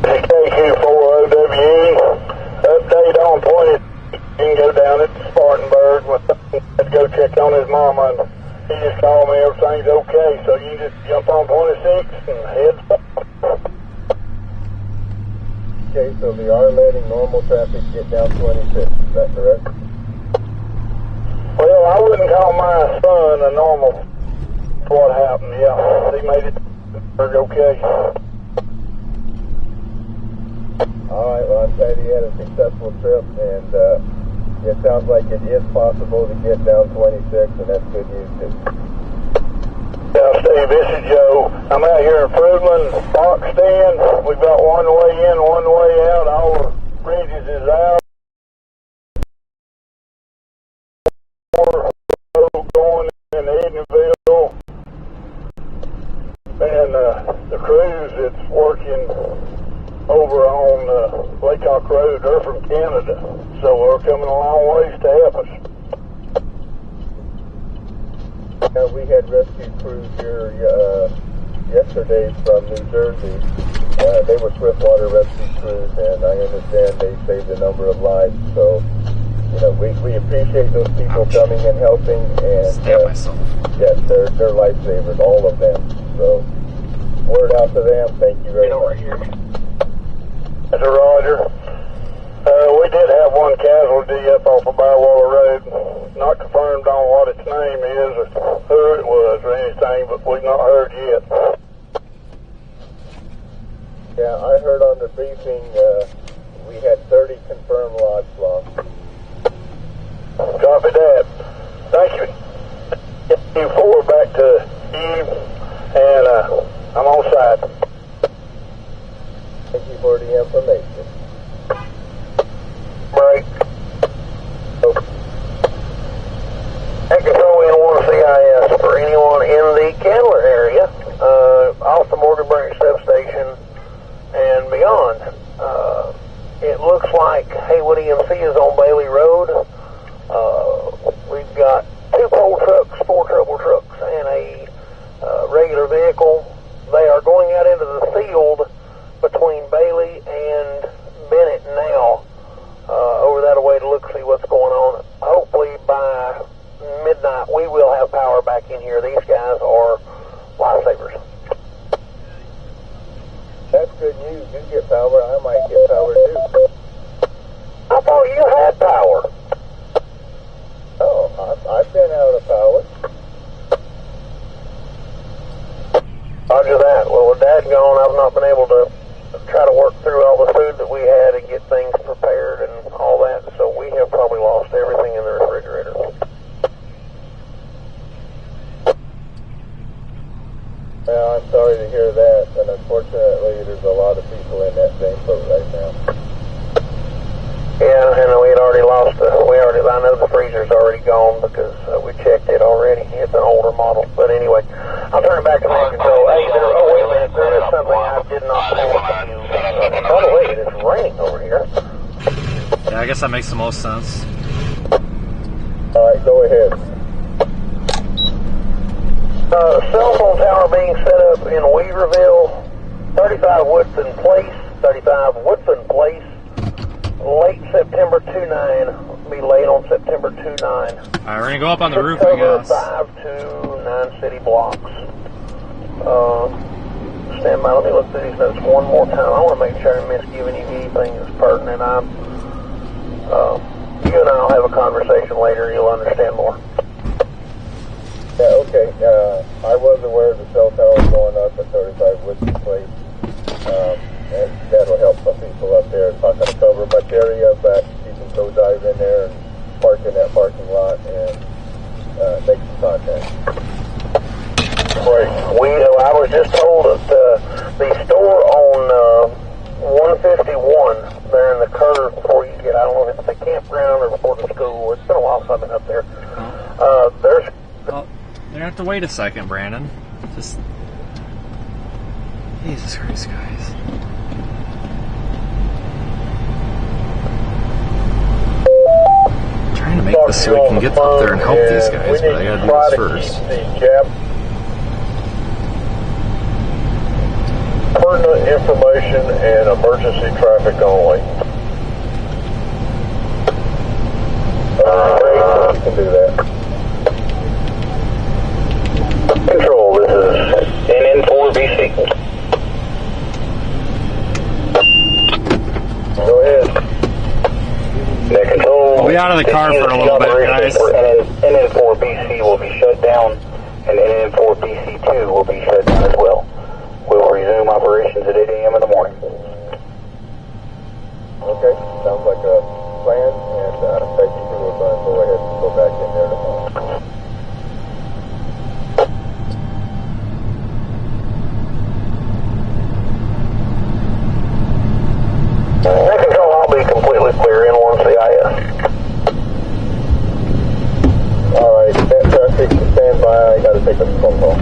KQ40WE. Update on point. You can go down at Spartanburg. Let's go check on his mama. And he just called me. Everything's okay. So you just jump on 26 and head south. Okay, so we are letting normal traffic get down 26. Is that correct? Well, I wouldn't call my son a normal. What happened? Yeah, he made it okay. Alright, well, I'm glad he had a successful trip, and it sounds like it is possible to get down 26, and that's good news too. Yeah, Steve, this is Joe. I'm out here in Fruitland, boxed in. We've got one way in, one way out. All the bridges is out. Going in Edenville. And the cruise, it's working over on Laycock Road. They're from Canada, so we're coming a long ways to help us. We had rescue crews here yesterday from New Jersey. They were swiftwater rescue crews, and I understand they saved a number of lives. So, you know, we appreciate those people coming and helping, and yes, they're lifesavers, all of them. So, word out to them. Thank you very much. That's a Roger. We did have one casualty up off of Bywater Road. Not confirmed on what its name is or who it was or anything, but we've not heard yet. Yeah, I heard on the briefing we had 30 confirmed logs lost. Copy that. Thank you. 4 back to Eve, and I'm on site. Thank you for the information. Break. At control N1 CIS for anyone in the Candler area, off the Morgan Branch substation and beyond. It looks like Haywood EMC is on Bailey Road. We've got 2 pole trucks, 4 trouble trucks, and a regular vehicle. They are going out into the field between Bailey and Bennett now, over that way to look see what's going on. Hopefully by midnight we will have power back in here. These guys are lifesavers. That's good news. You get power, I might get power too. I thought you had power. Oh, I've been out of power. Roger that. Well, with Dad gone, I've not been able to try to work through all the food that we had and get things prepared and all that, so we have probably lost everything in the refrigerator. Well, I'm sorry to hear that, and unfortunately there's a lot of people in that same boat right now. Yeah, and we had already lost I know the freezer's already gone because we checked it already. It's an older model. But anyway, I'll turn it back to man control. Hey, wait a minute. There is something I did not tell you. By the way, it is raining over here. Yeah, I guess that makes the most sense. Alright, go ahead. Cell phone tower being set up in Weaverville, 35 Woodson Place, late September 2-9. Be late on September 2-9. Alright, we're gonna go up on the roof, I guess. 5 to 9 city blocks. Stand by, let me look through these notes one more time. I want to make sure I miss giving you anything that's pertinent. You and I will have a conversation later, you'll understand more. Yeah, okay. I was aware the cell tower was going up at 35 Woodson Place. And that'll help some people up there. It's not going to cover much area, but you can go dive in there and park in that parking lot and make some contact. Great. I was just told that the store on 151 there in the curve before you get, I don't know if it's the campground or before the school. It's been a while since I've been up there. There's... Well, you have to wait a second, Brandon. Just... Jesus Christ, guys. I'm trying to make this so we can get up there and help these guys, but I gotta do this first. Pertinent information and emergency traffic only. You can do that. Control, this is NN4BC. Go ahead. Net control. We'll be out of the car for a little bit, guys. NN4BC will be shut down, and NN4BC2 will be shut down as well. We'll resume operations at 8 a.m. in the morning. Okay, sounds like a plan, and thank you. We're going to go ahead and go back in there tomorrow. Net control, I'll be completely clear in 1 CIS. Alright, that traffic, stand by. I got to take a phone call.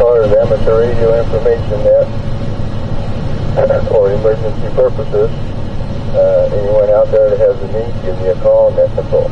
part of the amateur radio information net for emergency purposes. Anyone out there that has a need, give me a call on net control.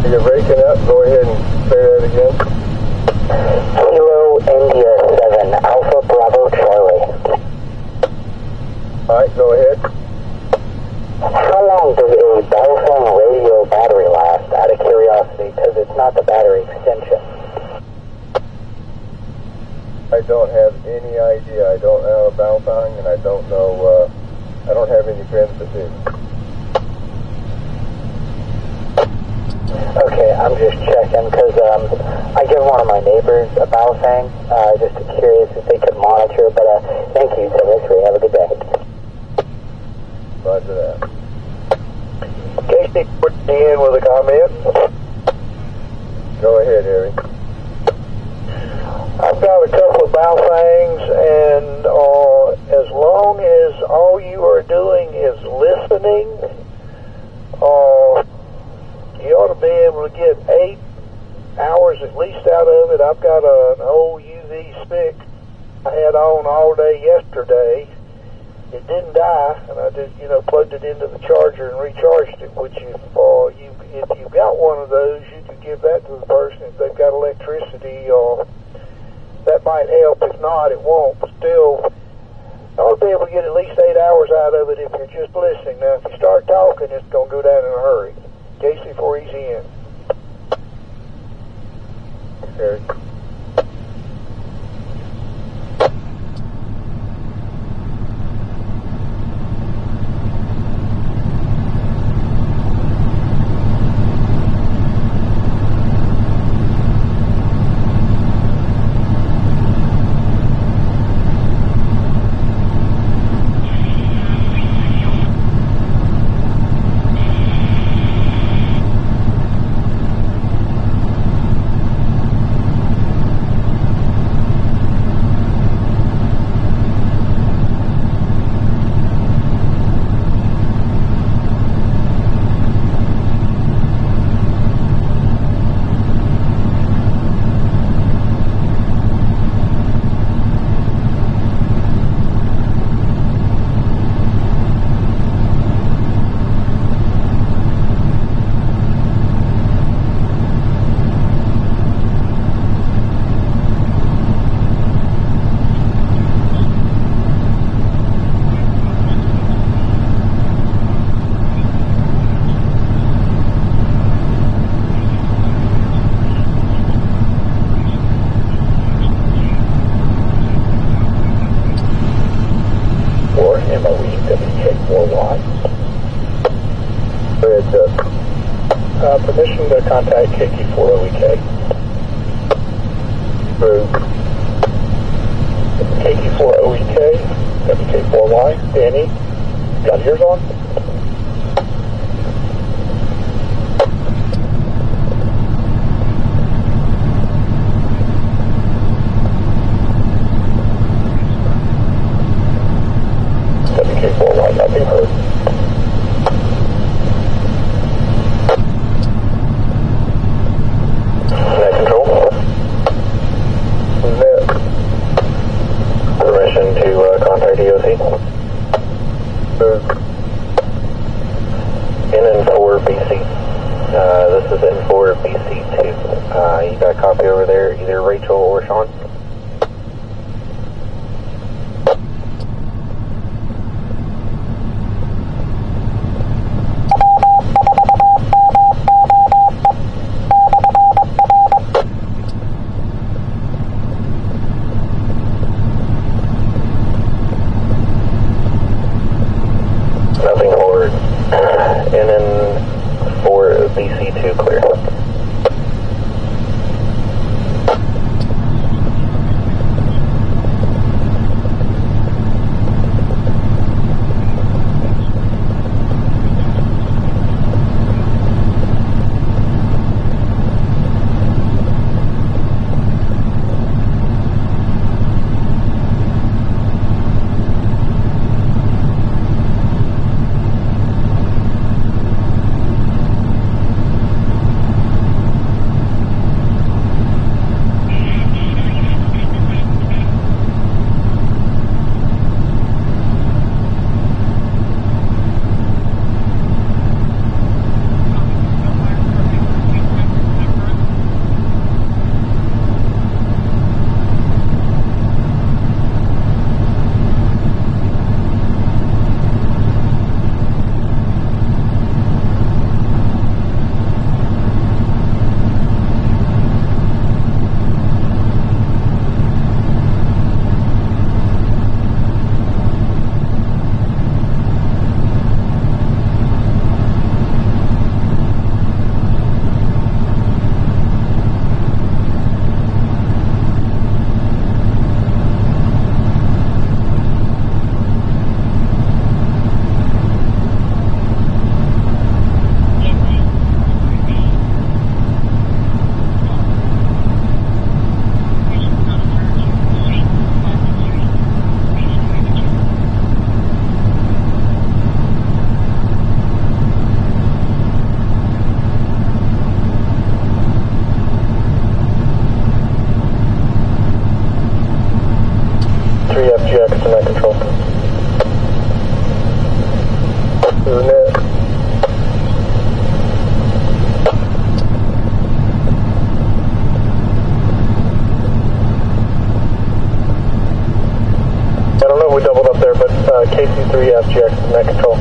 You're breaking up. Go ahead and say that again. Kilo India 7, Alpha Bravo Charlie. Alright, go ahead. How long does a Bellphone radio battery last, out of curiosity, because it's not the battery extension? I don't have any idea. I don't know about Bellphone, and I don't know, I don't have any friends that do. Okay, I'm just checking because I give one of my neighbors a Baofeng, just curious if they could monitor, but thank you, 73. Have a good day. Roger that. Casey, put me in with a comment. Go ahead, Harry. I've got a couple of Baofengs, and as long as all you are doing is listening, you ought to be able to get 8 hours at least out of it. I've got an old UV stick I had on all day yesterday. It didn't die, and I just, plugged it into the charger and recharged it, which if you've got one of those, you could give that to the person if they've got electricity. That might help. If not, it won't. But still, I ought to be able to get at least 8 hours out of it if you're just listening. Now, if you start talking, it's going to go down in a hurry. Casey, before he's in. Okay. Permission to contact KT4OEK. Approved. KT4OEK, WK4Y, Danny, got yours on? NN4 BC. This is N4 BC2. You got a copy over there, either Rachel or Sean? Nothing forward. NN4 BC2 clear. FGX to net control. Net. I don't know if we doubled up there, but KC3 FGX to net control.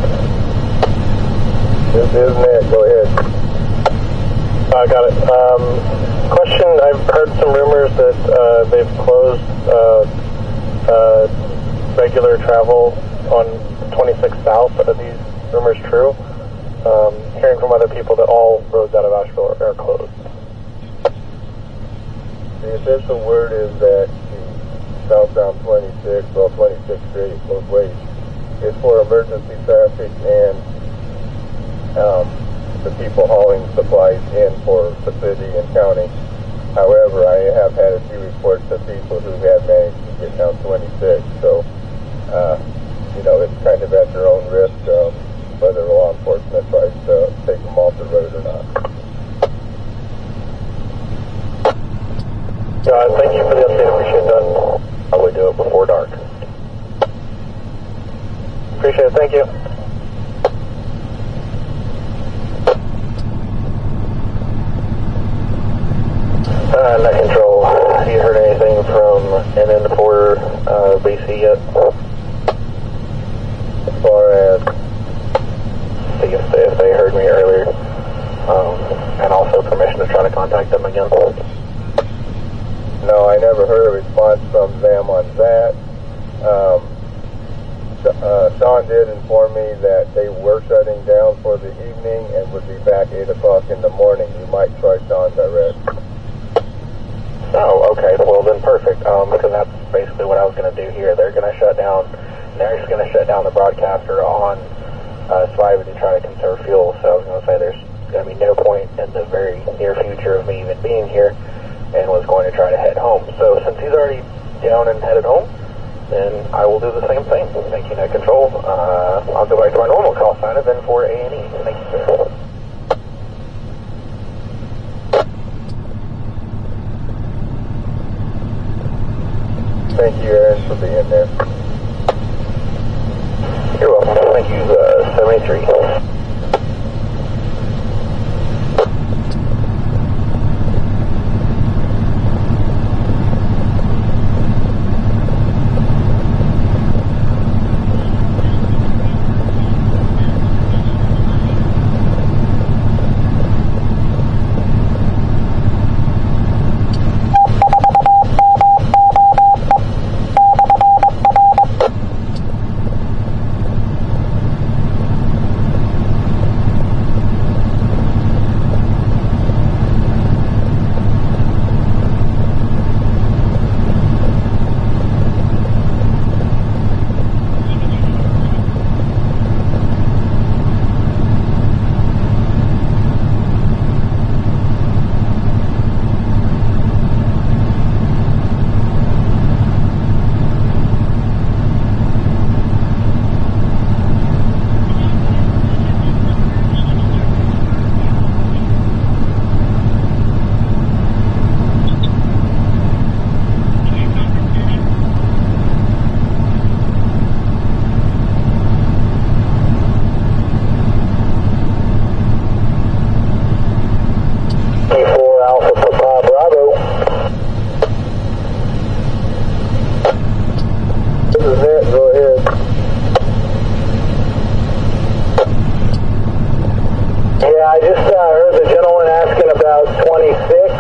This is net, go ahead. Got it. Question, I've heard some rumors that they've closed regular travel on 26 South. Are these rumors true? Hearing from other people that all roads out of Asheville are closed. The official word is that the southbound 26, well 26 straight, both ways, is for emergency traffic and the people hauling supplies in for the city and county. However, I have had a few reports of people who have managed to get down 26, so, you know, it's kind of at their own risk whether law enforcement tries to take them off the road or not. Thank you for the update. Appreciate that. Probably do it before dark. Appreciate it. Thank you. Net control. Have you heard anything from NN4 BC yet? As far as see if they heard me earlier, and also permission to try to contact them again. No, I never heard a response from them on that. Sean did inform me that they were shutting down for the evening and would be back 8 o'clock in the morning. You might try Sean direct. Oh, okay. Well, then perfect. Because that's basically what I was going to do here. They're going to shut down. They're just going to shut down the broadcaster on Spivey to try to conserve fuel. So I was going to say there's going to be no point in the very near future of me even being here, and was going to try to head home. So since he's already down and headed home, then I will do the same thing. Thank you, net control. I'll go back to my normal call sign of N4 A&E. Thank you, sir. Thank you, Aaron, for being there. You're welcome. Thank you, 73. Yeah, I heard the gentleman asking about 26.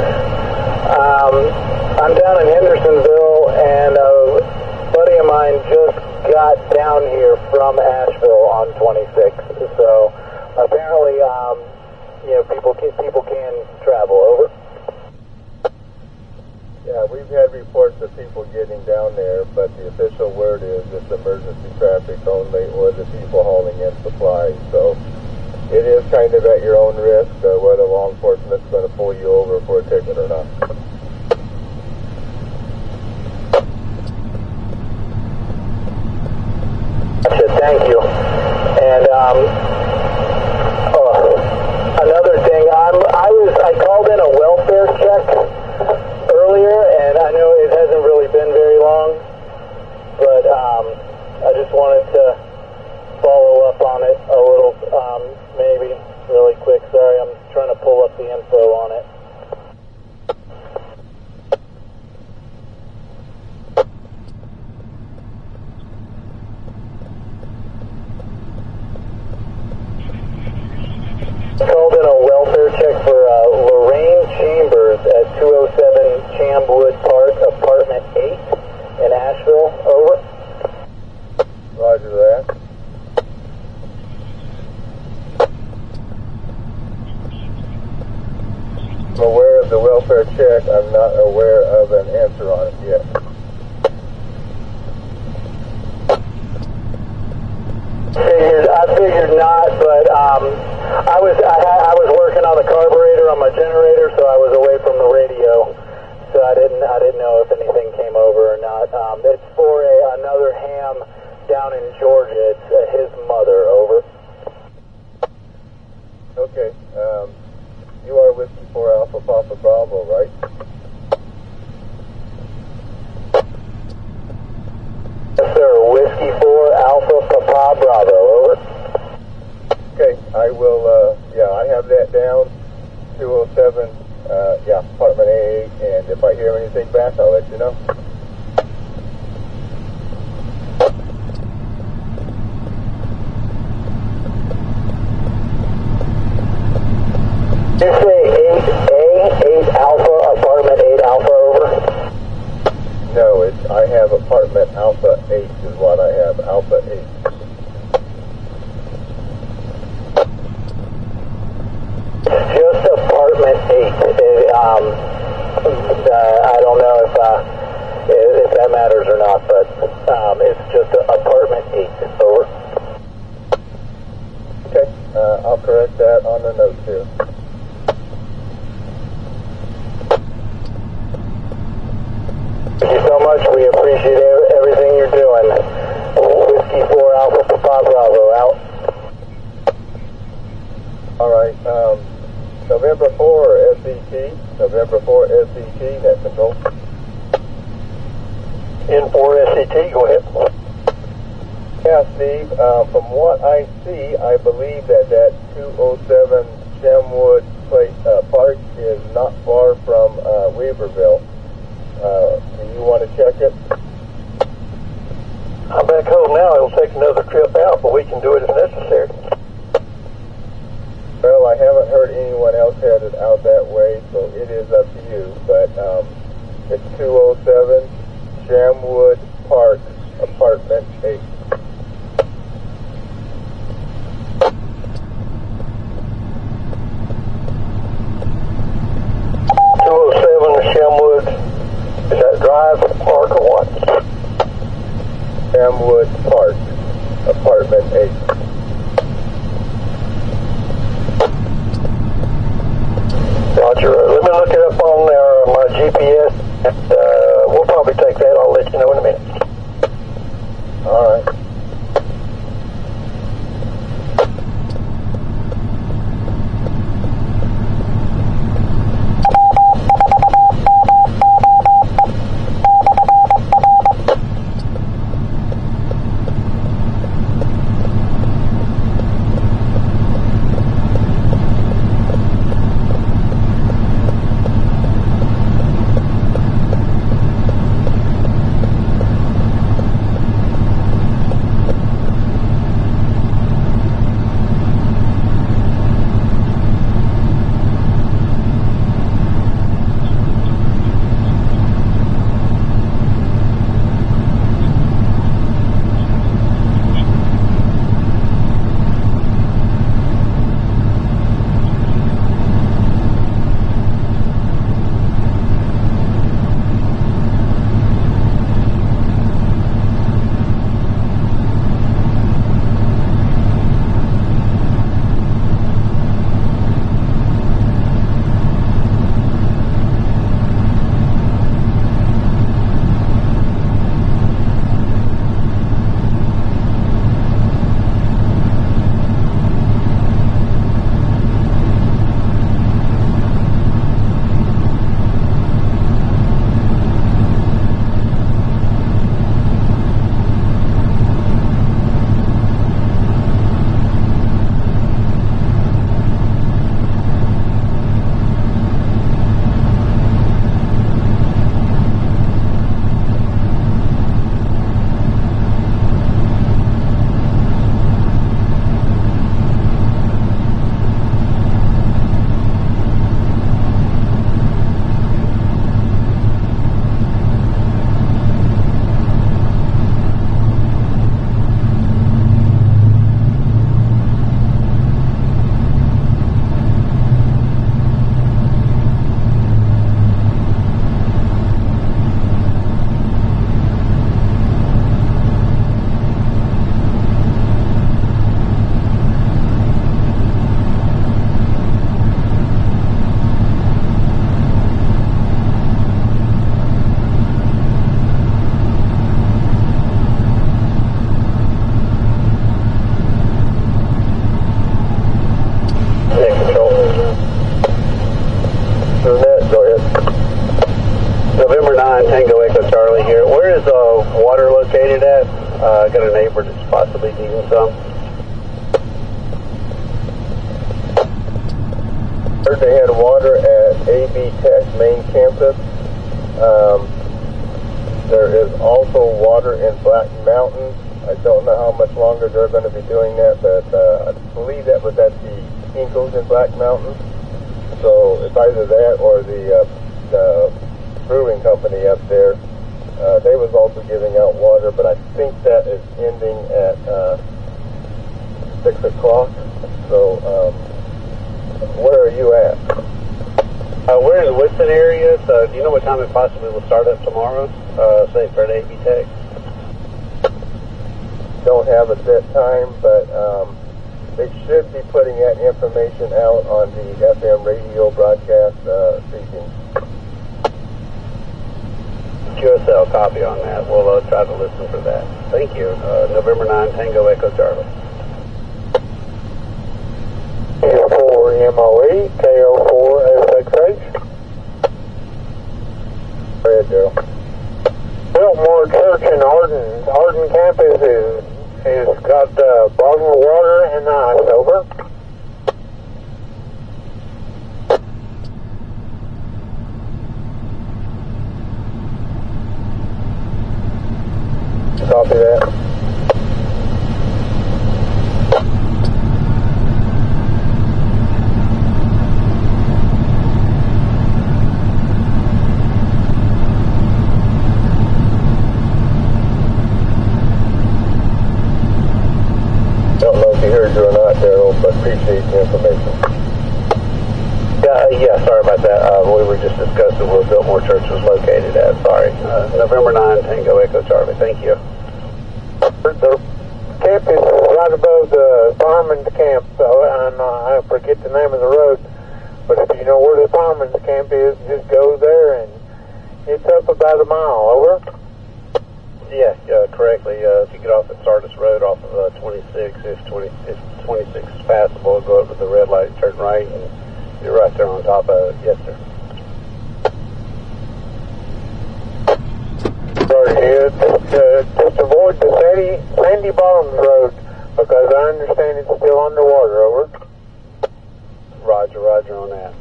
I'm down in Hendersonville, and a buddy of mine just got down here from Asheville on 26. So apparently, people can travel. Over. Yeah, we've had reports of people getting down there, but the official word is it's emergency traffic only, or the people hauling in supplies. So it is kind of at your own risk whether law enforcement's going to pull you over for a ticket or not. Gotcha, thank you. And another thing, I called in a welfare check earlier, and I know it hasn't really been very long, but I just wanted to follow up on it a little, maybe really quick. Sorry, I'm trying to pull up the info on it. Called in a welfare check for Lorraine Chambers at 207 Chambwood Park, apartment 8 in Asheville. Over. Roger that. I'm aware of the welfare check. I'm not aware of an answer on it yet. I figured not, but I was working on the carburetor on my generator, so I was away from the radio, so I didn't know if anything came over or not. It's for another ham down in Georgia. It's his mother. Over. Okay. You are Whiskey 4 Alpha Papa Bravo, right? Yes, sir. Whiskey 4 Alpha Papa Bravo. Over. Okay, I will, I have that down, 207, apartment A8, and if I hear anything back, I'll let you know. Did you say 8A, 8 Alpha, apartment 8 Alpha, over? No, I have apartment Alpha 8 is what I have, Alpha 8. Just apartment 8. I don't know if that matters or not, but it's just apartment 8. Over. Okay, I'll correct that on the notes here. Thank you so much. We appreciate everything you're doing. Whiskey 4 Alpha Papa Bravo out. All right. November 4 SET. November 4 SET. Net control. N4 SET. Go ahead. Yeah, Steve. From what I see, I believe that 207 Shamwood Park is not far from Weaverville. Do you want to check it? I'm back home now. It'll take another trip out, but we can do it if necessary. Well, I haven't heard anyone else headed out that way, so it is up to you. But it's 207 Shamwood Park, apartment 8. Shamwood, is that Drive, Park, or what? Shamwood Park, apartment 8. Roger. Let me look it up on my GPS, and we'll probably take that. I'll let you know in a minute. All right. Got a neighbor that's possibly needing some. Heard they had water at AB Tech main campus. There is also water in Black Mountain. I don't know how much longer they're going to be doing that, but I believe that was at the Ingalls in Black Mountain. So it's either that or the brewing company up there. They was also giving out water, but I think that is ending at 6 o'clock. So where are you at? We're in the Winston area, so do you know what time it possibly will start up tomorrow? Say for an AB Tech? Don't have a set time, but they should be putting that information out on the FM radio broadcast speaking. QSL copy on that. We'll try to listen for that. Thank you. November 9, Tango Echo Charlie. KO4 MOE, KO4 SXH. Go ahead, Daryl. Biltmore Church in Arden campus is got bottled water and ice, over. Copy that. Don't know if you heard you or not, Daryl, but appreciate the information. Yeah, sorry about that. We were just discussing where Biltmore Church was located at. Sorry. November 9, Tango Echo Charlie. Thank you. The campus is right above the fireman's camp, and I forget the name of the road, but if you know where the fireman's camp is, just go there, and it's up about a mile, over. Yeah, correctly. If you get off at Sardis Road off of 26, if 26 is passable, go up to the red light, turn right, and you're right there on top of it. Yes, sir. Sorry, just avoid the Sandy Bottoms Road, because I understand it's still underwater, over. Roger on that.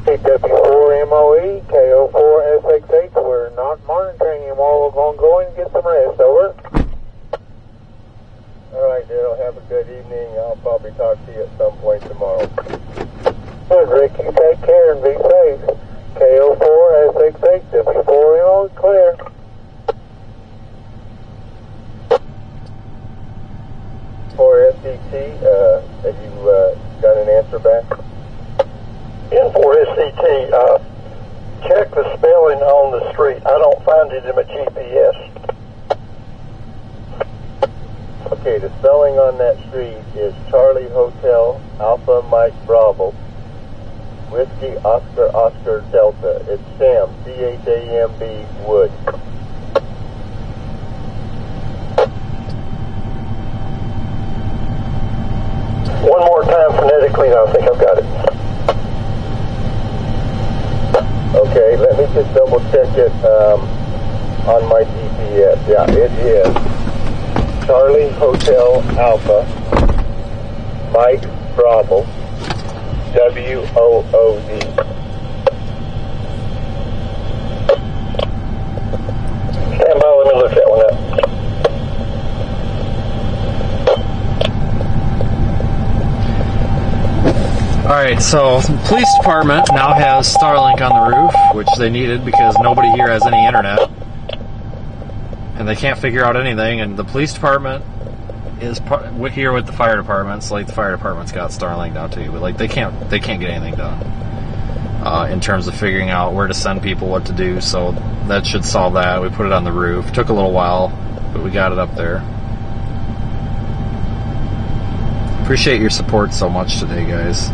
W4 MOE, KO4 SXH, we're not monitoring him while we're going to go and get some rest, over. All right, Daryl, have a good evening. I'll probably talk to you at some point tomorrow. Good, Rick, you take care and be safe. KO4 SXH, W4 MOE, clear. For SCT, have you got an answer back? N4SCT, check the spelling on the street. I don't find it in my GPS. Okay, the spelling on that street is Charlie Hotel, Alpha Mike Bravo, Whiskey Oscar Oscar Delta. It's Sam, C-H-A-M-B, Wood. One more time phonetically, I think I've got it. Okay, let me just double check it on my GPS. Yeah, it is Charlie Hotel Alpha, Mike Bravo, W-O-O-D. Stand by, let me look that one up. Alright, so the police department now has Starlink on the roof, which they needed because nobody here has any internet. And they can't figure out anything, and the police department is here with the fire departments. Like, the fire department's got Starlink now too, but like they can't get anything done in terms of figuring out where to send people, what to do. So that should solve that. We put it on the roof. Took a little while, but we got it up there. Appreciate your support so much today, guys.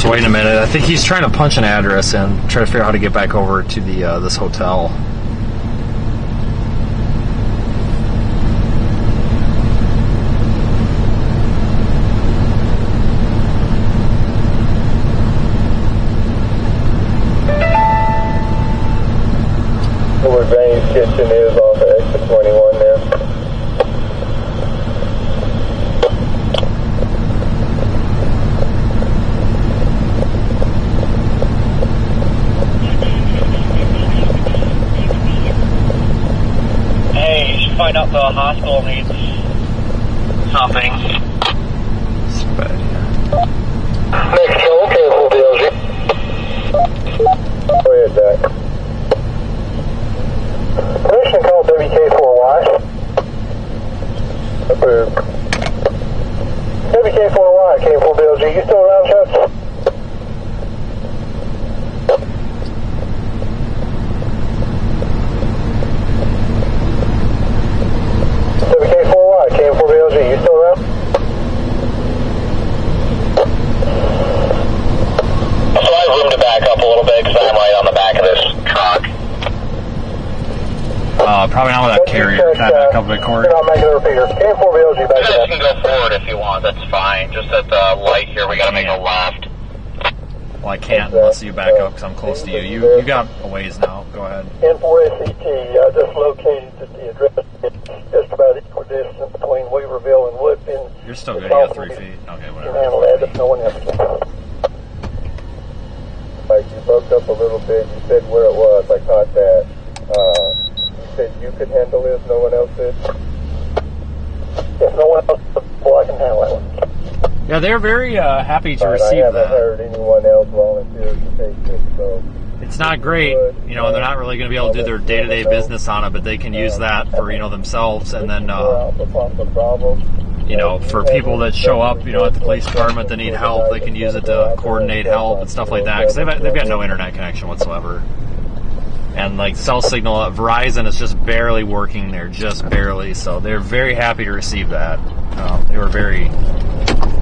waiting a minute. I think he's trying to punch an address in, try to figure out how to get back over to the this hotel. Where Benny's Kitchen is off of exit 21 there. Hey, you should find out the hospital needs something. Next show, careful, BLG. Go ahead, Zach. Permission call WK4Y. Approved. WK4Y, K4BLG. You still around, Chuck? WK4Y, K4BLG. You still around? So I have room to back up a little bit because I'm right on the back of this truck. Probably not with that carrier. Can I back up a bit, Corey? I'll make it a repeater. K4BLG back You guys can go forward if you want. That's fine. Just at the light here, we got to make a left. Well, I can't unless you back up because I'm close to you. You got a ways now. Go ahead. N4SET, just located at the address. It's just about equidistant between Weaverville and Woodbine. You're still good. You got 3 feet. Okay, whatever. Handle that if no one else can. Like, you broke up a little bit. You said where it was. I caught that. You said you could handle it if no one else did? If no one else, well, I can handle that one. Yeah, they're very happy to receive I haven't that. heard anyone else volunteer to take it, so... It's not great, you know, they're not really going to be able to do their day-to-day business on it, but they can use that for, you know, themselves, and then, you know, for people that show up, you know, at the police department that need help, they can use it to coordinate help and stuff like that, because they've got no internet connection whatsoever. And, like, cell signal at Verizon is just barely working there, just barely, so they're very happy to receive that. They were very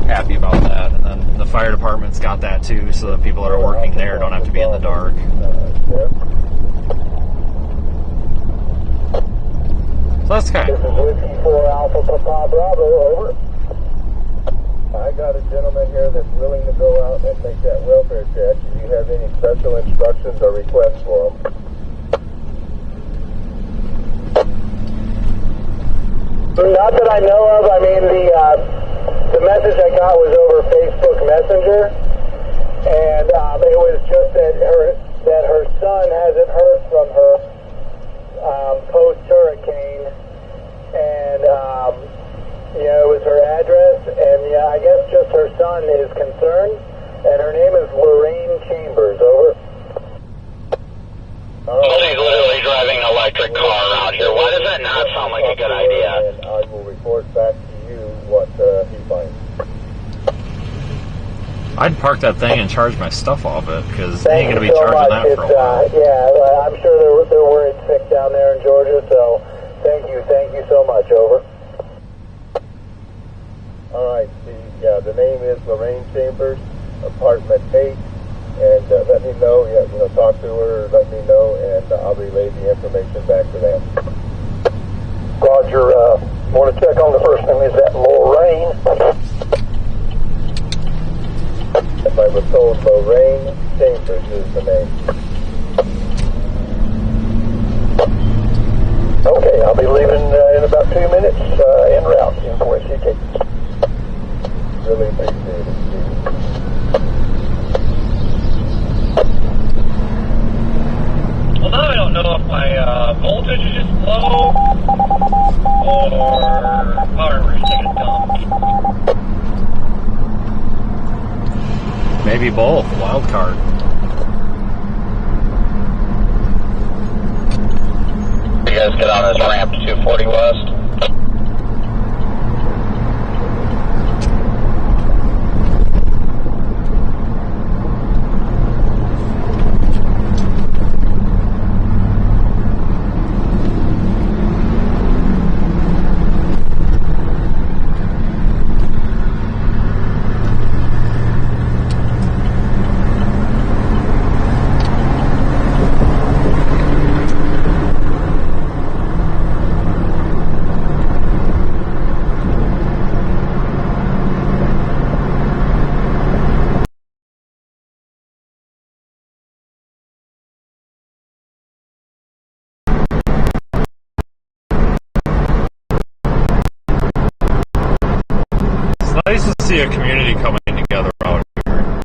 happy about that. And then the fire department's got that too, so that people that are working there don't have to be in the dark. So that's kind This is Whiskey 4 Alpha Papa Bravo, over. I got a gentleman here that's willing to go out and make that welfare check. Do you have any special instructions or requests for him? Not that I know of. I mean, the message I got was over Facebook Messenger, and it was just that her son hasn't heard from her post-hurricane, and it was her address, and I guess just her son is concerned, and her name is Lorraine Chambers, over. Somebody's literally driving an electric car around here. Why does that not sound like a good idea? And I will report back to you what he finds. I'd park that thing and charge my stuff off it, because they ain't going to be charging that for a while. Yeah, I'm sure they're worried sick down there in Georgia, so thank you so much, over. All right, the name is Lorraine Chambers, apartment 8, and let me know, talk to her, let me know, and I'll relay the information back to them. Roger, want to check on the first name, is that Lorraine? If I was told Lorraine Chambers is the name. Okay, I'll be leaving in about 2 minutes, en route, N4SET. Really appreciate it, Steve. Well, now I don't know if my voltage is just low or power restricted dump. Maybe both. Wild card. You guys get on this ramp to 240 West. see a community coming together out here.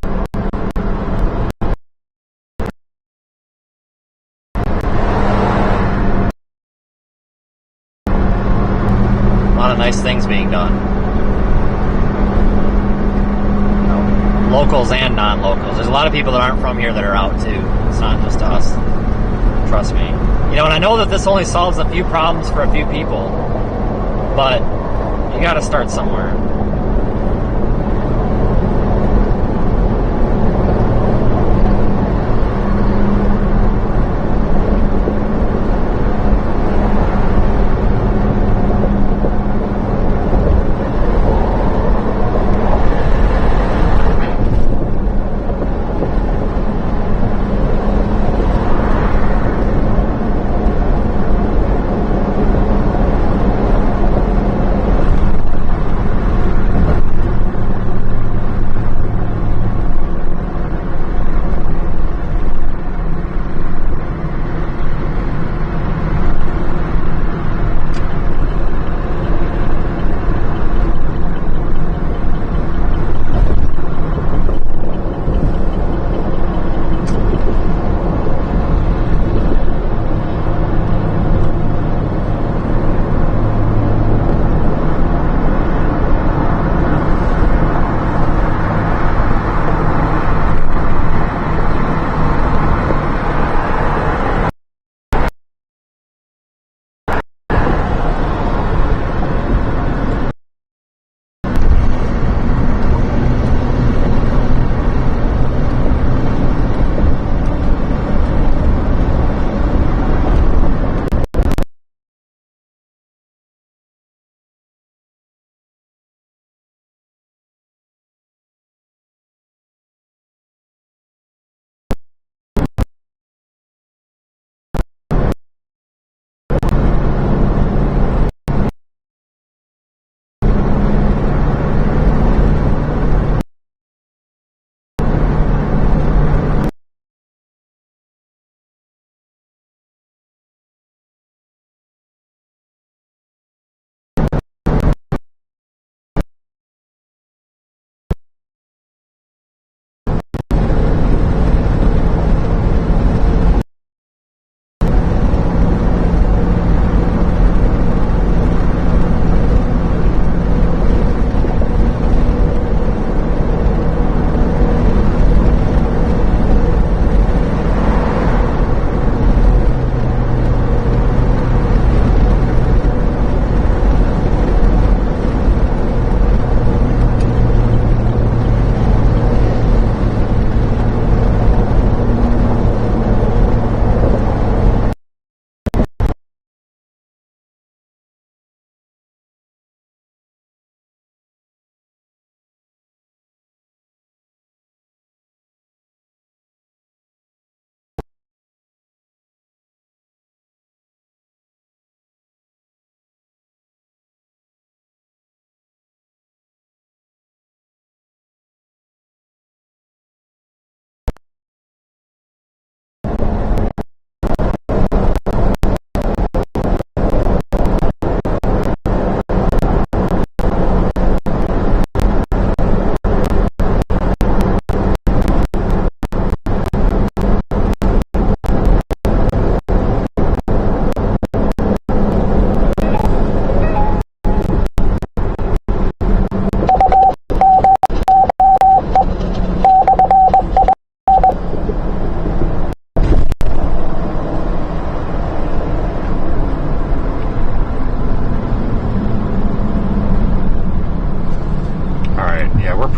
A lot of nice things being done. You know, locals and non-locals. There's a lot of people that aren't from here that are out too. It's not just us. Trust me. You know, and I know that this only solves a few problems for a few people, but you gotta start somewhere.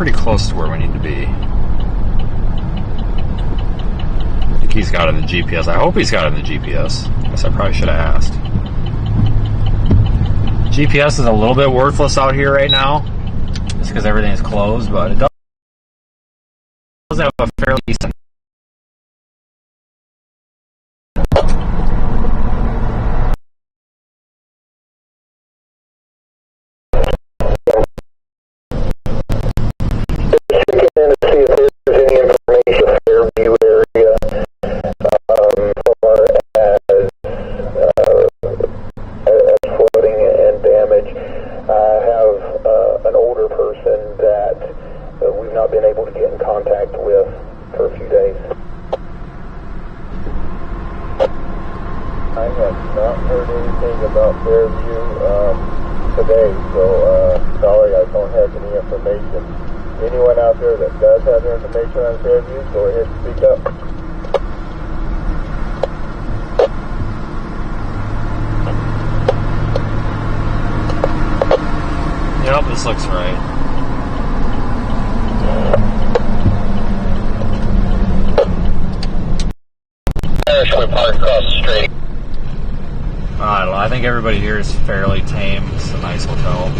pretty close to where we need to be. I think he's got it in the GPS. I hope he's got it in the GPS. I guess I probably should have asked. GPS is a little bit worthless out here right now, just because everything is closed, but it does have a fairly decent. An older person that contact with for a few days. I have not heard anything about Fairview today, so sorry I don't have any information. Anyone out there that does have information on Fairview, go ahead and speak up. Yep, this looks right. Should we park across the street? I don't know. I think everybody here is fairly tame. It's a nice hotel.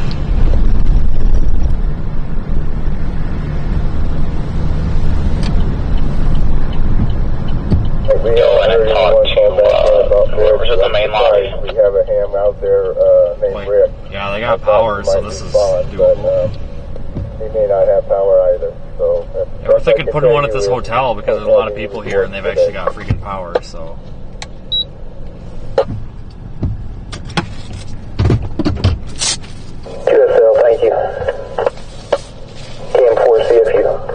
Go in and talk to whoever's at the main lobby. We have a ham out there named Rick. Yeah, they got power, so this is doable. But, he may not have power either. So We're thinking putting one at this hotel because there's a lot of people here and they've actually got freaking power, so. QSL, thank you. KM4 CFU.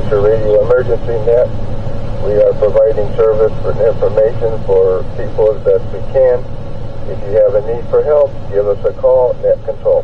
Dispatcher Radio Emergency Net. We are providing service and information for people as best we can. If you have a need for help, give us a call, Net Control.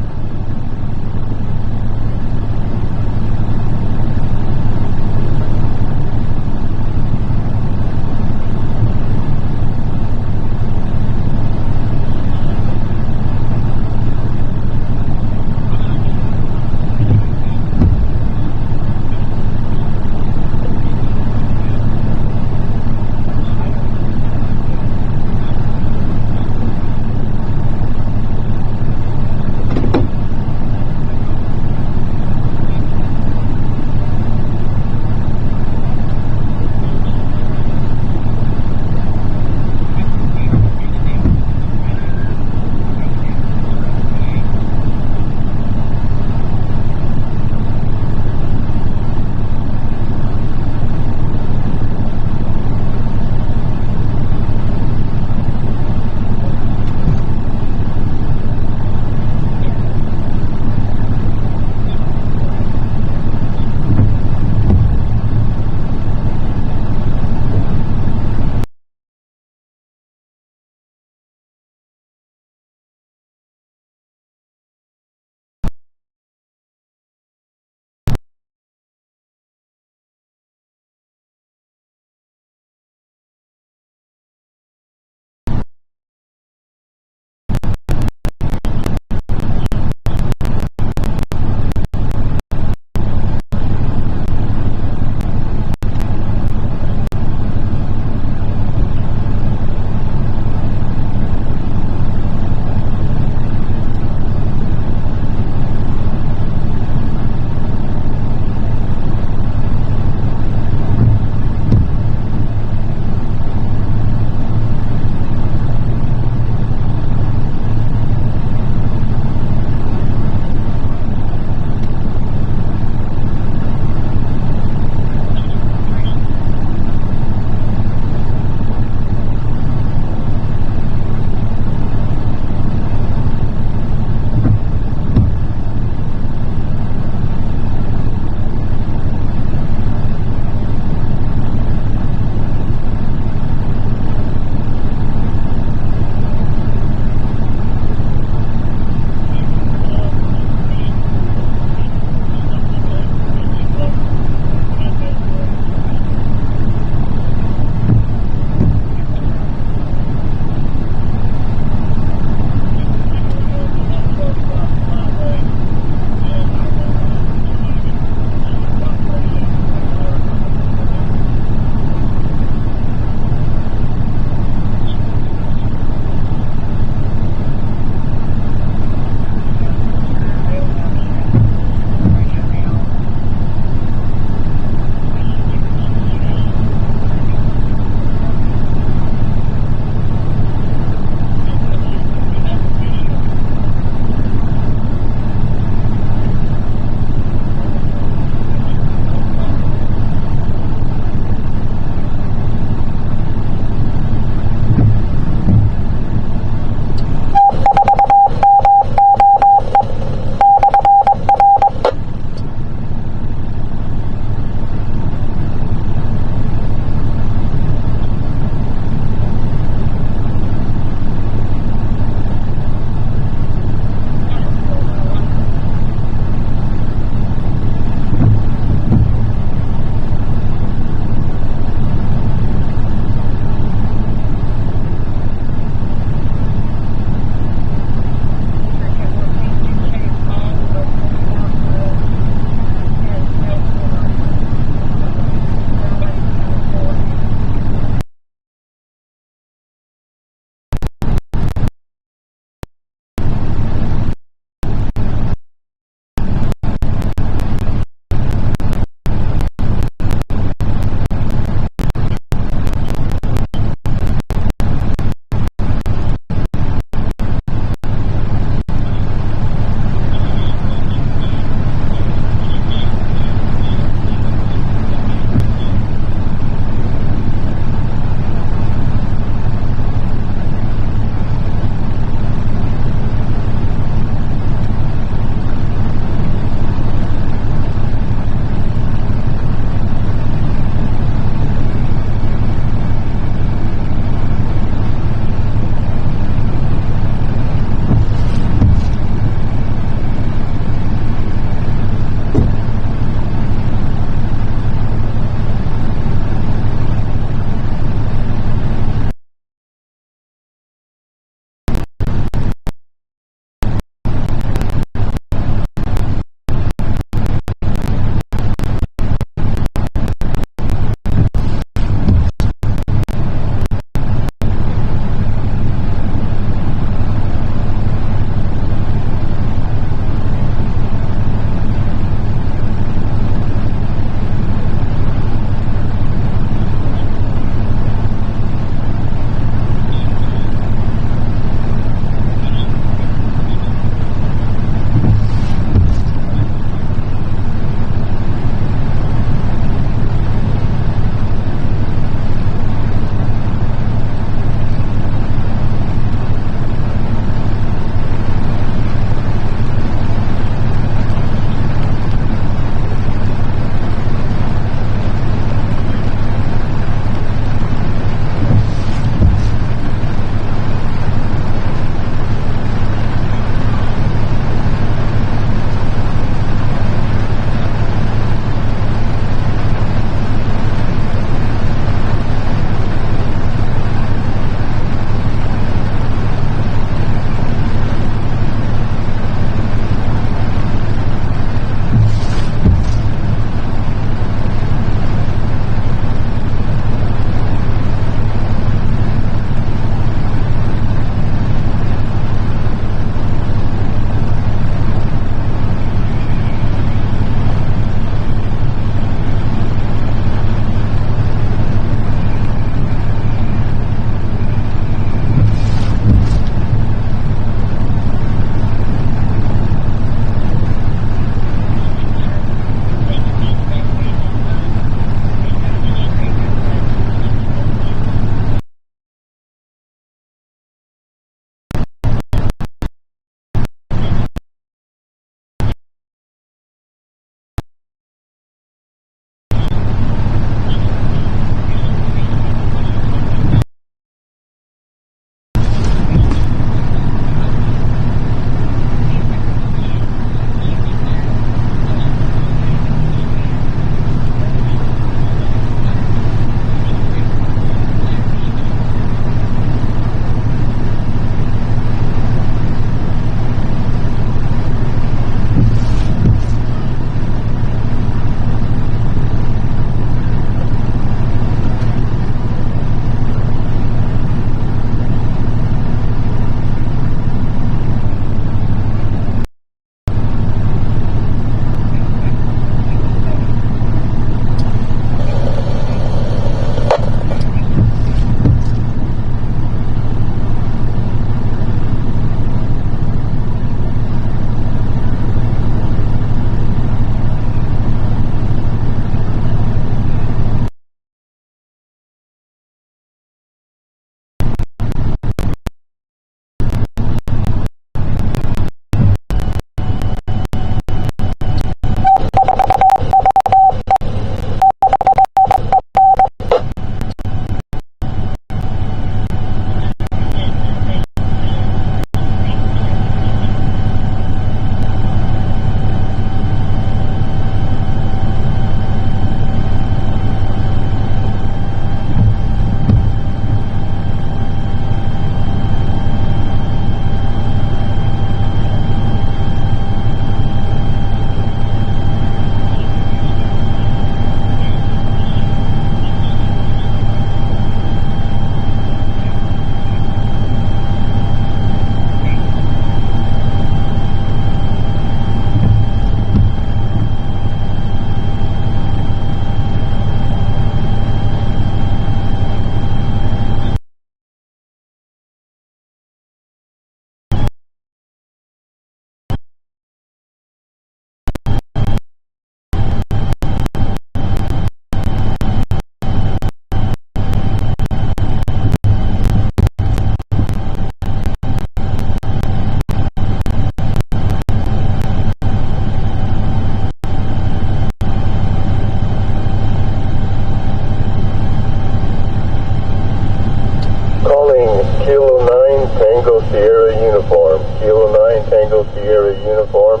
Kilo 9, Tango Sierra uniform.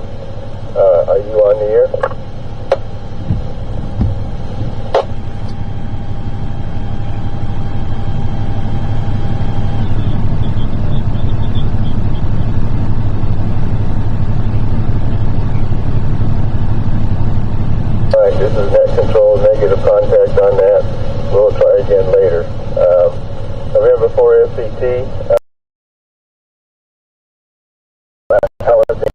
Are you on the air? Alright, this is net control, negative contact on that. We'll try again later. November 4 FCT. How is it?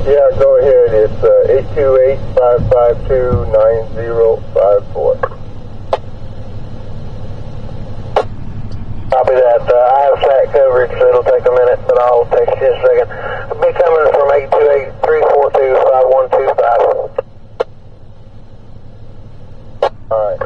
Yeah, go ahead. It's 828-552-9054. Copy that. I have sat coverage, so it'll take a minute, but I'll text you in a second. I'll be coming from 828-342-5125. All right.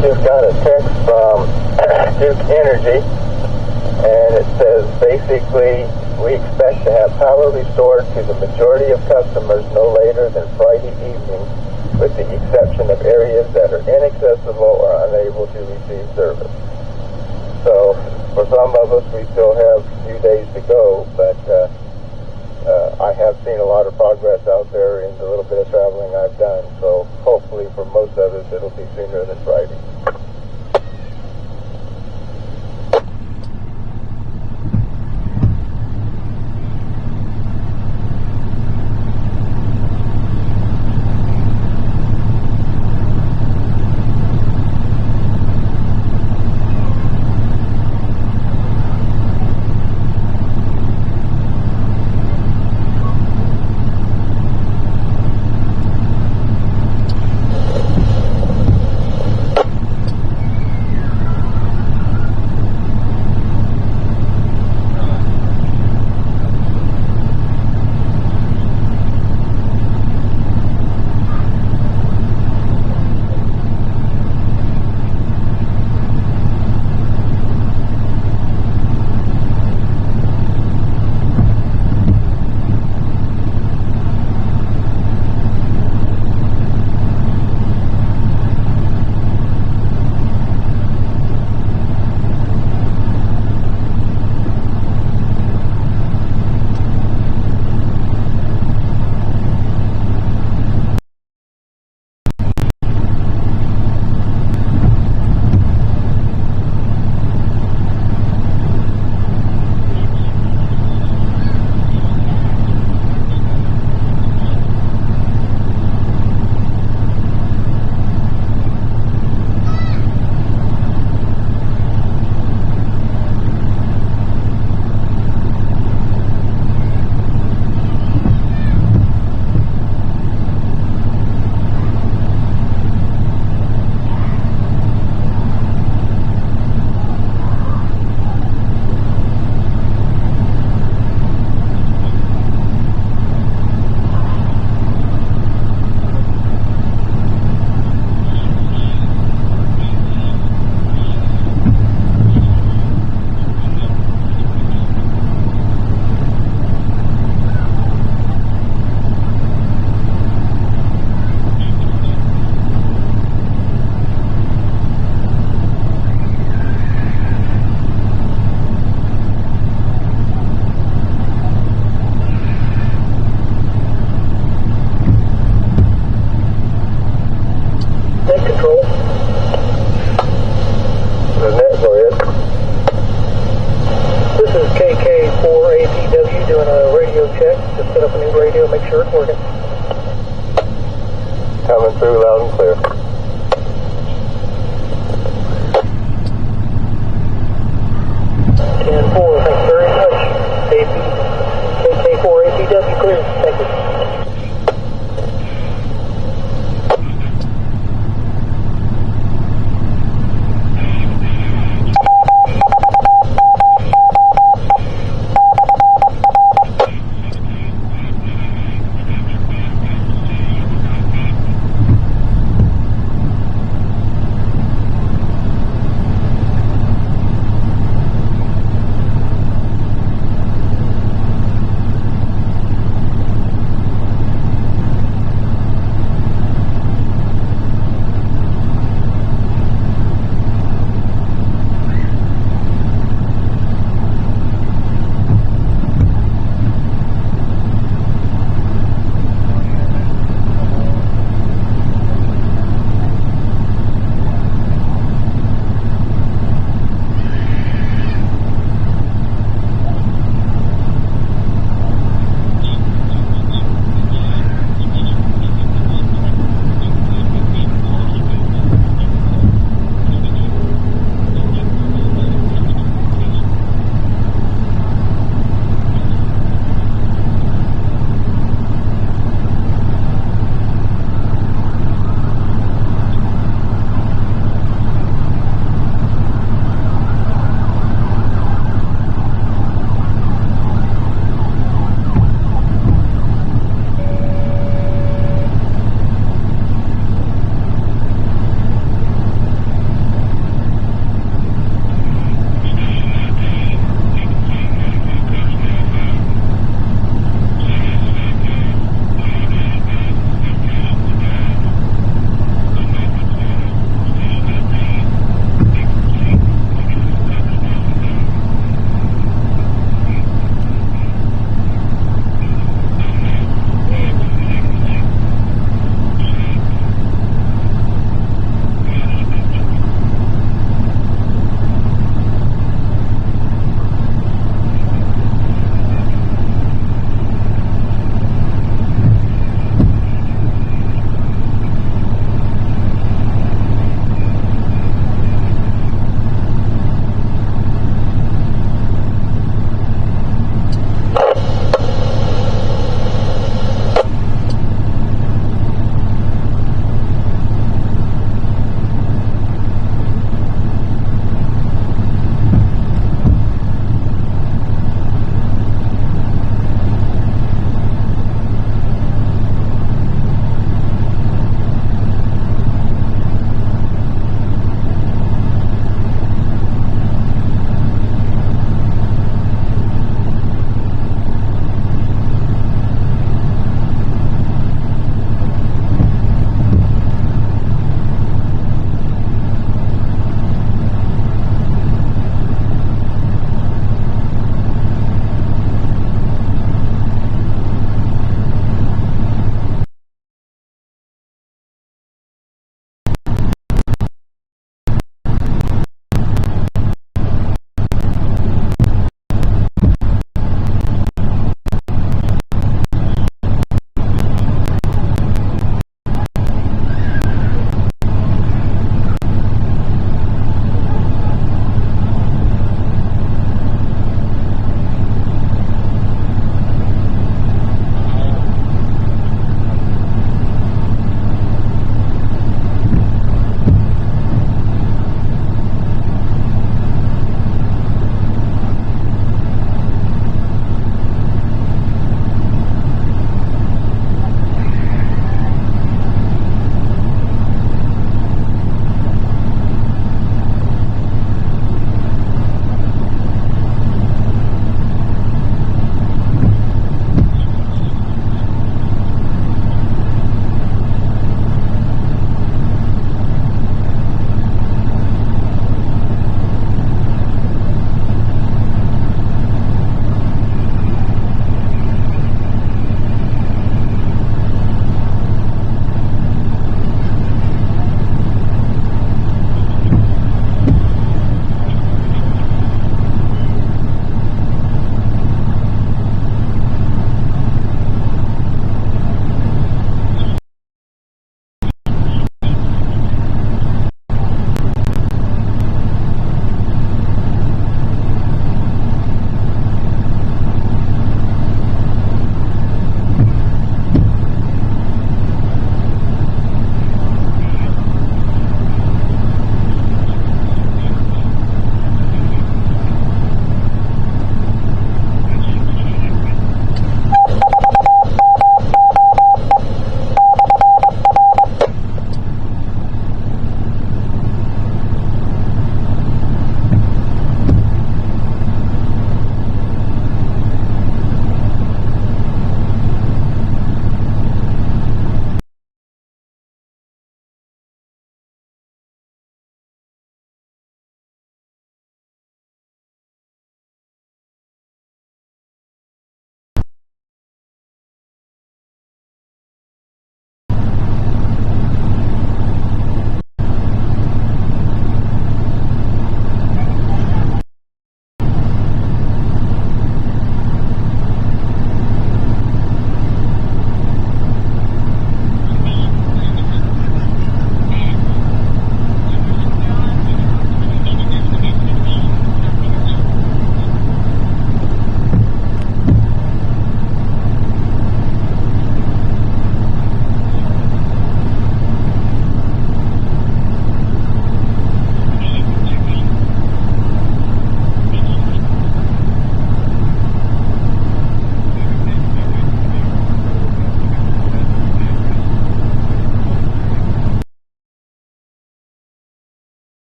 just got a text from Duke Energy, and it says basically we expect to have power restored to the majority of customers no later than Friday evening, with the exception of areas that are inaccessible or unable to receive service. So for some of us, we still have a few days to go, but I have seen a lot of progress out there in the little bit of traveling I've done. So hopefully for most of us, it'll be sooner than Friday.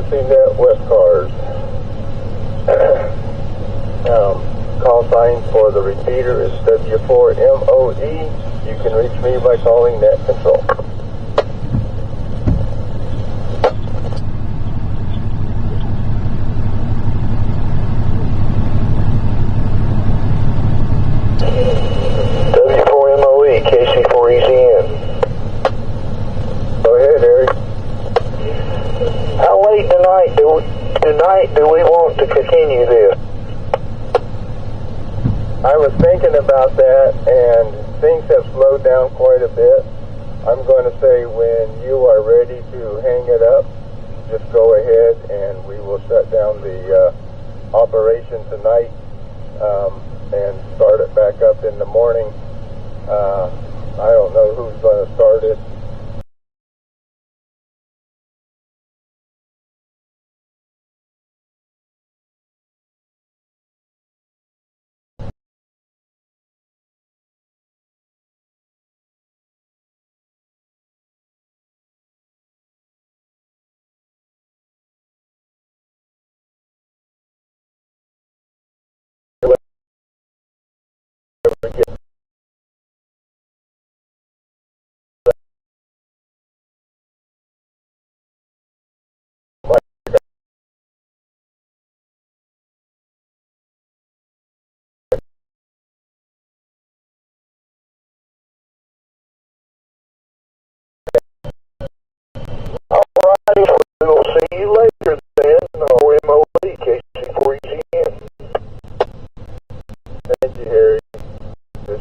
KCNet West Cars. Call sign for the repeater is W4MOE. You can reach me by calling Net Control. W4MOE, KC4EZN. Go ahead, Eric. How late tonight do we want to continue this? I was thinking about that, and things have slowed down quite a bit. I'm going to say when you are ready to hang it up, just go ahead and we will shut down the operation tonight and start it back up in the morning. I don't know who's going to start it. Alrighty, we'll see you later then, OMOE, KC4EZN. Thank you, Harry. This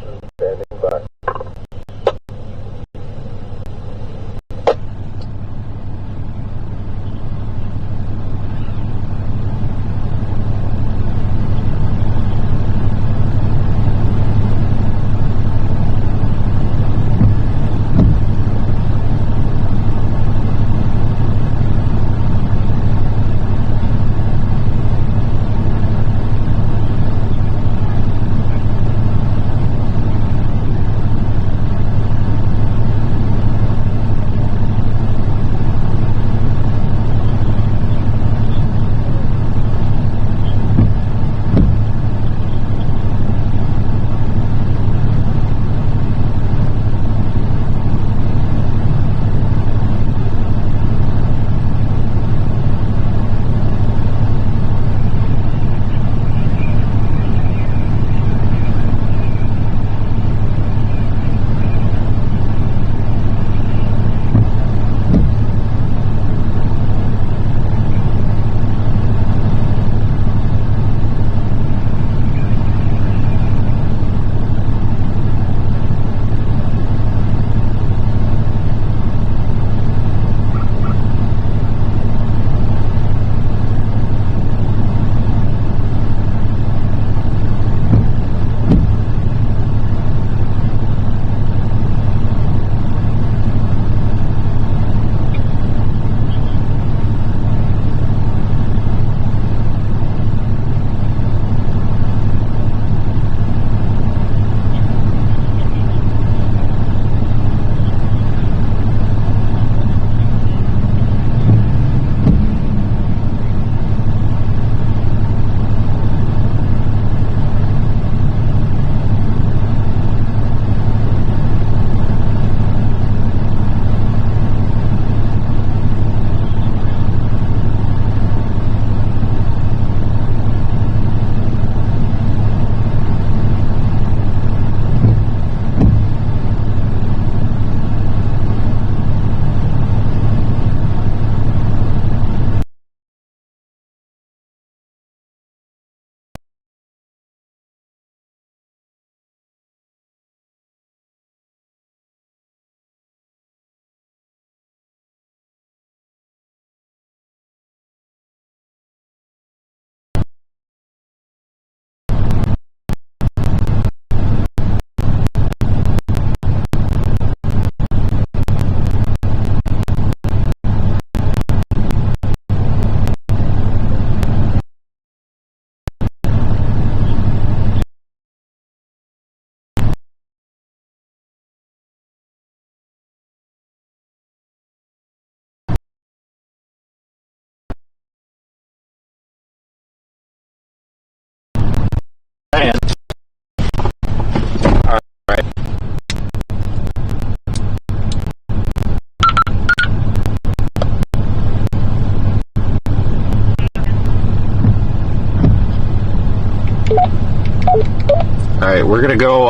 Alright, we're gonna go,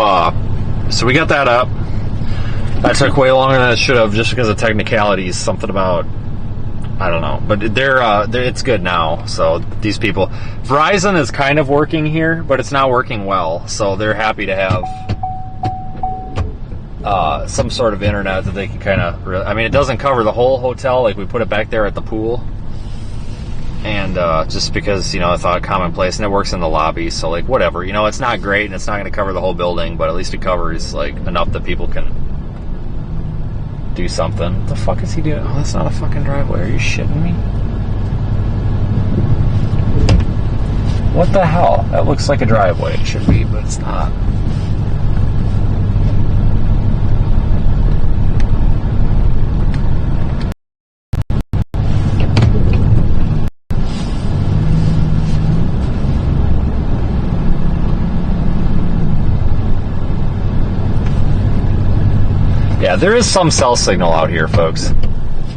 so we got that up. That took way longer than it should have, just because of technicalities, something about, I don't know. But they're it's good now, so these people, Verizon is kind of working here, but it's not working well, so they're happy to have some sort of internet that they can kind of, I mean, it doesn't cover the whole hotel, like we put it back there at the pool, and just because, you know, I thought commonplace, and it works in the lobby, so like whatever, you know, it's not great and it's not going to cover the whole building, but at least it covers like enough that people can do something. What the fuck is he doing? Oh, that's not a fucking driveway. Are you shitting me? What the hell? That looks like a driveway. It should be, but it's not. Yeah, there is some cell signal out here, folks.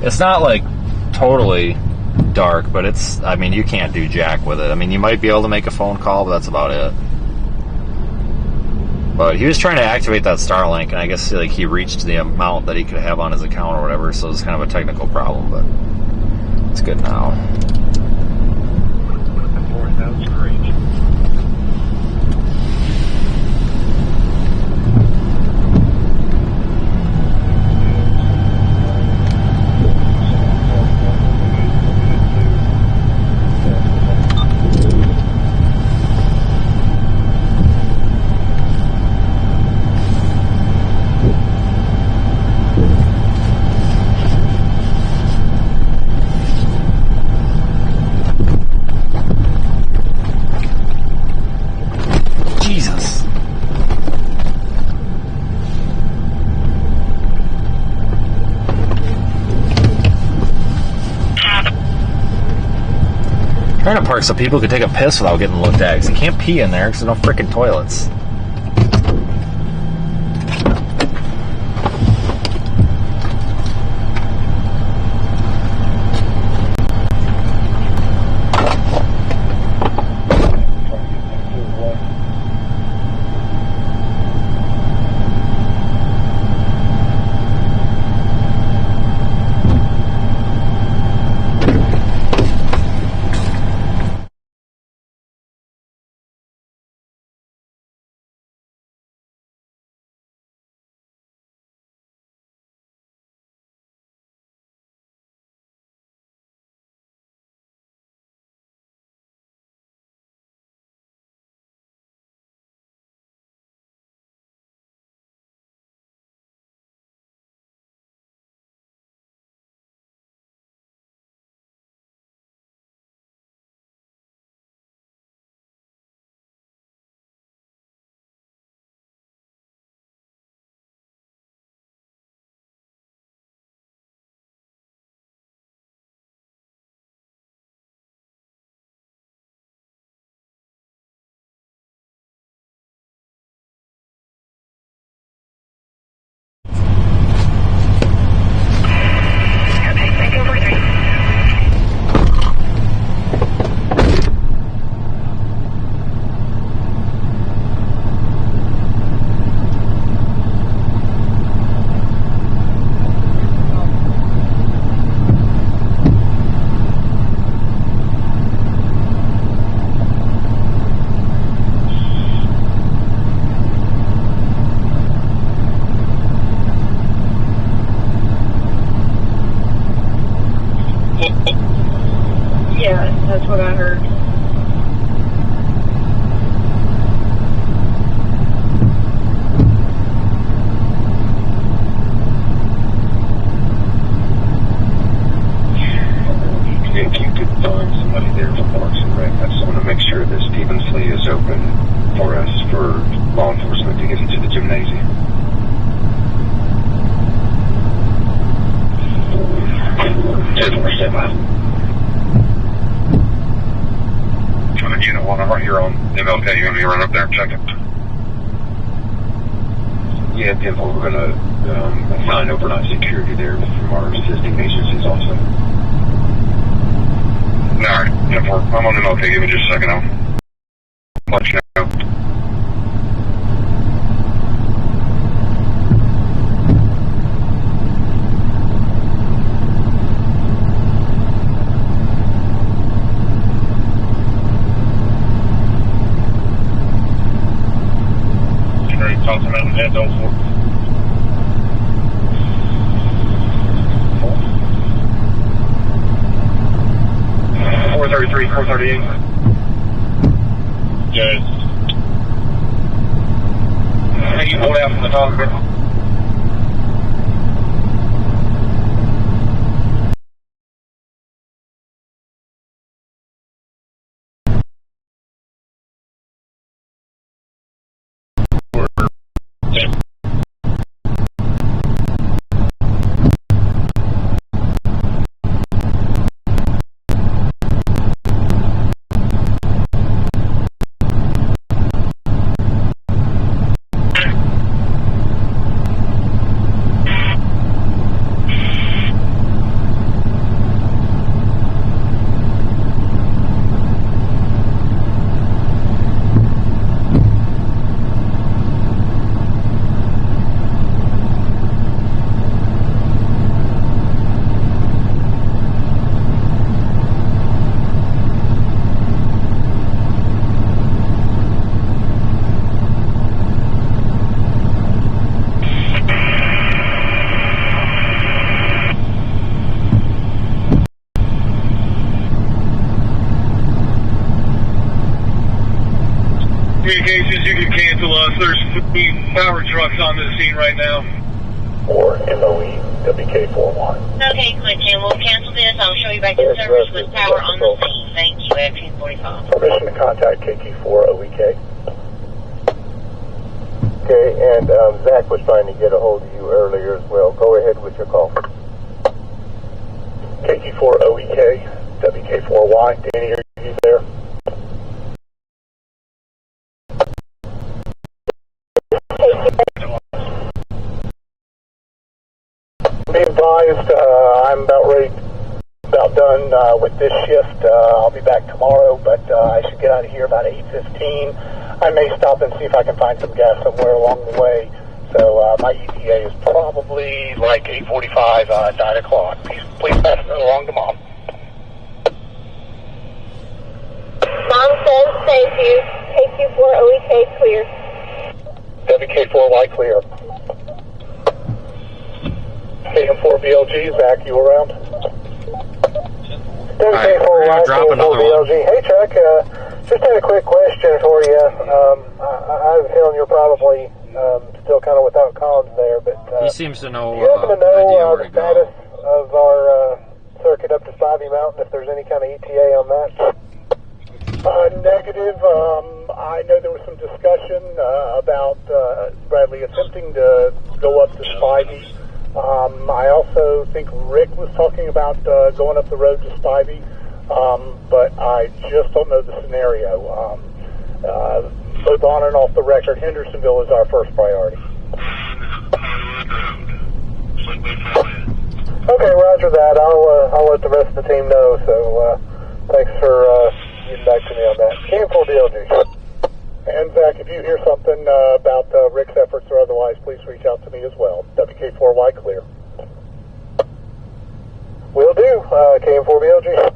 It's not like totally dark, but it's, I mean, you can't do jack with it. I mean, you might be able to make a phone call, but that's about it. But he was trying to activate that Starlink, and I guess like he reached the amount that he could have on his account or whatever, so it's kind of a technical problem, but it's good now. 4,000 range. Trying to park so people could take a piss without getting looked at, because you can't pee in there because there's no freaking toilets. That's what I heard. If you could find somebody there for Parks and Rec, I just want to make sure that Stevens Lee is open for us, for law enforcement to get into the gymnasium. Unit 1, I'm right here on MLK. You want me to run up there and check it? Yeah, Pimple, we're going to assign overnight security there from our assisting agencies also. Alright, Pimple, I'm on MLK. Give me just a second. I'll let you know. head to 04. 433, 438. Yes. Can you pull out from the top of it? Communications, you can cancel us. There's 3 power trucks on the scene right now. Or MOE WK41. Okay, Quentin, we'll cancel this. I'll show you back in service with power on the scene. Thank you, F-45. Permission to contact KT4OEK. Okay, and Zach was trying to get a hold of you earlier as well. Go ahead with your call. KT4OEK, WK4Y. Danny, are you there? Be advised, I'm about done with this shift. I'll be back tomorrow, but I should get out of here about 8:15. I may stop and see if I can find some gas somewhere along the way. So my ETA is probably like 8:45, 9 o'clock. Please pass it along to Mom. Mom says thank you. KQ4OEK clear. WK4Y clear. AM4BLG, Zach, you around? Alright, drop another one. Hey, Chuck, just had a quick question for you. I have a feeling you're probably still kind of without comms there, but he seems to know. Do you happen to know the status of our circuit up to Spivey Mountain, if there's any kind of ETA on that? Negative. I know there was some discussion about Bradley attempting to go up to Spivey. I also think Rick was talking about going up the road to Spivey, but I just don't know the scenario. Both on and off the record, Hendersonville is our first priority. Okay, roger that. I'll let the rest of the team know, so thanks for getting back to me on that. KM4BLG. And Zach, if you hear something about Rick's efforts or otherwise, please reach out to me as well. WK4Y clear. Will do. KM4BLG.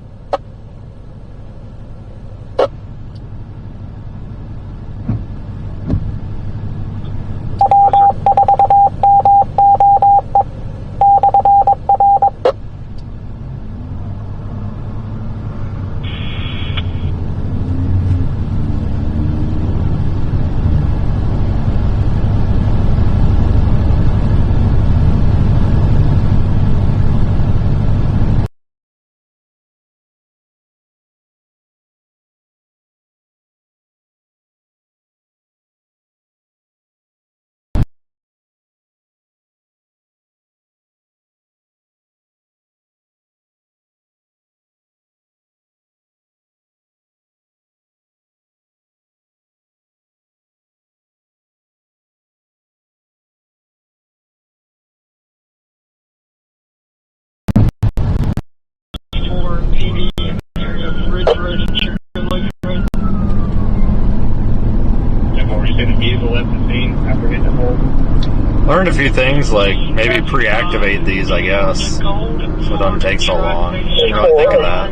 Learned a few things, like maybe pre-activate these, I guess, so it doesn't take so long. Didn't really think of that.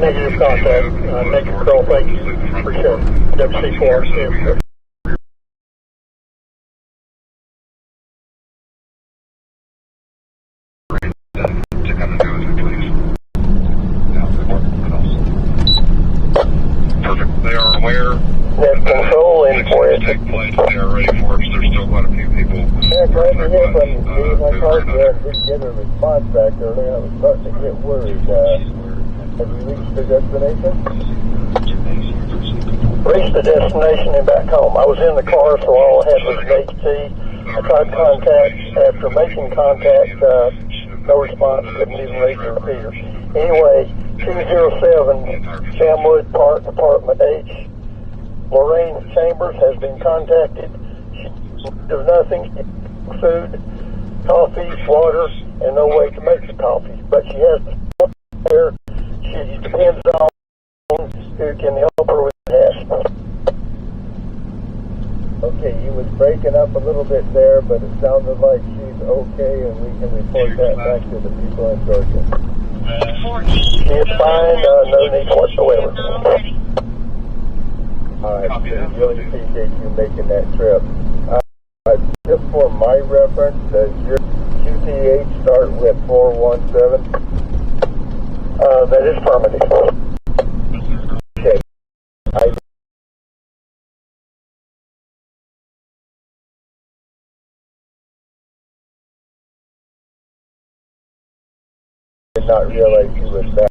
Negative contact. Negative control, thank you. Appreciate it. WC4. Perfect. They are aware. Net control in for it. Take place. They are ready for it. There's still quite a few people. Yeah, glad to hear from you, Steve. I called you and didn't get a response back earlier. I was starting to get worried. Have you reached the destination? Reached the destination and back home. I was in the car, so all I had was an HT. I tried contact. After making contact, no response. Couldn't even reach the repeater. Anyway, 207 Samwood Park, Apartment H. Lorraine Chambers has been contacted. She does nothing. Food, coffee, water, and no way to make the coffee. But she has there. She depends on who can help her with that. Okay, you was breaking up a little bit there, but it sounded like she's okay, and we can report that back to the people in Georgia. She is fine, no need whatsoever. Alright, so really appreciate you making that trip. Just for my reference, does your QTH start with 417? That is permanent. Okay. I did not realize you was back.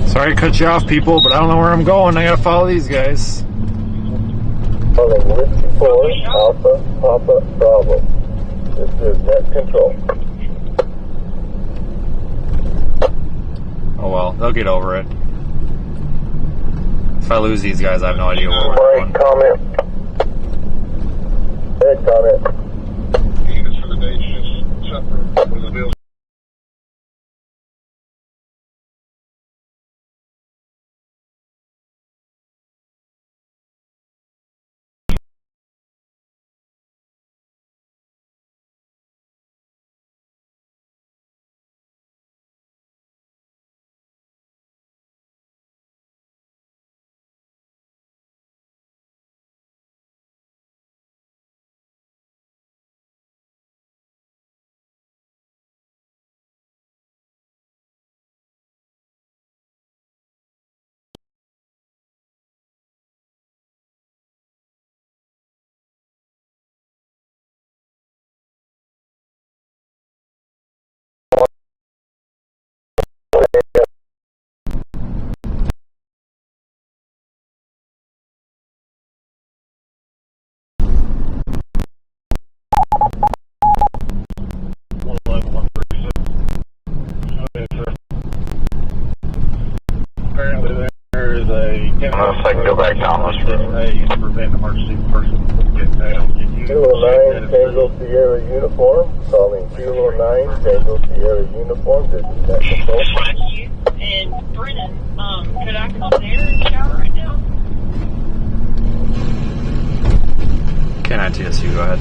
Sorry to cut you off, people, but I don't know where I'm going. I gotta follow these guys. Following Whiskey 4, Alpha, Papa, Bravo. This is net control. Oh well, they'll get over it. If I lose these guys, I have no idea where we're going. Comment. Head comment. Units for the day shifts separate from the bills. Apparently there's a Unless I can go back down this road. to prevent emergency person from getting down. Can you 209 Tango Sierra Uniform. Calling 209 Tango Sierra Uniform. This is net control. And Brennan, could I come there and shower right now? Can TSU, go ahead.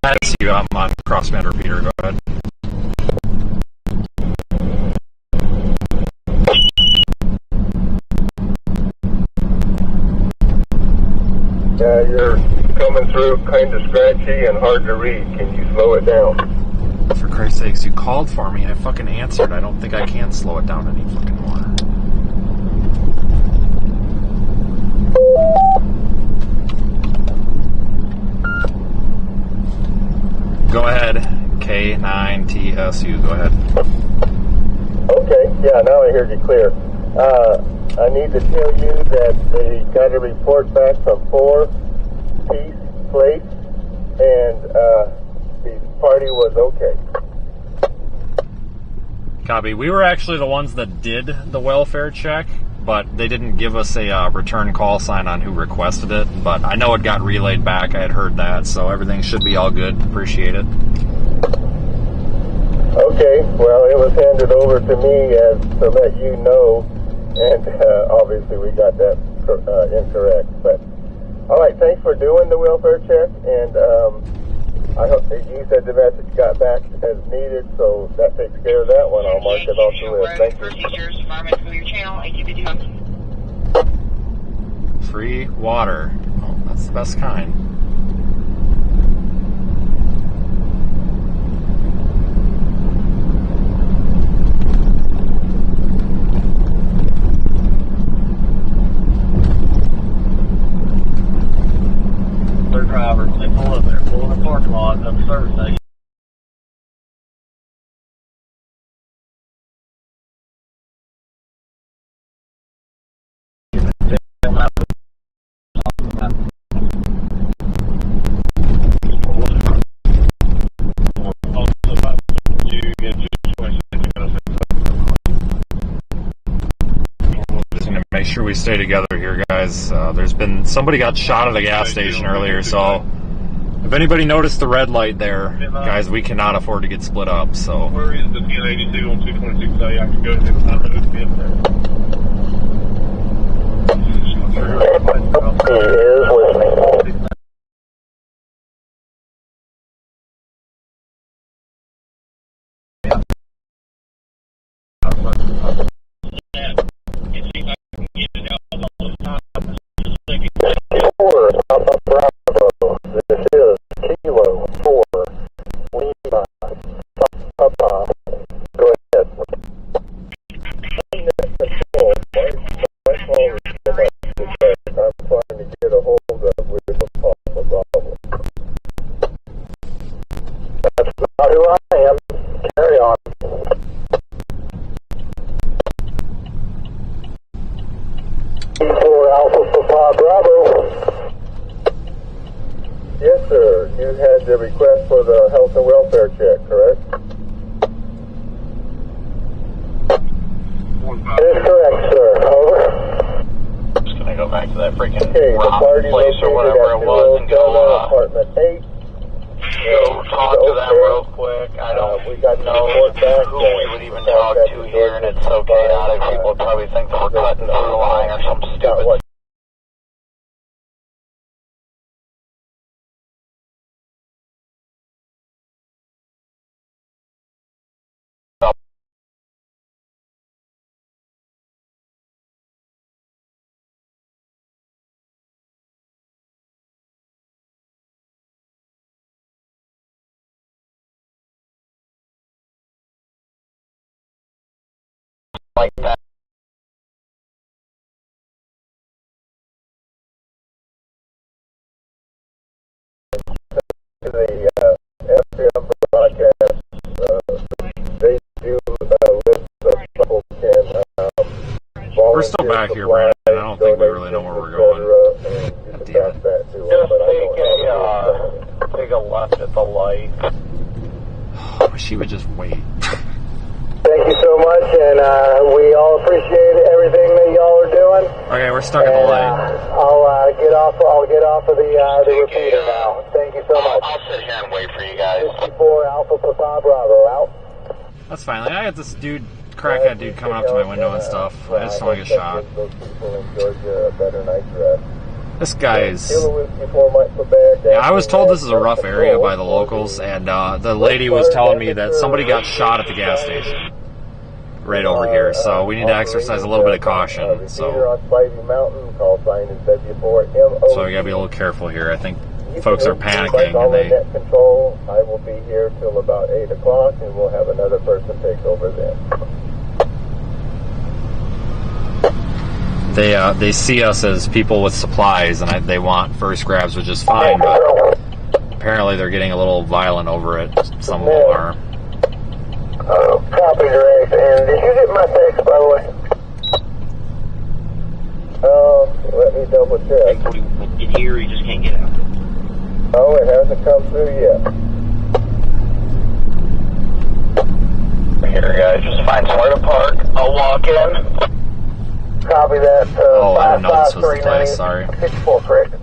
That's you. I'm on crossband repeater. Go ahead. Yeah, you're coming through kind of scratchy and hard to read. Can you slow it down? For Christ's sakes, you called for me. I fucking answered. I don't think I can slow it down any fucking more. A9TSU. Go ahead. Okay, yeah, now I heard you clear. I need to tell you that they got a report back from 4 Peace Place, and the party was okay. Copy. We were actually the ones that did the welfare check, but they didn't give us a return call sign on who requested it. But I know it got relayed back. I had heard that, so everything should be all good. Appreciate it. Okay, well, it was handed over to me as to let you know, and obviously we got that incorrect. But all right, thanks for doing the welfare check, and I hope you said the message got back as needed, so that takes care of that one. I'll mark it off the list. Thank you. Free water. Oh, that's the best kind. Their drivers, when they pull up, they're pulling the parking lot of the service station. Make sure we stay together here, guys. There's been somebody got shot at a gas station earlier, so if anybody noticed the red light there, guys, we cannot afford to get split up. So Where is the 1082 on 226A? I can go to the This is Kilo 4 Lima Papa. Go ahead. I'm trying to get a hold of with the Papa Bravo. That's not who I am. Carry on. 4 Alpha Papa Bravo. Yes, sir. You had the request for the health and welfare check, correct? That is correct, sir. Over. Just gonna go back to that freaking place or whatever it was and go apartment 8. Go talk to them real quick. I don't know who we would even talk to here, and it's okay. Not if people probably think that we're cutting through the line or something stupid. Like that. The FM broadcast, they do list of people can we're still back here, Brandon. I don't think we really know where we're going. Just take a left at the light. I wish he would just wait. Thank you so much, and we all appreciate everything that y'all are doing. Okay, we're stuck at the light. I'll get off of the repeater now. Thank you so much. I'll sit here and wait for you guys. 64 Alpha Papa Bravo out. That's fine. I had this dude, crackhead dude, coming up to my window and stuff. I just don't want to get shot. Those people in Georgia a better night's rest. This guy is... Yeah, I was told this is a rough area by the locals, and the lady was telling me that somebody got shot at the gas station right over here, so we need to exercise a little bit of caution. So Spivey Mountain, call sign is W4MO. So we gotta be a little careful here. I think folks are panicking, and they... Net control. I will be here till about 8 o'clock, and we'll have another person take over then. They see us as people with supplies, and they want first grabs, which is fine, but apparently they're getting a little violent over it. Some of them are. Copy direct. And did you get my text, by the way? Let me double check. In here, you just can't get out. Oh, it hasn't come through yet. Here, guys, just find somewhere to park. I'll walk in. Copy that. Oh, I didn't know this was the place. Sorry. 54, correct?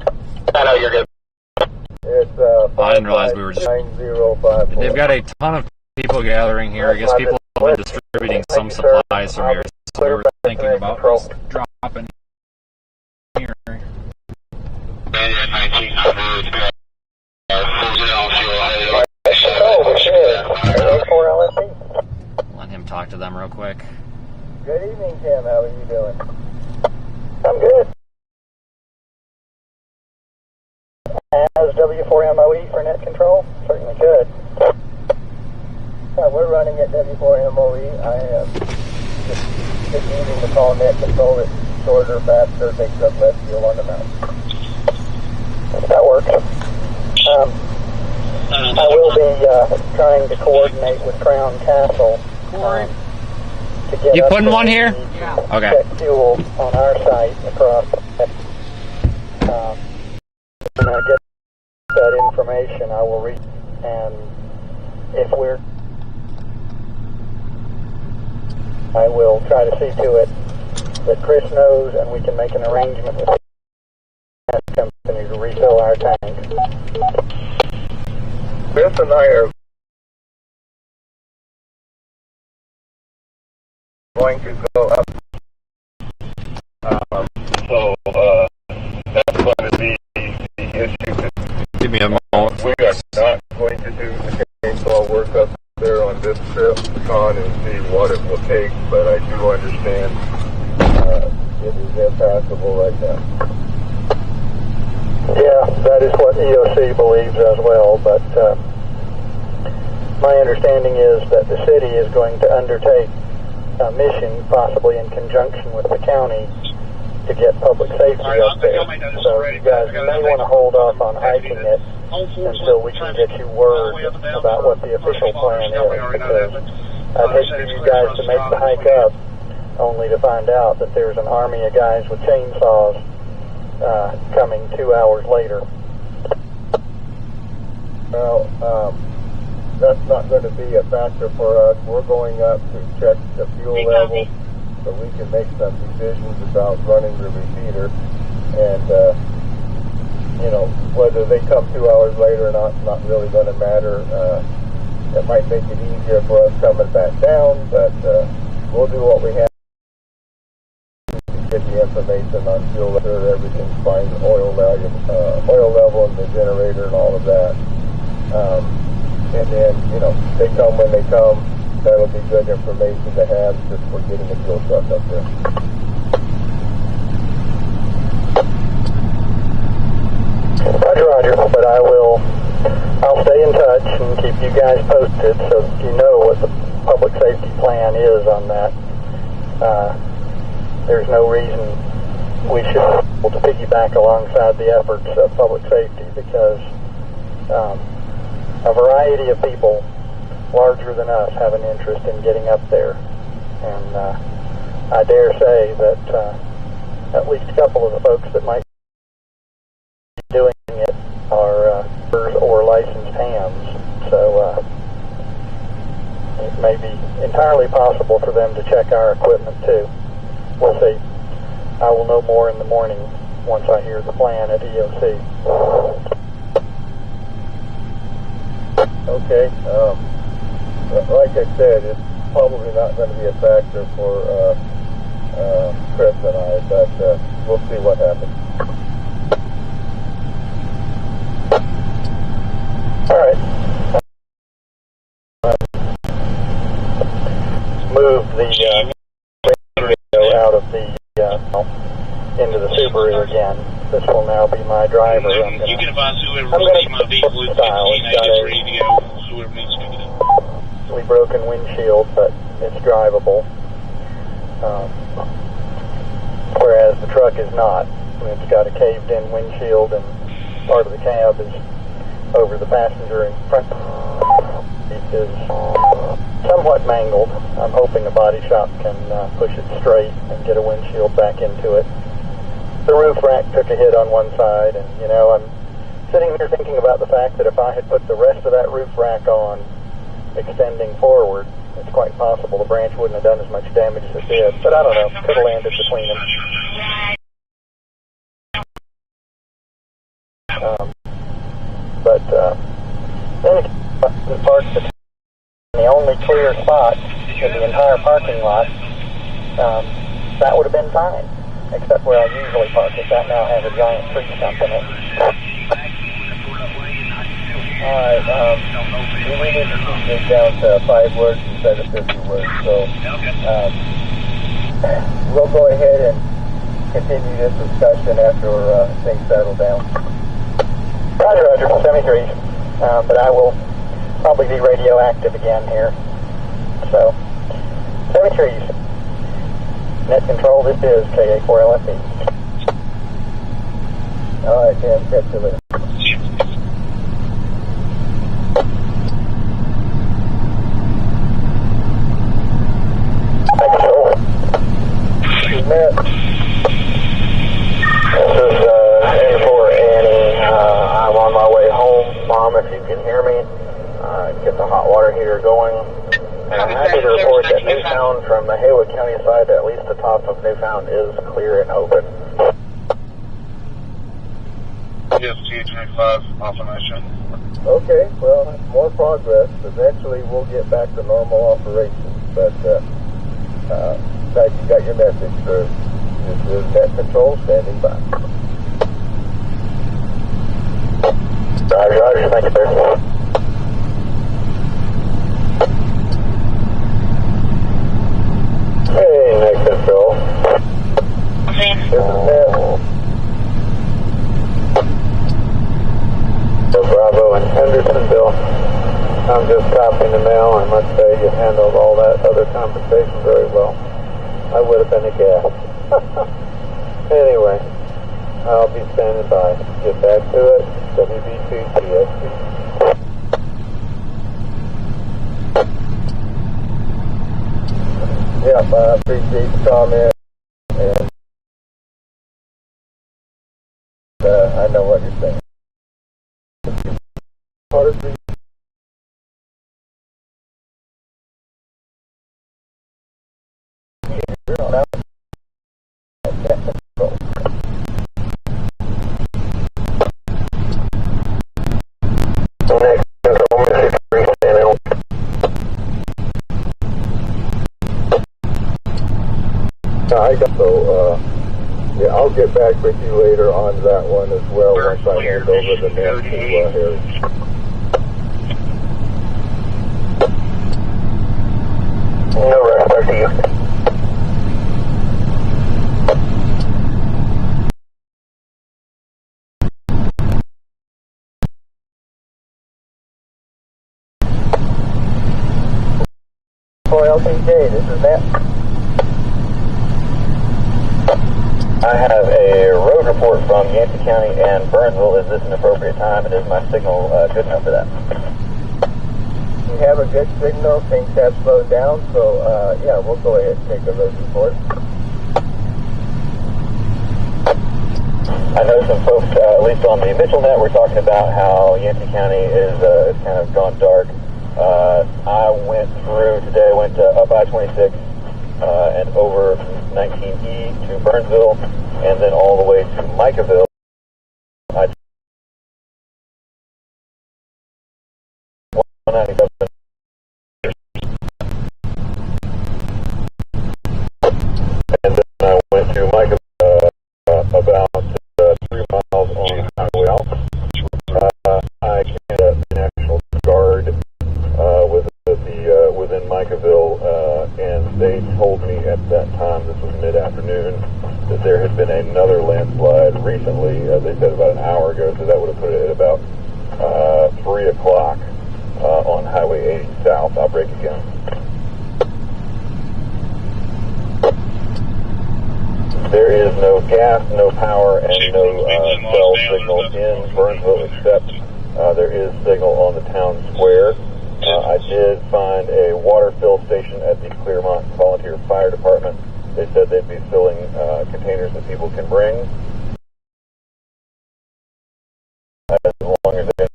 I know, you're good. It's I didn't realize we were just. 9054. They've got a ton of people gathering here. I guess people have been distributing some supplies from here. So we were thinking about just dropping here. Let him talk to them real quick. Good evening, Tim. How are you doing? I'm good. As W4MOE for net control? Certainly could. We're running at W4MOE. I am just using the call net control. It's shorter, faster, takes up less fuel on the mountain. That works. I will be trying to coordinate with Crown Castle to get You putting one here? Yeah. Okay. Check fuel on our site across. When I get that information, I will read. And if I will try to see to it that Chris knows, and we can make an arrangement with the gas company to refill our tank. Chris and I are going to go up. So that's going to be the issue. Give me a moment. We are not going to do the chainsaw work up there on this trip on and see what it will take, but I do understand it is impassable right now. Yeah, that is what EOC believes as well, but my understanding is that the city is going to undertake a mission, possibly in conjunction with the county, to get public safety up there. So you guys may want to hold off on hiking it until we can get you word about what the official plan is, because I'd hate for you guys to make the hike up only to find out that there's an army of guys with chainsaws coming 2 hours later. Well, that's not going to be a factor for us. We're going up to check the fuel level so we can make some decisions about running the repeater. And, whether they come 2 hours later or not, not really going to matter. It might make it easier for us coming back down, but we'll do what we have to get the information on fuel level, everything's fine, oil level and the generator and all of that. And then, they come when they come. That'll be good information to have just for getting the fuel truck up there. Roger, but I'll stay in touch and keep you guys posted so you know what the public safety plan is on that. There's no reason we should be able to piggyback alongside the efforts of public safety, because a variety of people larger than us have an interest in getting up there, and I dare say that at least a couple of the folks that might be doing it are or licensed hands, so it may be entirely possible for them to check our equipment too. We'll see. I will know more in the morning once I hear the plan at EOC. Okay. Like I said, it's probably not going to be a factor for Chris and I, but we'll see what happens. All right. Move the radio out of the into the Subaru again. This will now be my driver. You can advise whoever needs my vehicle is 15, I get ready to go. Whoever needs to get it. Broken windshield, but it's drivable. Whereas the truck is not. It's got a caved-in windshield, and part of the cab is over the passenger in front is somewhat mangled. I'm hoping a body shop can push it straight and get a windshield back into it. The roof rack took a hit on one side, and you know, I'm sitting here thinking about the fact that if I had put the rest of that roof rack on, extending forward, it's quite possible the branch wouldn't have done as much damage as it did, but I don't know, could have landed between them. Then it parked in the only clear spot in the entire parking lot. That would have been fine, except where I usually park it. That now has a giant tree stump in it. Alright, we need to keep this down to 5 words instead of 50 words, so we'll go ahead and continue this discussion after things settle down. Roger, Roger, 73. But I will probably be radioactive again here. So, 73. Net control, this is KA4LFE. Alright, Dan, catch you later. Net. This is A4 Annie. I'm on my way home. Mom, if you can hear me, get the hot water heater going. And I'm happy to report that Newfound from the Haywood County side, at least the top of Newfound, is clear and open. Yes, T25, confirmation. Okay, well, that's more progress. Eventually we'll get back to normal operations, but glad you got your message, sir. This is net control standing by. Roger, Roger, thank you, sir. Hey, net control. This is net. Bravo and Hendersonville. I'm just copying the mail. I must say you handled all that other conversation very well. I would have been a gas. Anyway, I'll be standing by. Get back to it. WB2TSC. Yep, I appreciate the comment. And I know what you're saying. Yeah, I'll get back with you later on that one as well once I hand over the net to Harry. No rush, back to you. For LTJ, this is Matt. I have a road report from Yancey County and Burnsville. Is this an appropriate time, and is my signal good enough for that? We have a good signal. Things have slowed down, so yeah, we'll go ahead and take a road report. I know some folks, at least on the Mitchell net, were talking about how Yancey County is kind of gone dark. I went through today, went up I-26 and over 19E to Burnsville, and then all the way to Micaville. And then I went to Micaville about 3 miles on Highway Alpha. I came to the National Guard within Micaville, and they told me at that time, this was mid-afternoon, that there had been another landslide recently. They said about an hour ago, so that would have put it at about 3 o'clock on Highway 80 South. I'll break again. There is no gas, no power, and no cell signal in Burnsville except There is signal on the town square. I did find a water fill station at the Clearmont Volunteer Fire Department. They said they'd be filling containers that people can bring. As long as they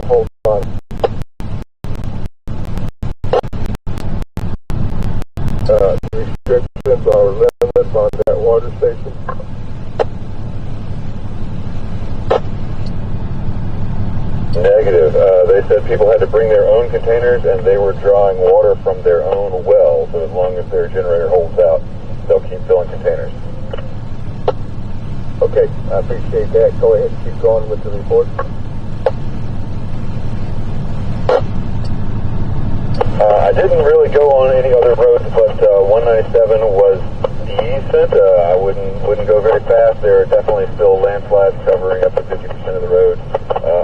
hold on. Restrictions or limits on that water station. Negative. They said people had to bring their own containers and they were drawing water from their own well, so as long as their generator holds out, they'll keep filling containers. Okay, I appreciate that. Go ahead and keep going with the report. I didn't really go on any other roads, but 197 was decent. I wouldn't go very fast. There are definitely still landslides covering up to 50% of the road.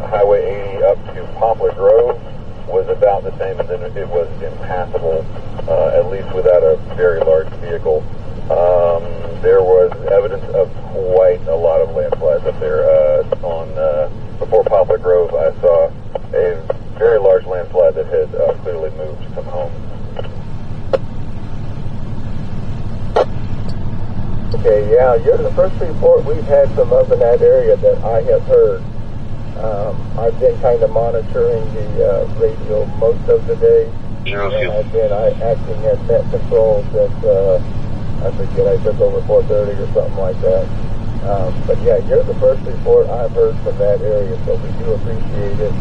Highway 80 up to Poplar Grove was about the same, and then it was impassable, at least without a very large vehicle. There was evidence of quite a lot of landslides up there. Before Poplar Grove, I saw a very large landslide that had clearly moved some homes. Okay, yeah, you're the first report we've had from up in that area that I have heard. I've been kind of monitoring the radio most of the day, and I've been acting as net control since, I forget, I took over 4:30 or something like that. But yeah, you're the first report I've heard from that area, so we do appreciate it.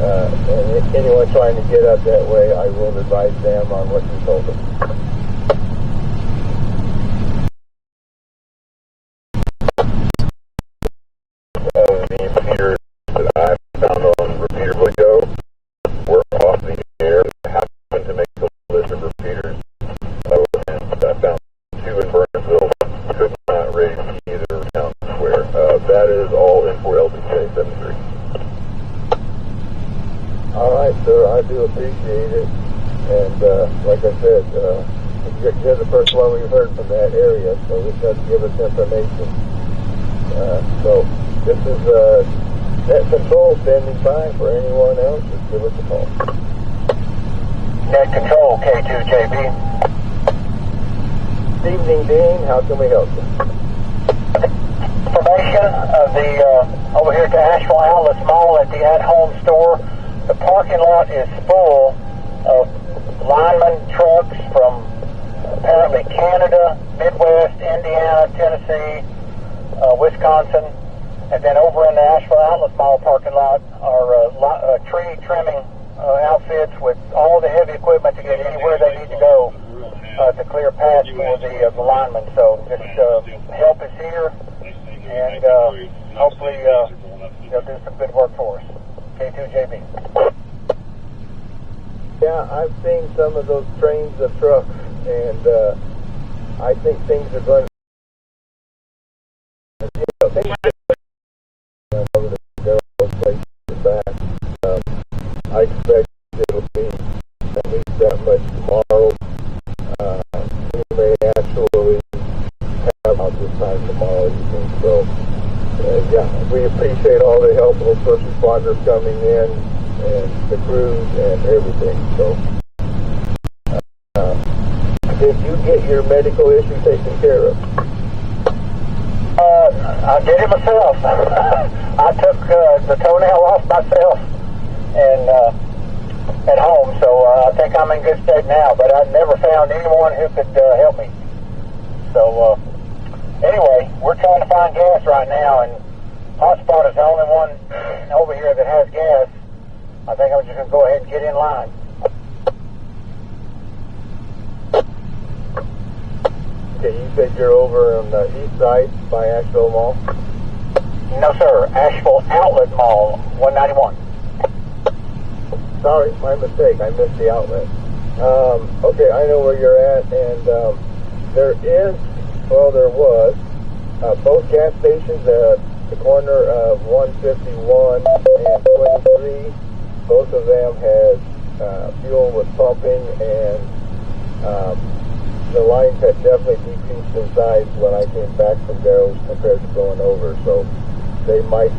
And if anyone trying to get up that way, I will advise them on what you told them. The repeaters that I found on repeater window were off the air. I happened to make the list of repeaters. And I found 2 in Burnsville, could not raise either town square. That is all in for LBJ 73. All right, sir, I do appreciate it. And like I said, you're the first one we've heard from that area, so it does give us information. So this is net control standing by for anyone else. Just give us a call. Net control, K2JB. Evening, Dean. How can we help you? Information of the over here at the Asheville Outlets Mall at the at-home store. The parking lot is full of lineman trucks from apparently Canada, Midwest, Indiana, Tennessee, Wisconsin, and then over in the Asheville Outlets Mall parking lot are tree trimming outfits with all the heavy equipment to get anywhere they need to go to clear paths for the linemen. So just help is here, and hopefully they'll do some good work for us. K2JB. Yeah, I've seen some of those trains of trucks, and I think things are going to back. I expect it will be at least that much tomorrow. We may actually have out this time tomorrow evening. So, yeah, we appreciate all the help of those first responders coming in and the crews and everything. So, did you get your medical issue taken care of? I did it myself. I took the toenail off myself and at home, so I think I'm in good state now, but I've never found anyone who could help me. So anyway, we're trying to find gas right now, and Hotspot is the only one over here that has gas. I think I'm just going to go ahead and get in line. Okay, you said you're over on the east side by Asheville Mall? No, sir. Asheville Outlet Mall, 191. Sorry, my mistake. I missed the outlet. Okay, I know where you're at, and there was both gas stations at the corner of 151 and 23. Both of them had fuel was pumping, and the lines had definitely decreased in size when I came back from those compared to going over. So they might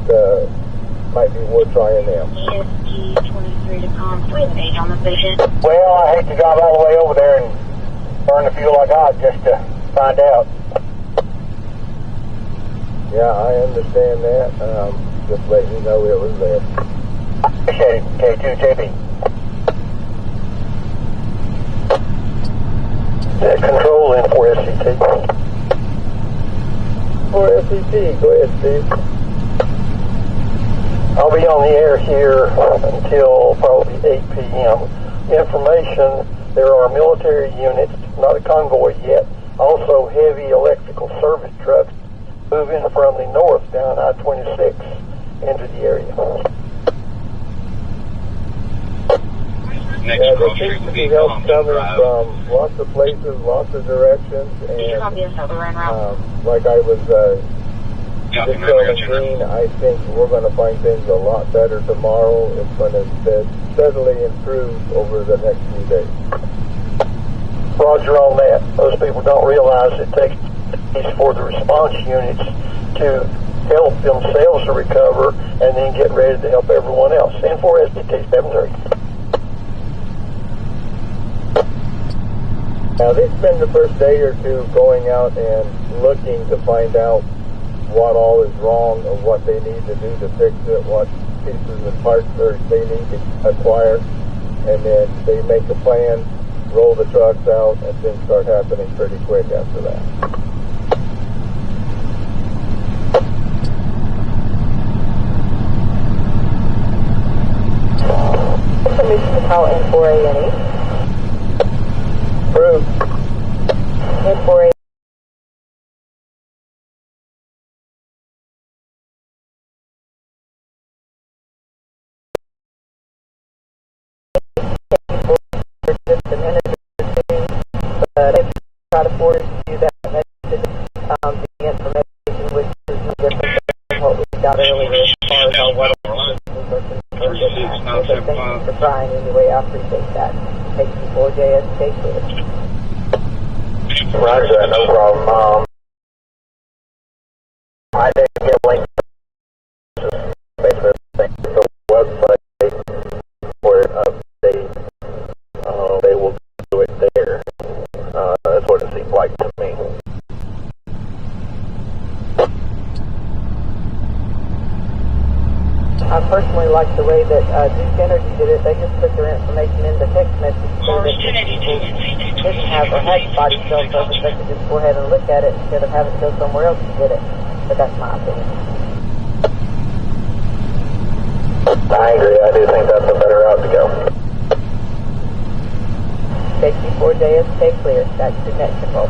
be worth trying them. EST 23 to com. We have an 8 on the station. Well, I hate to drive all the way over there and burn the fuel I got just to find out. Yeah, I understand that. Just letting you know it was there. Appreciate it, K2JB. Control in for SCT. For SCT, go ahead, Steve. I'll be on the air here until probably 8 p.m. Information, there are military units, not a convoy yet, also heavy electrical service trucks moving from the north down I-26 into the area. Yeah, there seems to be help coming from lots of places, lots of directions, and like I was just telling Green, I think we're going to find things a lot better tomorrow. It's going to steadily improve over the next few days. Roger on that. Most people don't realize it takes for the response units to help themselves to recover and then get ready to help everyone else. And for SDT 73. Now, they spend the first day or two going out and looking to find out what all is wrong or what they need to do to fix it, what pieces and parts they need to acquire, and then they make a plan, roll the trucks out, and things start happening pretty quick after that. Information to call N4A&E. Approved. N4A. Just a minute or two, but if you try to forward you that message, the information which is no different than what we got earlier as far as our water thank you for trying anyway. I appreciate that. H4JSK clear. Roger, no problem. I didn't get a link to the website where they will do it there. That's what it seems like to me. I personally like the way that Duke Energy did it. They just put their information in the text message so that people didn't have or had body cell service. They could just go ahead and look at it instead of having to go somewhere else to get it. But that's my opinion. I agree. I do think that's a better route to go. KT4JSK clear. That's the net control.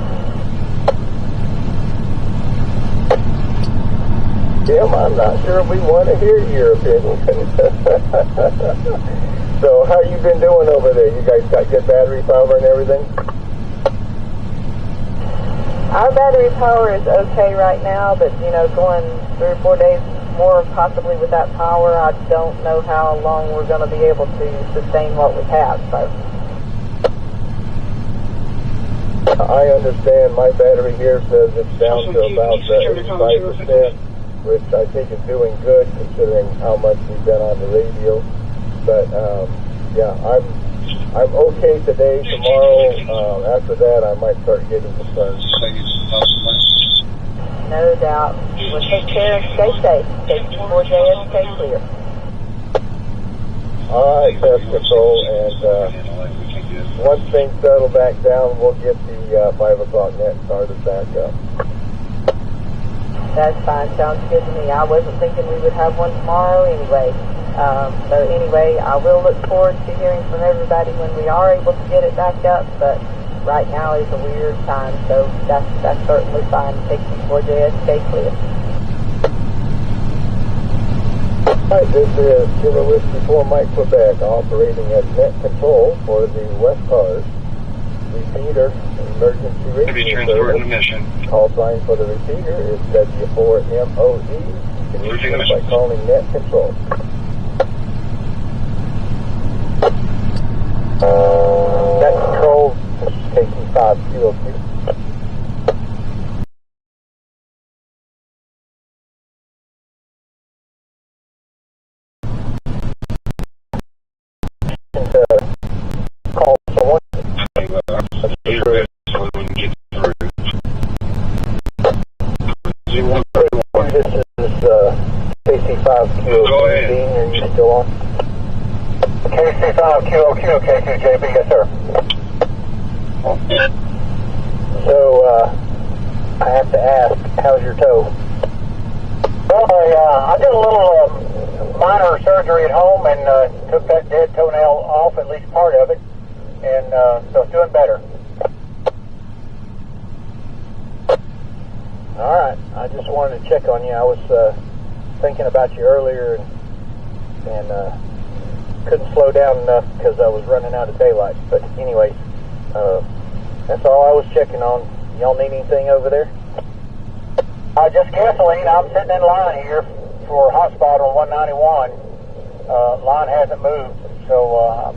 Jim, I'm not sure we want to hear your opinion. So, how you been doing over there? You guys got good battery power and everything? Our battery power is okay right now, but, going 3 or 4 days more possibly without power, I don't know how long we're going to be able to sustain what we have, so. I understand my battery here says it's down to about 85%. Which I think is doing good considering how much we've been on the radio. But yeah, I'm okay today. Tomorrow, after that, I might start getting concerned. No doubt. Well, take care and stay safe. KT4JSK clear. All right, test control, and once things settle back down, we'll get the 5 o'clock net started back up. That's fine. Sounds good to me. I wasn't thinking we would have one tomorrow anyway. So anyway, I will look forward to hearing from everybody when we are able to get it back up, but right now is a weird time, so that's certainly fine. KT4JSK clear. Hi, this is Kilo Whiskey 4 Mike Quebec, operating as net control for the West Cars repeater emergency radio service. Call sign for the repeater is W4MOD. You can reach us by calling net control. Net control, KT5QOQ. KC5QOQ, are you still on? KC5QOQ, K2JB, yes sir. So, I have to ask, how's your toe? Well, I did a little minor surgery at home and took that dead toenail off, at least part of it, and so it's doing better. Alright, I just wanted to check on you. I was thinking about you earlier and couldn't slow down enough because I was running out of daylight. But anyway, that's all I was checking on. Y'all need anything over there? Just gasoline. I'm sitting in line here for a hotspot on 191. Line hasn't moved, so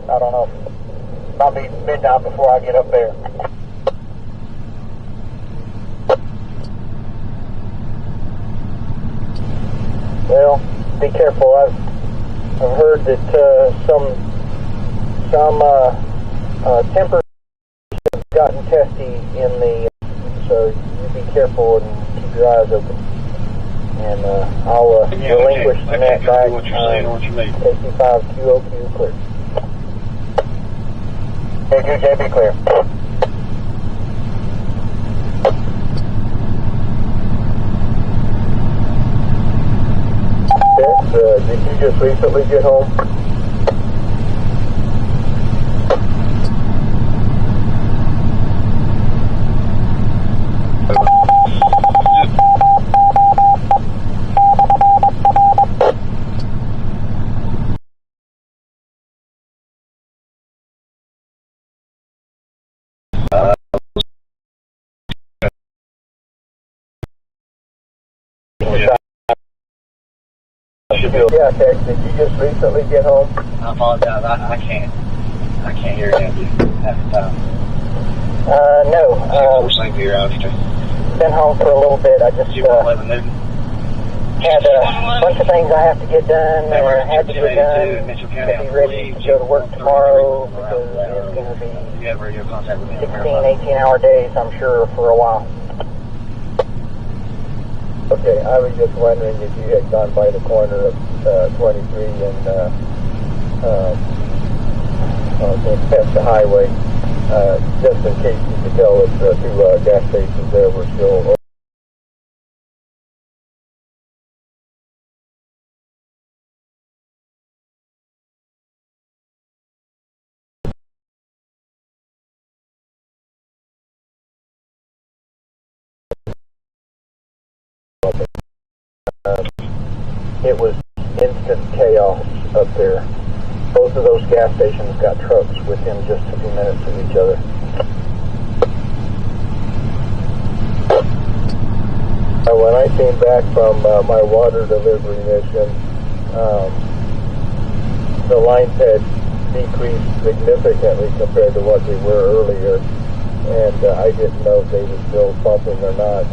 I don't know. I'll be midnight before I get up there. Well, be careful. I've heard that some tempers have gotten testy in the, so you be careful and keep your eyes open. And I'll relinquish the net back. KC5QOQ clear. K2JB clear. Did you just recently get home? Yeah, Tex, did you just recently get home? I apologize, I can't hear you half the time. No. Been home for a little bit. I just had a bunch of things I have to get done, or had to get done, to be ready to go to work tomorrow, because it's going to be 16, 18-hour days, I'm sure, for a while. Okay, I was just wondering if you had gone by the corner of 23 and past the highway, just in case you could tell if the two gas stations there were still open. It was instant chaos up there. Both of those gas stations got trucks within just a few minutes of each other. When I came back from my water delivery mission, the lines had decreased significantly compared to what they were earlier, and I didn't know if they were still pumping or not.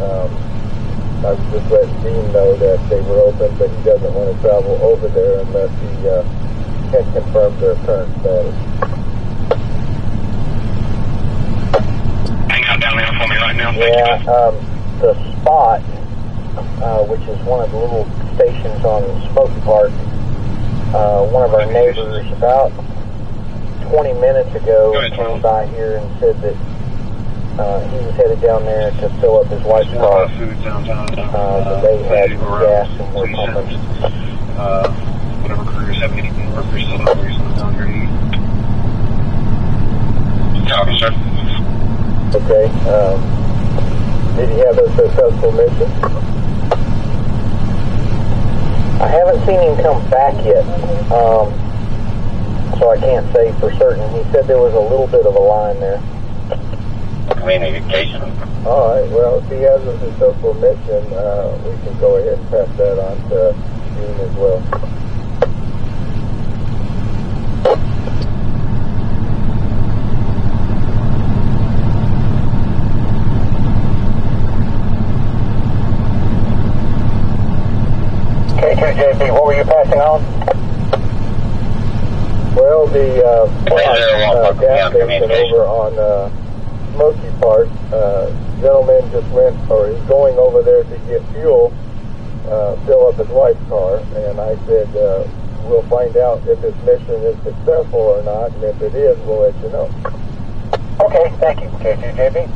I was just letting Dean know that they were open, but he doesn't want to travel over there unless he can confirm their current status. Hang out down there for me right now. Yeah, the spot, which is one of the little stations on Smoky Park, one of our neighbors about 20 minutes ago came by here and said that he was headed down there to fill up his wife's car. They had gas and were pumping. Whatever crews have anything workers still down here. Copy, sir. Okay. Did he have a successful mission? I haven't seen him come back yet, so I can't say for certain. He said there was a little bit of a line there. Communication. All right. Well, if he has a successful mission, we can go ahead and pass that on to Dean as well. K2JB, what were you passing on? Well, the gas station over on Smoky Park, gentleman just went, or is going over there to get fuel, fill up his wife's car, and I said, we'll find out if his mission is successful or not, and if it is, we'll let you know. Okay, thank you, K2JB.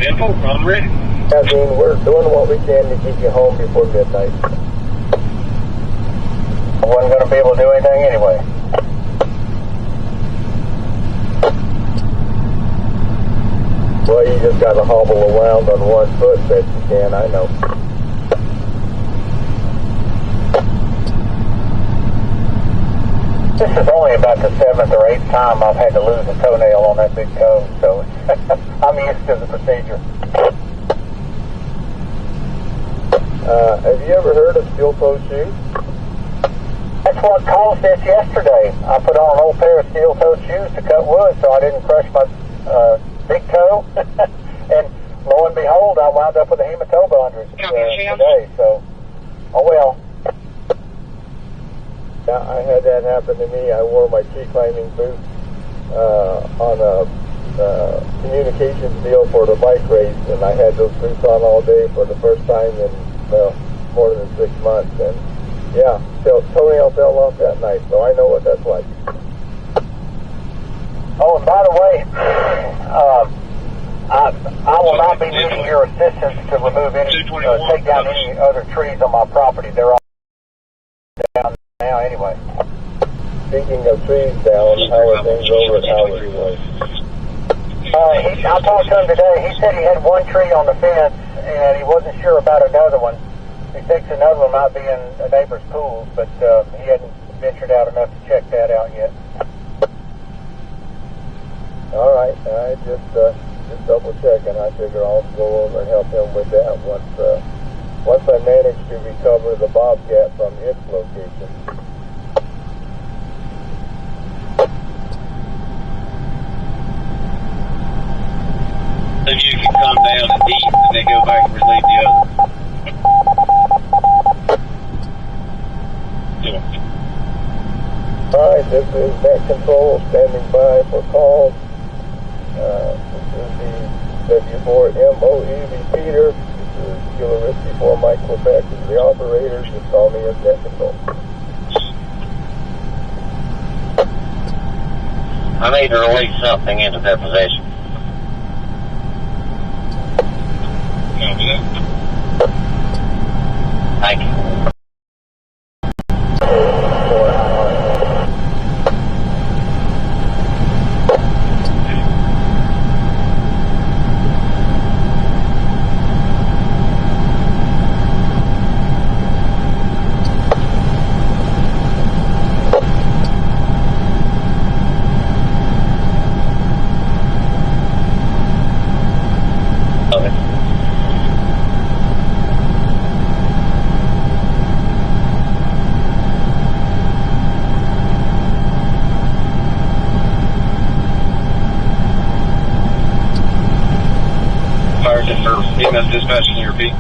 Info, I'm ready. Yeah, Dean, we're doing what we can to keep you home before midnight. I wasn't going to be able to do anything anyway. Well, you just got to hobble around on one foot best you can, I know. This is only about the 7th or 8th time I've had to lose a toenail on that big toe, so I'm used to the procedure. Have you ever heard of steel-toe shoes? That's what caused this yesterday. I put on an old pair of steel-toed shoes to cut wood so I didn't crush my big toe, and lo and behold, I wound up with a hematoma under it today, so, oh well. Yeah, I had that happen to me. I wore my tree climbing boots on a communications deal for the bike race, and I had those boots on all day for the first time in more than 6 months, and yeah, toenail fell off that night, so I know what that's like. Oh, and by the way, I will not be needing your assistance to remove any, take down any other trees on my property. They're all down now anyway. Speaking of trees down, how are things over at Howard's place? I talked to him today. He said he had one tree on the fence, and he wasn't sure about another one. He thinks another one might be in a neighbor's pool, but he hadn't ventured out enough to check that out yet. All right, I just double checking. I figure I'll go over and help him with that once I manage to recover the Bobcat from its location. If you can come down and eat, and then go back and relieve the other. All right, this is Net Control standing by for calls. This is the W4MOE repeater. This is Kilo Whiskey 4 Mike Quebec is the operator. Just call me as Net Control. I need to release something into their possession. Thank you. EMS dispatch, can you repeat?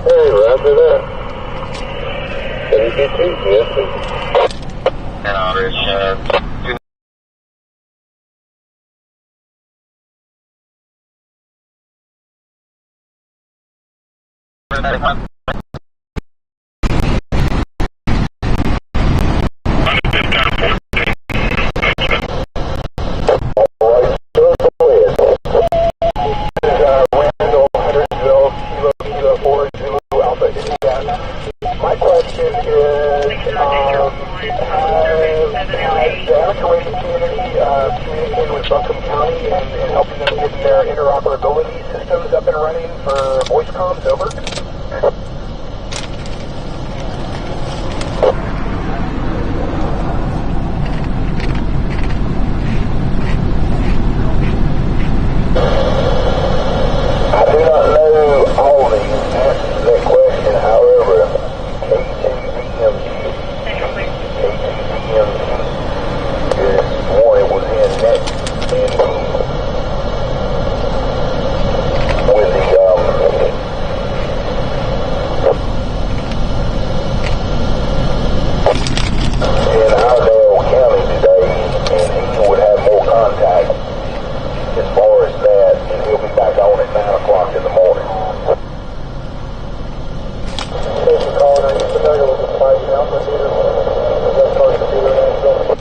Hey, roger that. 32, yes, please. My question is, has the Asheville community communicated with Buncombe County and helping them get their interoperability systems up and running for voice comms? Over. I do not know all the answers to that question, however, KTVMG is one that was in net with the in Iredell County today, and he would have more contact as far as that, and he'll be back on at 9 o'clock in the morning. Thank you, caller. Are you familiar with the Spivey Mountain computer? West Coast computer in Asheville?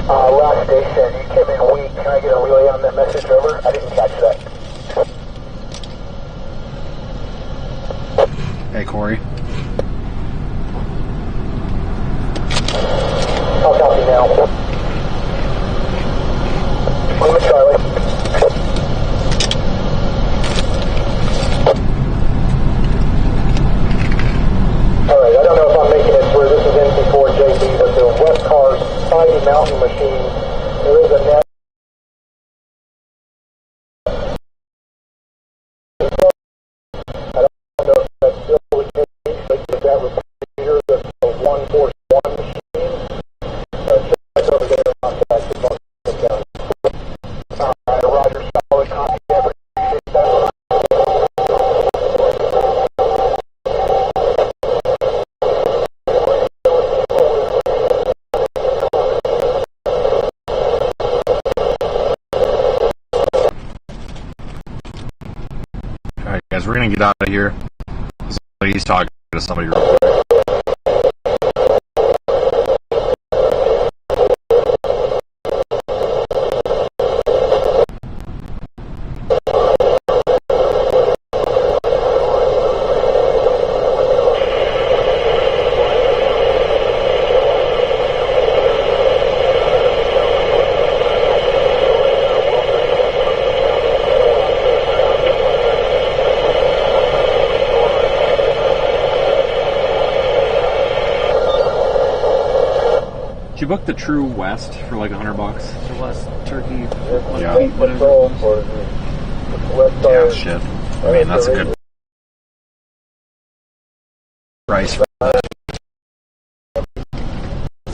Rock Station, you came in weak. Can I get a relay on that message? Over. I didn't catch that. Hey, Corey. I'll copy now. Lima Charlie. Alright, I don't know if I'm making it through. This is NC4JB, but the West Cars Spivey Mountain machine, there is a net. I don't know if that's still the case, but that was computer, the 141 machine. Check over there on that. Roger, solid copy. Appreciate that. Alright, guys, we're gonna get out of here. He's talking to somebody real quick. Did you book the True West for like $100? The West Turkey. Yeah. Control for the West Yeah, Side. shit. I mean, that's a good price. Stayed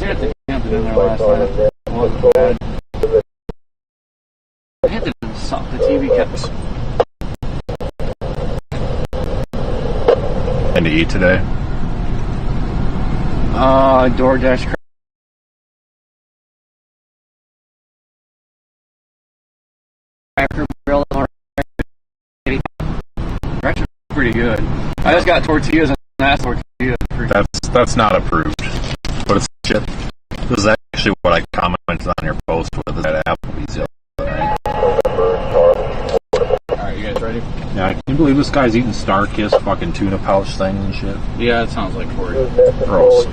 at the camping in there last night. It wasn't bad. I had to stop. The TV kept. And to eat today? DoorDash. Cracker Barrel. Actually, pretty good. I just got tortillas and that's tortillas. That's not approved. But it's shit. This is actually what I commented on your post with that Applebee's the other night. Alright, you guys ready? Yeah, can you believe this guy's eating Star-Kissed fucking tuna pouch things and shit? Yeah, it sounds like Corey. Gross.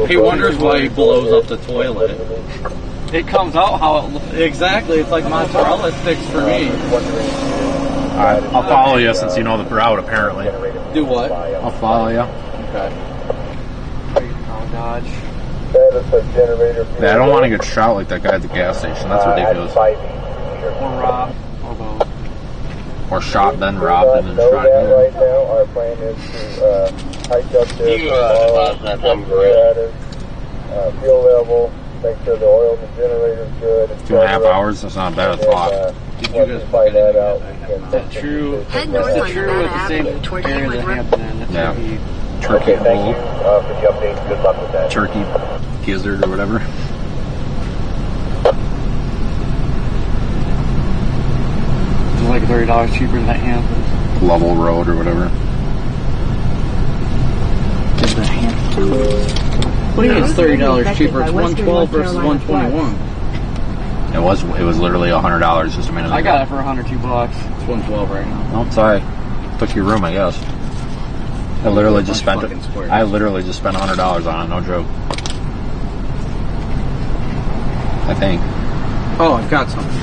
He wonders why he blows up the toilet. It comes out how it looks. Exactly, it's like mozzarella sticks for me. Alright, I'll follow you since you know the route apparently. Do what? I'll follow you. Okay. Oh, Dodge. Yeah, I don't want to get shot like that guy at the gas station. That's ridiculous. Or robbed. Or both. Or shot, then robbed, and then shot again. Right now, our plan is to hike up there, fuel level, make sure the oil in the generator is good. 2.5 hours? That's not bad at all. Did you guys find that out? True. Head north on True Nevada with the same Avenue toward area that Haywood Road. happened in Yeah. Okay, thank you for the update. Good luck with that. Turkey gizzard or whatever. It's like $30 cheaper than that Hampton. Level Road or whatever. Is the Hampton? What do you mean it's $30 cheaper? It's $112 versus $121. It was literally $100 just a minute ago. I got it for $102. It's $112 right now. Oh, sorry. Took your room, I guess. I literally just spent $100 on it, no joke. I think. Oh, I've got something.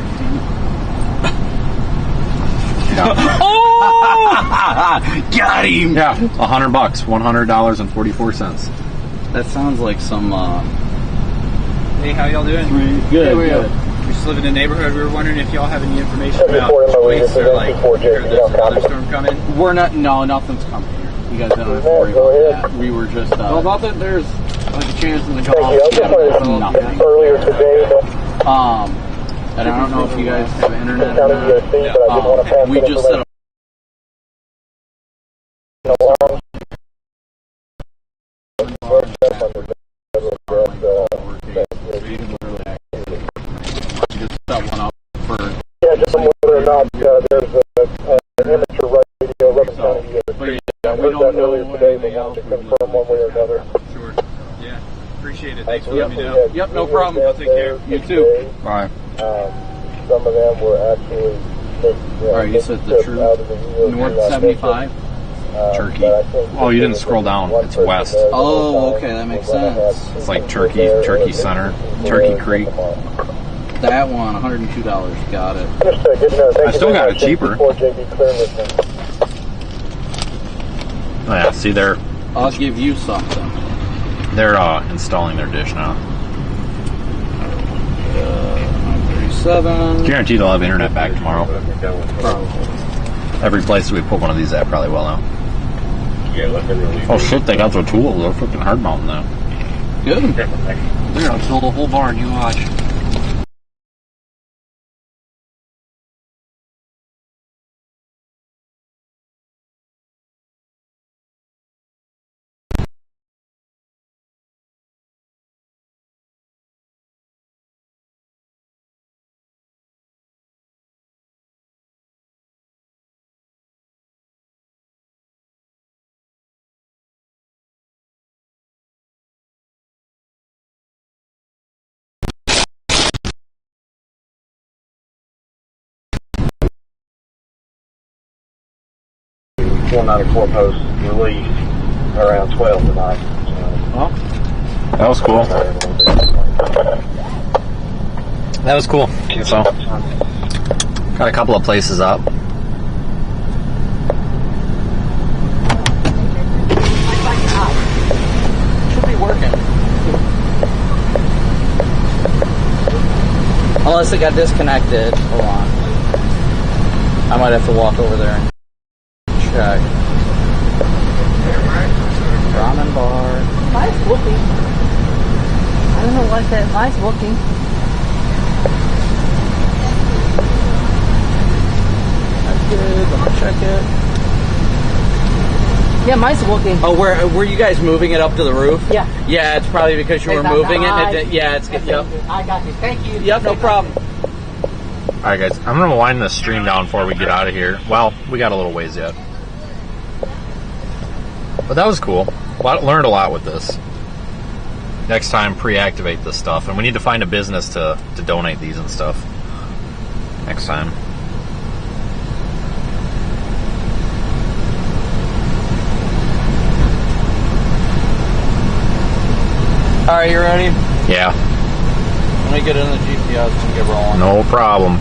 Yeah. Oh! Got him! Yeah, $100, $100.44. That sounds like some, Hey, how y'all doing? Good. We just live in the neighborhood. We were wondering if y'all have any information about police or like thunderstorm coming. We're not, no, nothing's coming here. You guys don't have to worry about that. We were just, well, about that, there's like a chance in the Gulf. Nothing. Earlier today, And I don't know if you guys have internet or not. We just set up. just whether or not there's an amateur radio Lebanon County unit. I heard that earlier today, but wanted to confirm one way or another. Sure. Yeah. Appreciate it. Thanks for Yep, letting me know. Yep, no problem. I'll take care. You too. Bye. Some of them were actually. Alright, you said the true north 75? Turkey. Oh, you didn't scroll down. It's west. Oh, okay, that makes sense. It's like Turkey Center, Turkey Creek. That one, $102. Got it. I still got it cheaper. Oh yeah, see I'll give you something. They're installing their dish now. 37. Guarantee they'll have internet back tomorrow. Probably. Every place we put one of these at probably will now. Oh shit, they got their tools. They're freaking hard mounting now. Good. They're gonna build a whole barn, you watch. One out of 4 posts released around 12 tonight. Oh, that was cool. That was cool. So, got a couple of places up. Should be working. Unless it got disconnected. Hold on. I might have to walk over there and check. Ramen bar. Nice looking. I don't know what that nice looking. That's good. Let me check it. Yeah, mine's looking. Oh, were you guys moving it up to the roof? Yeah. Yeah, it's probably because you were moving it. Yeah, it's good. Yep. I got you. Thank you. Yep, no problem. Alright guys, I'm going to wind this stream down before we get out of here. Well, we got a little ways yet. But that was cool. Learned a lot with this. Next time, pre-activate this stuff. And we need to find a business to donate these and stuff. Next time. Alright, you ready? Yeah. Let me get in the GPS and get rolling. No problem.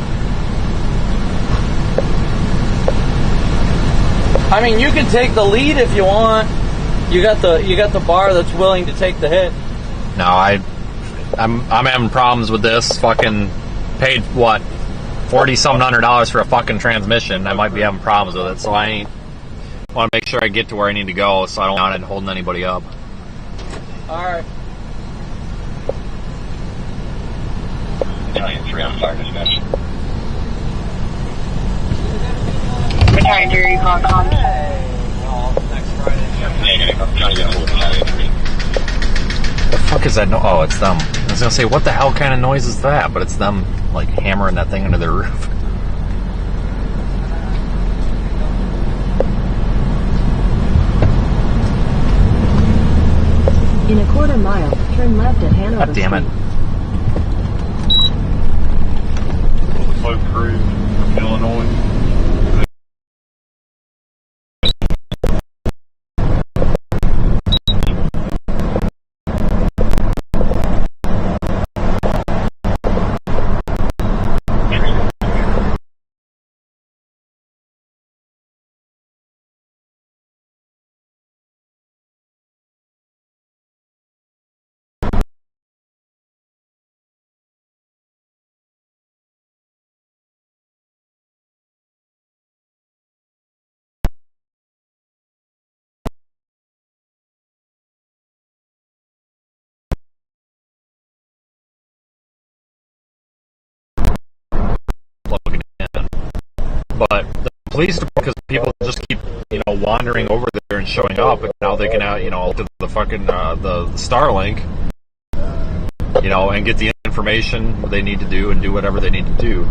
I mean, you can take the lead if you want. You got the bar that's willing to take the hit. No, I'm having problems with this. Fucking paid what, $40-some for a fucking transmission. I might be having problems with it, so I want to make sure I get to where I need to go, so I don't want it holding anybody up. All right. Giant 3 on fire dispatch. Return to recall comms. The fuck is that? Oh, it's them. I was gonna say, what the hell kind of noise is that? But it's them, like, hammering that thing into their roof. In a quarter mile, turn left at Hanover God damn it. Slow cruise from Illinois. But the police department, because people just keep, wandering over there and showing up, and now they can, to the fucking, the Starlink, and get the information they need to do and do whatever they need to do.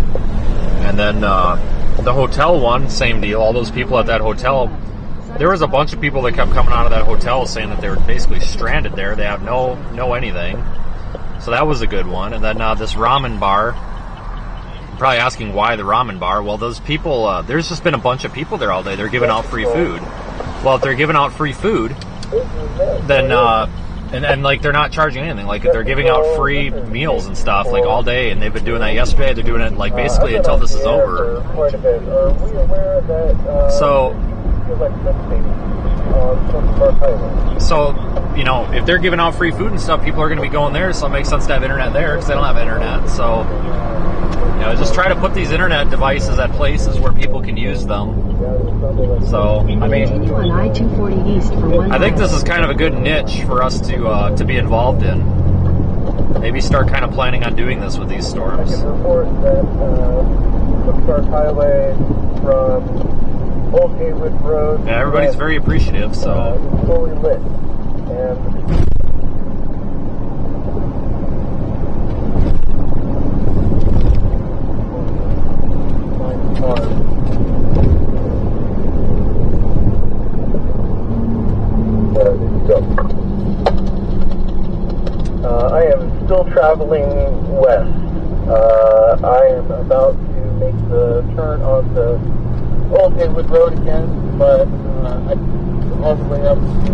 And then, the hotel one, same deal. All those people at that hotel, there was a bunch of people that kept coming out of that hotel saying that they were basically stranded there. They have no anything. So that was a good one. And then, this ramen bar, probably asking why the ramen bar. Well, those people, there's just been a bunch of people there all day. They're giving out free food. Well, if they're giving out free food, then and like they're not charging anything. Like they're giving out free meals and stuff like all day, and they've been doing that yesterday. They're doing it like basically until this is over. So, if they're giving out free food and stuff, people are going to be going there, so it makes sense to have internet there because they don't have internet. So, just try to put these internet devices at places where people can use them. So, I mean, Continue on I-240 east for 1 I think mile. this is kind of a good niche for us to be involved in. Maybe start kind of planning on doing this with these storms. I can report that Stark Highway from Old Gatewood Road. Yeah, everybody's very appreciative, so. Fully lit. And I am still traveling west. I am about to make the turn onto Old Gatewood Road again, but all the way up to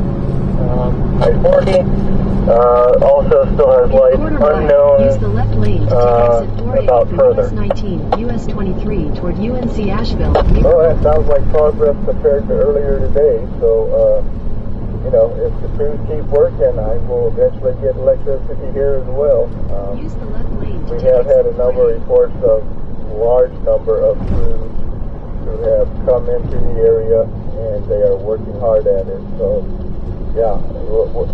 I-40. Also still has lights unknown Use the left lane to take exit 480 about for further. US 19, US 23 toward UNC Asheville. Well, that sounds like progress compared to earlier today. So, if the crews keep working, I will eventually get electricity here as well. Use the left lane to We take have had exit a number of reports of large number of crews who have come into the area and they are working hard at it. So, yeah,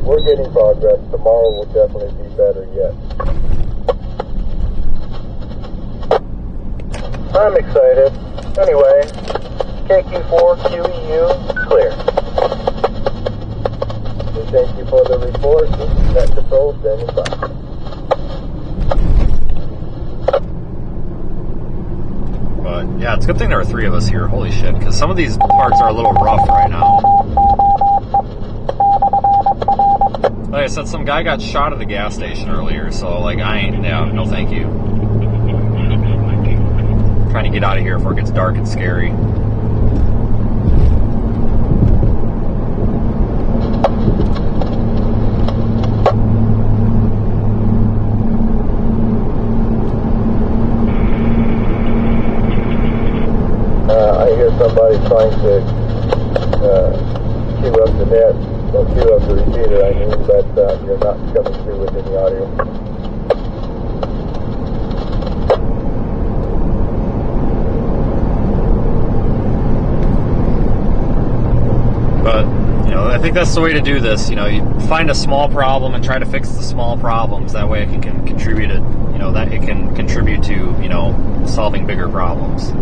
we're getting progress. Tomorrow will definitely be better yet. I'm excited. Anyway, KQ4QEU, clear. We thank you for the report. This is Net Control standing by. But yeah, it's a good thing there are 3 of us here. Holy shit, because some of these parts are a little rough right now. Like I said, some guy got shot at the gas station earlier, so like no thank you. I'm trying to get out of here before it gets dark and scary. I hear somebody trying to queue up the net, or queue up the repeater, I mean, but you're not coming through with any audio. But, I think that's the way to do this. You find a small problem and try to fix the small problems. That way it can contribute to, that it can contribute to, solving bigger problems.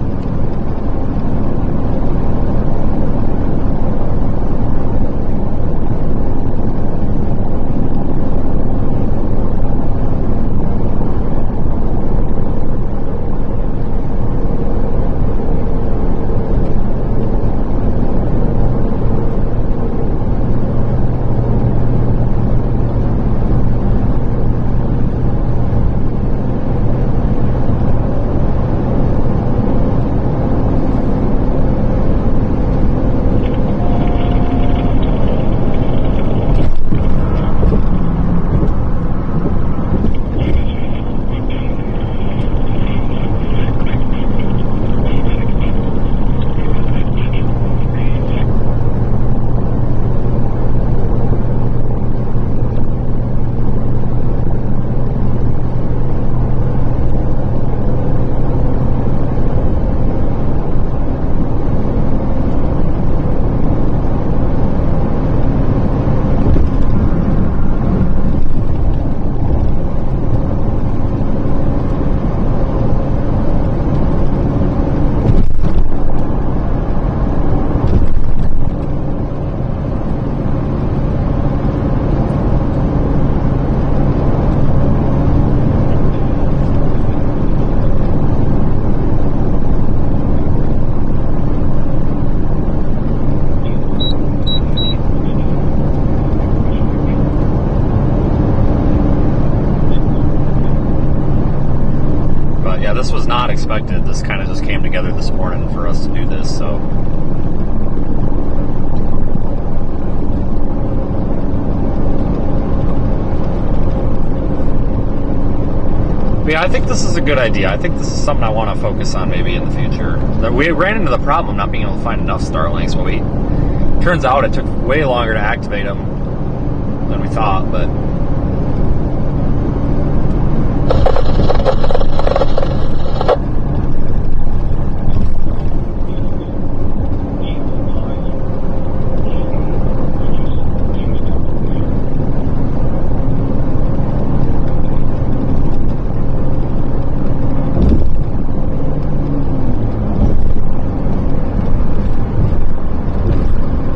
this was not expected. This kind of just came together this morning for us to do this, so. But yeah, I think this is a good idea. I think this is something I want to focus on maybe in the future. We ran into the problem of not being able to find enough Starlinks. Well, turns out it took way longer to activate them than we thought, but.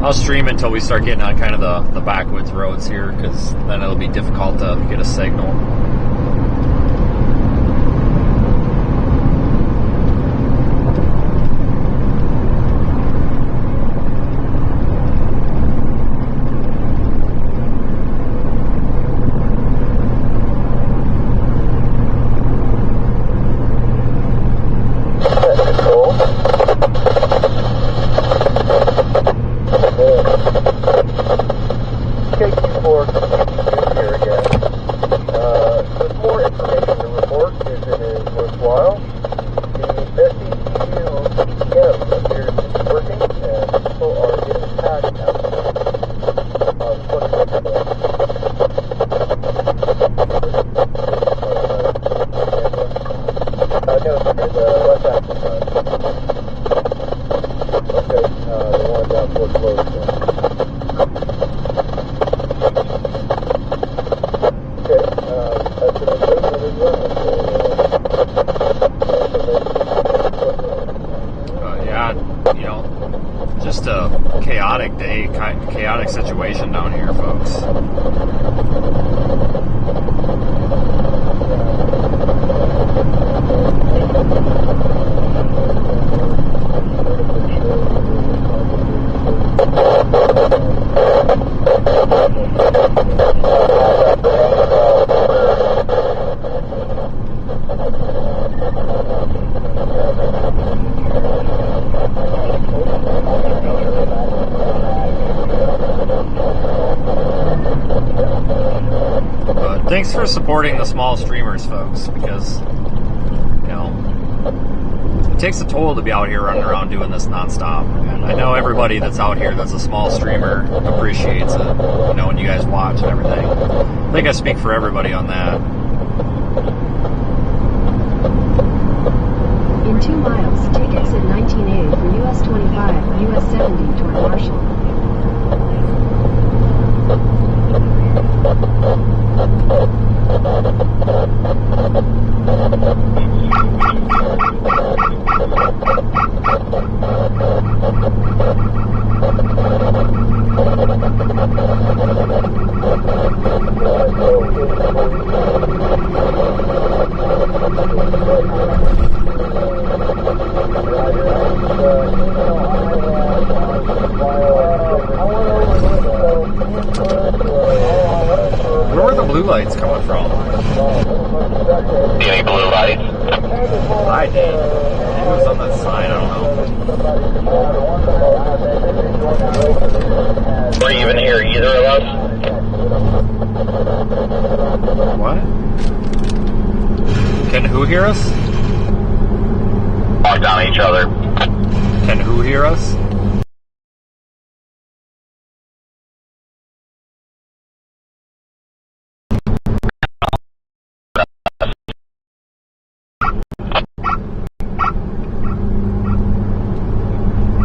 I'll stream until we start getting on kind of the backwoods roads here, because then it'll be difficult to get a signal. Just a chaotic day, chaotic situation down here, folks. Thanks for supporting the small streamers, folks, because, you know, it takes a toll to be out here running around doing this nonstop. And I know everybody that's out here that's a small streamer appreciates it, you know, when you guys watch and everything. I think I speak for everybody on that. In 2 miles, take exit 19A for US 25, US 70 toward Marshall. Where were the blue lights coming from? Any blue lights? I did. It was on that sign, I don't know. Were you even here, either of us? What? Can who hear us? Locked on each other. Can who hear us?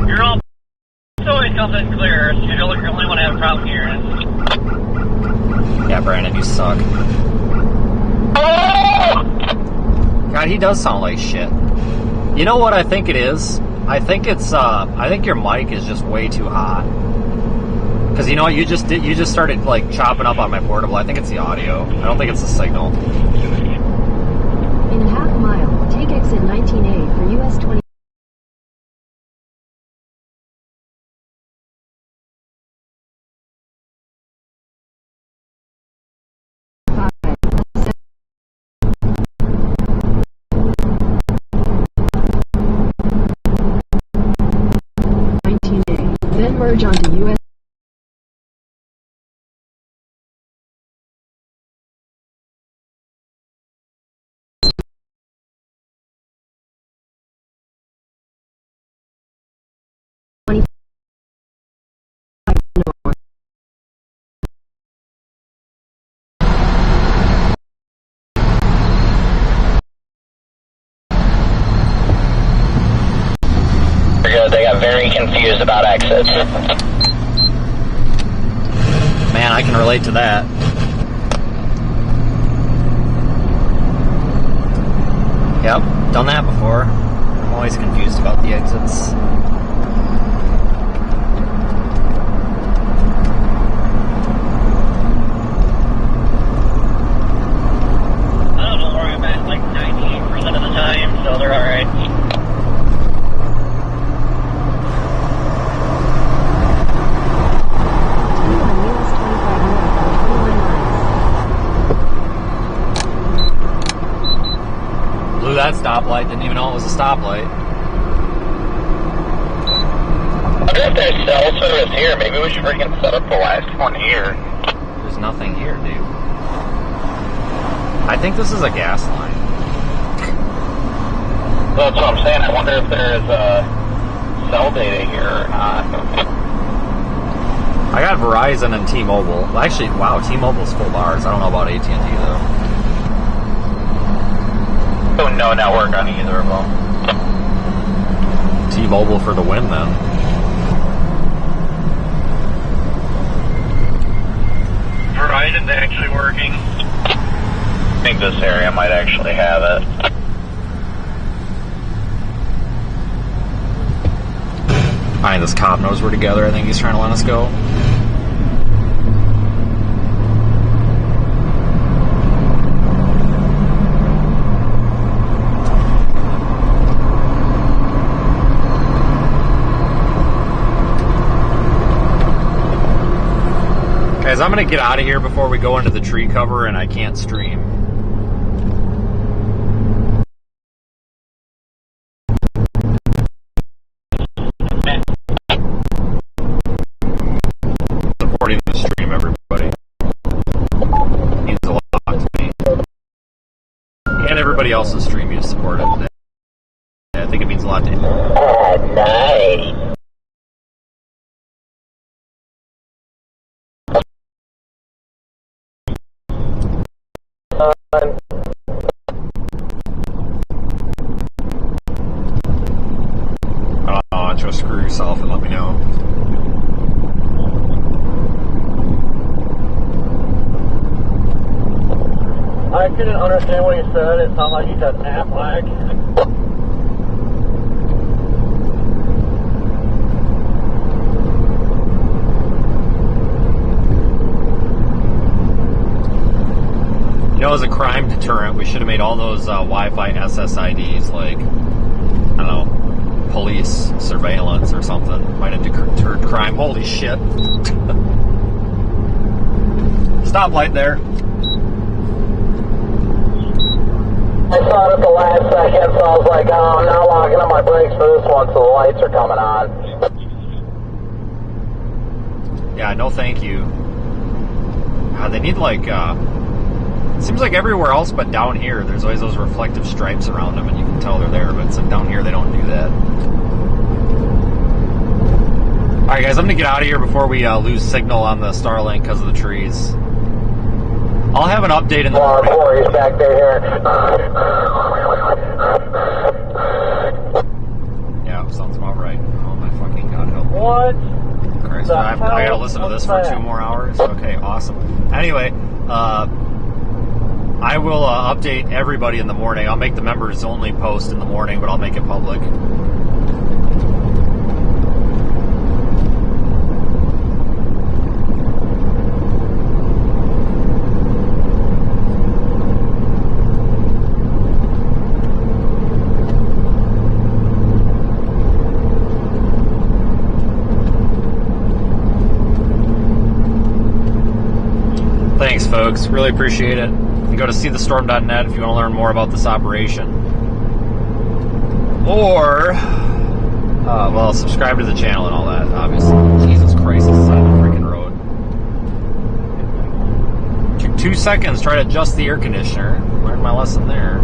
You're all always something clear. You're the only one to have a problem hearing. Yeah, Brandon, you suck. God, he does sound like shit. You know what I think it is? I think it's I think your mic is just way too hot. Cause you know what you just did? You just started like chopping up on my portable. I think it's the audio. I don't think it's the signal. In a half mile, take exit 19A for US 20. converge onto US. They got very confused about exits. Man, I can relate to that. Yep, done that before. I'm always confused about the exits. I don't know where I'm at, like 98% of the time, so they're alright. Blew that stoplight, didn't even know it was a stoplight. I wonder if there's cell service here. Maybe we should freaking set up the last one here. There's nothing here, dude. I think this is a gas line. That's what I'm saying. I wonder if there is cell data here or not. I got Verizon and T-Mobile. Well, actually, wow, T-Mobile's full bars. I don't know about AT&T though. So no network on either of them. T-Mobile for the win then. Verizon's actually working. I think this area might actually have it. Alright, this cop knows we're together. I think he's trying to let us go. Guys, I'm going to get out of here before we go into the tree cover and I can't stream. Supporting the stream, everybody. Means a lot to me. And everybody else's stream you support it. I think it means a lot to you. Nice. Just screw yourself and let me know. I couldn't understand what he said. It sounded like he said nap lag. You know, as a crime deterrent, we should have made all those Wi-Fi SSIDs like, I don't know, police surveillance or something. Might have deterred crime. Holy shit. Stoplight there. I saw it at the last second, so I was like, oh, I'm not locking up my brakes for this one, so the lights are coming on. Yeah, no thank you. God, they need like, it seems like everywhere else but down here, there's always those reflective stripes around them and you can tell they're there, but it's like down here they don't do that. Alright guys, I'm going to get out of here before we lose signal on the Starlink because of the trees. I'll have an update in the morning. Corey's back there. Yeah, sounds about right. Oh my fucking god, help me. What? Christ, I gotta listen to this for 2 more hours? Okay, awesome. Anyway, I will update everybody in the morning. I'll make the members only post in the morning, but I'll make it public. Thanks, folks. Really appreciate it. You can go to seethestorm.net if you want to learn more about this operation. Or Well, subscribe to the channel and all that, obviously. Jesus Christ, this is on the freaking road. Took 2 seconds, try to adjust the air conditioner. Learned my lesson there.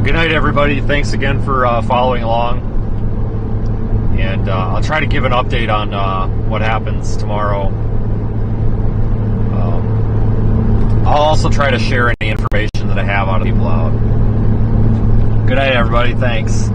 Good night, everybody. Thanks again for following along. And I'll try to give an update on what happens tomorrow. I'll also try to share any information that I have on people out. Good night, everybody. Thanks.